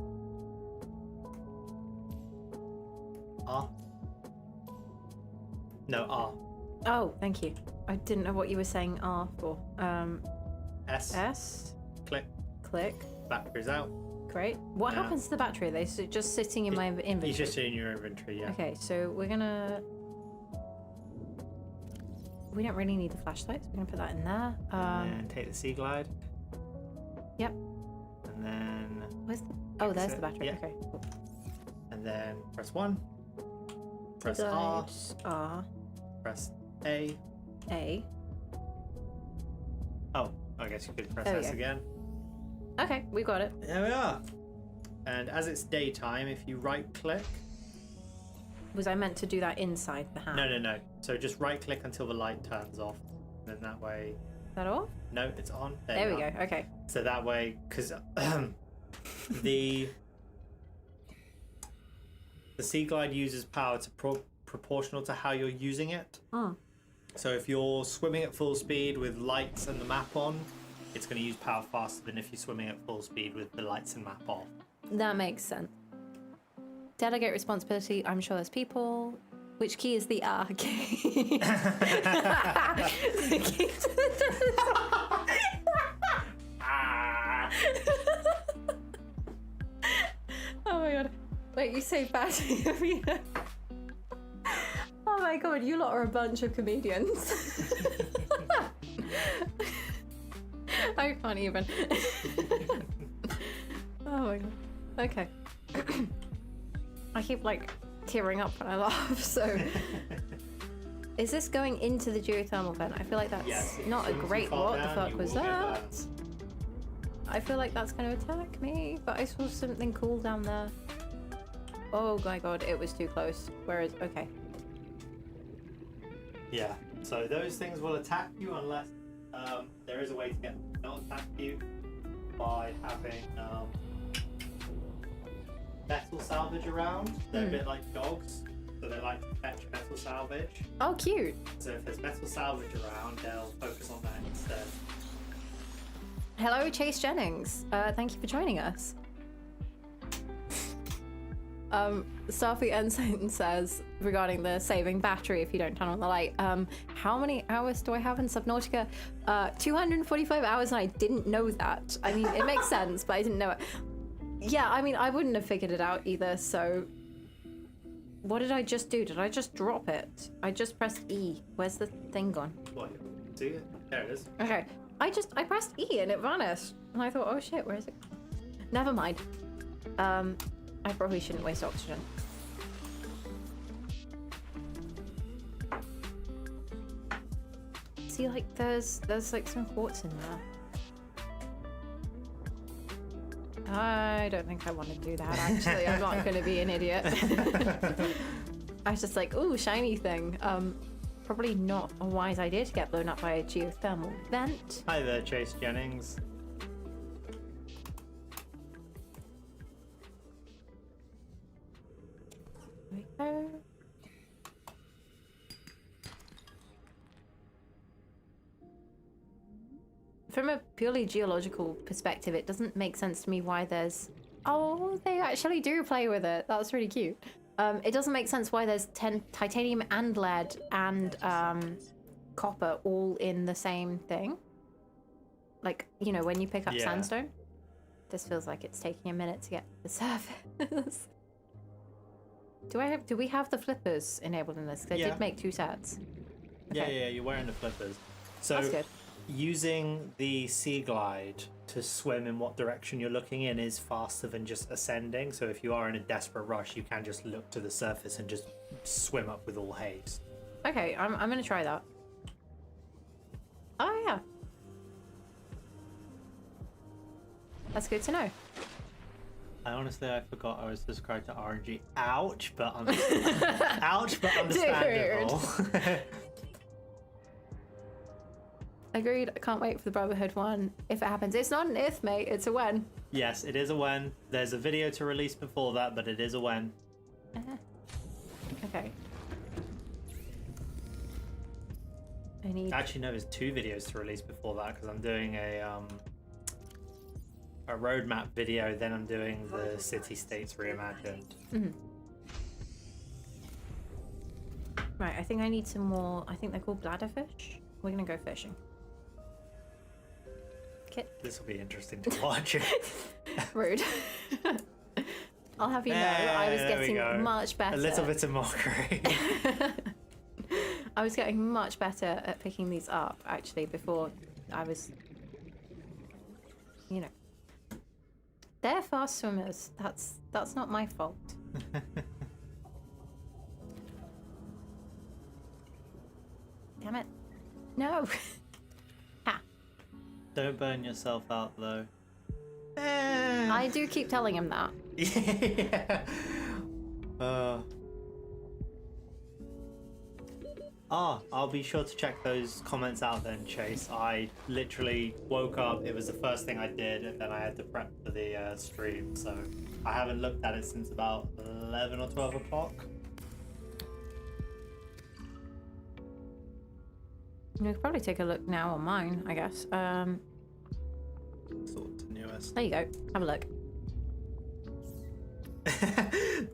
R? No, R. Oh, thank you. I didn't know what you were saying R for. S. S. Click. Click. Battery's out. Great. What happens to the battery? Are they just sitting in my inventory? It's just in your inventory, yeah. Okay, so we're gonna... We don't really need the flashlights. We're gonna put that in there. And take the Sea Glide. Yep. And then... Where's the... Oh, there's exit. the battery. Yeah. Okay, cool. And then press 1. Press R. Glide, R. Press A. A. Oh, I guess you could press There we S go. again. Okay, we got it. There we are. And as it's daytime, if you right click... Was I meant to do that inside the hand? No. So just right click until the light turns off. Then that way... Is that all? No, it's on. There you we are. go. Okay. So that way, because the Sea Glide uses power to proportional to how you're using it. Mm. So if you're swimming at full speed with lights and the map on, it's going to use power faster than if you're swimming at full speed with the lights and map off. That makes sense. Delegate responsibility. I'm sure there's people. Which key is the R key? The key to Oh my god. Wait, you say battery? Oh my god, you lot are a bunch of comedians. I can't even. Oh my god. Okay. I keep like tearing up when I laugh, so. Is this going into the geothermal vent? I feel like that's not a great. What the fuck was that? I feel like that's going to attack me, but I saw something cool down there. Oh my god, it was too close. Where is. Okay. Yeah, so those things will attack you unless there is a way to get them to not attack you by having metal salvage around. They're a bit like dogs, so they like to fetch metal salvage. Oh, cute. So if there's metal salvage around, they'll focus on that instead. Hello, Chase Jennings. Thank you for joining us. Starfleet Ensign says, regarding the saving battery if you don't turn on the light, how many hours do I have in Subnautica? 245 hours, and I didn't know that. I mean, it makes sense, but I didn't know it. Yeah, I mean, I wouldn't have figured it out either, so... What did I just do? Did I just drop it? I just pressed E. Where's the thing gone? What? See it? There it is. Okay. I pressed E and it vanished. And I thought, oh shit, where is it? Never mind. I probably shouldn't waste oxygen. See, like, there's like some quartz in there. I don't think I want to do that, actually. I'm not going to be an idiot. I was just like, ooh, shiny thing. Probably not a wise idea to get blown up by a geothermal vent. Hi there, Chase Jennings. There we go. From a purely geological perspective, it doesn't make sense to me why there's... Oh, they actually do play with it. That's really cute. It doesn't make sense why there's titanium and lead and copper all in the same thing. Like, you know, when you pick up sandstone. This feels like it's taking a minute to get to the surface. Do we have the flippers enabled in this? Because I did make 2 sets. Okay. Yeah, you're wearing the flippers. So That's good. Using the Sea Glide to swim in what direction you're looking in is faster than just ascending. So if you are in a desperate rush, you can just look to the surface and just swim up with all haste. Okay, I'm gonna try that. Oh yeah. That's good to know. I forgot I was subscribed to RNG. Ouch, but ouch, but understandable. Agreed. I can't wait for the Brotherhood one. If it happens, it's not an if, mate. It's a when. Yes, it is a when. There's a video to release before that, but it is a when. Okay. I need. Actually, no, there's 2 videos to release before that because I'm doing a roadmap video. Then I'm doing the City States Reimagined. Right. I think I need some more. I think they're called bladderfish. We're gonna go fishing. This will be interesting to watch. Rude. I'll have you know, I was getting much better. A little bit of mockery. I was getting much better at picking these up, actually, before I was, you know. They're fast swimmers. That's not my fault. Damn it. No. Ha. Don't burn yourself out, though. I do keep telling him that. Yeah. I'll be sure to check those comments out then, Chase. I literally woke up, it was the first thing I did, and then I had to prep for the stream, so I haven't looked at it since about 11 or 12 o'clock. You could probably take a look now on mine, I guess. Sort to newest. There you go. Have a look.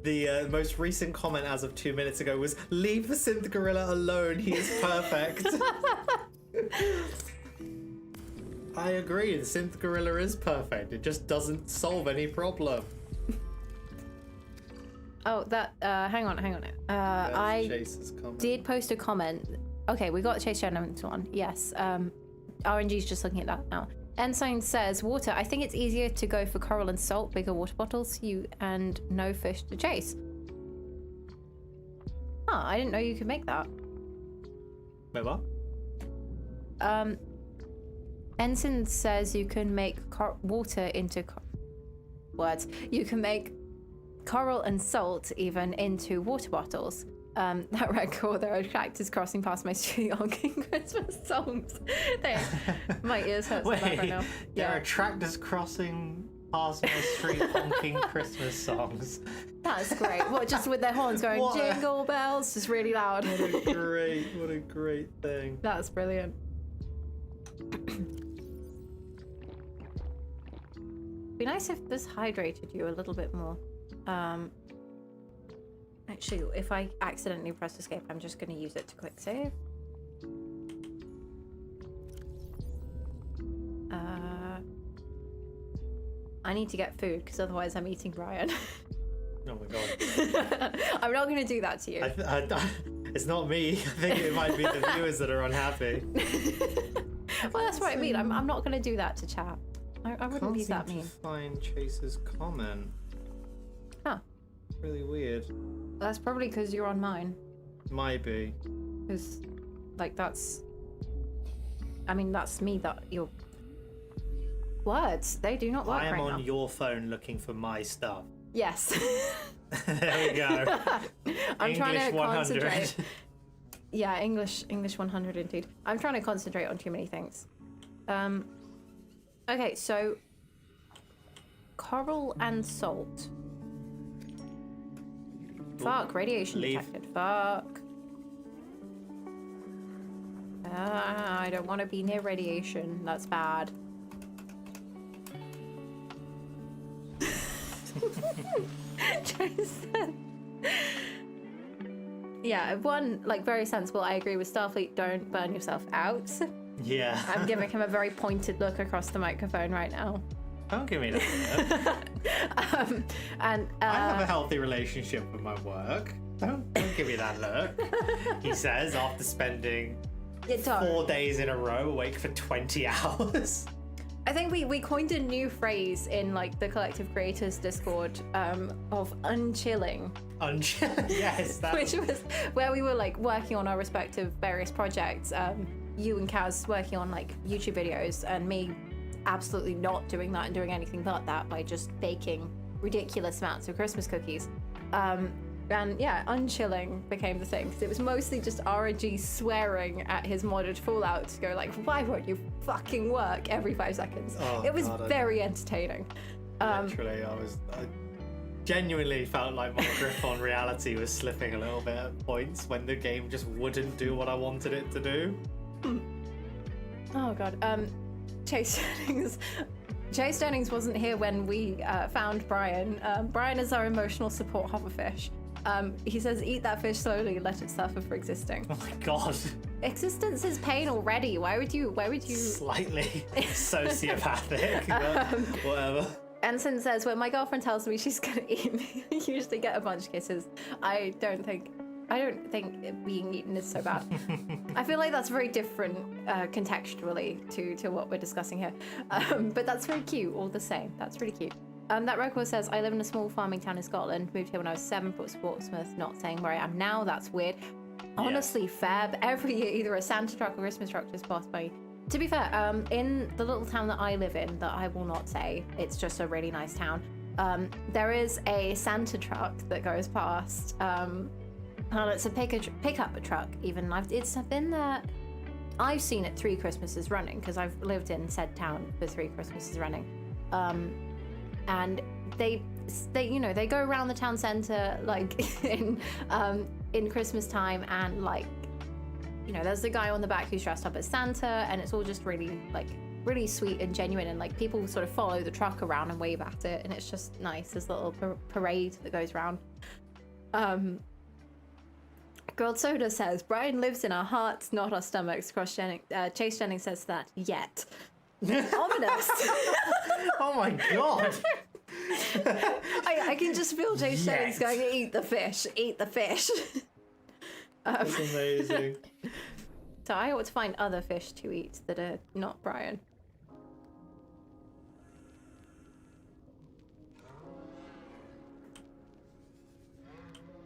The most recent comment as of 2 minutes ago was, leave the synth gorilla alone, he is perfect. I agree, the synth gorilla is perfect, it just doesn't solve any problem. Oh, that, hang on. I did post a comment. Okay, we got Chase Gentleman's one, yes. RNG's just looking at that now. Ensign says, water. I think it's easier to go for coral and salt, bigger water bottles, and no fish to chase. Huh, I didn't know you could make that. Wait, what? Ensign says you can make water into words. You can make coral and salt even into water bottles. That record, there are tractors crossing past my street honking Christmas songs. My ears hurt so bad right now. There are tractors crossing past my street honking Christmas songs. That's great. What, just with their horns going jingle bells, just really loud. What a great thing. That's brilliant. Be nice if this hydrated you a little bit more. Actually, if I accidentally press escape, I'm just going to use it to quick save. I need to get food because otherwise I'm eating Brian. Oh my god. I'm not going to do that to you. It's not me. I think it might be the viewers that are unhappy. Well, that's what I mean. I'm not going to do that to chat. I wouldn't be that mean. Find Chase's comment. Huh. Really weird. That's probably because you're on mine. Might be. Because, like, that's... I mean, that's me, that your words, they do not work right now. I am on your phone looking for my stuff. Yes. There we go. I'm English trying to 100. concentrate. Yeah, English 100 indeed. I'm trying to concentrate on too many things. Okay, so coral and salt. Fuck, radiation detected. Fuck. I don't want to be near radiation. That's bad. Jason. Yeah, one, like, very sensible. I agree with Starfleet. Don't burn yourself out. Yeah. I'm giving him a very pointed look across the microphone right now. Don't give me that look. I have a healthy relationship with my work. Don't give me that look. He says after spending 4 days in a row awake for 20 hours. I think we coined a new phrase in, like, the Collective Creators Discord of unchilling. Yes. Which was where we were, like, working on our respective various projects. You and Kaz working on, like, YouTube videos, and me absolutely not doing that and doing anything but that by just baking ridiculous amounts of Christmas cookies. And yeah, unchilling became the thing, because it was mostly just RNG swearing at his modded Fallout to go like, why won't you fucking work every 5 seconds? It was very entertaining. Literally, I genuinely felt like my grip on reality was slipping a little bit at points when the game just wouldn't do what I wanted it to do. Oh god. Chase Jennings wasn't here when we found Brian. Brian is our emotional support hoverfish. He says, eat that fish slowly, let it suffer for existing. Oh my god. Existence is pain already. Why would you? Slightly sociopathic, but whatever. Ensign says, when my girlfriend tells me she's gonna eat me, I usually get a bunch of kisses. I don't think being eaten is so bad. I feel like that's very different contextually to what we're discussing here. But that's very cute all the same. That's really cute. That record says, I live in a small farming town in Scotland, moved here when I was 7, put Portsmouth, not saying where I am now, that's weird. Honestly, fair, but every year either a Santa truck or Christmas truck just passed by. To be fair, in the little town that I live in, that I will not say, it's just a really nice town, there is a Santa truck that goes past. It's a pickup truck, even. It's been there. I've seen it 3 Christmases running, because I've lived in said town for 3 Christmases running. And they go around the town center like in Christmas time, and like, there's the guy on the back who's dressed up as Santa, and it's all just really sweet and genuine, and like people sort of follow the truck around and wave at it, and it's just nice. There's a little parade that goes around. Grilled Soda says, Brian lives in our hearts, not our stomachs. Chase Jennings says that, yet. Ominous. Oh my god. I can just feel Chase Jennings going, eat the fish. That's amazing. So I ought to find other fish to eat that are not Brian.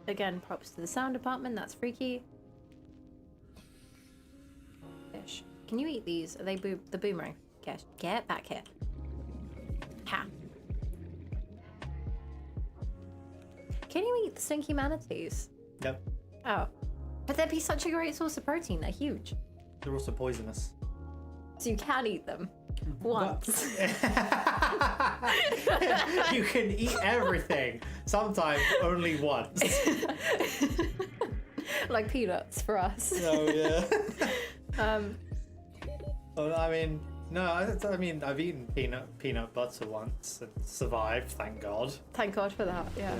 Again, props to the sound department. That's freaky. Fish. Can you eat these? Are they the boomerang? Get back here. Ha. Can you eat the stinky manatees? Nope. Oh. But they'd be such a great source of protein. They're huge. They're also poisonous. So you can eat them. Once. You can eat everything. Sometimes only once. Like peanuts for us. Oh yeah. Well, I mean, no. I mean, I've eaten peanut butter once and survived. Thank God. Thank God for that. Yeah.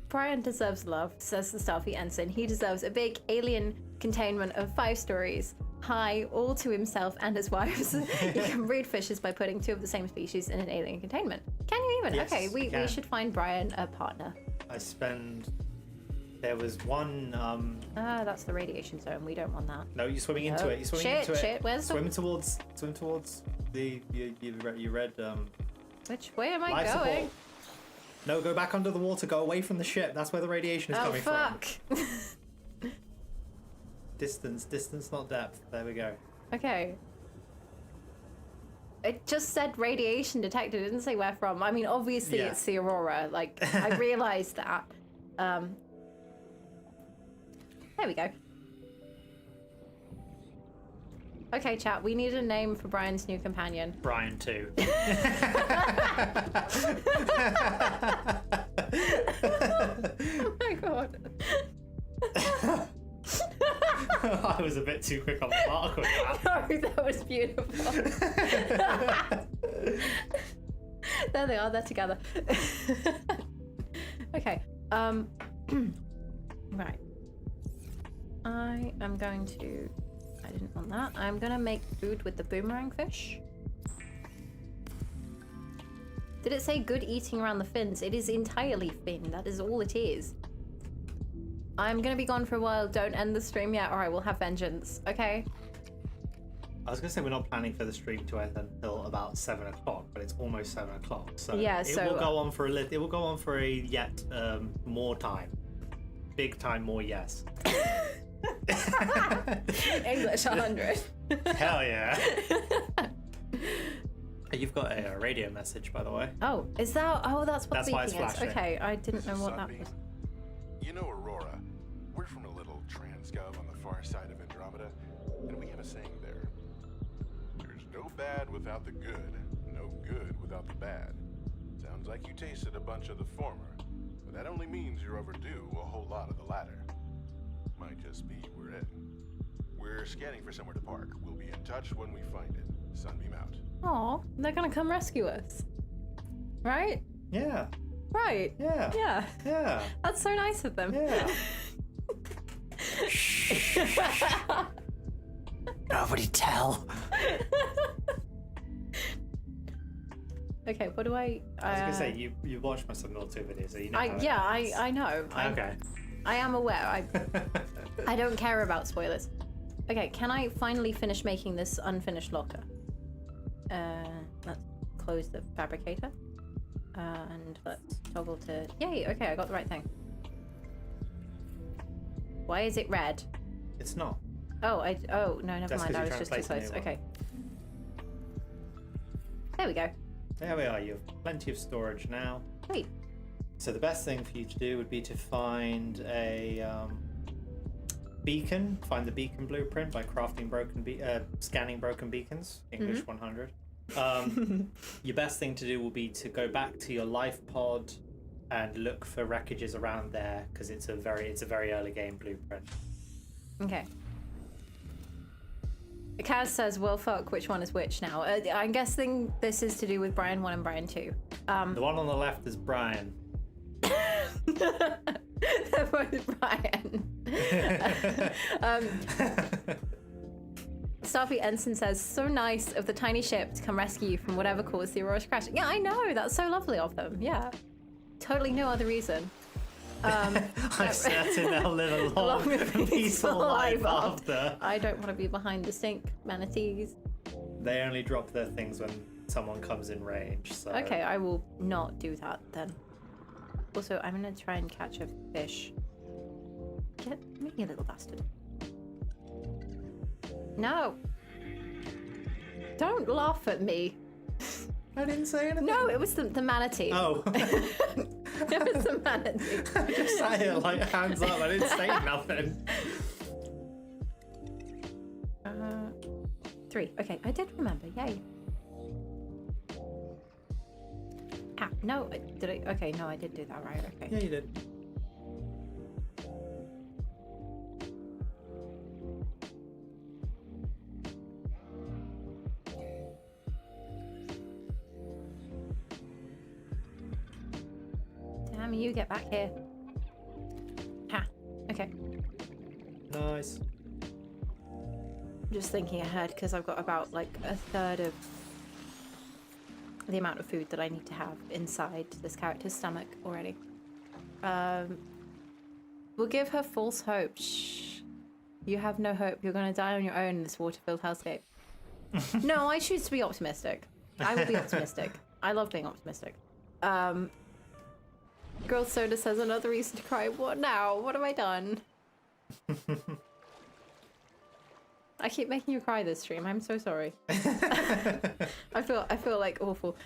Brian deserves love, says the Starfleet ensign. He deserves a big alien containment of 5 stories high, all to himself and his wives. You can breed fishes by putting 2 of the same species in an alien containment. Can you even? Yes, okay, we should find Brian a partner. There was one. That's the radiation zone. We don't want that. No, you're swimming into it. You're swimming into it. Shit. Where's swim towards the you read. Which way am I life going? Support. No, go back under the water. Go away from the ship. That's where the radiation is coming fuck. from. Distance, not depth. There we go. Okay. It just said radiation detected. It didn't say where from. I mean, obviously it's the Aurora. Like, I realized that. There we go. Okay, chat. We need a name for Brian's new companion. Brian 2. Oh my god. I was a bit too quick on the mark with that. No, that was beautiful. There they are, they're together. Okay. Right. I am going to... I didn't want that. I'm gonna make food with the boomerang fish. Did it say good eating around the fins? It is entirely fin. That is all it is. I'm gonna be gone for a while. Don't end the stream yet or I will have vengeance. Okay? I was gonna say we're not planning for the stream to end until about 7 o'clock, but it's almost 7 o'clock. So yeah, it will go on for it will go on for a yet more time. Big time more, yes. English 100. Hell yeah. You've got a radio message, by the way. Oh, is that? Oh, that's what That's why it's beeping is. flashing. Okay, I didn't know what that Sunbeam? was. You know Aurora. We're from a little transgov on the far side of Andromeda, and we have a saying there. There's no bad without the good, no good without the bad. Sounds like you tasted a bunch of the former, but that only means you're overdue a whole lot of the latter. Might just be we're in. We're scanning for somewhere to park. We'll be in touch when we find it. Sunbeam out. Aw, they're gonna come rescue us. Right? Yeah. Right. Yeah. Yeah. Yeah. That's so nice of them. Yeah. Nobody tell. Okay, what do I? I was gonna say you watched my Signal 2 video, so you know. I know. Okay. I am aware. I don't care about spoilers. Okay, can I finally finish making this unfinished locker? Let's close the fabricator. And let's toggle to... Yay, okay, I got the right thing. Why is it red? It's not. Oh, no, never That's mind. 'cause I you're was just trying too to place close. a new Okay. There we go. There we are. You have plenty of storage now. Wait. So the best thing for you to do would be to find a beacon. Find the beacon blueprint by crafting scanning broken beacons. English 100. Your best thing to do will be to go back to your life pod and look for wreckages around there because it's a very early game blueprint. Okay. Kaz says, well, fuck, which one is which now? I'm guessing this is to do with Brian 1 and Brian 2. The one on the left is Brian. They're both Brian. Starfleet Ensign says, so nice of the tiny ship to come rescue you from whatever caused the Aurora's crash. Yeah, I know. That's so lovely of them. Yeah. Totally no other reason. I've certain they'll live a long and peaceful life after. I don't want to be behind the stink manatees. They only drop their things when someone comes in range, so... Okay, I will not do that then. Also, I'm gonna try and catch a fish. Get me, you little bastard. No! Don't laugh at me. I didn't say anything. No, it was the manatee. Oh. It was the manatee. I just sat here like hands up, I didn't say nothing. 3. Okay, I did remember. Yay. Ah, no, did I? Okay, no, I did do that right. Okay. Yeah, you did. Damn you, get back here. Ha. Okay. Nice. Just thinking ahead because I've got about like a third of the amount of food that I need to have inside this character's stomach already. We'll give her false hope. Shh. You have no hope. You're going to die on your own in this water-filled hellscape. No, I choose to be optimistic. I will be optimistic. I love being optimistic. Girl Soda says another reason to cry. What now? What have I done? I keep making you cry this stream. I'm so sorry. I feel like awful.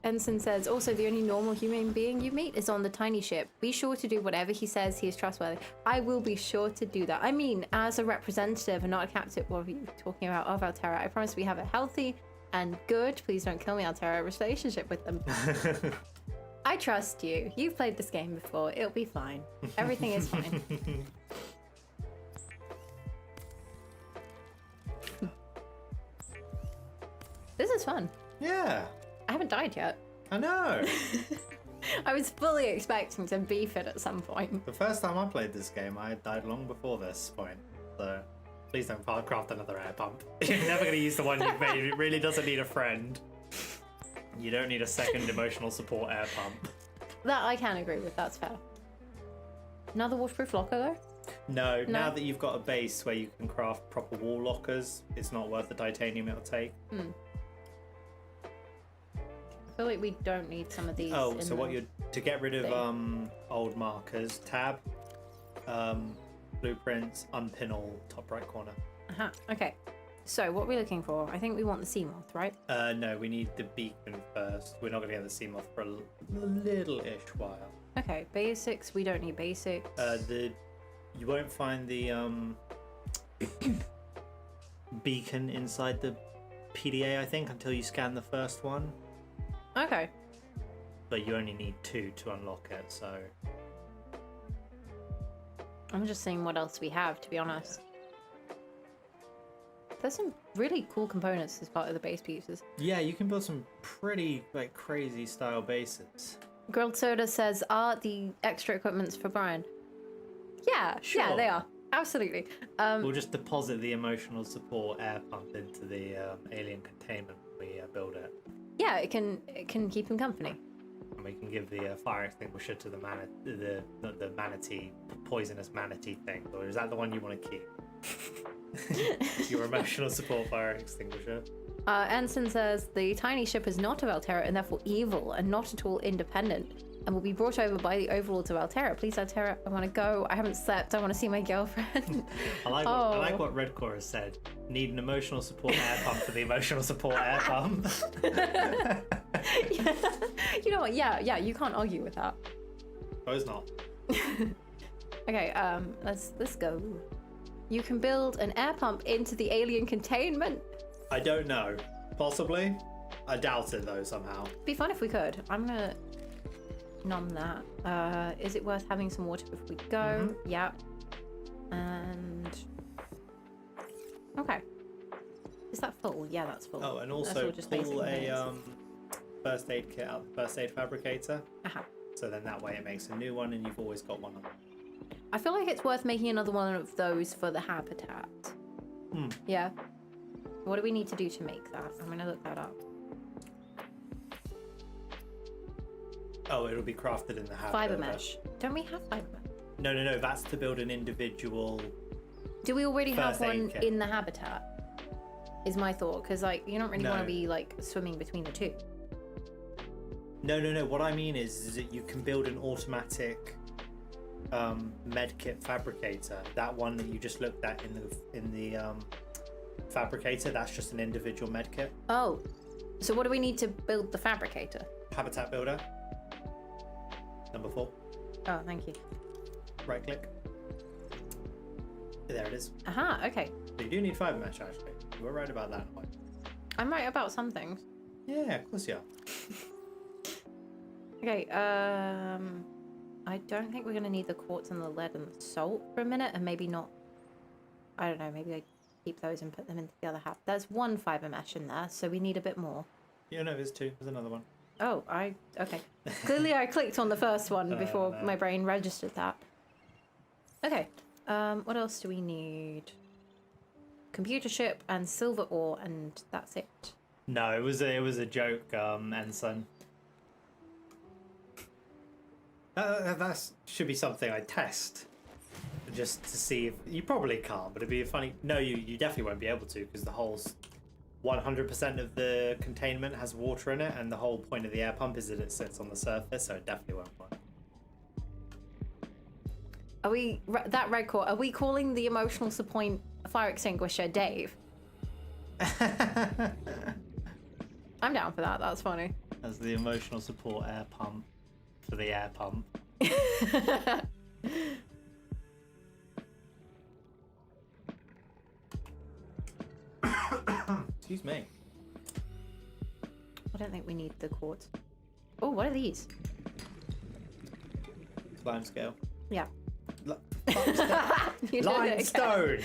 Ensign says, also the only normal human being you meet is on the tiny ship. Be sure to do whatever he says. He is trustworthy. I will be sure to do that. I mean, as a representative and not a captive, what are you talking about, of Alterra? I promise we have a healthy and good, please don't kill me, Alterra, relationship with them. I trust you. You've played this game before. It'll be fine. Everything is fine. This is fun. Yeah. I haven't died yet. I know. I was fully expecting to beef it at some point. The first time I played this game, I had died long before this point. So please don't craft another air pump. You're never going to use the one you've made. It really doesn't need a friend. You don't need a second emotional support air pump. That I can agree with. That's fair. Another waterproof locker though? No, now that you've got a base where you can craft proper wall lockers, it's not worth the titanium it'll take. I feel like we don't need some of these. Oh, so what you're to get rid of old markers, tab, blueprints, unpin all, top right corner. Okay. so what are we looking for? I think we want the sea moth, right? No, we need the beacon first. We're not going to get the sea moth for a little-ish while. Okay, basics. We don't need basics. You won't find the beacon inside the PDA, I think, until you scan the first one. Okay. But you only need 2 to unlock it, so... I'm just seeing what else we have, to be honest. There's some really cool components as part of the base pieces. Yeah, you can build some pretty, like, crazy style bases. Grilled Soda says, are the extra equipments for Brian? Yeah, Sure. yeah, they are. Absolutely. We'll just deposit the emotional support air pump into the alien containment when we build it. Yeah, it can keep him company. And we can give the fire extinguisher to the manatee, poisonous manatee thing. Or is that the one you want to keep? Your emotional support fire extinguisher. Ensign says, the tiny ship is not of Altera and therefore evil and not at all independent and will be brought over by the overlords of Altera. Please, Altera, I want to go. I haven't slept. I want to see my girlfriend. I like what Redcore has said. Need an emotional support air pump for the emotional support air pump. Yeah. You know what? Yeah, you can't argue with that. Suppose not. Okay, let's go. You can build an air pump into the alien containment. I don't know. Possibly. I doubt it though somehow. Be fun if we could. I'm gonna nom that. Is it worth having some water before we go? Mm-hmm. Yeah. And okay. Is that full? Yeah, that's full. Oh, and That's also all just basic pull a components. first aid kit out of the first aid fabricator. Uh-huh. So then that way it makes a new one and you've always got one on. I feel like it's worth making another one of those for the habitat. Yeah. What do we need to do to make that? I'm gonna look that up. Oh, it'll be crafted in the habitat. Fiber mesh. Don't we have fiber mesh? No. That's to build an individual. Do we already have First aid one kit. in the habitat? Is my thought, because like you don't really No. want to be like swimming between the two. No. What I mean is that you can build an automatic medkit fabricator. That one that you just looked at in the fabricator. That's just an individual medkit. Oh, so what do we need to build the fabricator? Habitat builder. Number 4. Oh, thank you. Right click. There it is. Aha, okay. So you do need fiber mesh actually. You were right about that. I'm right about some things. Yeah, of course you are. Okay, I don't think we're gonna need the quartz and the lead and the salt for a minute, and maybe not. I don't know, maybe I keep those and put them into the other half. There's one fiber mesh in there, so we need a bit more. Yeah, no, there's 2. There's another one. Oh, okay. Clearly I clicked on the first one before no. my brain registered that. Okay, what else do we need? Computer chip and silver ore, and that's it. No, it was a joke, Ensign. That should be something I test, just to see if you probably can't. But it'd be a funny. No, you definitely won't be able to because the hole's 100% of the containment has water in it, and the whole point of the air pump is that it sits on the surface, so it definitely won't work. Are we that red core? Are we calling the emotional support fire extinguisher Dave? I'm down for that. That's funny. As the emotional support air pump for the air pump. Excuse me. I don't think we need the quartz. Oh, what are these? Lime scale. Yeah. Limestone. You did it again. Limestone.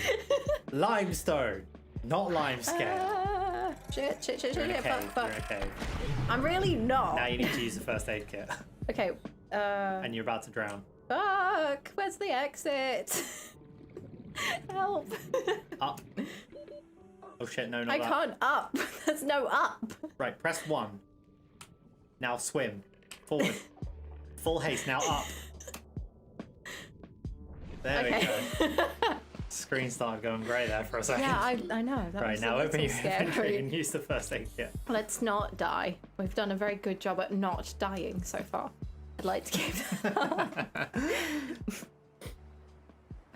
Limestone. Not lime scale. Shit, You're in a cave. fuck. You're in a cave. I'm really not. Now you need to use the first aid kit. Okay, And you're about to drown. fuck, where's the exit? Help. Up. Oh shit, no, not I that. can't up. There's no up. Right, press 1. Now swim. Forward. Full haste, now up. There we go. Screen started going grey there for a second. Yeah, I know. That Right, was now a open little your inventory scary. and use the first aid kit. Let's not die. We've done a very good job at not dying so far. I'd like to keep that up.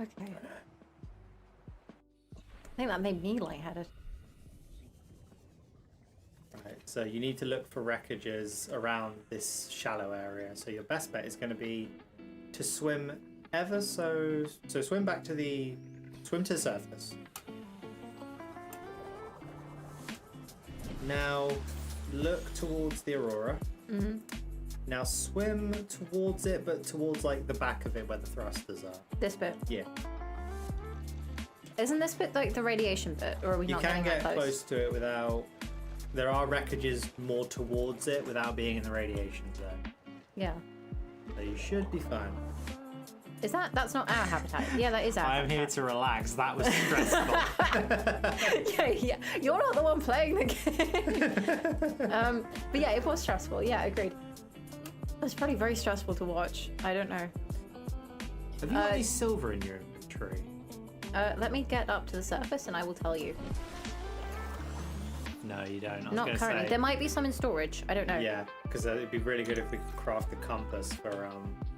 Okay. I think that made me lightheaded. Right, so you need to look for wreckages around this shallow area. So your best bet is going to be to swim so swim to the surface. Now look towards the Aurora. Now swim towards it, but towards like the back of it where the thrusters are. This bit. Yeah. Isn't this bit like the radiation bit, or are we You not can getting get that close to it without. There are wreckages more towards it without being in the radiation zone. Yeah. So you should be fine. Is that's not our habitat? Yeah, that is our I'm here to relax. That was stressful. yeah. You're not the one playing the game. But yeah, it was stressful. Yeah, agreed. It was probably very stressful to watch. I don't know. Have you got any silver in your inventory? Let me get up to the surface and I will tell you. No, you don't. I was Not gonna currently. say, There might be some in storage. I don't know. yeah, because it'd be really good if we could craft the compass for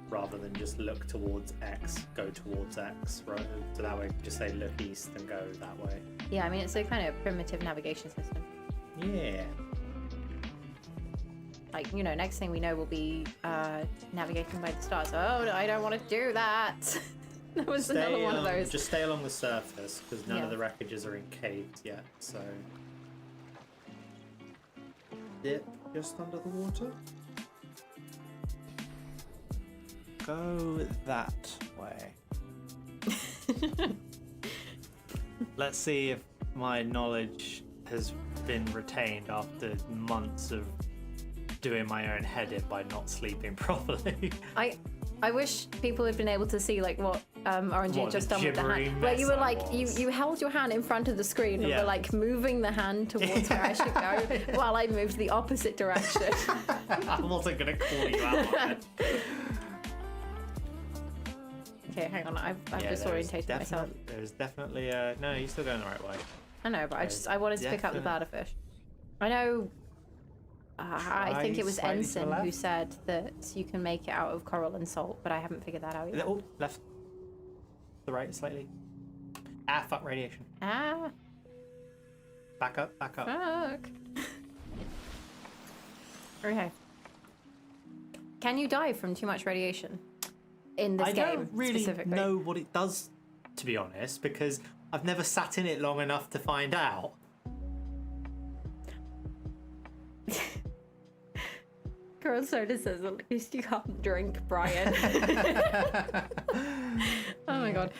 rather than just look towards X, go towards X, right? So that way, just say look east and go that way. Yeah, I mean it's a kind of primitive navigation system. Yeah. Like, you know, next thing we know we'll be navigating by the stars. Oh, I don't want to do that. That was another one of those. Just stay along the surface because none Yeah. of the wreckages are in caves yet. So dip just under the water. Go that way. Let's see if my knowledge has been retained after months of doing my own head in by not sleeping properly. I wish people had been able to see like what RNG What, just the done with the hand. gibbering Where you mess were I like was. you held your hand in front of the screen and Yeah. were like moving the hand towards where I should go while I moved the opposite direction. I wasn't gonna call you out on it. Okay, hang on. I've there's disorientated myself. There's definitely no, you're still going the right way. I know, but I wanted to pick up the bladderfish. I know. I think it was Slightly to the Ensign who left. said that you can make it out of coral and salt, but I haven't figured that out yet. Oh, left. The right slightly. Ah, fuck radiation. Ah, Back up, back up. fuck. Okay. Can you die from too much radiation in this I game don't really specifically? know what it does, to be honest, because I've never sat in it long enough to find out. Girl Soda says at least you can't drink, Brian. Oh my god.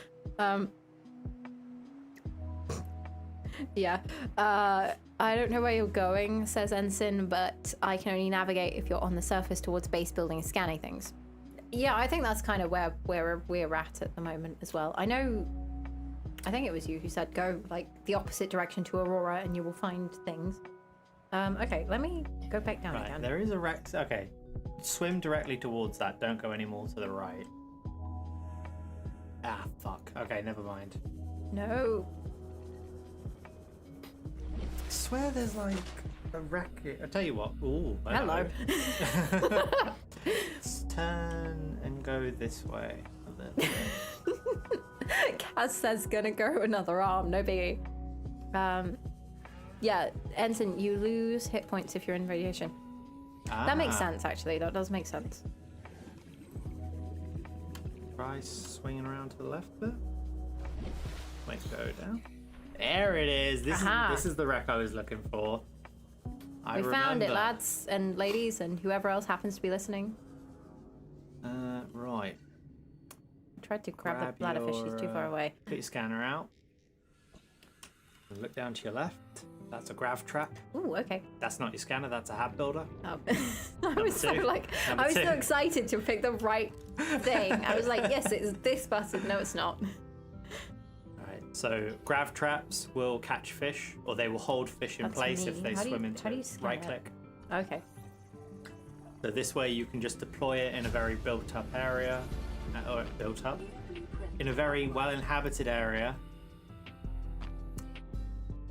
Yeah. I don't know where you're going, says Ensign, but I can only navigate if you're on the surface towards base building and scanning things. Yeah, I think that's kind of where we're at the moment as well. I think it was you who said go like the opposite direction to Aurora and you will find things. Okay, let me go back down Right, again. there is a wreck. Okay, swim directly towards that. Don't go any more to the right. Ah, fuck. Okay, never mind. No. I swear there's like a wreck. I'll tell you what. Ooh, Hello. Let's turn and go this way a little bit. Kaz says gonna go another arm, no biggie. Yeah, Ensign, you lose hit points if you're in radiation. That makes sense, actually. That does make sense. Try swinging around to the left bit. Might go down. There it is. This is the wreck I was looking for. We found it, lads and ladies and whoever else happens to be listening. Right. I tried to grab the bladderfish, he's too far away. Put your scanner out. And look down to your left. That's a grav trap. Ooh, okay. That's not your scanner, that's a hab builder. Oh. I was so two. like, Number I was so two. excited to pick the right thing. I was like, yes, it's this button. No, it's not. Alright, so grav traps will catch fish, or they will hold fish in That's place if me. they How do you- swim how do you into scan right it? click. Okay. So this way you can just deploy it in a very built up area, or built up, in a very well inhabited area,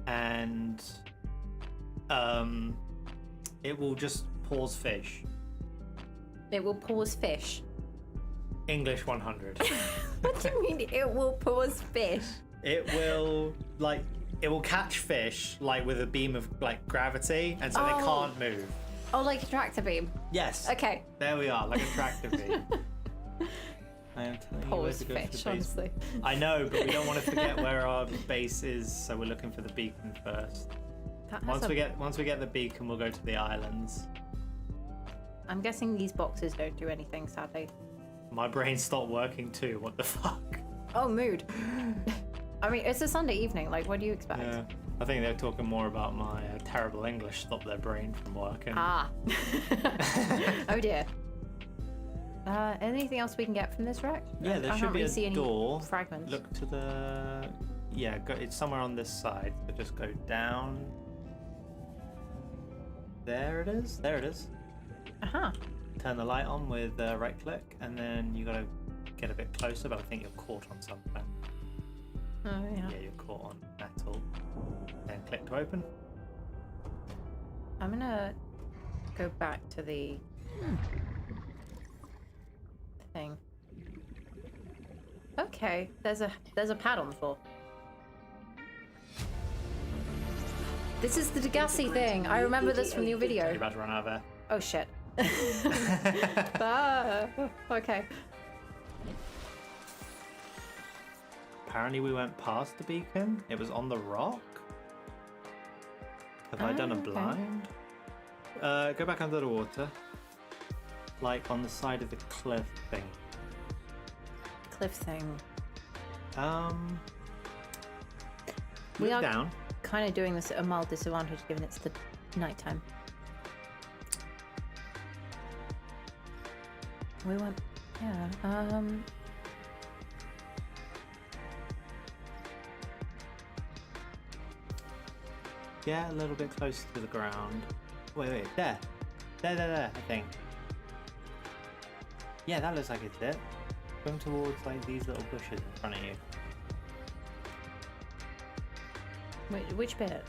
and it will just pause fish. It will pause fish. English 100. What do you mean it will pause fish? It will, like, it will catch fish like with a beam of like gravity, and so they can't move. Oh, like a tractor beam. Yes. Okay. There we are, like a tractor beam. I am telling you where to go for the Fish, base. honestly. I know, but we don't want to forget where our base is, so we're looking for the beacon first. Once we get the beacon, we'll go to the islands. I'm guessing these boxes don't do anything, sadly. My brain stopped working too. What the fuck? Oh, mood. I mean, it's a Sunday evening. Like, what do you expect? Yeah. I think they're talking more about my terrible English stopped their brain from working. Ah. Oh dear. Anything else we can get from this wreck? Yeah, there should be a door. Fragments. Look to the... Yeah, it's somewhere on this side. So just go down. There it is. There it is. Uh-huh. Turn the light on with right click, and then you gotta get a bit closer, but I think you're caught on something. Oh, yeah. Yeah, you're caught on metal. Then click to open. I'm gonna go back to the thing. Okay, there's a pad on the floor. This is the Degassi thing. I remember this from your video. You're about to run out of air. Oh shit. Okay. Apparently we went past the beacon. It was on the rock. Have I done a blind? Go back under the water. Like on the side of the cliff thing. Cliff thing. We are down. Kind of doing this at a mild disadvantage given it's the nighttime. We went, yeah, Yeah, a little bit closer to the ground. Wait, there, I think. Yeah, that looks like it's it. Going towards like these little bushes in front of you. Wait, which bit?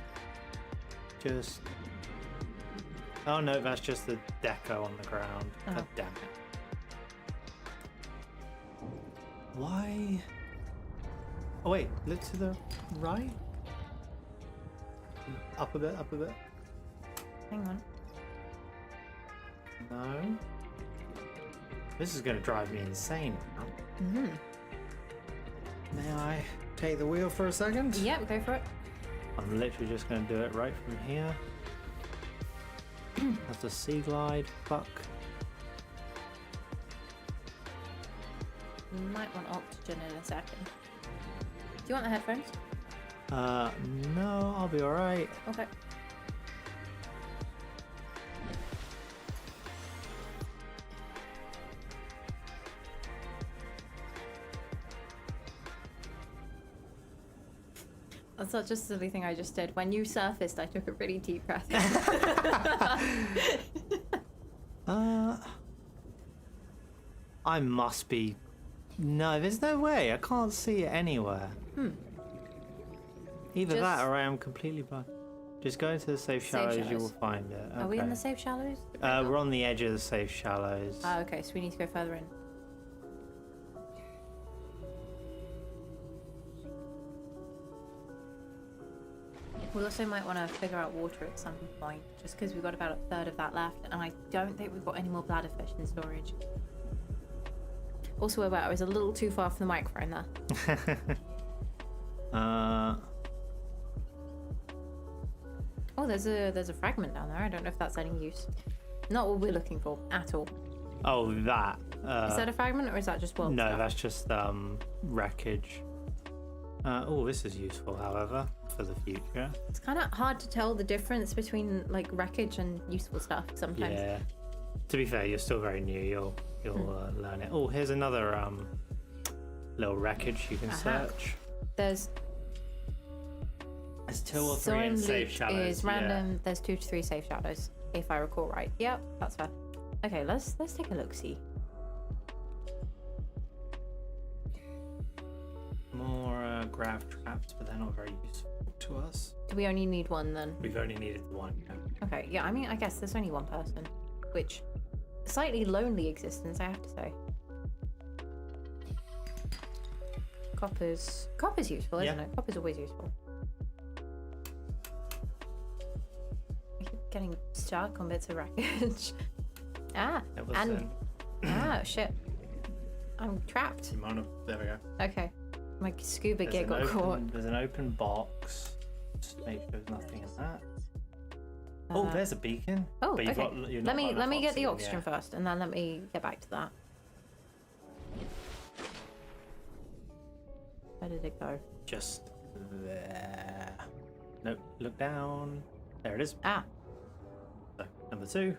Just... Oh no, that's just the deco on the ground. Oh. God damn it. Why? Oh wait, look to the right? Up a bit, up a bit. Hang on. No. This is going to drive me insane now. Mm-hmm. May I take the wheel for a second? Yep, go for it. I'm literally just going to do it right from here. That's a sea glide. Fuck. You might want oxygen in a second. Do you want the headphones? No, I'll be alright. Okay. That's not just a silly thing I just did. When you surfaced, I took a really deep breath. I must be... No, there's no way. I can't see it anywhere. Either that or I am completely blind. Just go into the safe shallows, you will find it. Okay. Are we in the safe shallows? We're on the edge of the safe shallows. Ah, okay, so we need to go further in. We also might want to figure out water at some point, just because we've got about a third of that left, and I don't think we've got any more bladderfish in storage. Also aware I was a little too far from the microphone there. Oh, there's a fragment down there. I don't know if that's any use. Not what we're looking for at all. Oh, that. Is that a fragment or is that just world No, stuff? that's just wreckage. Oh, this is useful, however, for the future. It's kind of hard to tell the difference between like wreckage and useful stuff sometimes. Yeah. To be fair, you're still very new. You'll learn it. Oh, here's another little wreckage you can search. There's 2 or 3 in safe shallows. Is random. There's 2 to 3 safe shallows, if I recall right. Yep, that's fair. Okay, let's take a look. See. More grav traps, but they're not very useful to us. Do we only need one then? We've only needed the one. Yeah. Okay, yeah. I mean, I guess there's only one person, which slightly lonely existence, I have to say. Copper's useful, isn't it? Copper's always useful. getting stuck on bits of wreckage. It was Shit. I'm trapped. there we go. Okay. My scuba gear got caught. There's an open box. Just make sure there's nothing in that. Oh, there's a beacon. Oh, but you've okay. got, you've not got Let me enough get the oxygen first, and then let me get back to that. Where did it go? Just there. Nope, look down. There it is. Ah. So, number 2.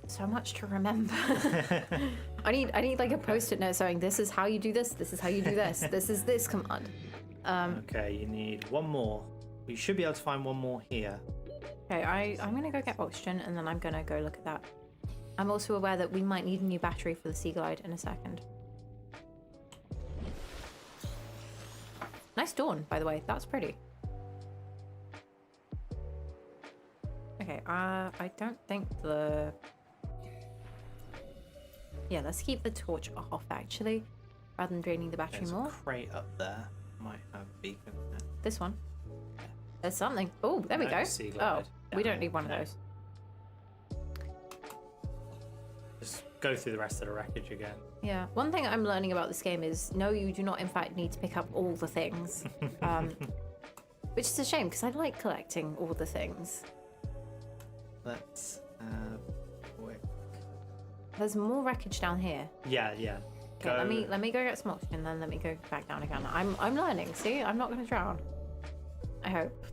So much to remember. I need like a post-it note saying this is how you do this, this is how you do this, this is this command. Okay, you need one more. You should be able to find one more here. Okay, I'm gonna go get oxygen and then I'm gonna go look at that. I'm also aware that we might need a new battery for the Sea Glide in a second. Nice dawn, by the way. That's pretty. Okay, I don't think the... Yeah, let's keep the torch off, actually, rather than draining the battery There's more. a crate up there. Might have a beacon there. This one. There's something. Oh, there we go. Sea Oh, Glide. we don't need one of No. those. Just go through the rest of the wreckage again. Yeah, one thing I'm learning about this game is no, you do not in fact need to pick up all the things. Which is a shame because I like collecting all the things. Let's quick. There's more wreckage down here. Yeah. Okay, let me go get some oxygen, then let me go back down again. I'm learning. See, I'm not going to drown. I hope.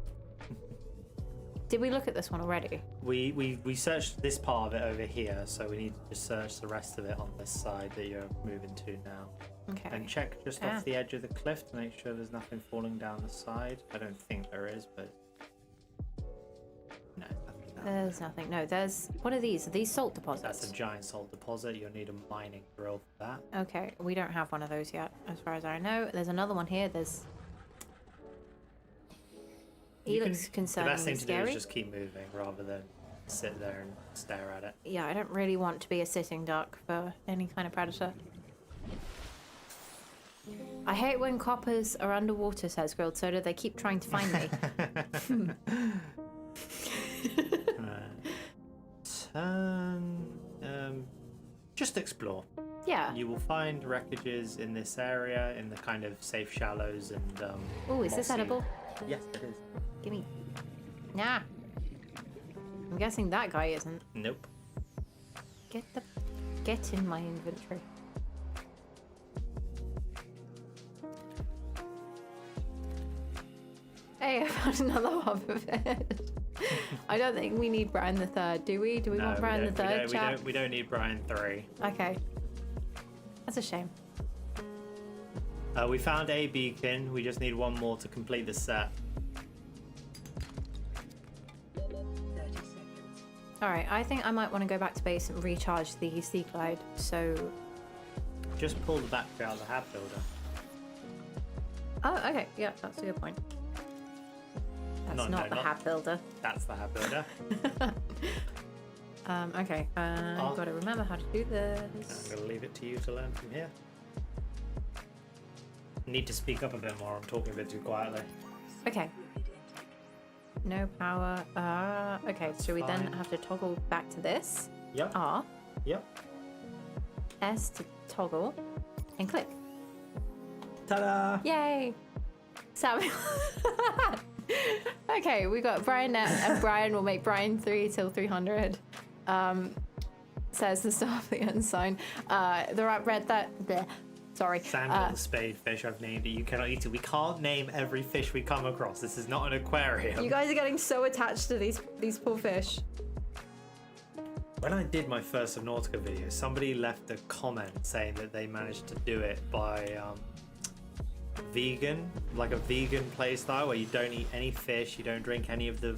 Did we look at this one already? We searched this part of it over here, so we need to just search the rest of it on this side that you're moving to now. Okay. And check just off the edge of the cliff to make sure there's nothing falling down the side. I don't think there is, but no, nothing down There's nothing. No, there's... What are these? Are these salt deposits? That's a giant salt deposit. You'll need a mining drill for that. Okay, we don't have one of those yet, as far as I know. There's another one here. There's... He looks The concerningly best thing to do scary. is just keep moving rather than sit there and stare at it. Yeah, I don't really want to be a sitting duck for any kind of predator. I hate when coppers are underwater, says Grilled Soda. They keep trying to find me. Just explore. Yeah. You will find wreckages in this area, in the kind of safe shallows and Oh, is this mossy- edible? Yes, it is. Gimme. Nah. I'm guessing that guy isn't. Nope. Get in my inventory. Hey, I found another hoverfish. I don't think we need Brian the Third, do we? Do we want Brian the Third, chap? We don't need Brian 3. Okay. That's a shame. We found a beacon. We just need one more to complete the set. 30 seconds. Alright, I think I might want to go back to base and recharge the Sea Glide, so... Just pull the battery out of the hab builder. Oh, okay, yeah, that's a good point. That's not the hab builder. That's the hab builder. Okay, I've got to remember how to do this. I'm going to leave it to you to learn from here. Need to speak up a bit more. I'm talking a bit too quietly. Okay. No power. Okay, so we then have to toggle back to this. Yep. R. Yep. S to toggle. And click. Ta-da! Yay! Samuel. Okay, we got Brian net, and Brian will make Brian 3 till 300. Says the star of the unsigned. The right read that. Bleh. Sorry. Samuel the spade fish, I've named it. You cannot eat it. We can't name every fish we come across. This is not an aquarium. You guys are getting so attached to these poor fish. When I did my first Subnautica video, somebody left a comment saying that they managed to do it by vegan, like a vegan playstyle where you don't eat any fish, you don't drink any of the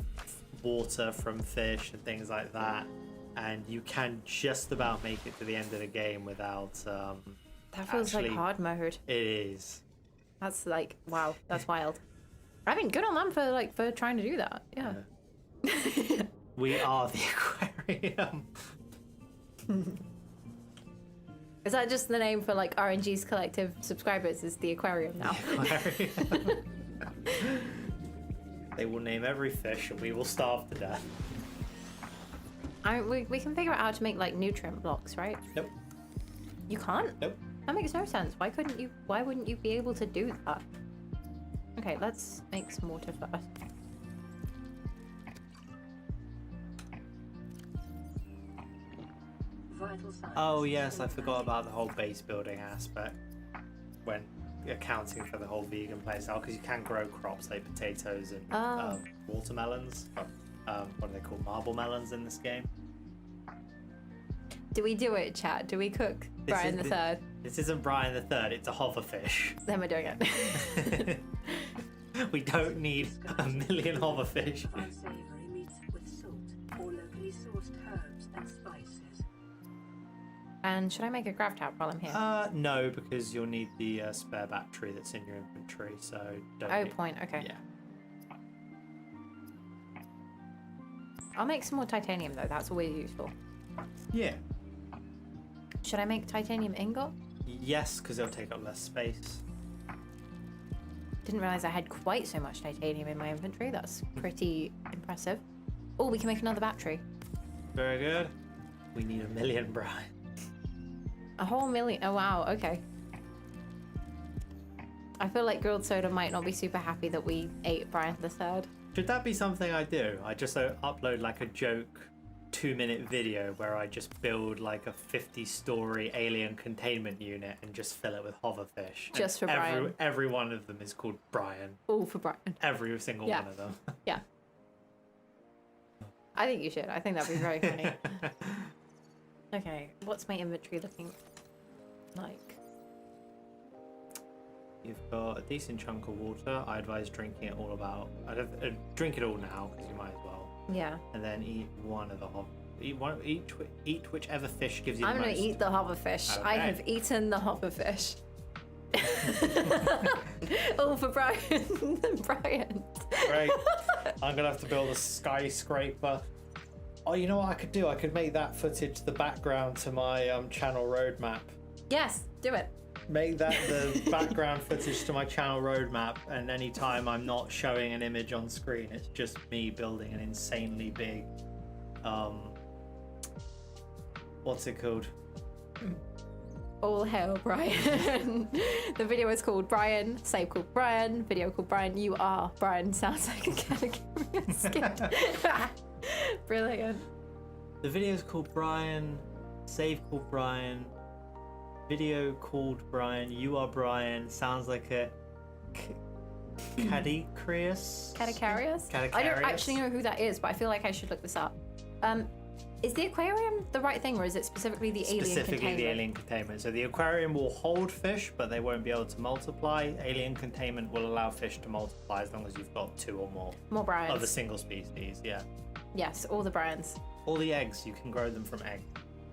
water from fish and things like that, and you can just about make it to the end of the game without That feels like hard mode. It is. That's like, wow, that's wild. I mean, good on them for trying to do that. Yeah. We are the aquarium. Is that just the name for like RNG's collective subscribers? Is the aquarium now? The aquarium. They will name every fish and we will starve to death. We can figure out how to make like nutrient blocks, right? Nope. You can't? Nope. That makes no sense. Why wouldn't you be able to do that? Okay, let's make some water first. Vital signs. Oh yes, I forgot about the whole base building aspect when accounting for the whole vegan playstyle, because you can grow crops like potatoes and watermelons. What are they called? Marble melons in this game. Do we do it, chat? Do we cook Brian the Third? This isn't Brian the Third. It's a hoverfish. Then we're doing it. We don't need a million hoverfish. Unsavory meats with salt or locally sourced herbs and spices. And should I make a grav tap while I'm here? No, because you'll need the spare battery that's in your inventory. So don't. Oh, point. Okay. Yeah. I'll make some more titanium though. That's always useful. Yeah. Should I make titanium ingot? Yes, because it'll take up less space. Didn't realize I had quite so much titanium in my inventory. That's pretty impressive. Oh, we can make another battery. Very good. We need 1 million, Brian. A whole million. Oh, wow. Okay. I feel like Grilled Soda might not be super happy that we ate Brian the Third. Should that be something I do? I just upload like a joke 2-minute video where I just build like a 50-story alien containment unit and just fill it with hoverfish. Just and for Brian. Every one of them is called Brian. All for Brian. Every single one of them. Yeah. I think you should. I think that'd be very funny. Okay, what's my inventory looking like? You've got a decent chunk of water. I advise drinking it all about. Drink it all now because you might as well. Yeah. And then eat one of the eat whichever fish gives you the I'm most. gonna eat the hoverfish. Okay. I have eaten the hoverfish. All for Brian. Brian. Great. I'm gonna have to build a skyscraper. Oh, you know what I could do? I could make that footage the background to my channel roadmap. Yes, do it. Make that the background footage to my channel roadmap, and anytime I'm not showing an image on screen, it's just me building an insanely big what's it called? All hail Brian. The video is called Brian, save called Brian, video called Brian, you are Brian. Sounds like a category skit. Brilliant. The video is called Brian, save called Brian, video called Brian, you are Brian. Sounds like a Catacarius? Catacarius? I don't actually know who that is, but I feel like I should look this up. Is the aquarium the right thing, or is it specifically the alien containment? Specifically the alien containment. So the aquarium will hold fish, but they won't be able to multiply. Alien containment will allow fish to multiply as long as you've got 2 or more. More Brians. Of a single species, yeah. Yes, all the Brians. All the eggs, you can grow them from egg.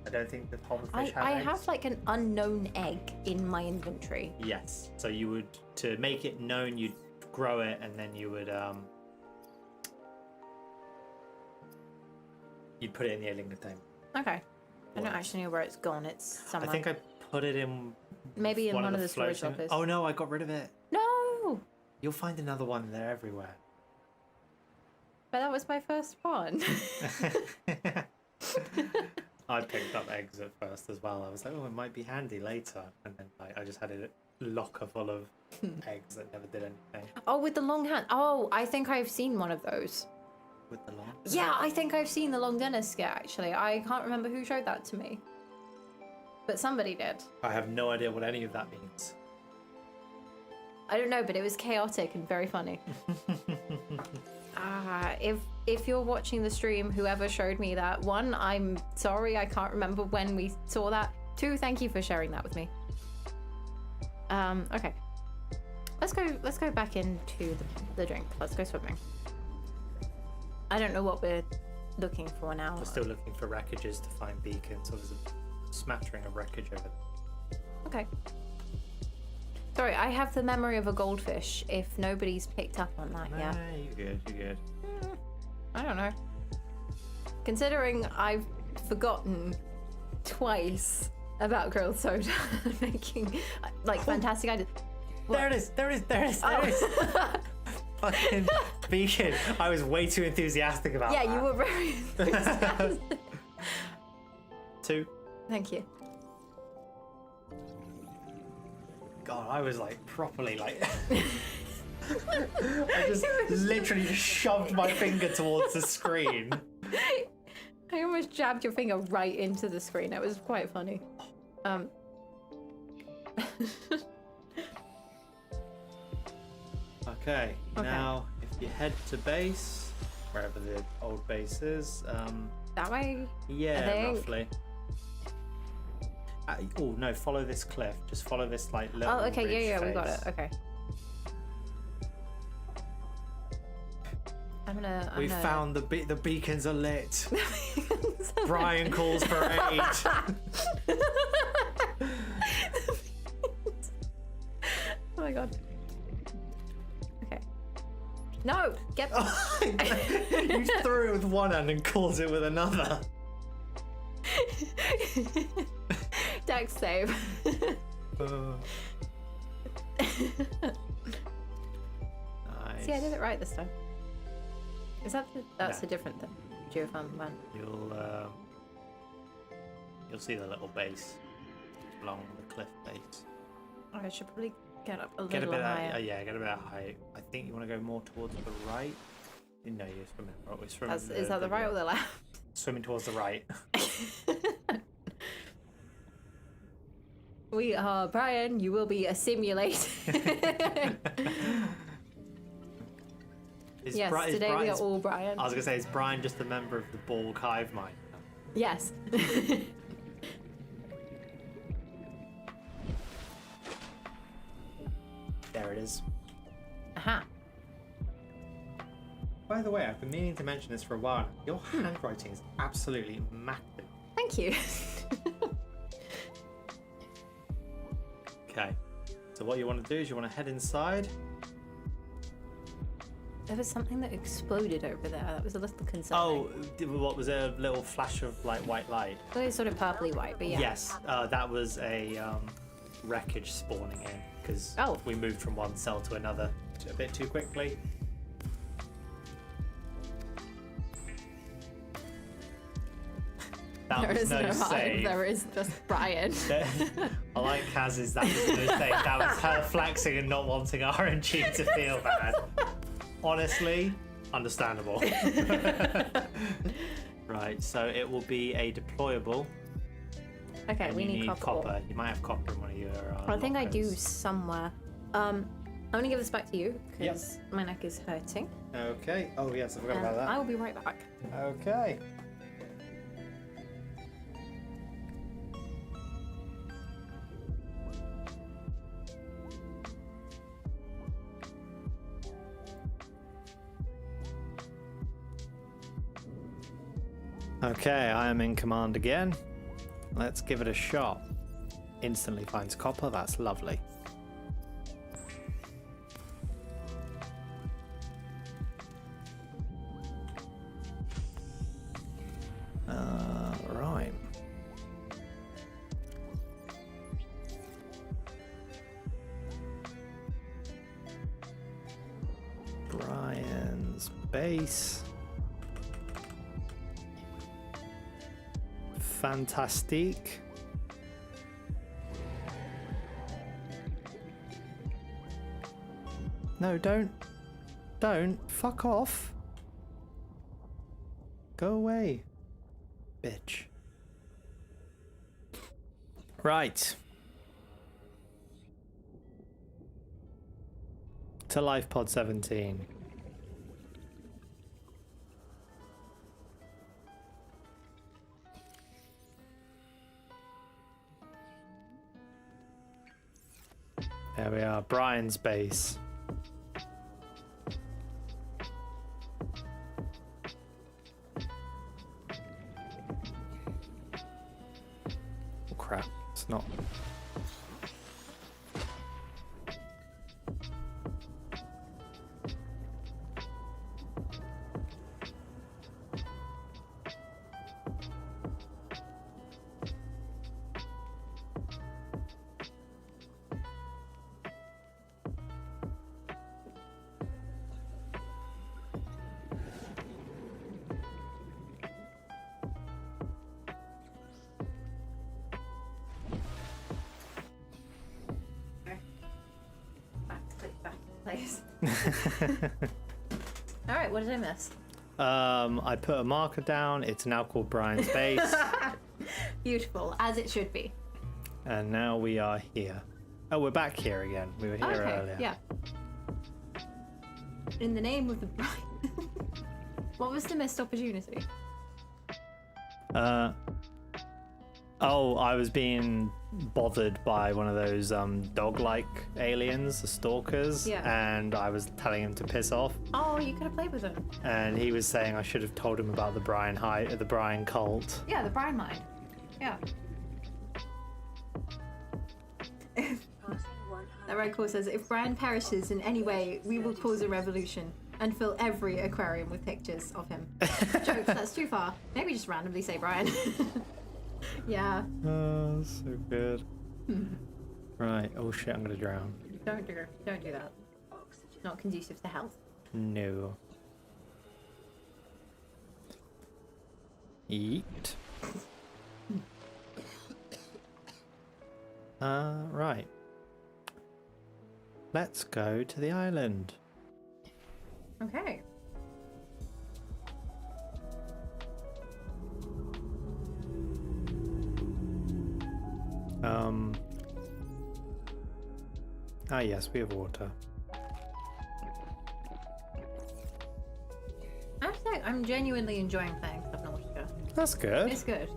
I don't think the hoverfish have I eggs. have like an unknown egg in my inventory. Yes. So you would, to make it known, you'd grow it, and then you would you'd put it in the alien containment. Okay. I don't actually know where it's gone. It's somewhere. I think I put it in maybe in one of the storage floating- lockers. Oh no, I got rid of it. No! You'll find another one. They're everywhere. But that was my first one. I picked up eggs at first as well. I was like, oh, it might be handy later. And then I just had a locker full of eggs that never did anything. Oh, with the long hand. Oh, I think I've seen one of those. With the long? Yeah, I think I've seen the long dinner skit, actually. I can't remember who showed that to me. But somebody did. I have no idea what any of that means. I don't know, but it was chaotic and very funny. If you're watching the stream, whoever showed me that, 1, I'm sorry, I can't remember when we saw that. 2, thank you for sharing that with me. Okay. Let's go back into the drink. Let's go swimming. I don't know what we're looking for now. We're still looking for wreckages to find beacons. So there's a smattering of wreckage over there. Okay. Sorry, I have the memory of a goldfish, if nobody's picked up on that yet. You're good. I don't know. Considering I've forgotten twice about grilled soda making like fantastic ideas. There it is. fucking beacon. I was way too enthusiastic about Yeah, that. you were very enthusiastic. 2. Thank you. God, I was like properly like. I just literally just shoved my finger towards the screen. I almost jabbed your finger right into the screen. It was quite funny. Okay, now if you head to base, wherever the old base is, That way? yeah, I think. roughly. Oh no, follow this cliff. Just follow this like little. Oh, okay, ridge yeah, we got face. it. Okay. We found the beacons are lit. Brian calls for aid. Oh my god. Okay. No! Get. You threw it with one hand and caught it with another. Dex save. Nice. See, I did it right this time. Is that that's No. a different thing? Geofarm man. You'll see the little base along the cliff base. Oh, I should probably get up a Get a little bit higher. yeah, get a bit of height. I think you want to go more towards the right. No, you're swimming. Right, we're swimming. Is that the right or the left? Swimming towards the right. We are Brian. You will be a simulator. Yes, today we are all Brian. I was gonna say, is Brian just a member of the Borg hive mind? Yes. There it is. Aha. By the way, I've been meaning to mention this for a while. Your handwriting is absolutely immaculate. Thank you. Okay. So what you want to do is you want to head inside. There was something that exploded over there. That was a little concerning. Oh, what was it? A little flash of like white light? Well, it's sort of purpley white, but yeah. Yes, that was a wreckage spawning in because we moved from one cell to another a bit too quickly. That There was is no no hive. save. There is just Brian. I like Kaz's that was no save. That was her flexing and not wanting RNG to feel bad. Honestly, understandable. Right, so it will be a deployable. Okay, and we you need copper. You might have copper in one of your. I think I do lockers. somewhere. I'm gonna give this back to you because my neck is hurting. Okay. Oh yes, I forgot about that. I will be right back. Okay. Okay, I am in command again. Let's give it a shot. Instantly finds copper, that's lovely. Right. Brian's base. Fantastic. No, don't. Fuck off. Go away, bitch. Right. To Life Pod 17. There we are, Brian's base. Oh crap, it's not. All right, what did I miss? I put a marker down. It's now called Brian's base. Beautiful, as it should be. And now we are here. Oh, we're back here again. We were here earlier. Yeah. In the name of the Brian. What was the missed opportunity? Oh, I was being bothered by one of those dog-like aliens, the stalkers, and I was telling him to piss off. Oh, you could have played with him. And he was saying I should have told him about the Brian cult. Yeah, the Brian mind. Yeah. That red core says, if Brian perishes in any way, we will cause a revolution and fill every aquarium with pictures of him. Jokes, that's too far. Maybe just randomly say Brian. Yeah. Oh, so good. Right. Oh shit, I'm gonna drown. Don't do that. Not conducive to health. No. Eat. Right. Let's go to the island. Okay. Ah yes, we have water. I have to say, I'm genuinely enjoying playing Subnautica. That's good. It's good.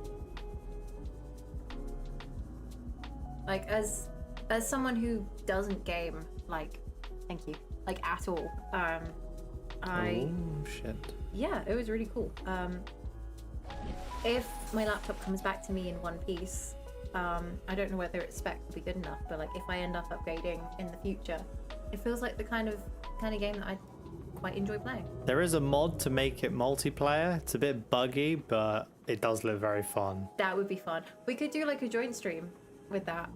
Like, as someone who doesn't game, like, thank you, like, at all, Oh shit. yeah, it was really cool. If my laptop comes back to me in one piece, I don't know whether its spec will be good enough, but like if I end up upgrading in the future, it feels like the kind of game that I quite enjoy playing. There is a mod to make it multiplayer. It's a bit buggy, but it does look very fun. That would be fun. We could do like a joint stream with that.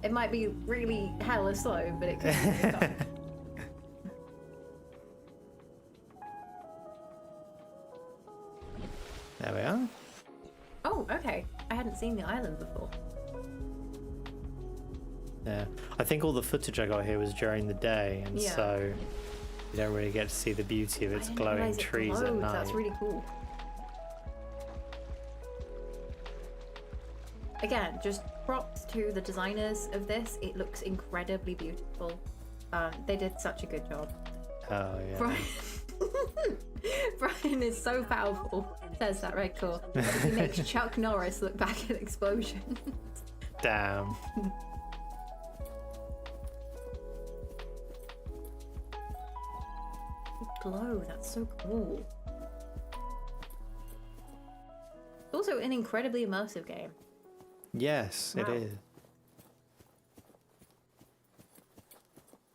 It might be really hella slow, but it could be really fun. There we are. Oh, okay. I hadn't seen the island before. Yeah, I think all the footage I got here was during the day, and so you don't really get to see the beauty of its glowing trees at night. That's really cool. Again, just props to the designers of this. It looks incredibly beautiful. They did such a good job. Oh yeah. Brian is so powerful, says that red core. He makes Chuck Norris look back at explosions. Damn. Glow, that's so cool. Also an incredibly immersive game. Yes, Wow. it is.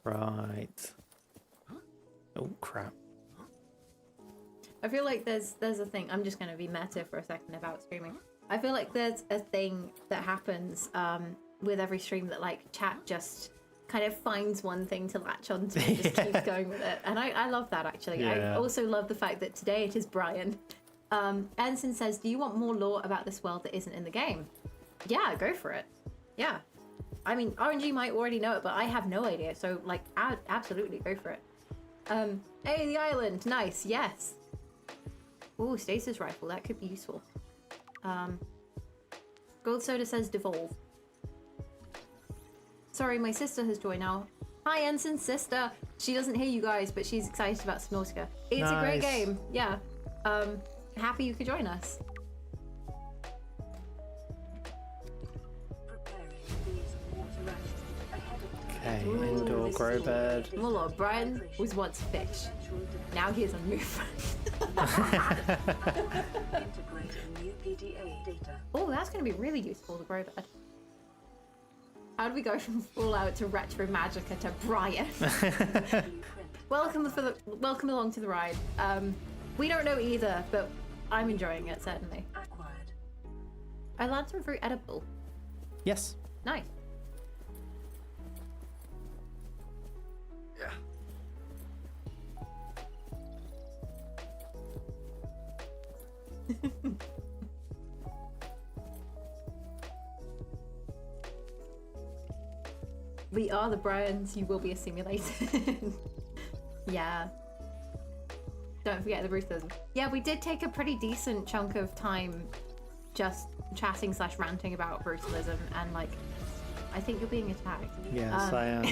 Right. Oh crap. I feel like there's a thing. I'm just going to be meta for a second about streaming. I feel like there's a thing that happens with every stream that like chat just kind of finds one thing to latch onto and just keeps going with it. And I love that actually. Yeah. I also love the fact that today it is Brian. Ensign says, do you want more lore about this world that isn't in the game? Yeah, go for it. Yeah. I mean, RNG might already know it, but I have no idea. So like, absolutely go for it. Hey, the island. Nice. Yes. Ooh, stasis rifle. That could be useful. Gold Soda says devolve. Sorry, my sister has joined now. Hi, Ensign's sister. She doesn't hear you guys, but she's excited about Subnautica. It's a great game. Yeah. Happy you could join us. Okay, indoor grow bed. Well, Brian was once a fish. Now he is a movement. Oh, that's going to be really useful, the grow bed. How do we go from Fallout to Retro Magica to Brian? Welcome along to the ride. We don't know either, but I'm enjoying it, certainly. I learned some fruit edible. Yes. Nice. Yeah. We are the Bryans, you will be assimilated. Yeah. Don't forget the brutalism. Yeah, we did take a pretty decent chunk of time just chatting / ranting about brutalism, and like, I think you're being attacked. Yes, I am.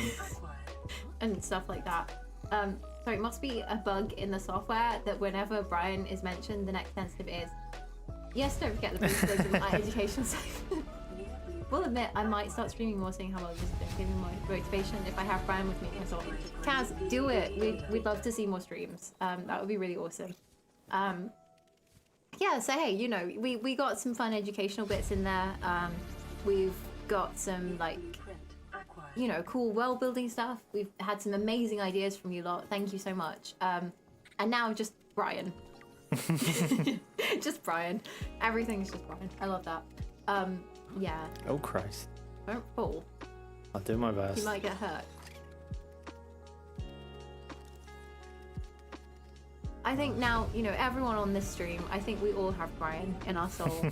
And stuff like that. So it must be a bug in the software that whenever Brian is mentioned, the next sensitive is, yes, don't forget the brutalism education segment. Will admit I might start streaming more, seeing how well this is doing, giving more motivation if I have Brian with me. So, Kaz, do it. We'd love to see more streams. That would be really awesome. Yeah, so hey, you know, we got some fun educational bits in there. We've got some like, you know, cool world building stuff. We've had some amazing ideas from you lot. Thank you so much. And now just Brian. Just Brian. Everything's just Brian. I love that. Yeah. Oh Christ. Don't fall. I'll do my best. You might get hurt. I think now, you know, everyone on this stream, I think we all have Brian in our soul.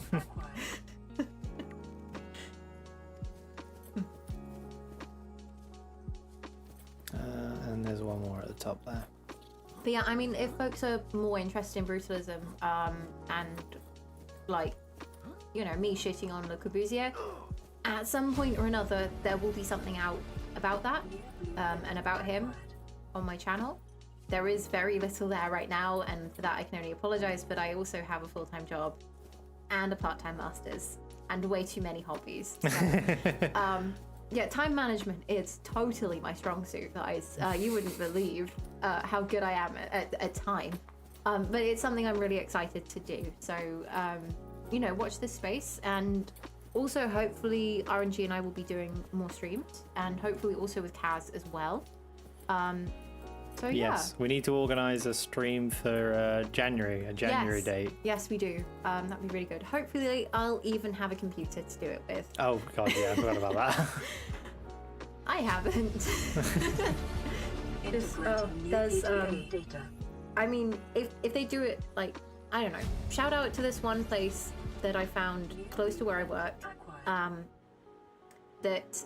And there's one more at the top there. But yeah, I mean, if folks are more interested in brutalism, and like, you know, me shitting on Le Corbusier, at some point or another, there will be something out about that, and about him on my channel. There is very little there right now, and for that I can only apologize, but I also have a full-time job and a part-time master's and way too many hobbies. So, yeah, time management is totally my strong suit, guys. You wouldn't believe how good I am at time. But it's something I'm really excited to do. So, you know, watch this space, and also hopefully RNG and I will be doing more streams, and hopefully also with Kaz as well. So yeah. Yes, we need to organize a stream for January, a January date. Yes, we do. That'd be really good. Hopefully I'll even have a computer to do it with. Oh god, yeah, I forgot about that. I haven't. There's I mean, if they do it, like, I don't know, shout out to this one place that I found close to where I work, that,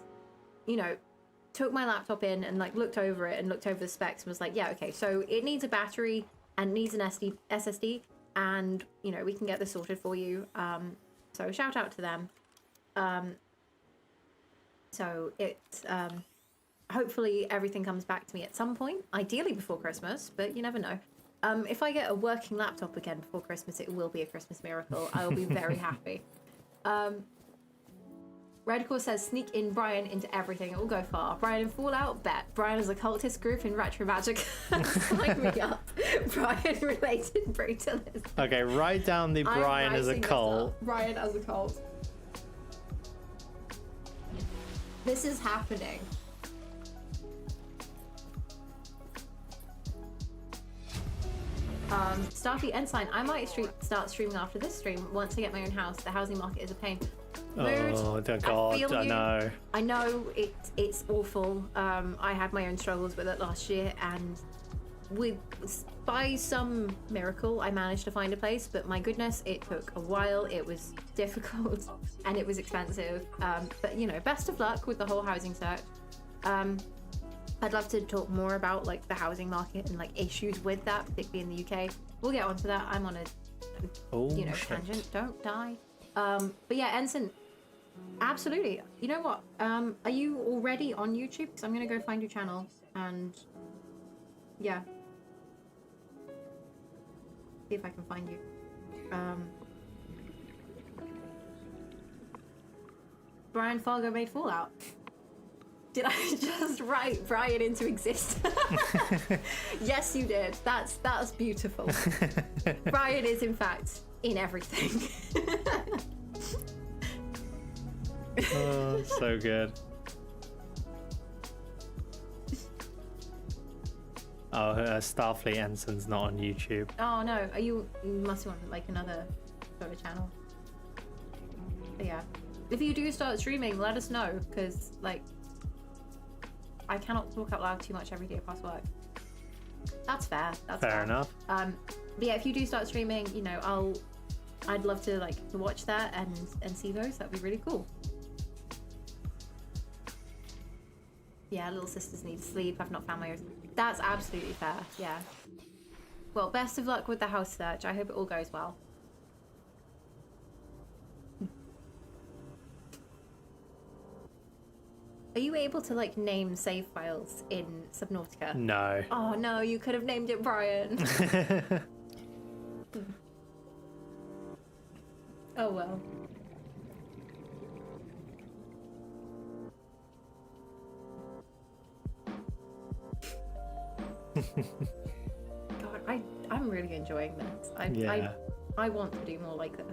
you know, took my laptop in and like looked over it and looked over the specs and was like, yeah, okay, so it needs a battery and needs an SSD, and you know, we can get this sorted for you. So shout out to them. So it hopefully everything comes back to me at some point, ideally before Christmas, but you never know. If I get a working laptop again before Christmas, it will be a Christmas miracle. I will be very happy. Redcore says, sneak in Brian into everything. It will go far. Brian in Fallout? Bet. Brian is a cultist group in Retro Magic. Sign me up. Brian-related brutalism. Okay, write down the Brian as a cult. Brian as a cult. This is happening. Starfleet Ensign, I might start streaming after this stream once I get my own house. The housing market is a pain. Mood, oh dear god, I know. I know it's awful. I had my own struggles with it last year, and by some miracle I managed to find a place, but my goodness, it took a while. It was difficult and it was expensive. But you know, best of luck with the whole housing search. I'd love to talk more about like the housing market and like issues with that, particularly in the UK. We'll get onto that. I'm on a tangent. Don't die. But yeah, Ensign, absolutely. You know what? Are you already on YouTube? Because I'm gonna go find your channel and yeah, see if I can find you. Brian Fargo made Fallout. Did I just write Brian into existence? Yes, you did. That's beautiful. Brian is in fact in everything. Oh, so good. Oh, Starfleet Ensign's not on YouTube. Oh no, you must want like another sort of channel. But yeah, if you do start streaming, let us know, because like I cannot talk out loud too much every day past work. That's fair. That's fair enough. But yeah, if you do start streaming, you know, I'd love to like to watch that and see those. That'd be really cool. Yeah, little sisters need to sleep. I've not found my That's absolutely fair, yeah. Well, best of luck with the house search. I hope it all goes well. Are you able to, like, name save files in Subnautica? No. Oh, no, you could have named it Brian. Oh, well. God, I'm really enjoying this. I want to do more like this.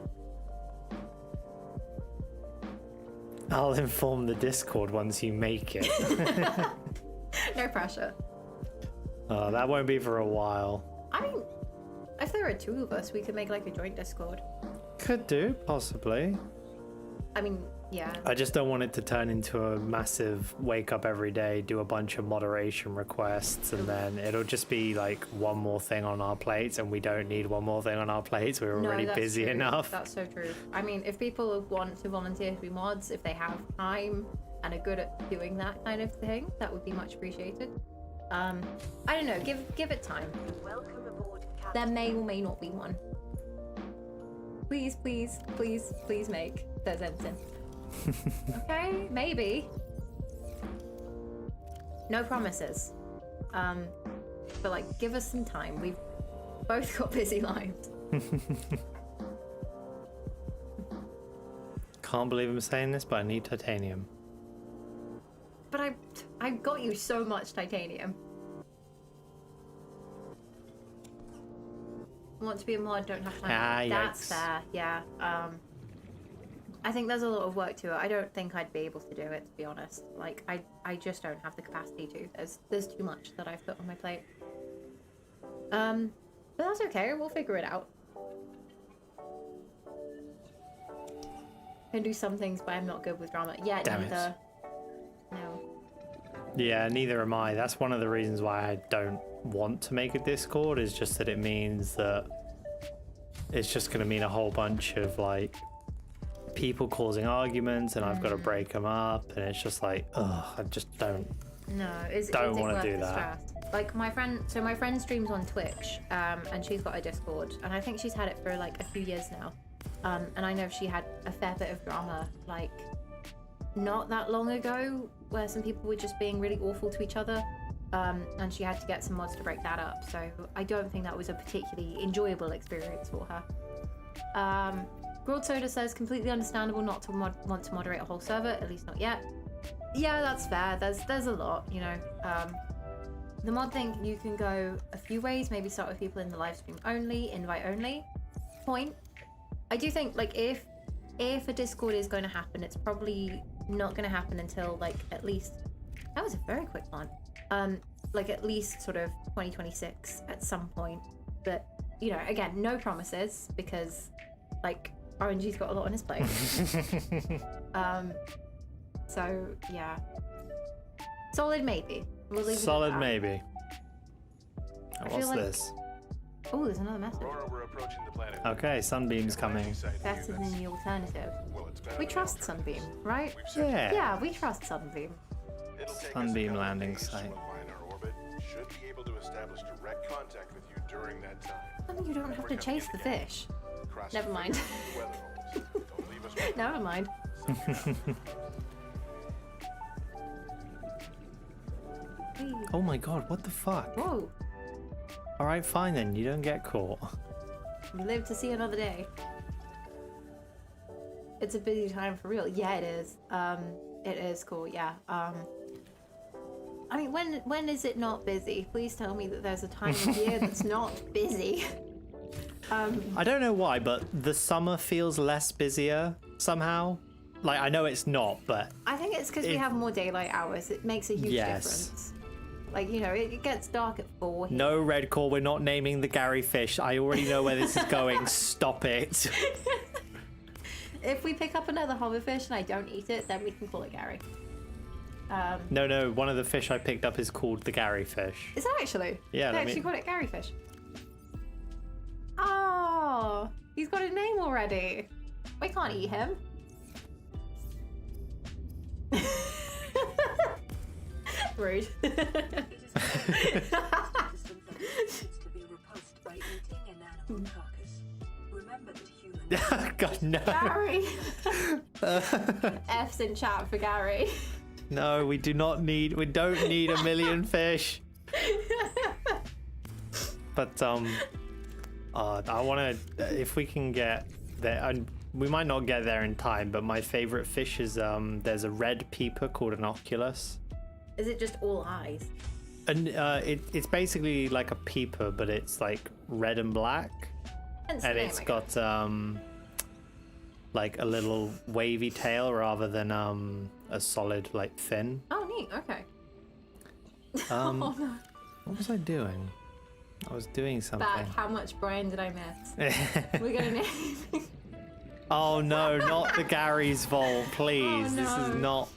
I'll inform the Discord once you make it. No pressure. Oh, that won't be for a while. I mean, if there are two of us, we could make like a joint Discord. Could do, possibly. I mean, yeah. I just don't want it to turn into a massive wake up every day, do a bunch of moderation requests, and then it'll just be like one more thing on our plates, and we don't need one more thing on our plates. We're already busy enough. That's so true. I mean, if people want to volunteer to be mods, if they have time and are good at doing that kind of thing, that would be much appreciated. I don't know, give it time. Welcome aboard, Captain. There may or may not be one. Please, please, please, please make those editing. Okay, maybe. No promises. But like, give us some time. We've both got busy lives. Can't believe I'm saying this, but I need titanium. But I got you so much titanium. Want to be a mod, don't have time. That's fair, yeah. I think there's a lot of work to it. I don't think I'd be able to do it, to be honest. Like, I just don't have the capacity to. There's too much that I've put on my plate. But that's okay, we'll figure it out. I can do some things, but I'm not good with drama. Yeah, Damn neither. it. No. Yeah, neither am I. That's one of the reasons why I don't want to make a Discord, is just that it means that it's just going to mean a whole bunch of like people causing arguments, and I've got to break them up, and it's just like, ugh, I just don't want to do that. Like my friend streams on Twitch, and she's got a Discord, and I think she's had it for like a few years now. And I know she had a fair bit of drama like not that long ago, where some people were just being really awful to each other, and she had to get some mods to break that up. So I don't think that was a particularly enjoyable experience for her. Broad Soda says, completely understandable not to want to moderate a whole server, at least not yet. Yeah, that's fair. There's a lot, you know. The mod thing, you can go a few ways. Maybe start with people in the live stream only, invite only. Point. I do think like if a Discord is going to happen, it's probably not going to happen until like at least, that was a very quick one, like at least sort of 2026 at some point. But you know, again, no promises, because like RNG's got a lot on his plate. So yeah, solid maybe. We'll leave Solid maybe. And what's like... this? Oh, there's another message. Aurora, we're approaching the planet. Okay, Sunbeam's coming. Better than the alternative. Well, it's better We than trust the Sunbeam, right? We've sent Yeah. Yeah, we trust Sunbeam. It'll take us a Sunbeam couple landing days to site. align our orbit. Should be able to establish direct contact with you during that time. I mean, you don't have to chase the fish. Cross Never your mind. fingers for the weather holds. Don't leave us with Never mind. Hey. Oh my god, what the fuck? Whoa, Alright, fine then, you don't get caught. we live to see another day. It's a busy time for real. Yeah, it is. It is cool. Yeah. I mean, when is it not busy? Please tell me that there's a time of year that's not busy. I don't know why, but the summer feels less busier somehow. Like, I know it's not, but I think it's because we have more daylight hours. It makes a huge difference. Like, you know, it gets dark at 4 here. no, Red Core, we're not naming the Gary fish. I already know where this is going. Stop it. If we pick up another hoverfish and I don't eat it, then we can call it Gary. No, one of the fish I picked up is called the Gary fish. Is that actually? Yeah, They let me- actually call it Gary fish. Oh, he's got a name already. We can't eat him. Rude. It is synthetic needs to be repulsed by eating an animal carcass. Remember that humans... God, no. Gary! F's in chat for Gary. No, we don't need a million fish. But I want to, if we can get there, and we might not get there in time, but my favorite fish is there's a red peeper called an oculus. Is it just all eyes? And it's basically like a peeper, but it's like red and black, Hence and the name, it's I got like a little wavy tail rather than a solid like fin. Oh, neat. Okay. Oh no. What was I doing? I was doing something. Back. How much Brian did I miss? We're gonna name. Oh no, not the Gary's vault, please. Oh, This is no. not.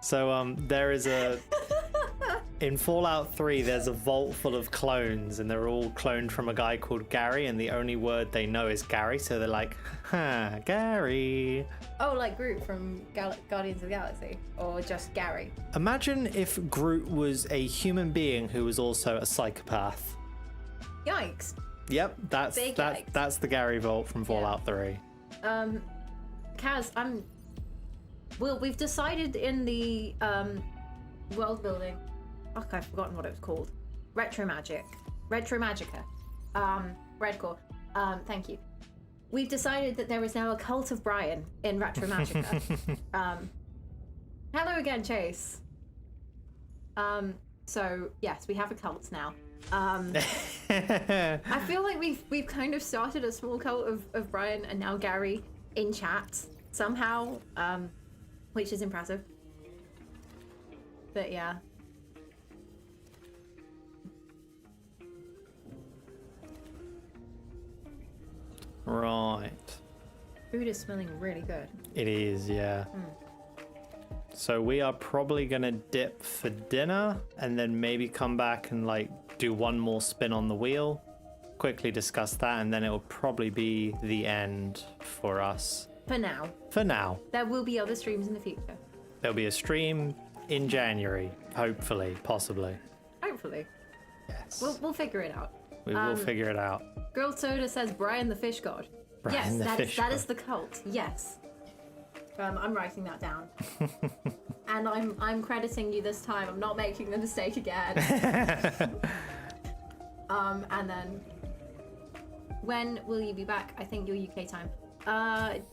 So there is in Fallout 3 there's a vault full of clones, and they're all cloned from a guy called Gary, and the only word they know is Gary, so they're like, huh, Gary. Oh, like Groot from Guardians of the Galaxy, or just Gary. Imagine if Groot was a human being who was also a psychopath. Yikes. Yep, that's Big that's yikes. that's the Gary vault from Fallout 3. Kaz, we've decided in the world building. Fuck, I've forgotten what it was called. Retromagica. Redcore. Thank you. We've decided that there is now a cult of Brian in Retromagica. Hello again, Chase. So yes, we have a cult now. I feel like we've kind of started a small cult of Brian and now Gary in chat somehow, which is impressive. But yeah. Right. Food is smelling really good. It is, yeah. So we are probably gonna dip for dinner and then maybe come back and like do one more spin on the wheel, quickly discuss that, and then it will probably be the end for us. For now. For now. There will be other streams in the future. There'll be a stream in January, hopefully, possibly. Hopefully. Yes. We'll figure it out. We will figure it out. Grilled Soda says Brian the Fish God. Brian the yes, Fish that God. is the cult. Yes. I'm writing that down. And I'm crediting you this time. I'm not making the mistake again. And then when will you be back? I think your UK time.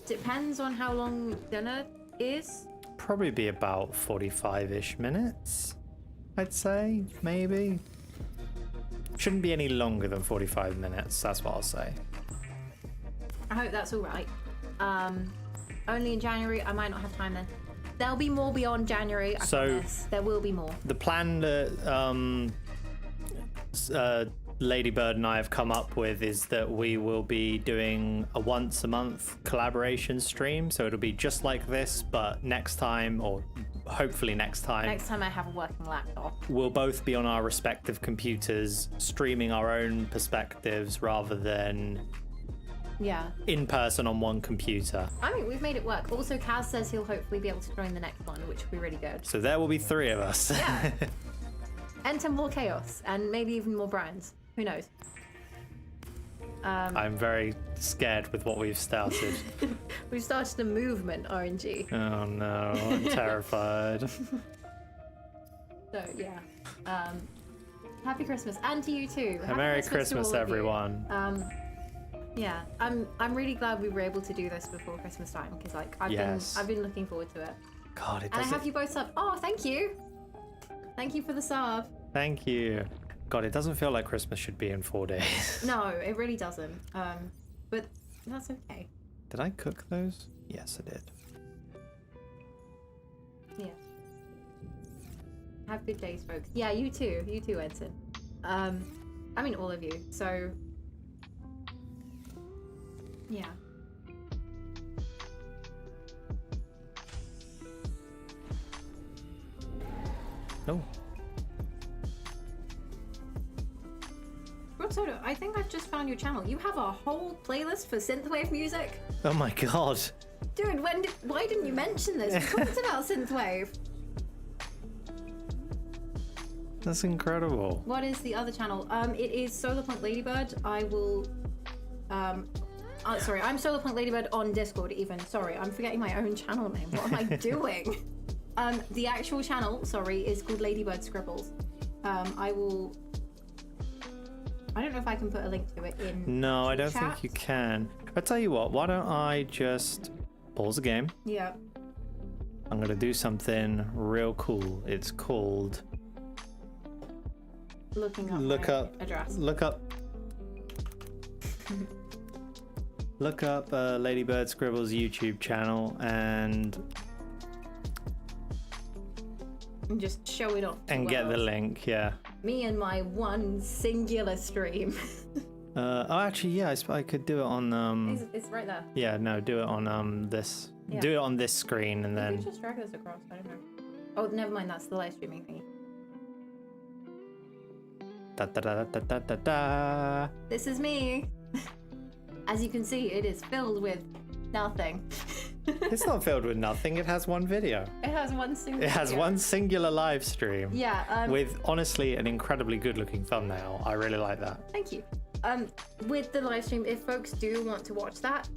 Depends on how long dinner is. Probably be about 45-ish minutes, I'd say, maybe. Shouldn't be any longer than 45 minutes, that's what I'll say. I hope that's all right. Only in January. I might not have time then. There'll be more beyond January. I promise. There will be more. The plan that Ladybird and I have come up with is that we will be doing a once a month collaboration stream. So it'll be just like this, but next time, or hopefully next time, I have a working laptop. we'll both be on our respective computers streaming our own perspectives rather than Yeah. in person on one computer. I mean, we've made it work. Also, Kaz says he'll hopefully be able to join the next one, which will be really good. So there will be 3 of us. Yeah. Enter more chaos and maybe even more Brians. Who knows? I'm very scared with what we've started. We've started a movement, RNG. Oh no, I'm terrified. So yeah. Happy Christmas, and to you too. Happy Merry to Christmas, all of you. everyone. Yeah, I'm really glad we were able to do this before Christmas time because like I've been looking forward to it. God, it And I doesn't. have you both sub. Oh, thank you. Thank you for the sub. Thank you. God, it doesn't feel like Christmas should be in 4 days. No, it really doesn't. But that's okay. Did I cook those? Yes, I did. Yeah. Have good days, folks. Yeah, you too. You too, Edson. I mean all of you. So yeah. No. Soda, I think I've just found your channel. You have a whole playlist for synthwave music? Oh my god. Dude, why didn't you mention this? We talked about synthwave. That's incredible. What is the other channel? It is Solarpunk Ladybird. I will. Sorry, I'm Solarpunk Ladybird on Discord. Even sorry, I'm forgetting my own channel name. What am I doing? The actual channel, sorry, is called Ladybird Scribbles. I will. I don't know if I can put a link to it in. No, I don't chat. think you can. I'll tell you what. Why don't I just pause the game? Yeah. I'm gonna do something real cool. It's called Looking up. look my up. address. Look up. Look up Ladybird Scribbles YouTube channel and just show it off. and get the link. Yeah. Me and my one singular stream. Oh, actually, yeah. I could do it on. It's right there. Yeah. No. Do it on this. Yeah. Do it on this screen and You then. could just drag this across. I don't know. Oh, never mind. That's the live streaming thingy. Da, da, da, da, da, da, da. This is me. As you can see, it is filled with nothing. It's not filled with nothing. It has one video. It has one single. It has video. one singular live stream. Yeah. With honestly an incredibly good-looking thumbnail. I really like that. Thank you. With the live stream, if folks do want to watch that,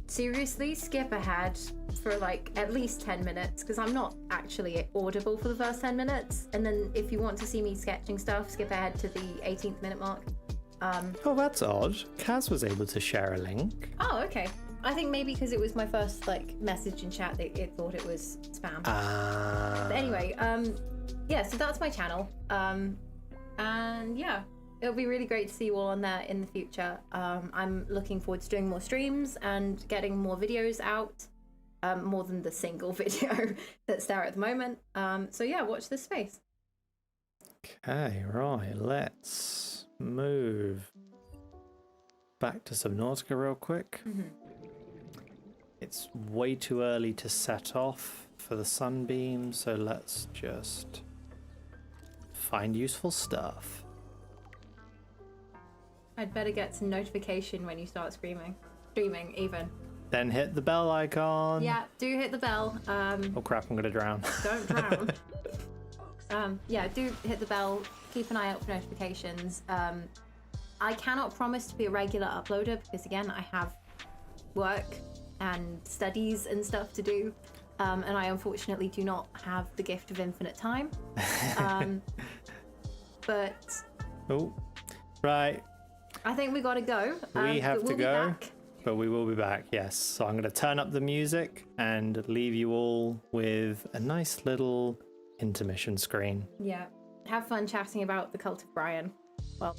seriously, skip ahead for like at least 10 minutes because I'm not actually audible for the first 10 minutes. And then if you want to see me sketching stuff, skip ahead to the 18th minute mark. Oh, that's odd. Kaz was able to share a link. Oh, okay. I think maybe because it was my first like message in chat, it thought it was spam. But anyway, yeah, so that's my channel. And yeah, it'll be really great to see you all on there in the future. I'm looking forward to doing more streams and getting more videos out, more than the single video that's there at the moment. So yeah, watch this space. Okay, right. Let's move back to Subnautica real quick. It's way too early to set off for the sunbeam, so let's just find useful stuff. I'd better get some notification when you start streaming even. Then hit the bell icon. Yeah, do hit the bell. Oh crap, I'm gonna drown. Don't drown. Yeah, do hit the bell. Keep an eye out for notifications. I cannot promise to be a regular uploader because again, I have work and studies and stuff to do. And I unfortunately do not have the gift of infinite time. But Oh, right. I think we gotta go. We have but to we'll be go, back. but we will be back, yes. So I'm going to turn up the music and leave you all with a nice little intermission screen. Yeah. Have fun chatting about the cult of Brian. Well.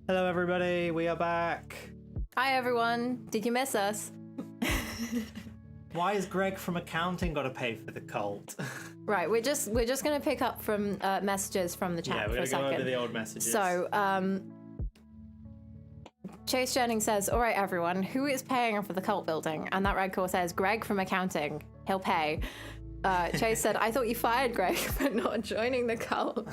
Hello, everybody. We are back. Hi everyone. Did you miss us? Why is Greg from accounting got to pay for the cult? Right, we're just gonna pick up from messages from the chat Yeah, for we're a gonna go second. over the old messages. So, Chase Jennings says, "All right, everyone, who is paying for the cult building?" And that Redcore says, "Greg from accounting. He'll pay." Chase said, "I thought you fired Greg for not joining the cult."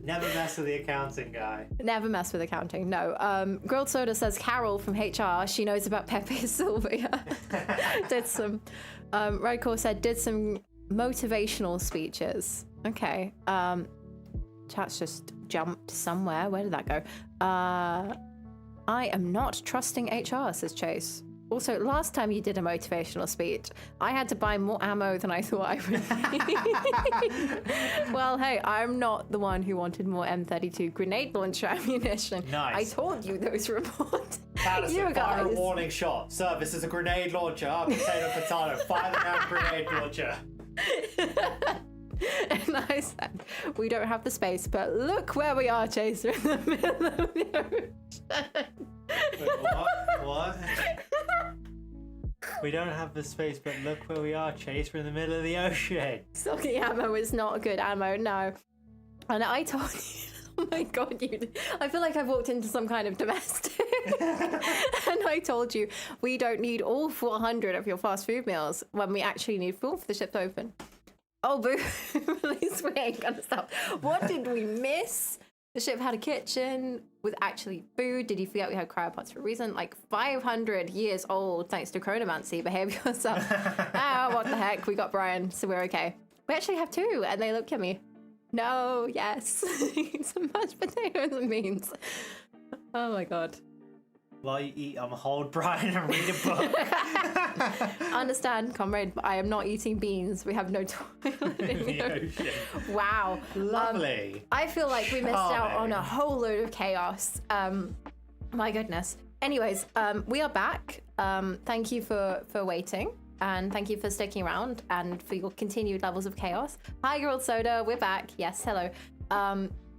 Never mess with the accounting guy. Never mess with accounting. No. Grilled Soda says, "Carol from HR. She knows about Pepe Sylvia." Did some. Redcore said, "Did some motivational speeches." Okay. Chat's just jumped somewhere. Where did that go? I am not trusting HR, says Chase. Also, last time you did a motivational speech, I had to buy more ammo than I thought I would need. Well, hey, I'm not the one who wanted more M32 grenade launcher ammunition. Nice. I told you those reports. Patterson, You fire a guys. warning shot. Sir, this is a grenade launcher. Potato. Fire the damn grenade launcher. And I said, we don't have the space, but look where we are, Chaser, in the middle of the ocean. Wait, what? We don't have the space, but look where we are, Chase. We're in the middle of the ocean. Stocky ammo is not good ammo, no. And I told you, oh my god, I feel like I've walked into some kind of domestic. And I told you, we don't need all 400 of your fast food meals when we actually need full for the ship to open. Oh, boo. At least we ain't gonna stop. What did we miss? The ship had a kitchen with actually food. Did you forget we had cryopods for a reason? Like 500 years old, thanks to chronomancy. Behave yourself. What the heck? We got Brian, so we're okay. We actually have 2, and they look yummy. No, yes. Some mashed potatoes and beans. Oh my god. While you eat, hold Brian and read a book. Understand, comrade, but I am not eating beans. We have no toilet in the ocean. Wow. Lovely. I feel like we missed out on a whole load of chaos. My goodness. Anyways, we are back. Thank you for waiting. And thank you for sticking around and for your continued levels of chaos. Hi, Grilled Soda. We're back. Yes, hello.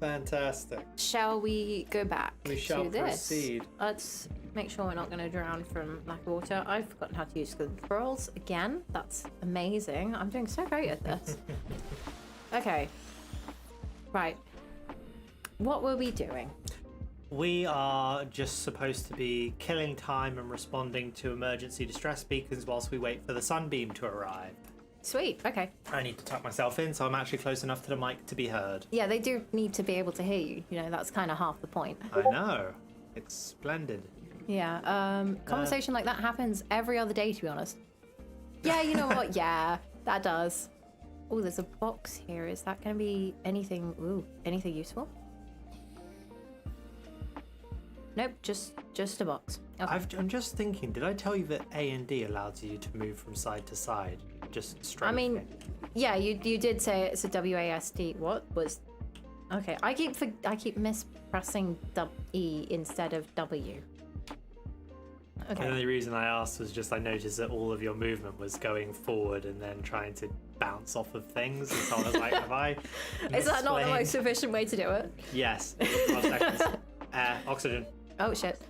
Fantastic. Shall we go back We shall to this? proceed. Let's make sure we're not going to drown from lack of water. I've forgotten how to use the controls again. That's amazing. I'm doing so great at this. Okay. Right. What were we doing? We are just supposed to be killing time and responding to emergency distress beacons whilst we wait for the sunbeam to arrive. Sweet. Okay. I need to tuck myself in so I'm actually close enough to the mic to be heard. Yeah, they do need to be able to hear you. You know, that's kind of half the point. I know. It's splendid. Yeah. Conversation like that happens every other day, to be honest. Yeah, you know what? Yeah, that does. Oh, there's a box here. Is that going to be anything? Ooh, anything useful? Nope, just a box. Okay. I'm just thinking, did I tell you that A and D allows you to move from side to side? Just straight. I mean, yeah, you did say it's a WASD. What was? Okay, I keep mispressing E instead of W. Okay. The only reason I asked was just I noticed that all of your movement was going forward and then trying to bounce off of things. And so I was like, have I Is that not the misplained? most efficient way to do it? Yes. 12 seconds. Oxygen. Oh shit.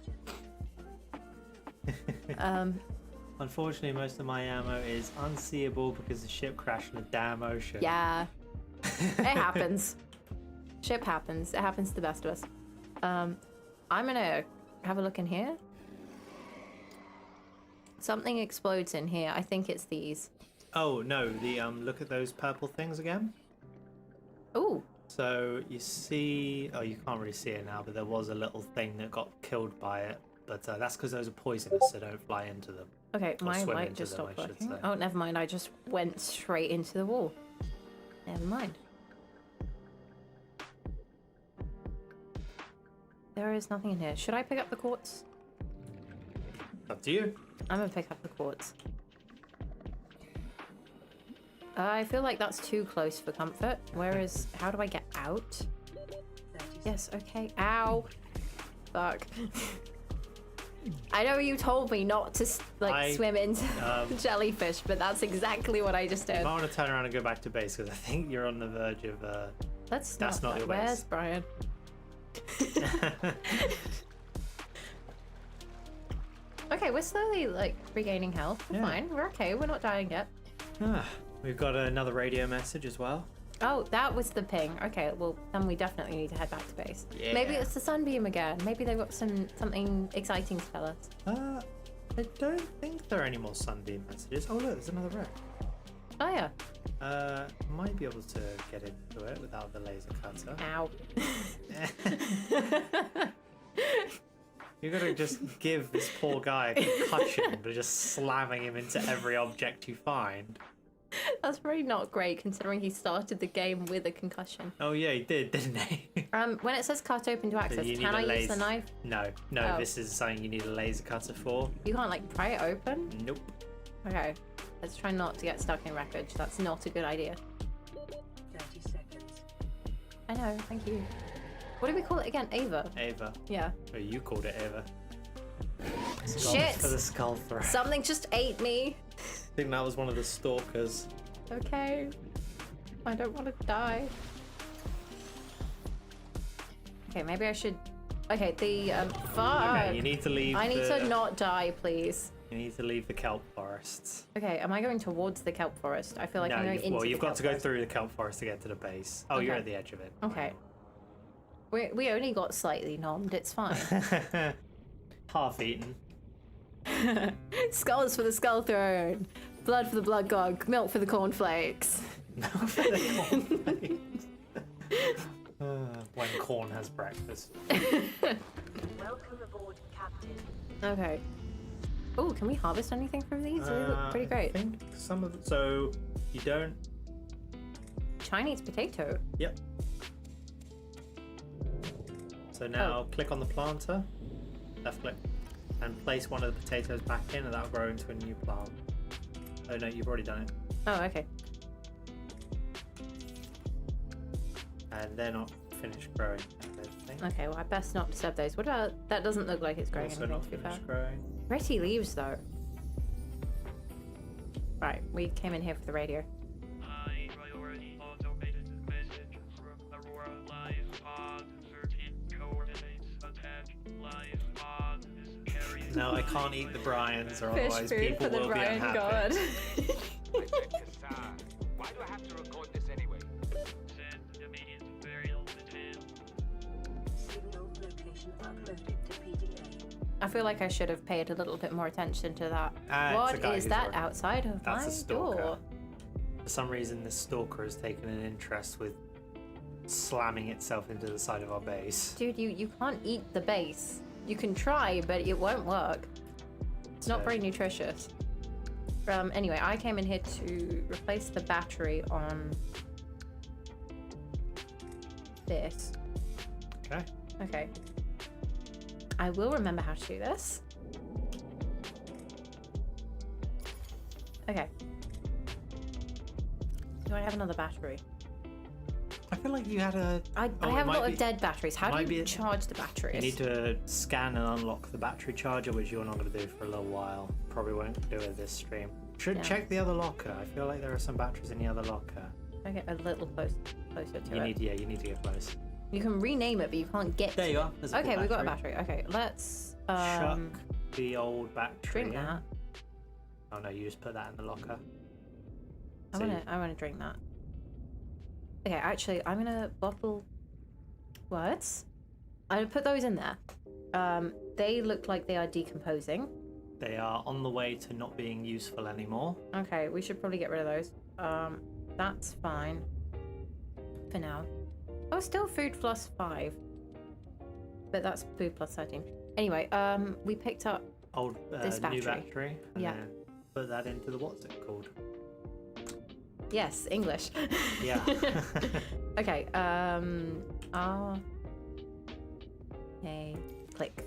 Unfortunately, most of my ammo is unseeable because the ship crashed in the damn ocean. Yeah. It happens. Ship happens. It happens to the best of us. I'm gonna have a look in here. Something explodes in here. I think it's these. Oh no, the look at those purple things again. Ooh. So you see, oh, you can't really see it now, but there was a little thing that got killed by it. But that's because those are poisonous, so don't fly into them. Okay, Or my swim light into just them, stopped I should working. say. Oh, never mind. I just went straight into the wall. Never mind. There is nothing in here. Should I pick up the quartz? Up to you. I'm gonna pick up the quartz. I feel like that's too close for comfort. How do I get out? Yes, okay. Ow. Fuck. I know you told me not to swim into jellyfish, but that's exactly what I just did. You might want to turn around and go back to base because I think you're on the verge of. That's not your base. Where's Brian? Okay, we're slowly like regaining health. We're fine. We're okay. We're not dying yet. We've got another radio message as well. Oh, that was the ping. Okay, well then we definitely need to head back to base. Yeah. Maybe it's the sunbeam again. Maybe they've got something exciting to tell us. I don't think there are any more sunbeam messages. Oh look, there's another wreck. Oh yeah. Might be able to get into it without the laser cutter. Ow. You gotta just give this poor guy a concussion by just slamming him into every object you find. That's probably not great considering he started the game with a concussion. Oh yeah, he did, didn't he? When it says cut open to access, You need can a I use the knife? No, Oh. this is something you need a laser cutter for. You can't like pry it open? Nope. Okay. Let's try not to get stuck in wreckage. That's not a good idea. 30 seconds. I know, thank you. What do we call it again? Ava? Ava. Yeah. Oh, you called it Ava. Shit! For the skull throw. Something just ate me. I think that was one of the stalkers. Okay. I don't want to die. Okay, maybe I should... Okay, the, fuck. Okay, you need to leave I need to not die, please. You need to leave the kelp forests. Okay, am I going towards the kelp forest? I feel like I'm going into you've the got kelp to go forest. through the kelp forest to get to the base. Oh, you're Okay. at the edge of it. Okay. We only got slightly nommed, it's fine. Half eaten. Skulls for the skull throne. Blood for the blood gog. Milk for the cornflakes. When corn has breakfast. Welcome aboard, Captain. Okay. Oh, can we harvest anything from these? They look pretty I great. think some of so you don't. Chinese potato. Yep. So now click on the planter, left click, and place one of the potatoes back in, and that'll grow into a new plant. Oh no, you've already done it. Oh, okay. And they're not finished growing, I don't think. Okay, well, I best not disturb those. What about... That doesn't look like it's growing Also anything, not to be fair. finished growing. Pretty leaves, though. Right, we came in here for the radio. I already automated the message from Aurora Live Pod 13 coordinates attached. Live Pod is carrying. No, I can't eat the Bryans, or Fish otherwise food people for the will be Brian unhappy. god. Why do I have to record this anyway? Send immediate burial detail. Signal location uploaded to PDA. I feel like I should have paid a little bit more attention to that. It's What a guy is who's that working. outside of That's my a stalker. door? For some reason, this stalker has taken an interest with slamming itself into the side of our base. Dude, you can't eat the base. You can try, but it won't work. It's not So- very nutritious. Anyway, I came in here to replace the battery on this. Okay. Okay. I will remember how to do this. Okay. Do I have another battery? I feel like you had a. I Oh, it have a might lot be- of dead batteries. How might do you be- charge the batteries? You need to scan and unlock the battery charger, which you're not going to do for a little while. Probably won't do it this stream. Should Yeah. check the other locker. I feel like there are some batteries in the other locker. I get a little closer to it. You need to get close. You can rename it, but you can't get There to you it. are. There's a Okay, full we've got a battery. Okay, let's Chuck the old battery. drink in. that. Oh no, you just put that in the locker. I So wanna drink that. Okay, actually, I'm gonna bottle words. I'm gonna put those in there. They look like they are decomposing. they are on the way to not being useful anymore. Okay, we should probably get rid of those. That's fine for now. Oh, still food plus 5, but that's food plus 13. Anyway, we picked up. Old This new battery. battery. And Yeah. then put that into the what's it called? Yes, English. Yeah. Okay, hey, click.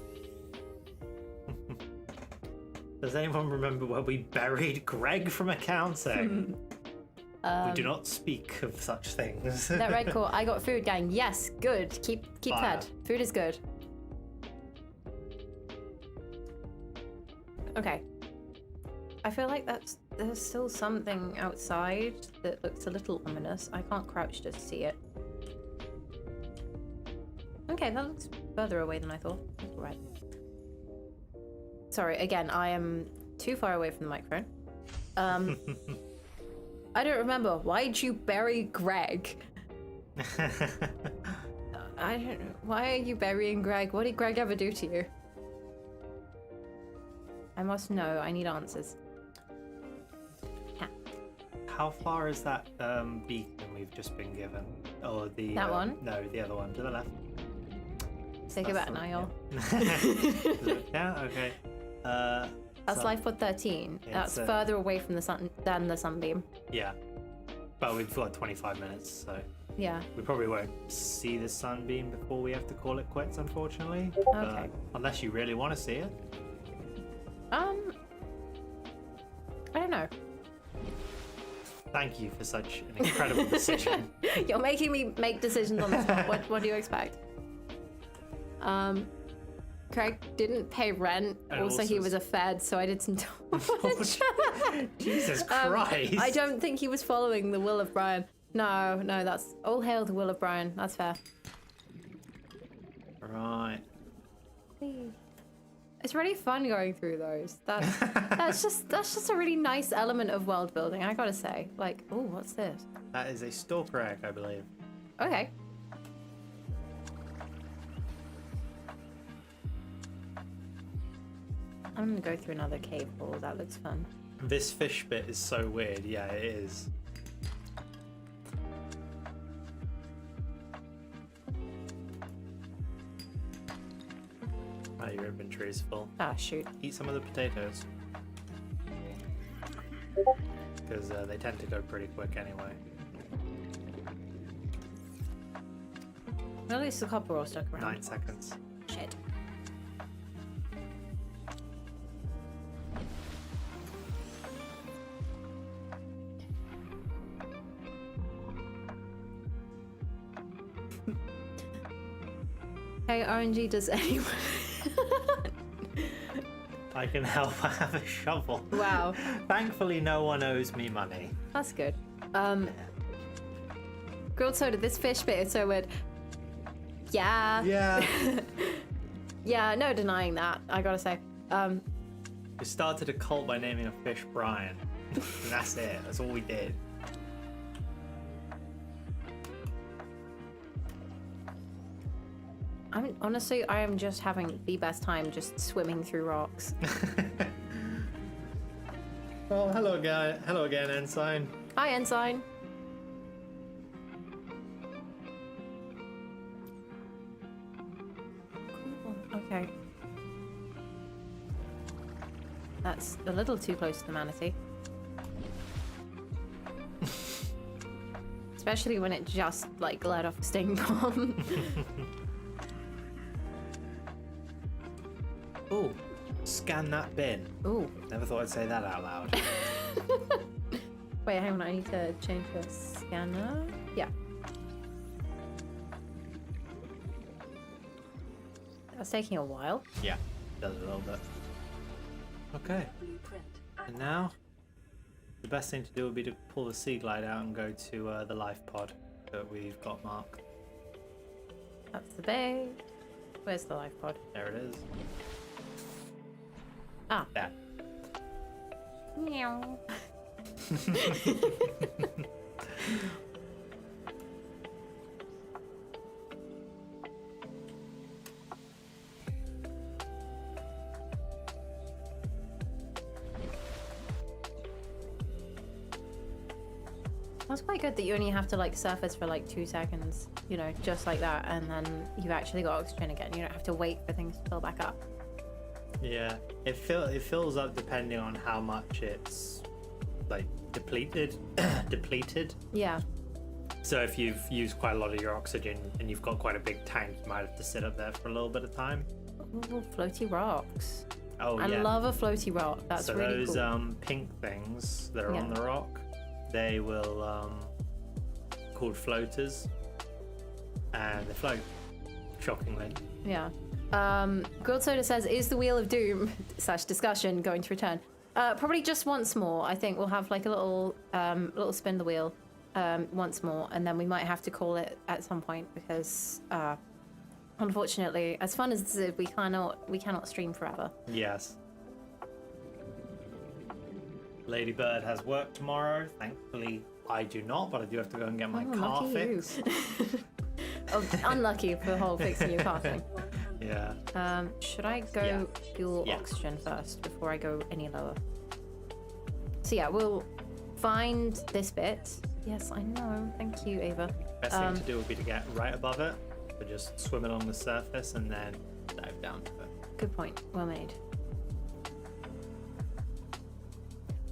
Does anyone remember where we buried Greg from accounting? We do not speak of such things. That red core, I got food, gang. Yes, good. Keep Fire. fed. Food is good. Okay. I feel like there's still something outside that looks a little ominous. I can't crouch to see it. Okay, that looks further away than I thought. Right. Sorry, again, I am too far away from the microphone. I don't remember. Why'd you bury Greg? I don't know. Why are you burying Greg? What did Greg ever do to you? I must know. I need answers. Yeah. How far is that beacon we've just been given? Or the That one? No, the other one to the left. Take it back, Niall. Yeah. Okay. That's so- life pod 13. That's It's, further away from the sun than the sunbeam. Yeah. But we've got 25 minutes, so Yeah. we probably won't see the sunbeam before we have to call it quits, unfortunately. Okay. Unless you really want to see it. I don't know. Thank you for such an incredible decision. You're making me make decisions on the spot. What do you expect? Craig didn't pay rent. And Also, he also- was a fed, so I did some damage. Jesus Christ. I don't think he was following the will of Brian. No, that's all hail the will of Brian. That's fair. Right. It's really fun going through those. That's just a really nice element of world building. I gotta say, like, oh, what's this? That is a stalker egg, I believe. Okay. I'm gonna go through another cave hole. That looks fun. This fish bit is so weird. Yeah, it is. Oh, your inventory is full. Ah, shoot. Eat some of the potatoes. Because they tend to go pretty quick anyway. At least the copper all stuck around. 9 seconds. Shit. Hey, RNG, does anyone... I can help. I have a shovel. Wow. Thankfully, no one owes me money. That's good. Grilled soda, this fish bit is so weird. Yeah. Yeah. Yeah, no denying that, I gotta say. We started a cult by naming a fish Brian. And that's it. That's all we did. Honestly, I am just having the best time just swimming through rocks. Oh, hello, guy. Hello again, Ensign. Hi, Ensign. Cool. Okay. That's a little too close to the manatee. Especially when it just, like, let off a sting bomb. Ooh, scan that bin. Ooh. Never thought I'd say that out loud. Wait, hang on, I need to change the scanner. Yeah. That's taking a while. Yeah, does a little bit. Okay, Blueprint and now the best thing to do would be to pull the sea glide out and go to the life pod that we've got marked. That's the bay. Where's the life pod? There it is. Ah. There. Meow. That's quite good that you only have to like surface for like 2 seconds, you know, just like that, and then you've actually got oxygen again. You don't have to wait for things to fill back up. Yeah, it fills up depending on how much it's like depleted. Yeah. So if you've used quite a lot of your oxygen and you've got quite a big tank, you might have to sit up there for a little bit of time. Ooh, floaty rocks. Oh, I yeah. love a floaty rock. That's so really those cool. pink things that are on Yeah. the rock, they will called floaters, and they float. Shockingly. Yeah. Grilled Soda says, is the Wheel of Doom / discussion going to return? Probably just once more. I think we'll have like a little spin the wheel once more, and then we might have to call it at some point because Unfortunately, as fun as this is, we cannot stream forever. Yes. Lady Bird has work tomorrow. Thankfully, I do not, but I do have to go and get my car lucky fixed. Oh, unlucky for the whole fixing your car thing. Yeah. Should I go fuel oxygen first before I go any lower? So yeah, we'll find this bit. Yes, I know. Thank you, Ava. Best thing to do would be to get right above it, but just swim along the surface and then dive down to it. Good point. Well made.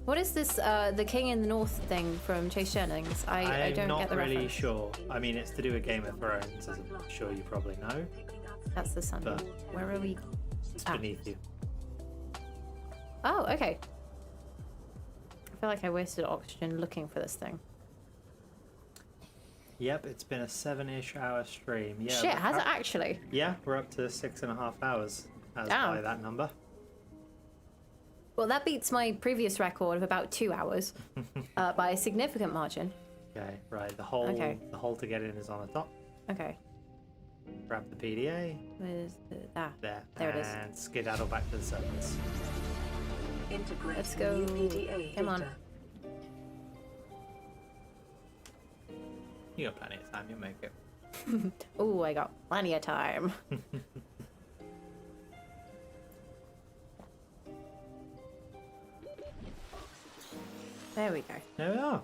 What is this, the King in the North thing from Chase Jennings? I don't get the reference. I'm not really sure. I mean, it's to do with Game of Thrones, as I'm sure you probably know. That's the sun. But where are we? It's beneath you. Oh, okay. I feel like I wasted oxygen looking for this thing. Yep, it's been a 7-ish hour stream. Yeah. Shit, has it actually? Yeah, we're up to 6.5 hours as by that number. Well, that beats my previous record of about 2 hours by a significant margin. Okay, right. The hole to get in is on the top. Okay. Grab the PDA. Where's that? There it is. And skedaddle back to the surface. Let's go. Come on. You got plenty of time. You'll make it. Oh, I got plenty of time. There we go. There we are.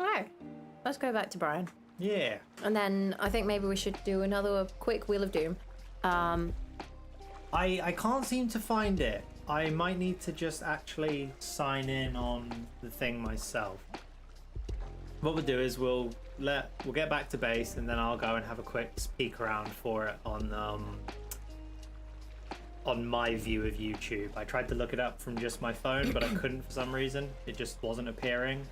Okay, let's go back to Brian. Yeah. And then I think maybe we should do another quick Wheel of Doom. I can't seem to find it. I might need to just actually sign in on the thing myself. What we'll do is we'll get back to base and then I'll go and have a quick peek around for it on my view of YouTube. I tried to look it up from just my phone, but I couldn't for some reason. It just wasn't appearing.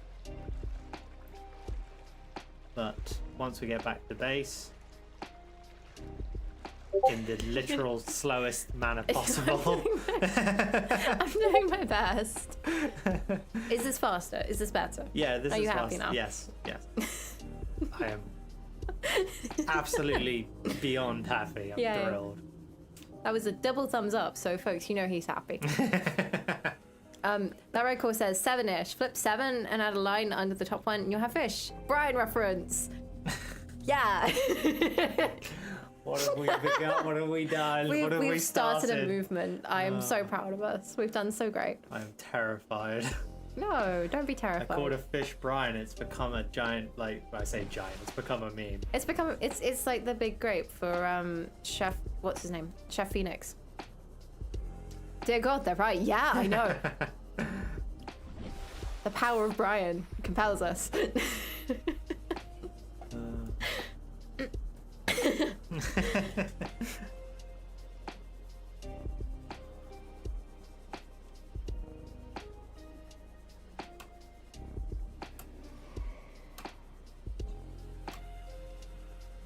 But once we get back to base, in the literal slowest manner possible. I'm doing my best. Is this faster? Is this better? Yeah, this is faster. Are you happy now? Yes, yes. I am absolutely beyond happy. I'm thrilled. That was a double thumbs up, so folks, you know he's happy. That record says 7-ish. Flip 7 and add a line under the top one and you'll have fish. Brian reference. Yeah. What have we begun? What have we done? What have we started a movement. I am so proud of us. We've done so great. I'm terrified. No, don't be terrified. I called a fish Brian. It's become a giant, like, I say giant, it's become a meme. It's like the big grape for Chef, what's his name? Chef Phoenix. Dear God, they're right. Yeah, I know. The power of Brian compels us.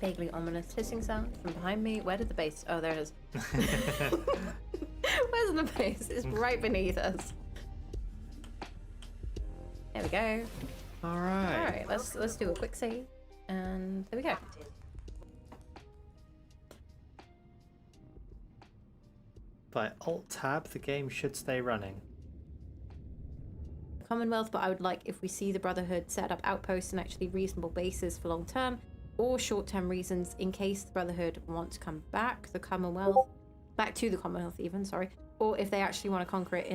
Vaguely ominous hissing sound from behind me. Where did the base? Oh, there it is. Where's the base? It's right beneath us. There we go. All right. All right. Let's do a quick save, and there we go. By Alt-Tab, the game should stay running. Commonwealth, but I would like if we see the Brotherhood set up outposts and actually reasonable bases for long term or short term reasons in case the Brotherhood want to come back to the Commonwealth even, sorry, or if they actually want to conquer it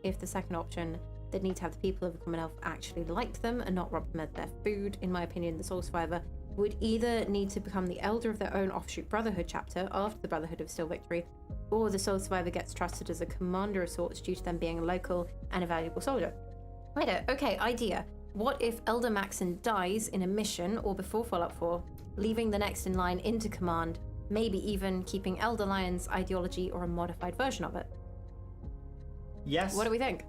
if the second option, they'd need to have the people of the Commonwealth actually like them and not rob them of their food. In my opinion, the Soul Survivor would either need to become the elder of their own offshoot Brotherhood chapter after the Brotherhood of Still Victory, or the Soul Survivor gets trusted as a commander of sorts due to them being a local and a valuable soldier. Right, okay, idea. What if Elder Maxon dies in a mission or before Fallout 4, leaving the next in line into command, maybe even keeping Elder Lion's ideology or a modified version of it? Yes. What do we think?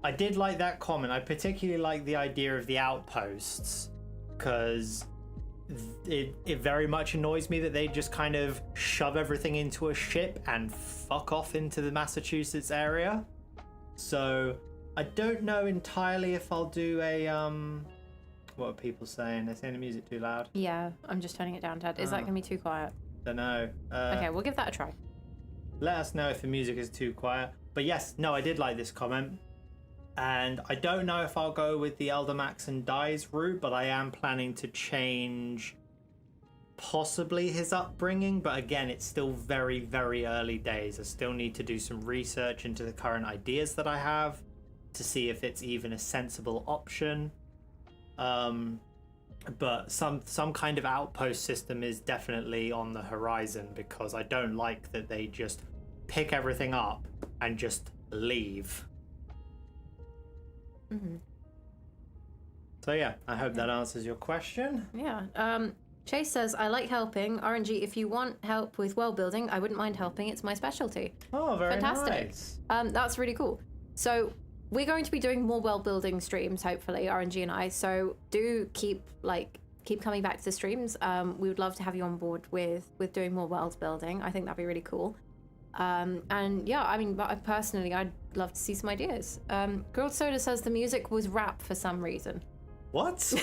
I did like that comment. I particularly like the idea of the outposts, because it very much annoys me that they just kind of shove everything into a ship and fuck off into the Massachusetts area. So I don't know entirely if I'll do a what are people saying? They're saying the music too loud. Yeah, I'm just turning it down, Dad. Is that gonna be too quiet? Don't know. Okay, we'll give that a try. Let us know if the music is too quiet. But yes, no, I did like this comment. And I don't know if I'll go with the Elder Max and Dies route, but I am planning to change possibly his upbringing. But again, it's still very, very early days. I still need to do some research into the current ideas that I have to see if it's even a sensible option. But some kind of outpost system is definitely on the horizon, because I don't like that they just pick everything up and just leave. Mm-hmm. So yeah, I hope that answers your question. Yeah. Chase says, I like helping. RNG, if you want help with world building, I wouldn't mind helping. It's my specialty. Oh, very Fantastic. nice. That's really cool. So we're going to be doing more world building streams, hopefully, RNG and I. So do keep coming back to the streams. We would love to have you on board with doing more world building. I think that'd be really cool. And yeah, I mean, personally, I'd love to see some ideas. Grilled Soda says the music was rap for some reason. What?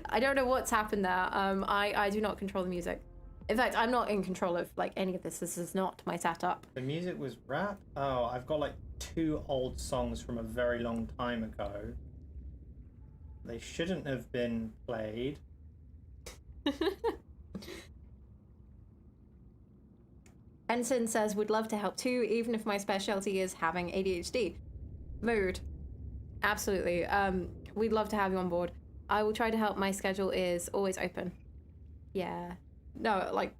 I don't know what's happened there. I do not control the music. In fact, I'm not in control of like any of this. This is not my setup. The music was rap? Oh, I've got like 2 old songs from a very long time ago. They shouldn't have been played. Ensign says, would love to help too, even if my specialty is having ADHD. Mood. Absolutely. We'd love to have you on board. I will try to help. My schedule is always open. Yeah. No, like,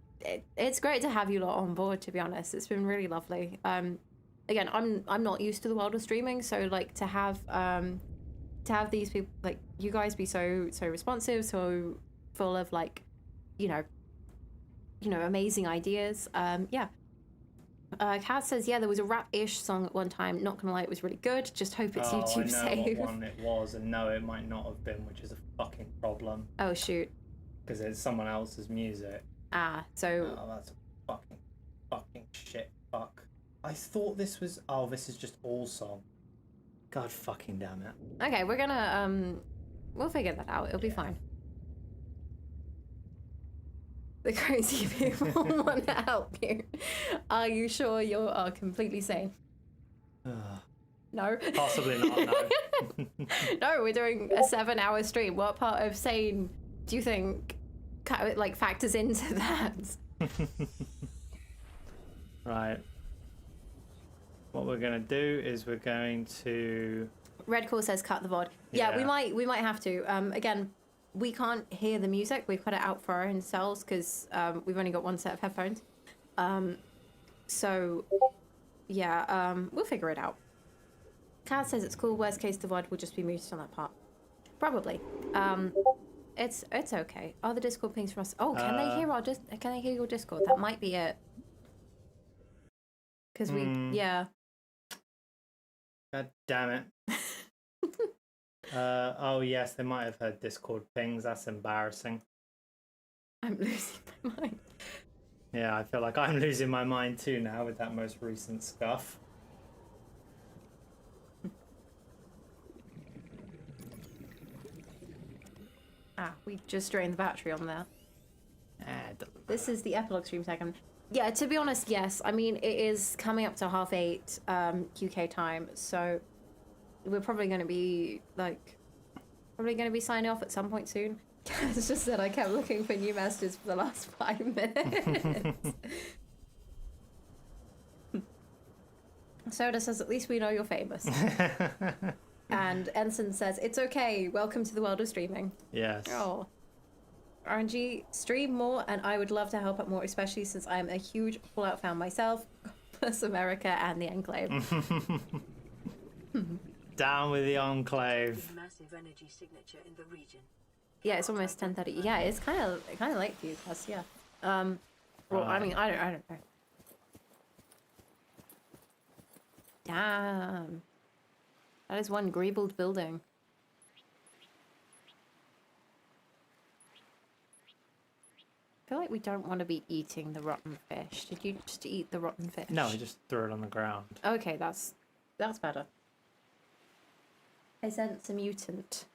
it's great to have you lot on board, to be honest. It's been really lovely. Again, I'm not used to the world of streaming, so like to have these people, like you guys, be so responsive, so full of like, you know, amazing ideas. Yeah. Kat says, yeah, there was a rap-ish song at one time. Not gonna lie, it was really good. Just hope it's YouTube safe. I know what one it was, and no, it might not have been, which is a fucking problem. Oh shoot. Because it's someone else's music. Ah, so. Oh, that's a fucking shit. Fuck. I thought this was. Oh, this is just all song. God fucking damn it. Okay, we're gonna we'll figure that out. It'll be fine. The crazy people want to help you. Are you sure you are completely sane? No. Possibly not, no. No, we're doing a 7-hour stream. What part of sane do you think like factors into that? Right. What we're gonna do is we're going to. Redcore says cut the VOD. Yeah, we might have to. Again, we can't hear the music. We've cut it out for our own selves because we've only got one set of headphones. So yeah, we'll figure it out. Kat says it's cool. Worst case, the VOD will just be muted on that part. Probably. It's okay. Are the Discord pings for us? Oh, can they hear can they hear your Discord? That might be it. Because yeah. God damn it. Oh yes, they might have heard Discord pings. That's embarrassing. I'm losing my mind. Yeah, I feel like I'm losing my mind too now with that most recent scuff. We just drained the battery on there. This is the epilogue stream second. Yeah, to be honest, yes. I mean, it is coming up to 8:30 UK time, so we're probably going to be signing off at some point soon. It's just that I kept looking for new messages for the last 5 minutes. Soda says, at least we know you're famous. And Ensign says, it's okay. Welcome to the world of streaming. Yes. Oh. RNG, stream more, and I would love to help out more, especially since I am a huge Fallout fan myself. Plus America and the Enclave. Down with the Enclave. Massive energy signature in the region. Yeah, it's almost 10:30. Yeah, it's kind of late for you guys. Yeah. Well, right. I mean, I don't know. Damn. That is one greebled building. I feel like we don't want to be eating the rotten fish. Did you just eat the rotten fish? No, I just threw it on the ground. Okay, that's better. I sense a mutant.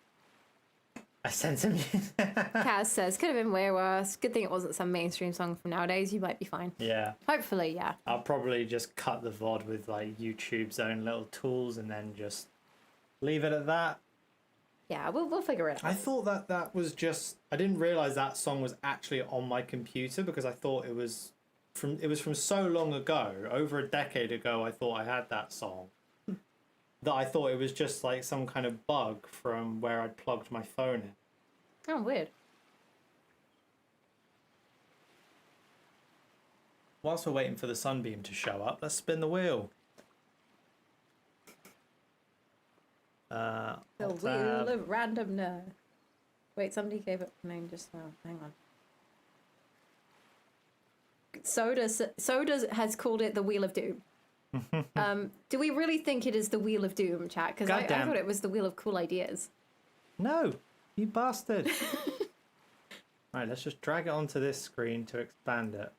I sent him. Kaz says, could have been way worse. Good thing it wasn't some mainstream song from nowadays. You might be fine. Yeah. Hopefully, yeah. I'll probably just cut the VOD with like YouTube's own little tools and then just leave it at that. Yeah, we'll figure it out. I thought that was just... I didn't realise that song was actually on my computer because I thought it was from so long ago, over a decade ago, I thought I had that song. That I thought it was just like some kind of bug from where I'd plugged my phone in. Oh, weird. Whilst we're waiting for the sunbeam to show up, let's spin the wheel. The wheel of randomness. Wait, somebody gave up the name just now. Hang on. Soda has called it the Wheel of Doom. Do we really think it is the Wheel of Doom, chat? Because I thought it was the Wheel of Cool Ideas. No, you bastard. Right, let's just drag it onto this screen to expand it.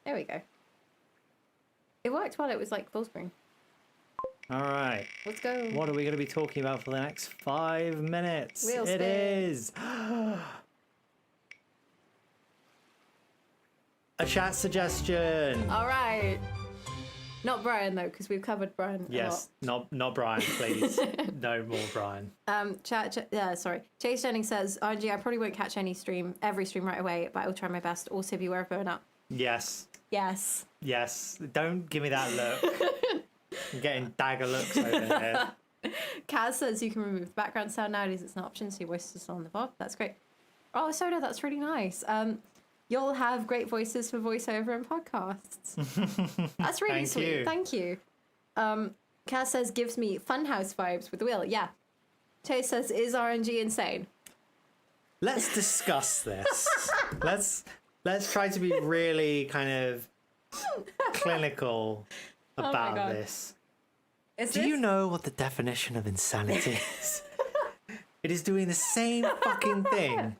There we go. It worked while it was like full screen. All right. Let's go. What are we going to be talking about for the next 5 minutes? Wheel It spin. is a chat suggestion. All right. Not Brian though, because we've covered Brian. Yes, not Brian, please. No more Brian. Sorry. Chase Jennings says, RG, I probably won't catch every stream right away, but I will try my best. Also, beware of burnout. Yes. Yes. Yes. Don't give me that look. I'm getting dagger looks over here. Kaz says you can remove the background sound nowadays. It's an option, so your voice is still on the VOD. That's great. Oh, Soda, that's really nice. You'll have great voices for voiceover and podcasts. That's really sweet. Thank you. Kaz says gives me Funhouse vibes with the wheel. Yeah. Chase says, is RNG insane? Let's discuss this. Let's try to be really kind of clinical about this. Do you know what the definition of insanity is? It is doing the same fucking thing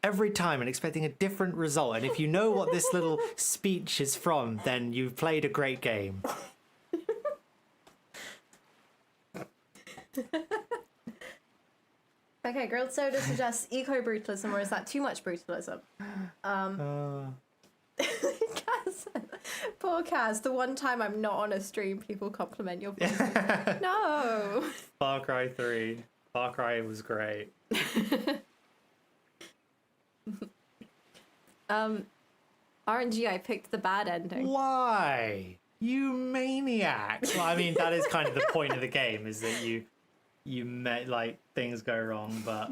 every time and expecting a different result. And if you know what this little speech is from, then you've played a great game. Okay, Grilled Soda suggests eco-brutalism, or is that too much brutalism? Poor Kaz, the one time I'm not on a stream, people compliment your voice. No! Far Cry 3. Far Cry was great. RNG, I picked the bad ending. Why? You maniac! Well, I mean, that is kind of the point of the game, is that you met, like, things go wrong, but...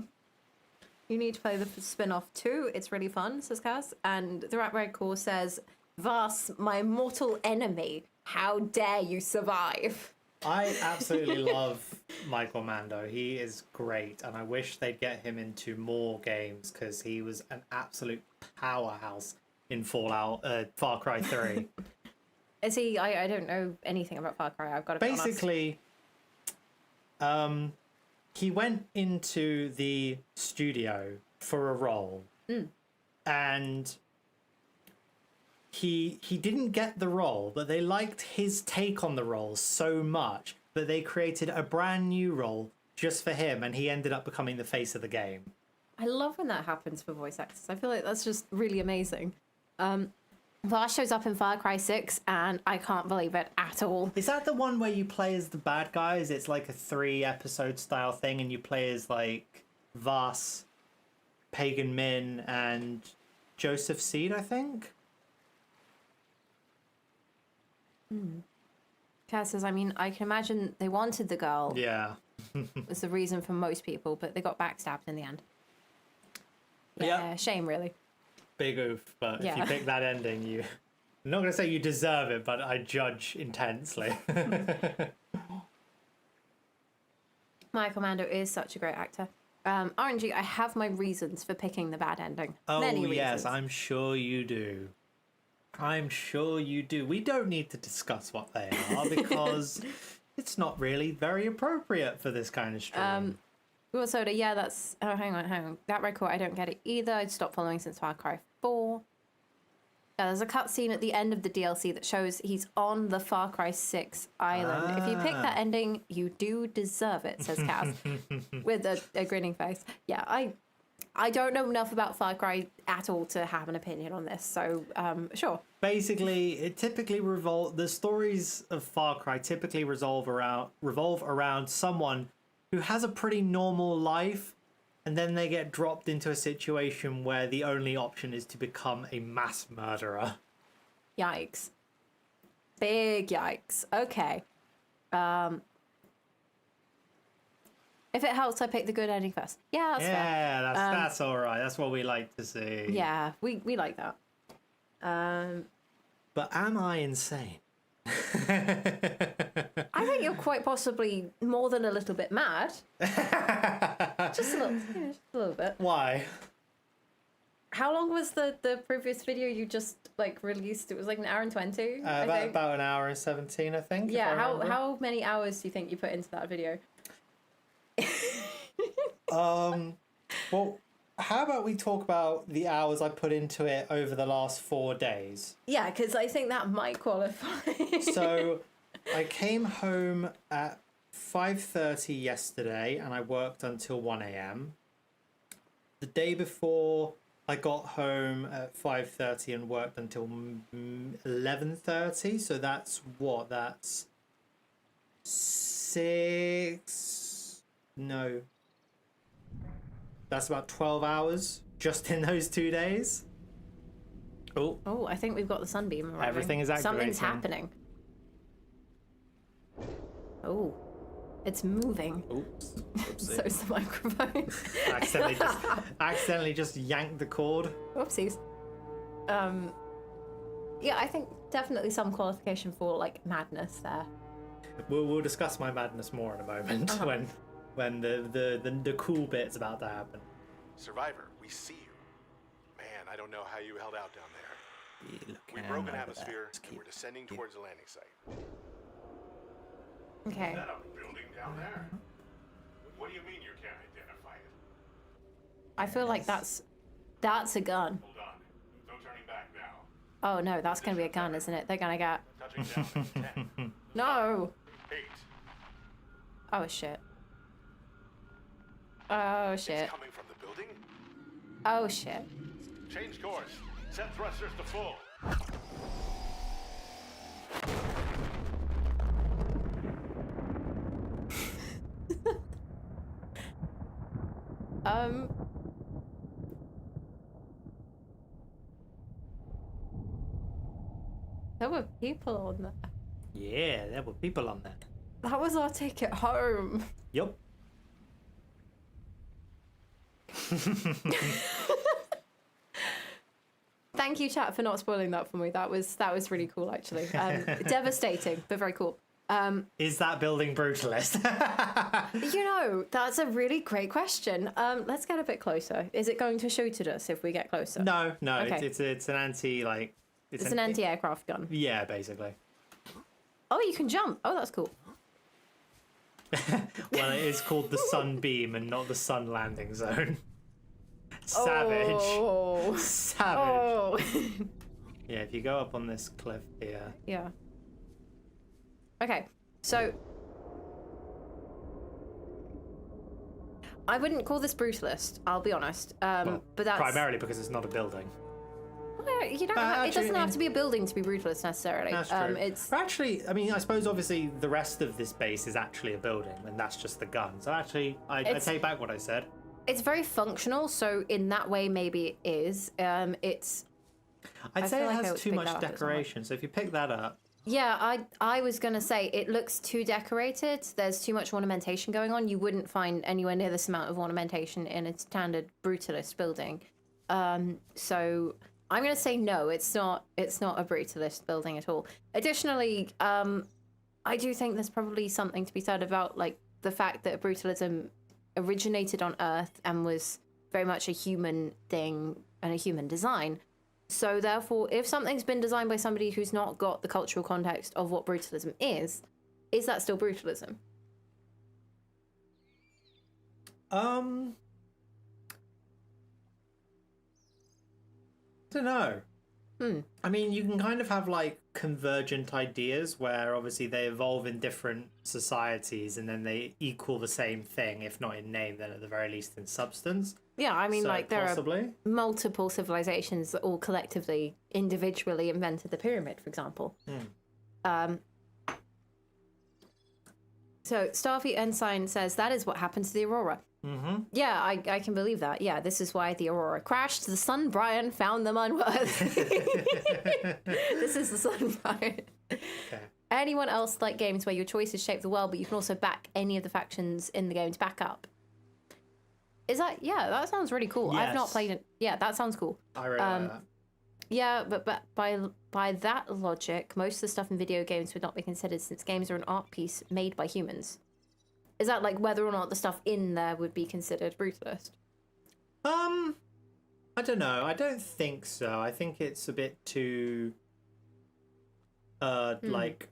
You need to play the spin-off too. It's really fun, says Kaz. And the Rat Red Core says, Vas, my mortal enemy, how dare you survive? I absolutely love Michael Mando. He is great, and I wish they'd get him into more games, because he was an absolute powerhouse in Far Cry 3. Is he? I don't know anything about Far Cry. I've got to be honest. Basically, he went into the studio for a role, and he didn't get the role, but they liked his take on the role so much that they created a brand new role just for him, and he ended up becoming the face of the game. I love when that happens for voice actors. I feel like that's just really amazing. Vas shows up in Far Cry 6, and I can't believe it at all. Is that the one where you play as the bad guys? It's like a 3-episode style thing, and you play as like Vas, Pagan Min, and Joseph Seed, I think? Kaz says, I mean, I can imagine they wanted the girl. Yeah. Was the reason for most people, but they got backstabbed in the end. Yeah, shame, really. Big oof, but if you pick that ending, I'm not going to say you deserve it, but I judge intensely. Michael Mando is such a great actor. RNG, I have my reasons for picking the bad ending. Oh, Many yes, reasons. I'm sure you do. I'm sure you do. We don't need to discuss what they are because it's not really very appropriate for this kind of stream. Well, Soda, yeah, that's... Oh, hang on. That record, I don't get it either. I'd stopped following since Far Cry 4. there's a cutscene at the end of the DLC that shows he's on the Far Cry 6 island. If you pick that ending, you do deserve it, says Kaz, with a grinning face. Yeah, I don't know enough about Far Cry at all to have an opinion on this, so sure. Basically, it typically the stories of Far Cry typically revolve around someone who has a pretty normal life, and then they get dropped into a situation where the only option is to become a mass murderer. Yikes. Big yikes. Okay. If it helps, I pick the good ending first. Yeah, that's fair. Yeah, that's all right. That's what we like to see. Yeah, we like that. But am I insane? I think you're quite possibly more than a little bit mad. Just a little bit. Why? How long was the previous video you just released? It was like an hour and 20. About an hour and 17, I think. Yeah. How many hours do you think you put into that video? Well, how about we talk about the hours I put into it over the last 4 days? Yeah, because I think that might qualify. So, I came home at 5:30 yesterday, and I worked until 1 a.m. The day before, I got home at 5:30 and worked until 11:30. So that's what? That's 6... No. That's about 12 hours just in those 2 days. Oh, I think we've got the sunbeam arriving. Everything is activating. Something's happening. Oh, it's moving. Oops. So is the microphone. accidentally just yanked the cord. Whoopsies. Yeah, I think definitely some qualification for madness there. We'll discuss my madness more in a moment when the cool bit's about to happen. Survivor, we see you. Man, I don't know how you held out down there. We broke an atmosphere and we're descending towards the landing site. Okay. Is that a building down there? What do you mean you can't identify it? I feel like that's a gun. Hold on. No turning back now. Oh no, that's gonna be a gun, isn't it? They're gonna get. Touching down in 10. No. 8. Oh shit. Oh shit. It's coming from the building? Oh shit. Change course. Set thrusters to full. There were people on there. Yeah, there were people on there. That was our ticket home. Yup. Thank you, chat, for not spoiling that for me. That was really cool, actually. Devastating, but very cool. Is that building brutalist? That's a really great question. Let's get a bit closer. Is it going to shoot at us if we get closer? No. Okay. It's an anti It's an anti-aircraft gun. Yeah, basically. Oh, you can jump. Oh, that's cool. Well, it is called the Sunbeam and not the Sun Landing Zone. Savage. Oh. Savage. Oh. Yeah, if you go up on this cliff here. Yeah. Okay, so I wouldn't call this brutalist, I'll be honest. But that's primarily because it's not a building. You don't. It doesn't have to be a building to be brutalist necessarily. That's true. It's actually, I mean, I suppose obviously the rest of this base is actually a building, and that's just the gun. So actually, I take back what I said. It's very functional, so in that way, maybe it is. It's. I'd say it has too much decoration. So if you pick that up. Yeah, I was gonna say it looks too decorated. There's too much ornamentation going on. You wouldn't find anywhere near this amount of ornamentation in a standard brutalist building. So I'm gonna say no. It's not a brutalist building at all. Additionally, I do think there's probably something to be said about the fact that brutalism originated on Earth and was very much a human thing and a human design. So therefore, if something's been designed by somebody who's not got the cultural context of what brutalism is that still brutalism? I don't know. I mean, you can kind of have like convergent ideas where obviously they evolve in different societies and then they equal the same thing, if not in name, then at the very least in substance. Yeah, I mean, So like, there possibly. are multiple civilizations that all collectively, individually invented the pyramid, for example. So, Starfleet Ensign says that is what happened to the Aurora. Mm-hmm. Yeah, I can believe that. Yeah, this is why the Aurora crashed. The sun, Brian, found them unworthy. This is the sun, Brian. Okay. Anyone else like games where your choices shape the world, but you can also back any of the factions in the game to back up? Is that... Yeah, that sounds really cool. I've not Yes. played it. Yeah, that sounds cool. I really like that. Yeah, but by that logic, most of the stuff in video games would not be considered since games are an art piece made by humans. Is that like whether or not the stuff in there would be considered brutalist? I don't know. I don't think so. I think it's a bit too like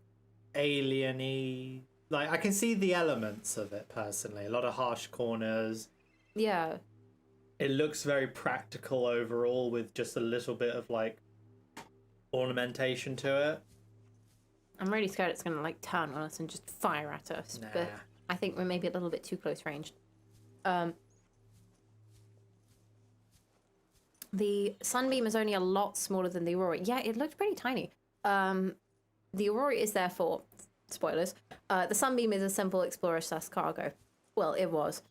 alien-y. Like I can see the elements of it personally. A lot of harsh corners. Yeah. It looks very practical overall with just a little bit of like ornamentation to it. I'm really scared it's going to like turn on us and just fire at us. Nah. But I think we're maybe a little bit too close ranged. The sunbeam is only a lot smaller than the Aurora. Yeah, it looked pretty tiny. The Aurora is therefore, spoilers, the sunbeam is a simple explorer/cargo. Well, it was.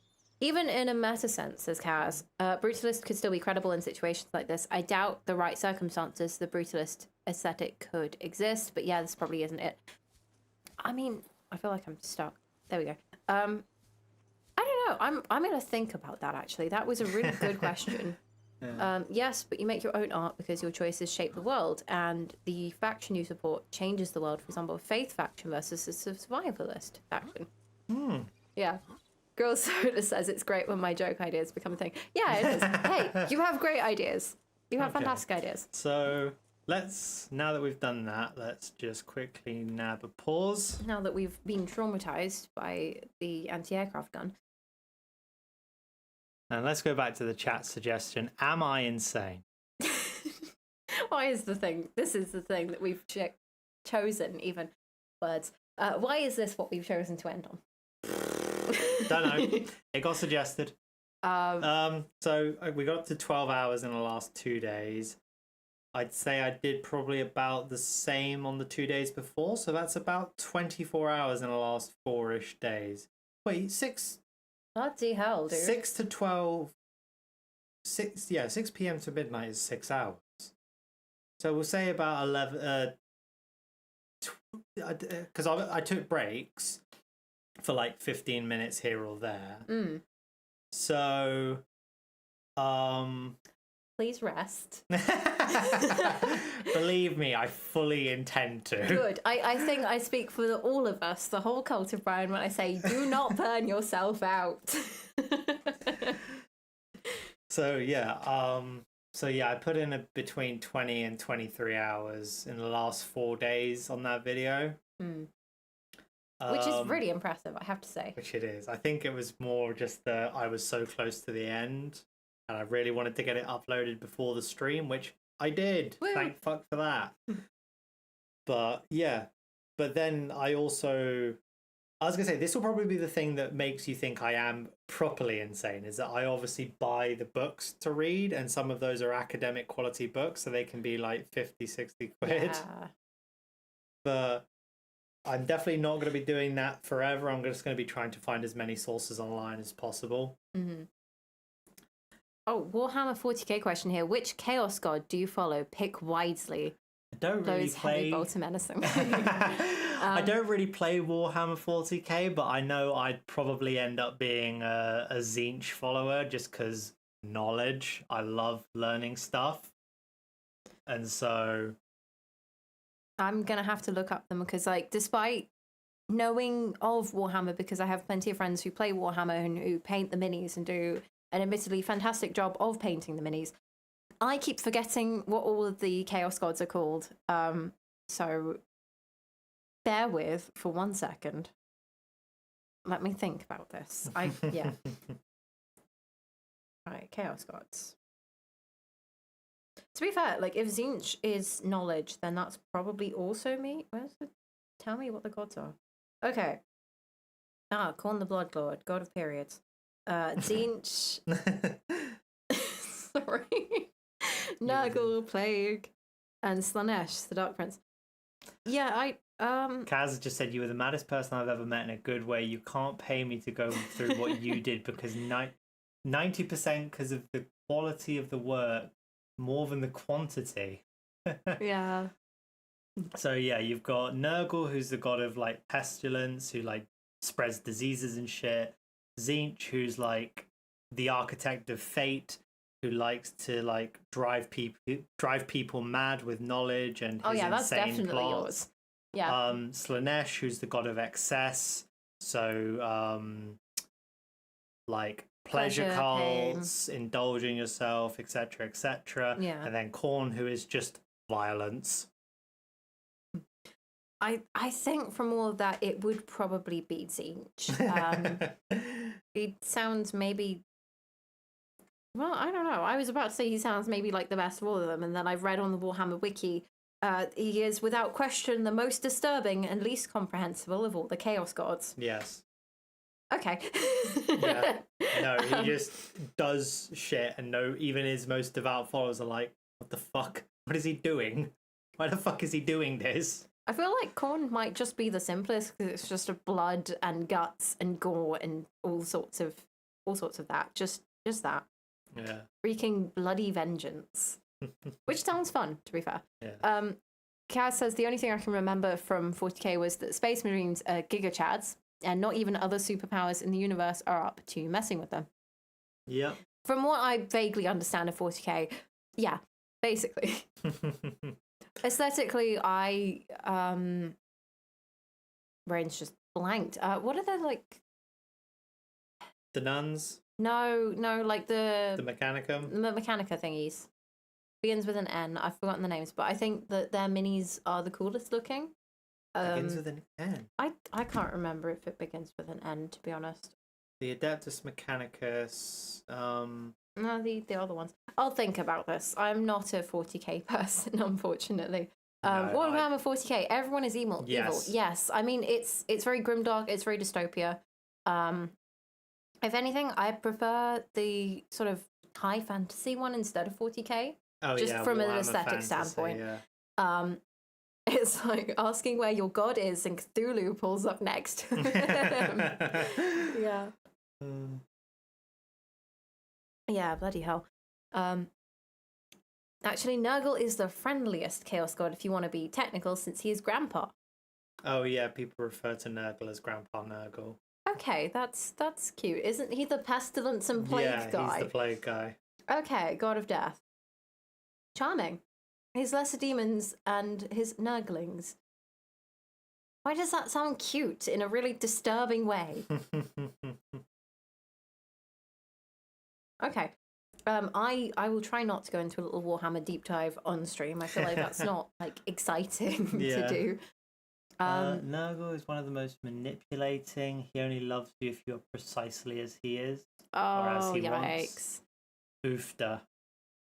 Even in a meta sense, says Kaz, brutalist could still be credible in situations like this. I doubt the right circumstances the brutalist aesthetic could exist, but yeah, this probably isn't it. I mean, I feel like I'm stuck. There we go. I don't know. I'm gonna think about that actually. That was a really good question. Yeah. Yes, but you make your own art because your choices shape the world, and the faction you support changes the world. For example, a faith faction versus a survivalist faction. Yeah. Girl Soda says it's great when my joke ideas become a thing. Yeah, it is. Hey, you have great ideas. You have fantastic ideas. So now that we've done that, let's just quickly nab a pause. Now that we've been traumatized by the anti-aircraft gun. And let's go back to the chat suggestion. Am I insane? Why is the thing? This is the thing that we've chosen, even words. Why is this what we've chosen to end on? Don't know. It got suggested. So we got up to 12 hours in the last 2 days. I'd say I did probably about the same on the 2 days before. So that's about 24 hours in the last 4-ish days. Wait, 6... Bloody hell, dude. 6 to 12... 6 p.m. to midnight is 6 hours. So we'll say about 11... Because I took breaks for like 15 minutes here or there. So... Please rest. Believe me, I fully intend to. Good. I think I speak for all of us, the whole cult of Brian, when I say do not burn yourself out. So yeah, I put in between 20 and 23 hours in the last 4 days on that video. Which is really impressive, I have to say. Which it is. I think it was more just that I was so close to the end and I really wanted to get it uploaded before the stream, which I did. Woo. Thank fuck for that. But yeah, but then I was going to say, this will probably be the thing that makes you think I am properly insane, is that I obviously buy the books to read, and some of those are academic quality books, so they can be like 50, 60 quid. Yeah. But I'm definitely not going to be doing that forever. I'm just going to be trying to find as many sources online as possible. Oh, Warhammer 40k question here. Which Chaos God do you follow? Pick wisely. I don't really Those play... heavy bolts are menacing. I don't really play Warhammer 40k, but I know I'd probably end up being a Tzeentch follower just because knowledge. I love learning stuff. And so... I'm going to have to look up them because, like, despite knowing of Warhammer, because I have plenty of friends who play Warhammer and who paint the minis and do an admittedly fantastic job of painting the minis, I keep forgetting what all of the Chaos Gods are called. So bear with for 1 second. Let me think about this. Yeah. Right, Chaos Gods. To be fair, like if Zinch is knowledge, then that's probably also me. Where's the? Tell me what the gods are. Okay. Korn the Blood Lord, god of periods. Zinch. Sorry. Nurgle, Plague, and Slanesh, the Dark Prince. Yeah, Kaz just said you were the maddest person I've ever met in a good way. You can't pay me to go through what you did because 90% because of the quality of the work more than the quantity. Yeah. So yeah, you've got Nurgle, who's the god of like pestilence, who like spreads diseases and shit. Zinch, who's like the architect of fate, who likes to like drive people mad with knowledge and his that's insane definitely plots. yours. Yeah. Slanesh, who's the god of excess, so like pleasure cults, indulging yourself, etc., etc. Yeah. And then Korn, who is just violence. I think from all of that, it would probably be Zinch. He sounds maybe. Well, I don't know. I was about to say he sounds maybe like the best of all of them, and then I've read on the Warhammer Wiki. He is without question the most disturbing and least comprehensible of all the Chaos Gods. Yes. Okay. Yeah. No, he just does shit, and even his most devout followers are like, "What the fuck? What is he doing? Why the fuck is he doing this?" I feel like Korn might just be the simplest because it's just a blood and guts and gore and all sorts of that. Just that. Yeah. Freaking bloody vengeance. Which sounds fun, to be fair. Yeah. Kaz says the only thing I can remember from 40k was that Space Marines are Giga Chads, and not even other superpowers in the universe are up to messing with them. Yeah. From what I vaguely understand of 40k, yeah, basically. Aesthetically, brain's just blanked. What are they like? The nuns? No, like the Mechanicum? The Mechanica thingies. Begins with an N. I've forgotten the names, but I think that their minis are the coolest looking. Begins with an N. I can't remember if it begins with an N, to be honest. The Adeptus Mechanicus. No, the other ones. I'll think about this. I'm not a 40k person, unfortunately. Warhammer 40k. Everyone is evil. Yes. Yes. I mean, it's very grimdark. It's very dystopia. If anything, I prefer the sort of high fantasy one instead of 40k. Oh, just yeah, from an Warhammer aesthetic fantasy, standpoint. Yeah. It's like asking where your god is, and Cthulhu pulls up next. Yeah. Yeah, bloody hell. Actually, Nurgle is the friendliest Chaos God if you want to be technical, since he is Grandpa. Oh yeah, people refer to Nurgle as Grandpa Nurgle. Okay, that's cute. Isn't he the pestilence and plague guy? Yeah, he's the plague guy. Okay, God of Death. Charming. His lesser demons and his Nurglings. Why does that sound cute in a really disturbing way? Okay. I will try not to go into a little Warhammer deep dive on stream. I feel like that's not like exciting to do. Nurgle is one of the most manipulating. He only loves you if you're precisely as he is. Or as he wants. Oofda.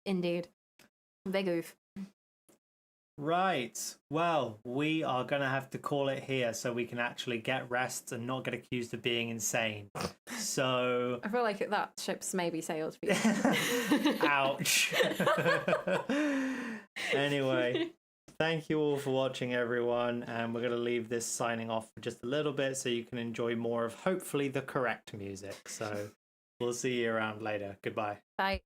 Indeed. Big oof. Right. Well, we are going to have to call it here so we can actually get rest and not get accused of being insane. So... I feel like that ship's maybe sailed for you. Ouch. Anyway, thank you all for watching, everyone. And we're going to leave this signing off for just a little bit so you can enjoy more of, hopefully, the correct music. So we'll see you around later. Goodbye. Bye.